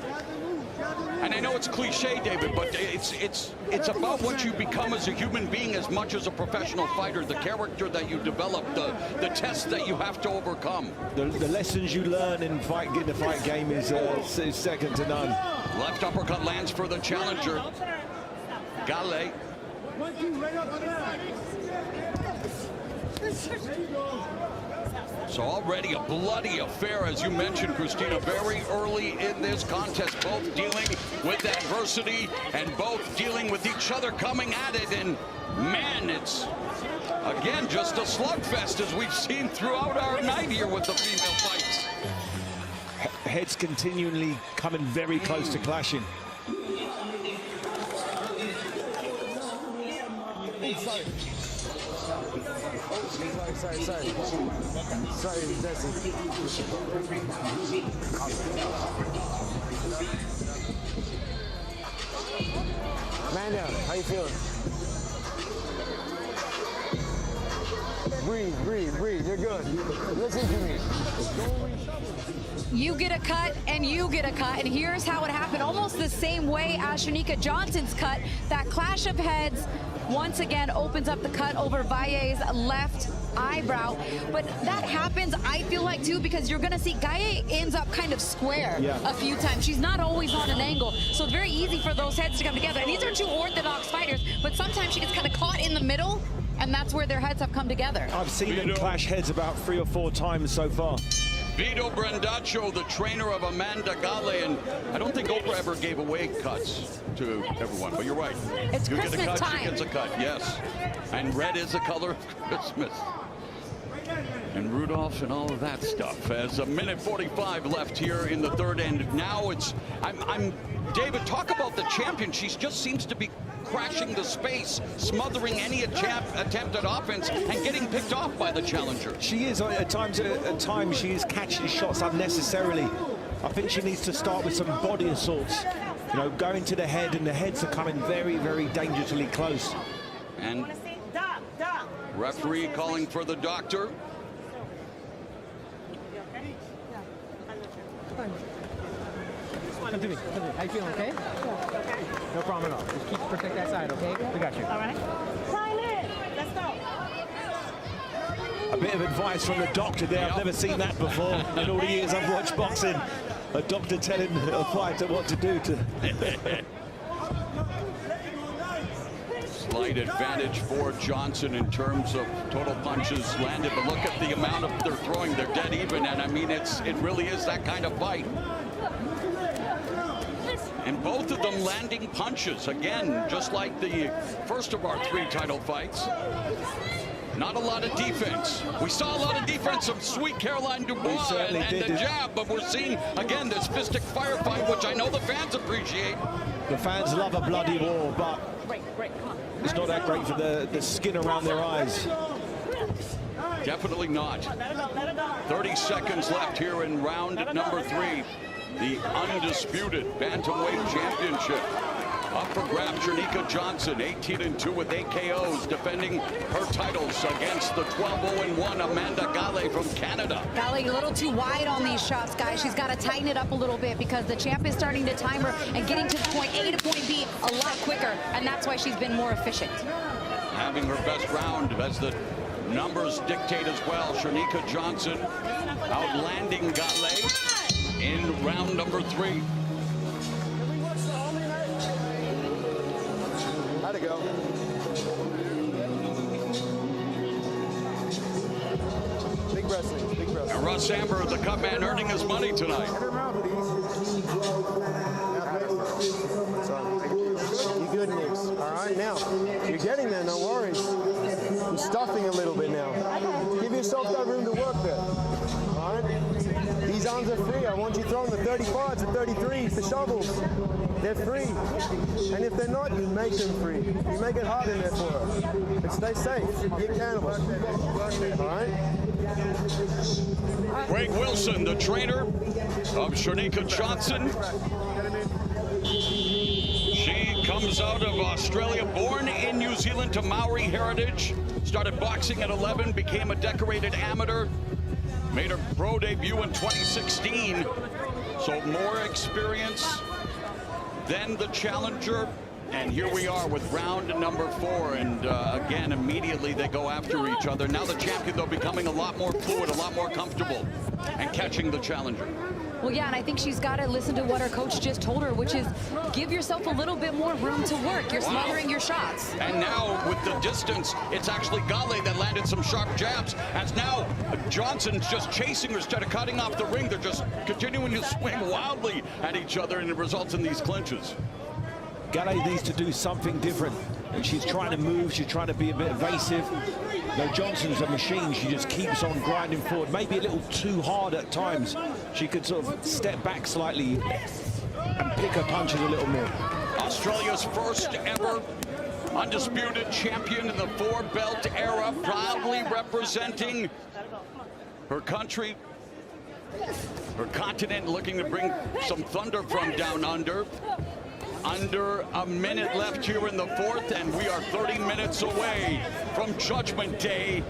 And I know it's cliche, David, but it's about what you become as a human being as much as a professional fighter, the character that you develop, the tests that you have to overcome. The lessons you learn in the fight game is second to none. Left uppercut lands for the challenger. Gale. So already a bloody affair, as you mentioned, Christina, very early in this contest, both dealing with adversity and both dealing with each other coming at it. And man, it's again just a slugfest as we've seen throughout our night here with the female fights. Heads continually coming very close to clashing. Sorry, Jesse. Amanda, how you feeling? Breathe. You're good. Listen to me. You get a cut and you get a cut, and here's how it happened. Almost the same way as Shanika Johnson's cut. That clash of heads once again opens up the cut over Valle's left eyebrow. But that happens, I feel like, too, because you're going to see Gaye ends up kind of square a few times. She's not always on an angle, so it's very easy for those heads to come together. And these are two orthodox fighters, but sometimes she gets kind of caught in the middle, and that's where their heads have come together. I've seen them clash heads about 3 or 4 times so far. Vito Brandaccio, the trainer of Amanda Gale, and I don't think Oprah ever gave away cuts to everyone, but you're right. It's you Christmas get a cut, time. she gets a cut, yes. And red is the color of Christmas. And Rudolph and all of that stuff. As a minute 45 left here in the third, and now it's, David, talk about the champion. She just seems to be crashing the space, smothering any attempt at offense, and getting picked off by the challenger. She is at times she is catching shots unnecessarily. I think she needs to start with some body assaults, you know, going to the head, and the heads are coming very, very dangerously close. And referee calling for the doctor. Come to me. How you feeling, okay? No problem at all. Just keep protect that side, okay? We got you. All right. Sign in. Let's go. A bit of advice from the doctor there. I've never seen that before in all the years I've watched boxing. A doctor telling a fighter what to do to. Slight advantage for Johnson in terms of total punches landed, but look at the amount of they're throwing. They're dead even, and I mean it really is that kind of fight. And both of them landing punches again, just like the first of our 3 title fights. Not a lot of defense. We saw a lot of defense from Sweet Caroline Dubois and the jab, but we're seeing again this fistic firefight, which I know the fans appreciate. The fans love a bloody war, but it's not that great for the skin around their eyes. Definitely not. 30 seconds left here in round number 3. The undisputed bantamweight championship. Up for grabs, Shanika Johnson, 18-2 with 8 KOs, defending her titles against the 12-0-1 Amanda Gale from Canada. Gale a little too wide on these shots, guys. She's got to tighten it up a little bit because the champ is starting to time her and getting to the point A to point B a lot quicker, and that's why she's been more efficient. Having her best round as the numbers dictate as well. Shanika Johnson outlanding Gale in round number 3. How'd it go? Big wrestling, big wrestling. And Russ Amber, the cut man, earning his money tonight. You good, Nix? All right, now you're getting there. No worries. You're stuffing a little bit now. Give yourself that room to work there. All right. These arms are free. I want you throwing the 35s, the 33s, the shovels. They're free. And if they're not, you make them free. You make it hard in there for her. And stay safe. Be accountable. All right? Greg Wilson, the trainer of Shanika Johnson. She comes out of Australia, born in New Zealand to Maori heritage. Started boxing at 11, became a decorated amateur. Made her pro debut in 2016. So more experience than the challenger. And here we are with round number 4. And again, immediately they go after each other. Now the champion, though, becoming a lot more fluid, a lot more comfortable, and catching the challenger. Well, yeah, and I think she's got to listen to what her coach just told her, which is give yourself a little bit more room to work. You're smothering your shots. And now with the distance, it's actually Gale that landed some sharp jabs. As now Johnson's just chasing her instead of cutting off the ring. They're just continuing to swing wildly at each other, and it results in these clinches. Gale needs to do something different. And she's trying to move, she's trying to be a bit evasive. Though Johnson's a machine, she just keeps on grinding forward. Maybe a little too hard at times. She could sort of step back slightly and pick her punches a little more. Australia's first ever undisputed champion in the four-belt era, proudly representing her country, her continent, looking to bring some thunder from down under. Under a minute left here in the fourth, and we are 30 minutes away from Judgment Day.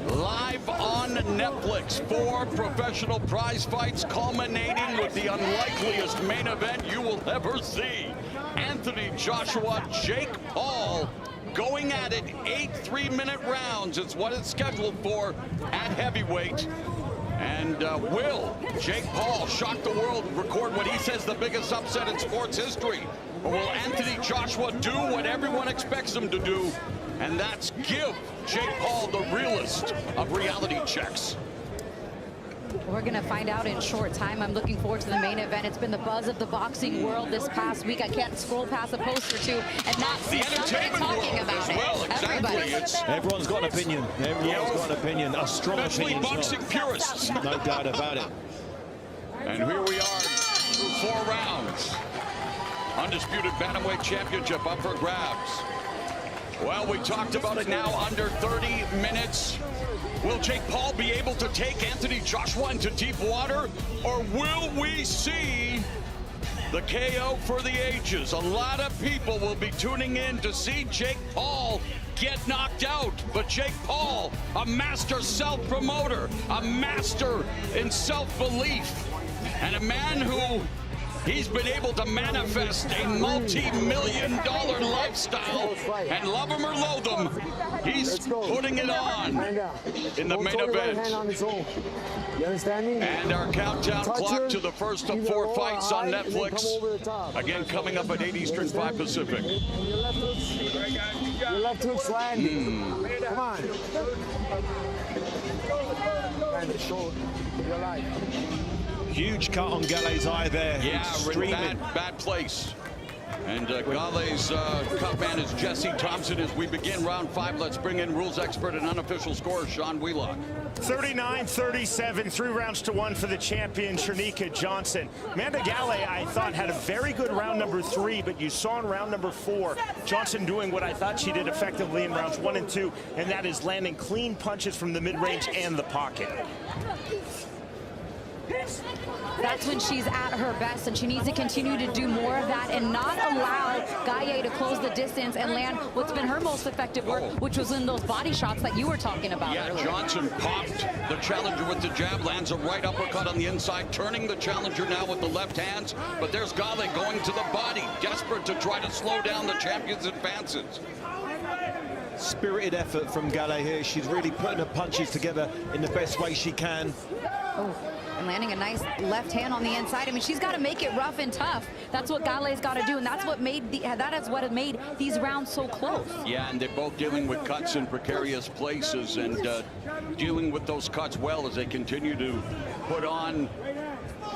Live on Netflix, 4 professional prize fights culminating with the unlikeliest main event you will ever see. Anthony Joshua, Jake Paul going at it. 8 3-minute rounds is what it's scheduled for at heavyweight. And will Jake Paul shock the world, record what he says the biggest upset in sports history? Or will Anthony Joshua do what everyone expects him to do? And that's give Jake Paul the realest of reality checks. We're going to find out in short time. I'm looking forward to the main event. It's been the buzz of the boxing world this past week. I can't scroll past a post or two and not see somebody talking about it. Well, exactly. Everyone's got an opinion. Everyone's got an opinion. A strong opinion. Especially boxing purists. No doubt about it. And here we are through 4 rounds. Undisputed Bantamweight Championship up for grabs. Well, we talked about it now, under 30 minutes. Will Jake Paul be able to take Anthony Joshua into deep water? Or will we see the KO for the ages? A lot of people will be tuning in to see Jake Paul get knocked out. But Jake Paul, a master self-promoter, a master in self-belief, and a man who he's been able to manifest a multi-million-dollar lifestyle, and love him or loathe him, he's putting it on in the main event. You understand me? And our countdown clock to the first of 4 fights on Netflix. Again, coming up at 8 Eastern, 5 Pacific. Your left hook's landing. Come on. And the shoulder. Your life. Huge cut on Gale's eye there. Yeah, bad place. And Gale's cut man is Jesse Thompson. As we begin round 5, let's bring in rules expert and unofficial scorer Sean Wheelock. 39-37, 3 rounds to 1 for the champion, Shanika Johnson. Amanda Gale, I thought, had a very good round number 3, but you saw in round number 4, Johnson doing what I thought she did effectively in rounds 1 and 2, and that is landing clean punches from the mid-range and the pocket. That's when she's at her best, and she needs to continue to do more of that and not allow Gaye to close the distance and land what's been her most effective work, which was in those body shots that you were talking about earlier. Johnson popped the challenger with the jab, lands a right uppercut on the inside, turning the challenger now with the left hands. But there's Gale going to the body, desperate to try to slow down the champion's advances. Spirited effort from Gale here. She's really putting her punches together in the best way she can. And landing a nice left hand on the inside. I mean, she's got to make it rough and tough. That's what Gale's got to do, and that's what made has made these rounds so close. Yeah, and they're both dealing with cuts in precarious places and dealing with those cuts well as they continue to put on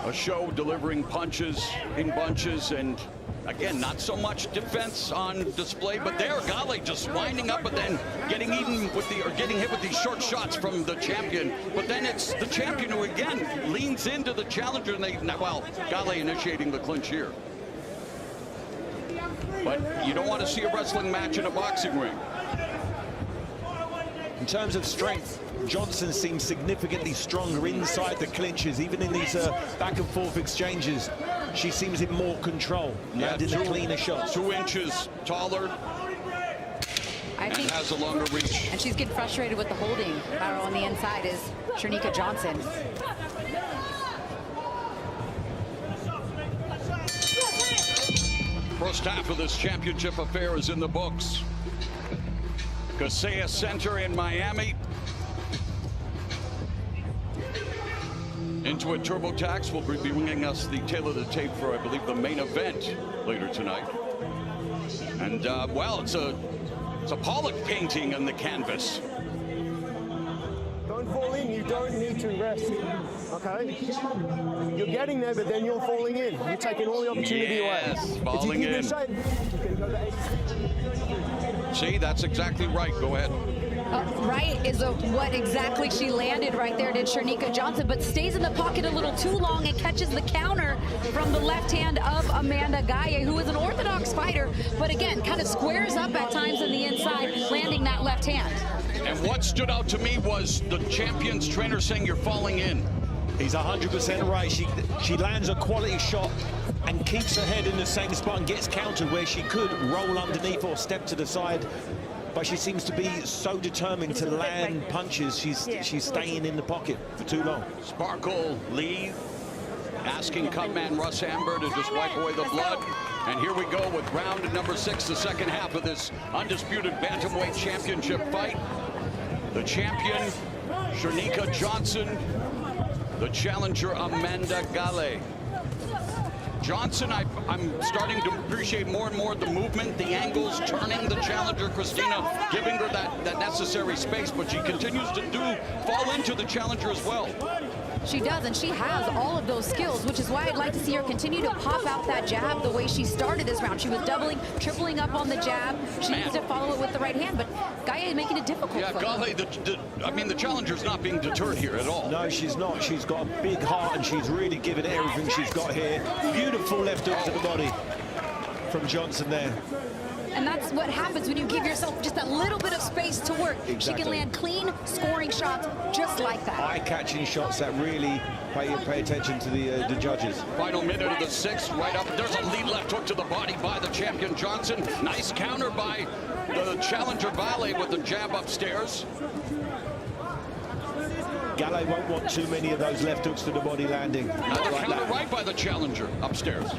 a show, delivering punches in bunches, and again, not so much defense on display, but there, Gale just winding up and then getting hit with these short shots from the champion. But then it's the champion who again leans into the challenger, and Gale initiating the clinch here. But you don't want to see a wrestling match in a boxing ring. In terms of strength, Johnson seems significantly stronger inside the clinches, even in these back and forth exchanges. She seems in more control, landing the cleaner shots. 2 inches taller, and has a longer reach. And she's getting frustrated with the holding battle on the inside is Shanika Johnson. First half of this championship affair is in the books. Kaseya Center in Miami. Into a TurboTax will be bringing us the tail of the tape for, I believe, the main event later tonight. And well, it's a Pollock painting on the canvas. Don't fall in. You don't need to rest. Okay? You're getting there, but then you're falling in. You're taking all the opportunity away. Falling in. Shape, you can go to 8. See, that's exactly right. Go ahead. Right is what exactly she landed right there, did Shernika Johnson, but stays in the pocket a little too long and catches the counter from the left hand of Amanda Gaye, who is an orthodox fighter, but again, kind of squares up at times in the inside, landing that left hand. And what stood out to me was the champion's trainer saying you're falling in. He's 100% right. She lands a quality shot and keeps her head in the same spot and gets countered where she could roll underneath or step to the side. But she seems to be so determined to land punches. She's staying in the pocket for too long. Sparkle Lee asking cutman Russ Amber to just wipe away the blood. And here we go with round number 6, the second half of this undisputed bantamweight championship fight. The champion, Shernika Johnson. The challenger, Amanda Gaye. Johnson, I'm starting to appreciate more and more the movement, the angles, turning the challenger, Christina, giving her that necessary space, but she continues to fall into the challenger as well. She does, and she has all of those skills, which is why I'd like to see her continue to pop out that jab the way she started this round. She was doubling, tripling up on the jab. She needs to follow it with the right hand, but Gaye is making it difficult for her. Gaye, I mean, the challenger's not being deterred here at all. No, she's not. She's got a big heart, and she's really giving it everything she's got here. Beautiful left hook to the body from Johnson there. And that's what happens when you give yourself just a little bit of space to work. Exactly. She can land clean, scoring shots just like that. Eye-catching shots that really pay attention to the judges. Final minute of the 6th, right up. There's a lead left hook to the body by the champion Johnson. Nice counter by the challenger Gaye with the jab upstairs. Gaye won't want too many of those left hooks to the body landing. Another counter right by the challenger upstairs.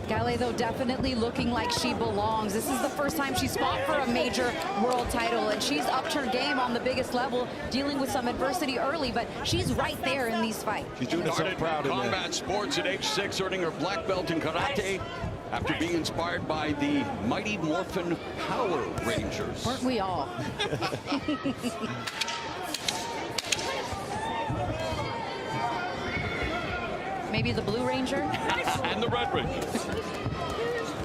Gaye, though, definitely looking like she belongs. This is the first time she's fought for a major world title, and she's upped her game on the biggest level, dealing with some adversity early, but she's right there in these fights. She's doing herself proud in combat sports at age 6, earning her black belt in karate after being inspired by the Mighty Morphin Power Rangers. Weren't we all? Maybe the Blue Ranger? And the Red Ranger.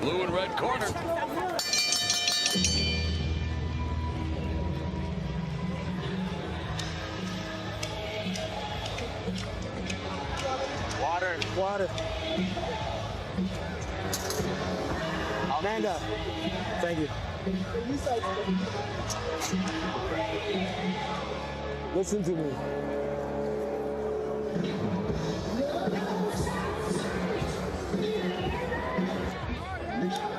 Blue and red corner. Water. Amanda, thank you. Listen to me.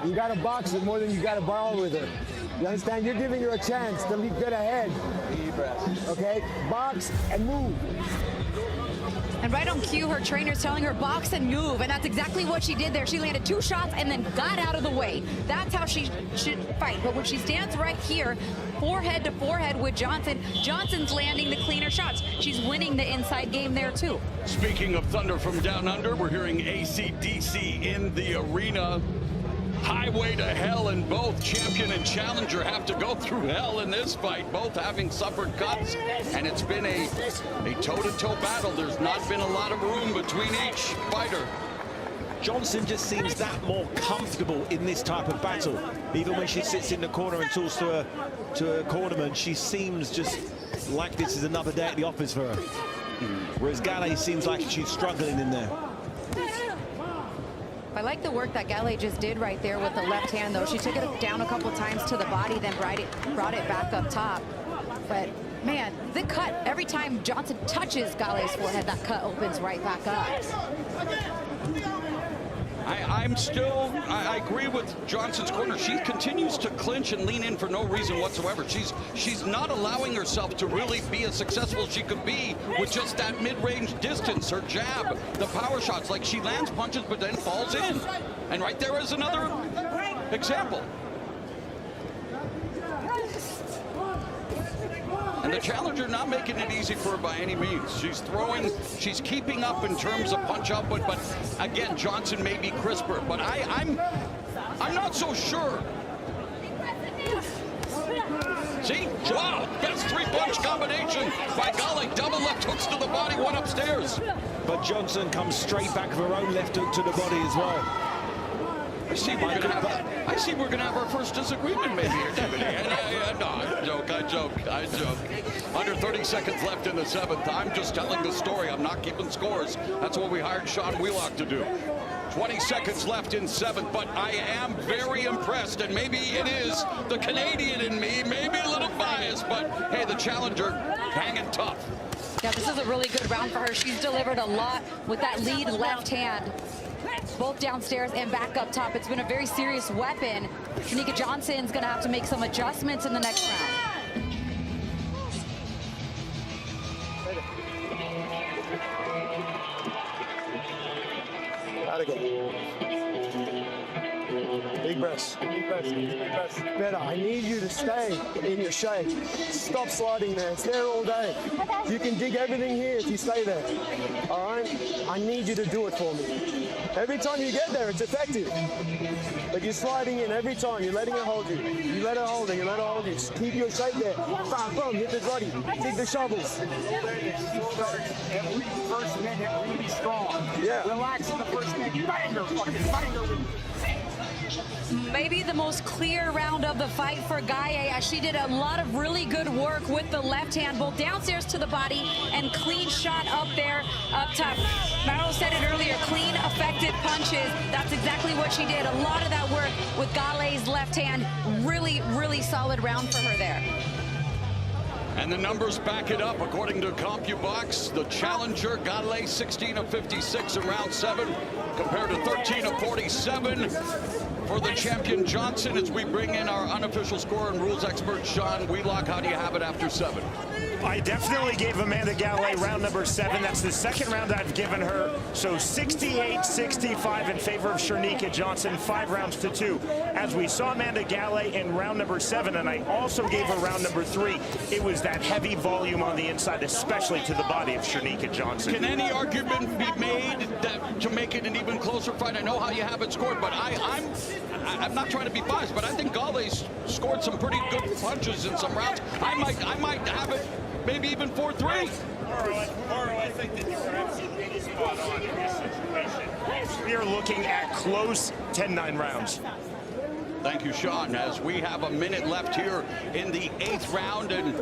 You gotta box it more than you gotta brawl with her. You understand? You're giving her a chance to get ahead. Deep breath. Okay? Box and move. And right on cue, her trainer's telling her box and move, and that's exactly what she did there. She landed 2 shots and then got out of the way. That's how she should fight. But when she stands right here, forehead to forehead with Johnson, Johnson's landing the cleaner shots. She's winning the inside game there too. Speaking of thunder from down under, we're hearing AC/DC in the arena. Highway to hell, and both champion and challenger have to go through hell in this fight, both having suffered cuts, and it's been a toe-to-toe battle. There's not been a lot of room between each fighter. Johnson just seems that more comfortable in this type of battle. Even when she sits in the corner and talks to a cornerman, she seems just like this is another day at the office for her. Whereas Gaye seems like she's struggling in there. I like the work that Gaye just did right there with the left hand, though. She took it down a couple times to the body, then brought it back up top. But, man, the cut, every time Johnson touches Gaye's forehead, that cut opens right back up. I agree with Johnson's corner. She continues to clinch and lean in for no reason whatsoever. She's not allowing herself to really be as successful as she could be with just that mid-range distance, her jab, the power shots. Like, she lands punches but then falls in. And right there is another example. And And the challenger not making it easy for her by any means. She's throwing, she's keeping up in terms of punch output, but again, Johnson may be crisper, but I'm not so sure. See? Wow, best three-punch combination by Gale. Double left hooks to the body, one upstairs. But Johnson comes straight back of her own left hook to the body as well. I see we're gonna have our first disagreement maybe here, Tiffany. No, I joke. Under 30 seconds left in the 7th. I'm just telling the story. I'm not keeping scores. That's what we hired Sean Wheelock to do. 20 seconds left in 7th, but I am very impressed, and maybe it is the Canadian in me, maybe a little biased, but hey, the challenger hanging tough. Yeah, this is a really good round for her. She's delivered a lot with that lead left hand, both downstairs and back up top. It's been a very serious weapon. Shanika Johnson's going to have to make some adjustments in the next round. Gotta go. Big breaths, big breaths, big breaths. Better. I need you to stay in your shape. Stop sliding there. It's there all day. You can dig everything here if you stay there. All right? I need you to do it for me. Every time you get there, it's effective. But you're sliding in every time. You're letting it hold you. You let it hold it. You let it hold you. Just keep your shape there. Bam, boom. Hit the body. Dig the shovels. Every first minute really strong. Yeah. Relax in the first minute. Banger, fucking banger. Maybe the most clear round of the fight for Gaye. She did a lot of really good work with the left hand, both downstairs to the body and clean shot up there, up top. Maro said it earlier, clean, effective punches. That's exactly what she did. A lot of that work with Gale's left hand. Really, really solid round for her there. And the numbers back it up. According to CompuBox, the challenger, Gale, 16 of 56 in round 7, compared to 13 of 47 for the champion Johnson. As we bring in our unofficial score and rules expert, Sean Wheelock, how do you have it after 7? I definitely gave Amanda Gale round number 7. That's the second round I've given her. So 68-65 in favor of Shanika Johnson, 5 rounds to 2. As we saw Amanda Gale in round number 7, and I also gave her round number 3, it was that heavy volume on the inside, especially to the body of Shanika Johnson. Can any argument be made that to make it an even closer fight? I know how you have it scored, but I'm not trying to be biased, but I think Gale's scored some pretty good punches in some rounds. I might have it maybe even 4-3. Maro, I think that you're absolutely spot on in this situation. We are looking at close 10-9 rounds. Thank you, Sean, as we have a minute left here in the 8th round. And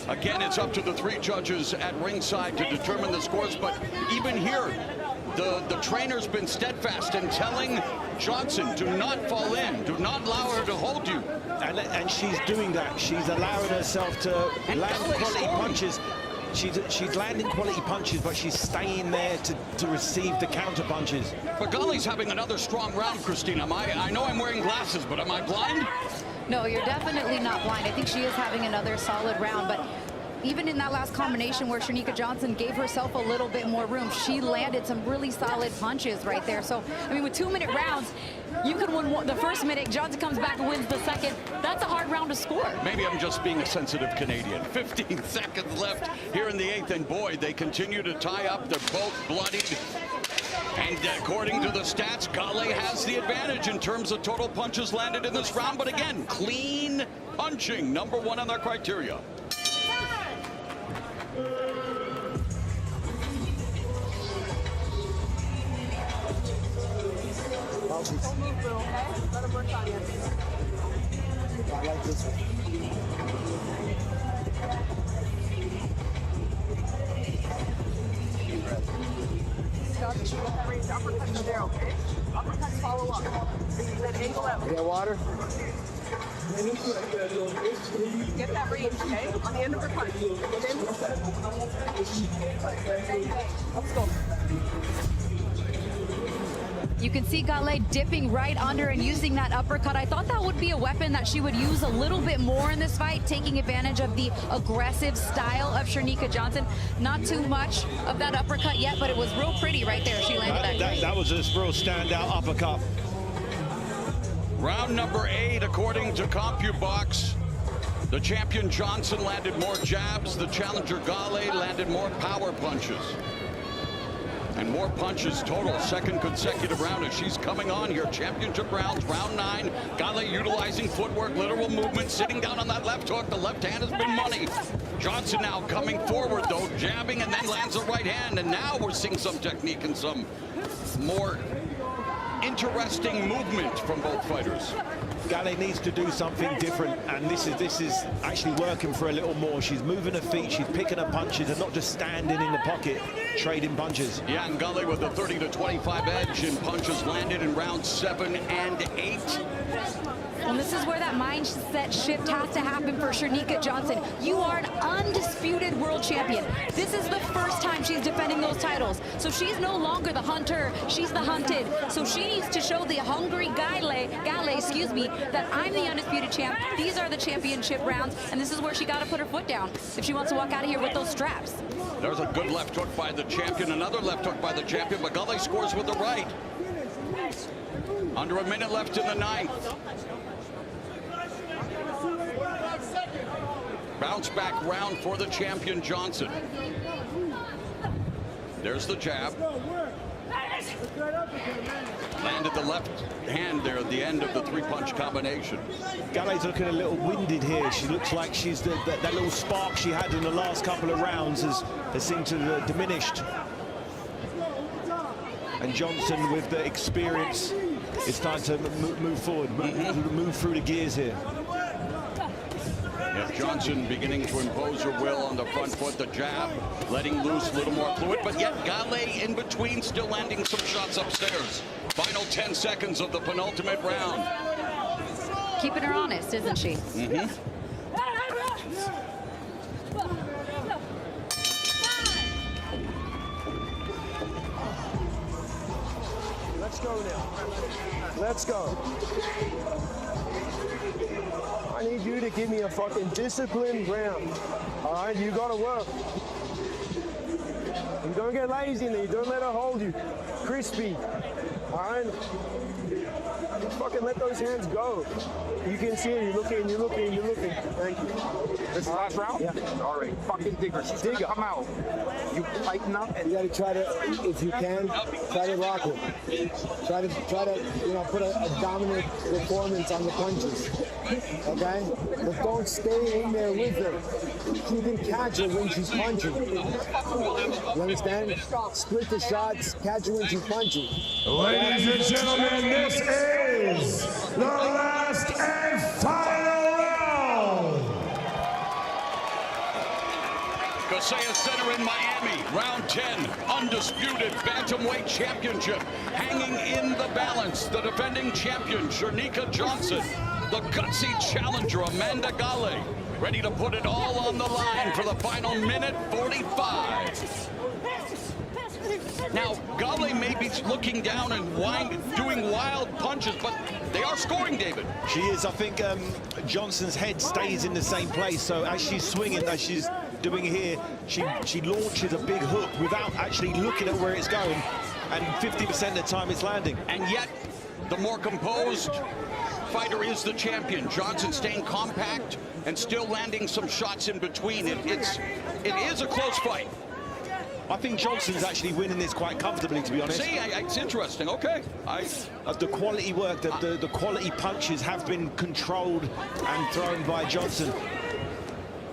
again, it's up to the 3 judges at ringside to determine the scores. But even here, the trainer's been steadfast in telling Johnson, do not fall in, do not allow her to hold you. And she's doing that. She's allowing herself to land quality punches. She's landing quality punches, but she's staying there to receive the counter punches. But Gale's having another strong round, Christina. I know I'm wearing glasses, but am I blind? No, you're definitely not blind. I think she is having another solid round, but even in that last combination where Shanika Johnson gave herself a little bit more room, she landed some really solid punches right there. So, I mean, with 2-minute rounds, you can win the first minute, Johnson comes back and wins the second. That's a hard round to score. Maybe I'm just being a sensitive Canadian. 15 seconds left here in the 8th, and boy, they continue to tie up. They're both bloodied. And according to the stats, Gale has the advantage in terms of total punches landed in this round. But again, clean punching, number 1 on their criteria. I like this one. Uppercuts there, okay? Uppercuts follow up. Then angle out. You got water? Get that range, okay? On the end of her punch. Let's go. You can see Gale dipping right under and using that uppercut. I thought that would be a weapon that she would use a little bit more in this fight, taking advantage of the aggressive style of Shanika Johnson. Not too much of that uppercut yet, but it was real pretty right there. She landed that was a real standout uppercut. Round number 8, according to CompuBox. The champion Johnson landed more jabs. The challenger Gale landed more power punches. And more punches total, second consecutive round as she's coming on here. Championship rounds, round 9. Gale utilizing footwork, literal movement, sitting down on that left hook. The left hand has been money. Johnson now coming forward though, jabbing and then lands a right hand. And now we're seeing some technique and some more interesting movement from both fighters. Gale needs to do something different, and this is actually working for a little more. She's moving her feet, she's picking her punches, and not just standing in the pocket, trading punches. Yeah, and Gale with a 30-25 edge in punches landed in rounds 7 and 8. And this is where that mindset shift has to happen for Shernika Johnson. You are an undisputed world champion. This is the first time she's defending those titles. So she's no longer the hunter, she's the hunted. So she needs to show the hungry Gale, excuse me, that I'm the undisputed champ. These are the championship rounds, and this is where she got to put her foot down if she wants to walk out of here with those straps. There's a good left hook by the champion, another left hook by the champion, but Gale scores with the right. Under a minute left in the 9th. Bounce back round for the champion Johnson. There's the jab. Landed the left hand there at the end of the 3-punch combination. Gale's looking a little winded here. She looks like she's that little spark she had in the last couple of rounds has seemed to have diminished. And Johnson, with the experience, it's time to move forward, move through the gears here. Yeah, Johnson beginning to impose her will on the front foot, the jab, letting loose a little more fluid, but yet Gale in between still landing some shots upstairs. Final 10 seconds of the penultimate round. Keeping her honest, isn't she? Let's go now. Let's go. I need you to give me a fucking disciplined round. All right, you gotta work. You don't get lazy in there. You don't let her hold you. Crispy. All right. Just fucking let those hands go. You can see it. You're looking. You're looking. You're looking. Thank you. This is the last round? Yeah. All right. Fucking digger. She's gonna come out. You tighten up. You gotta try to, if you can, try to rock it. Try to, you know, put a dominant performance on the punches. Okay? But don't stay in there with her. She can catch her when she's punching. You understand? Split the shots, catch her when she's punching. Ladies and gentlemen, this is the last and final round. Kaseya Center in Miami, round 10, undisputed bantamweight championship. Hanging in the balance, the defending champion, Shernika Johnson. The gutsy challenger, Amanda Gale, ready to put it all on the line for the final minute 45. Now, Gale may be looking down and doing wild punches, but they are scoring, David. She is. I think Johnson's head stays in the same place, so as she's swinging, as she's doing here, she launches a big hook without actually looking at where it's going, and 50% of the time it's landing. And yet, the more composed fighter is the champion. Johnson staying compact and still landing some shots in between. It is a close fight. I think Johnson's actually winning this quite comfortably, to be honest. See, it's interesting. Okay. The quality work, the quality punches have been controlled and thrown by Johnson.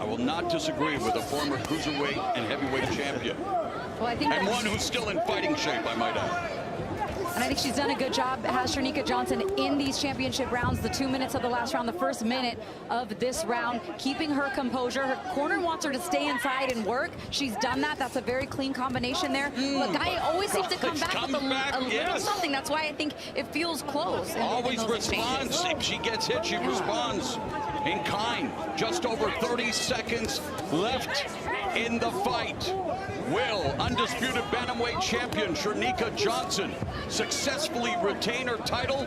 I will not disagree with a former cruiserweight and heavyweight champion. Well, I think and one who's still in fighting shape, I might add. And I think she's done a good job, has Shernika Johnson, in these championship rounds, the 2 minutes of the last round, the first minute of this round, keeping her composure. Her corner wants her to stay inside and work. She's done that. That's a very clean combination there. But Guy always seems to come back with a little something. That's why I think it feels close. Always responds. If she gets hit, she responds in kind. Just over 30 seconds left in the fight. Will undisputed bantamweight champion Shernika Johnson successfully retain her title,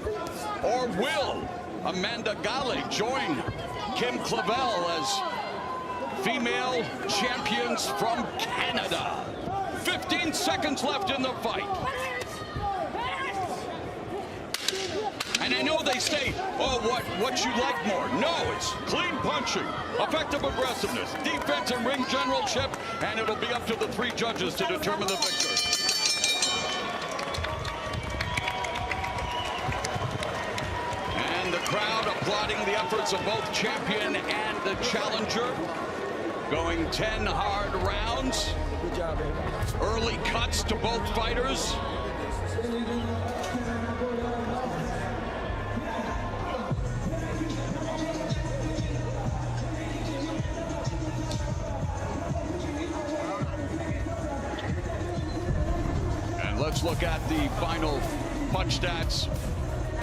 or will Amanda Gale join Kim Clavel as female champions from Canada? 15 seconds left in the fight. And I know they say, oh, what you like more? No, it's clean punching, effective aggressiveness, defense and ring generalship, and it'll be up to the 3 judges to determine the victor. And the crowd applauding the efforts of both champion and the challenger. Going 10 hard rounds. Good job, baby. Early cuts to both fighters. And let's look at the final punch stats.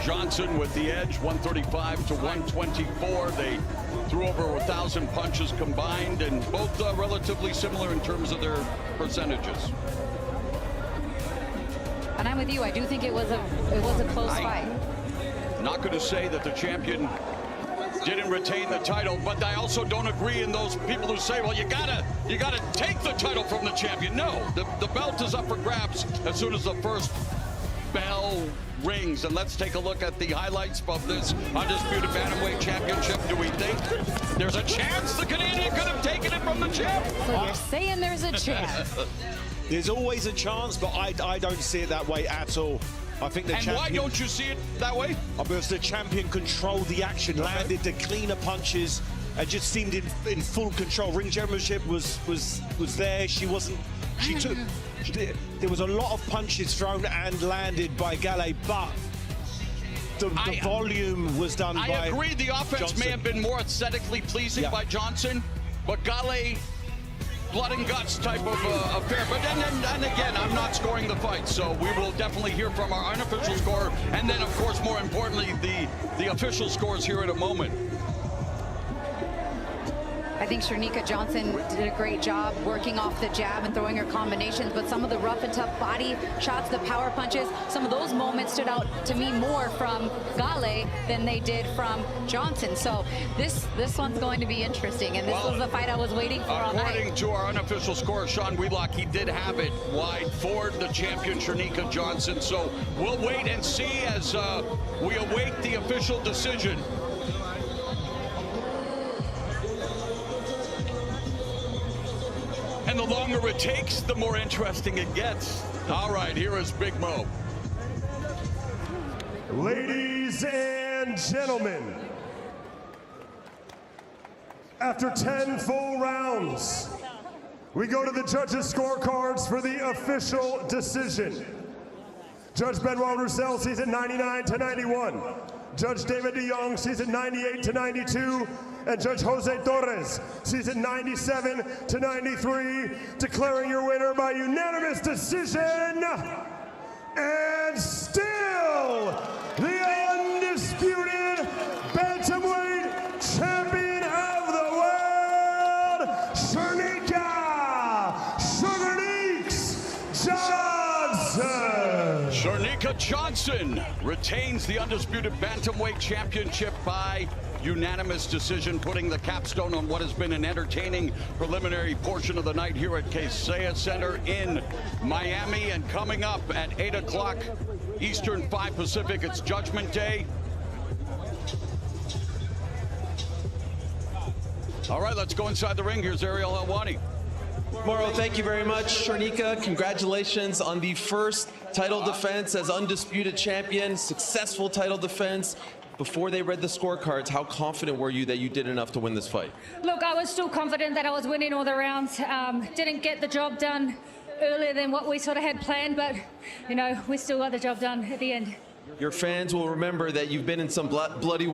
Johnson with the edge, 135 to 124. They threw over 1,000 punches combined, and both relatively similar in terms of their percentages. And I'm with you. I do think it was a close fight. Not going to say that the champion didn't retain the title, but I also don't agree in those people who say, well, you gotta take the title from the champion. No, the belt is up for grabs as soon as the first bell rings. And let's take a look at the highlights of this Undisputed Bantamweight Championship. Do we think there's a chance the Canadian could have taken it from the champ? So you're saying there's a chance? There's always a chance, but I don't see it that way at all. I think the champion... why don't you see it that way? Because the champion controlled the action, landed the cleaner punches, and just seemed in full control. Ring generalship was there. She wasn't... She took... There was a lot of punches thrown and landed by Gale, but the volume was done by I agree the offense Johnson. may have been more aesthetically pleasing by Johnson, but Gale, blood and guts type of affair. But then again, I'm not scoring the fight, so we will definitely hear from our unofficial scorer, and then, of course, more importantly, the official scores here in a moment. I think Shernika Johnson did a great job working off the jab and throwing her combinations, but some of the rough and tough body shots, the power punches, some of those moments stood out to me more from Gale than they did from Johnson. So this one's going to be interesting, and this was the fight I was waiting for all night. According to our unofficial scorer, Sean Wheelock, he did have it wide for the champion, Shernika Johnson. So we'll wait and see as we await the official decision. And the longer it takes, the more interesting it gets. All right, here is Big Mo. Ladies and gentlemen, after 10 full rounds, we go to the judges' scorecards for the official decision. Judge Benoit Roussel sees it 99 to 91. Judge David de Jong sees it 98 to 92. And Judge Jose Torres sees it 97 to 93, declaring your winner by unanimous decision. And still, the undisputed bantamweight champion of the world, Shernika Johnson. Shernika Johnson retains the undisputed bantamweight championship by unanimous decision, putting the capstone on what has been an entertaining preliminary portion of the night here at Kaseya Center in Miami. And coming up at 8 o'clock Eastern, 5 Pacific, it's Judgment Day. All right, let's go inside the ring. Here's Ariel Helwani. Mauro, thank you very much. Shernika, congratulations on the first title defense as undisputed champion, successful title defense. Before they read the scorecards, how confident were you that you did enough to win this fight? Look, I was still confident that I was winning all the rounds. Didn't get the job done earlier than what we sort of had planned, but, you know, we still got the job done at the end. Your fans will remember that you've been in some bloody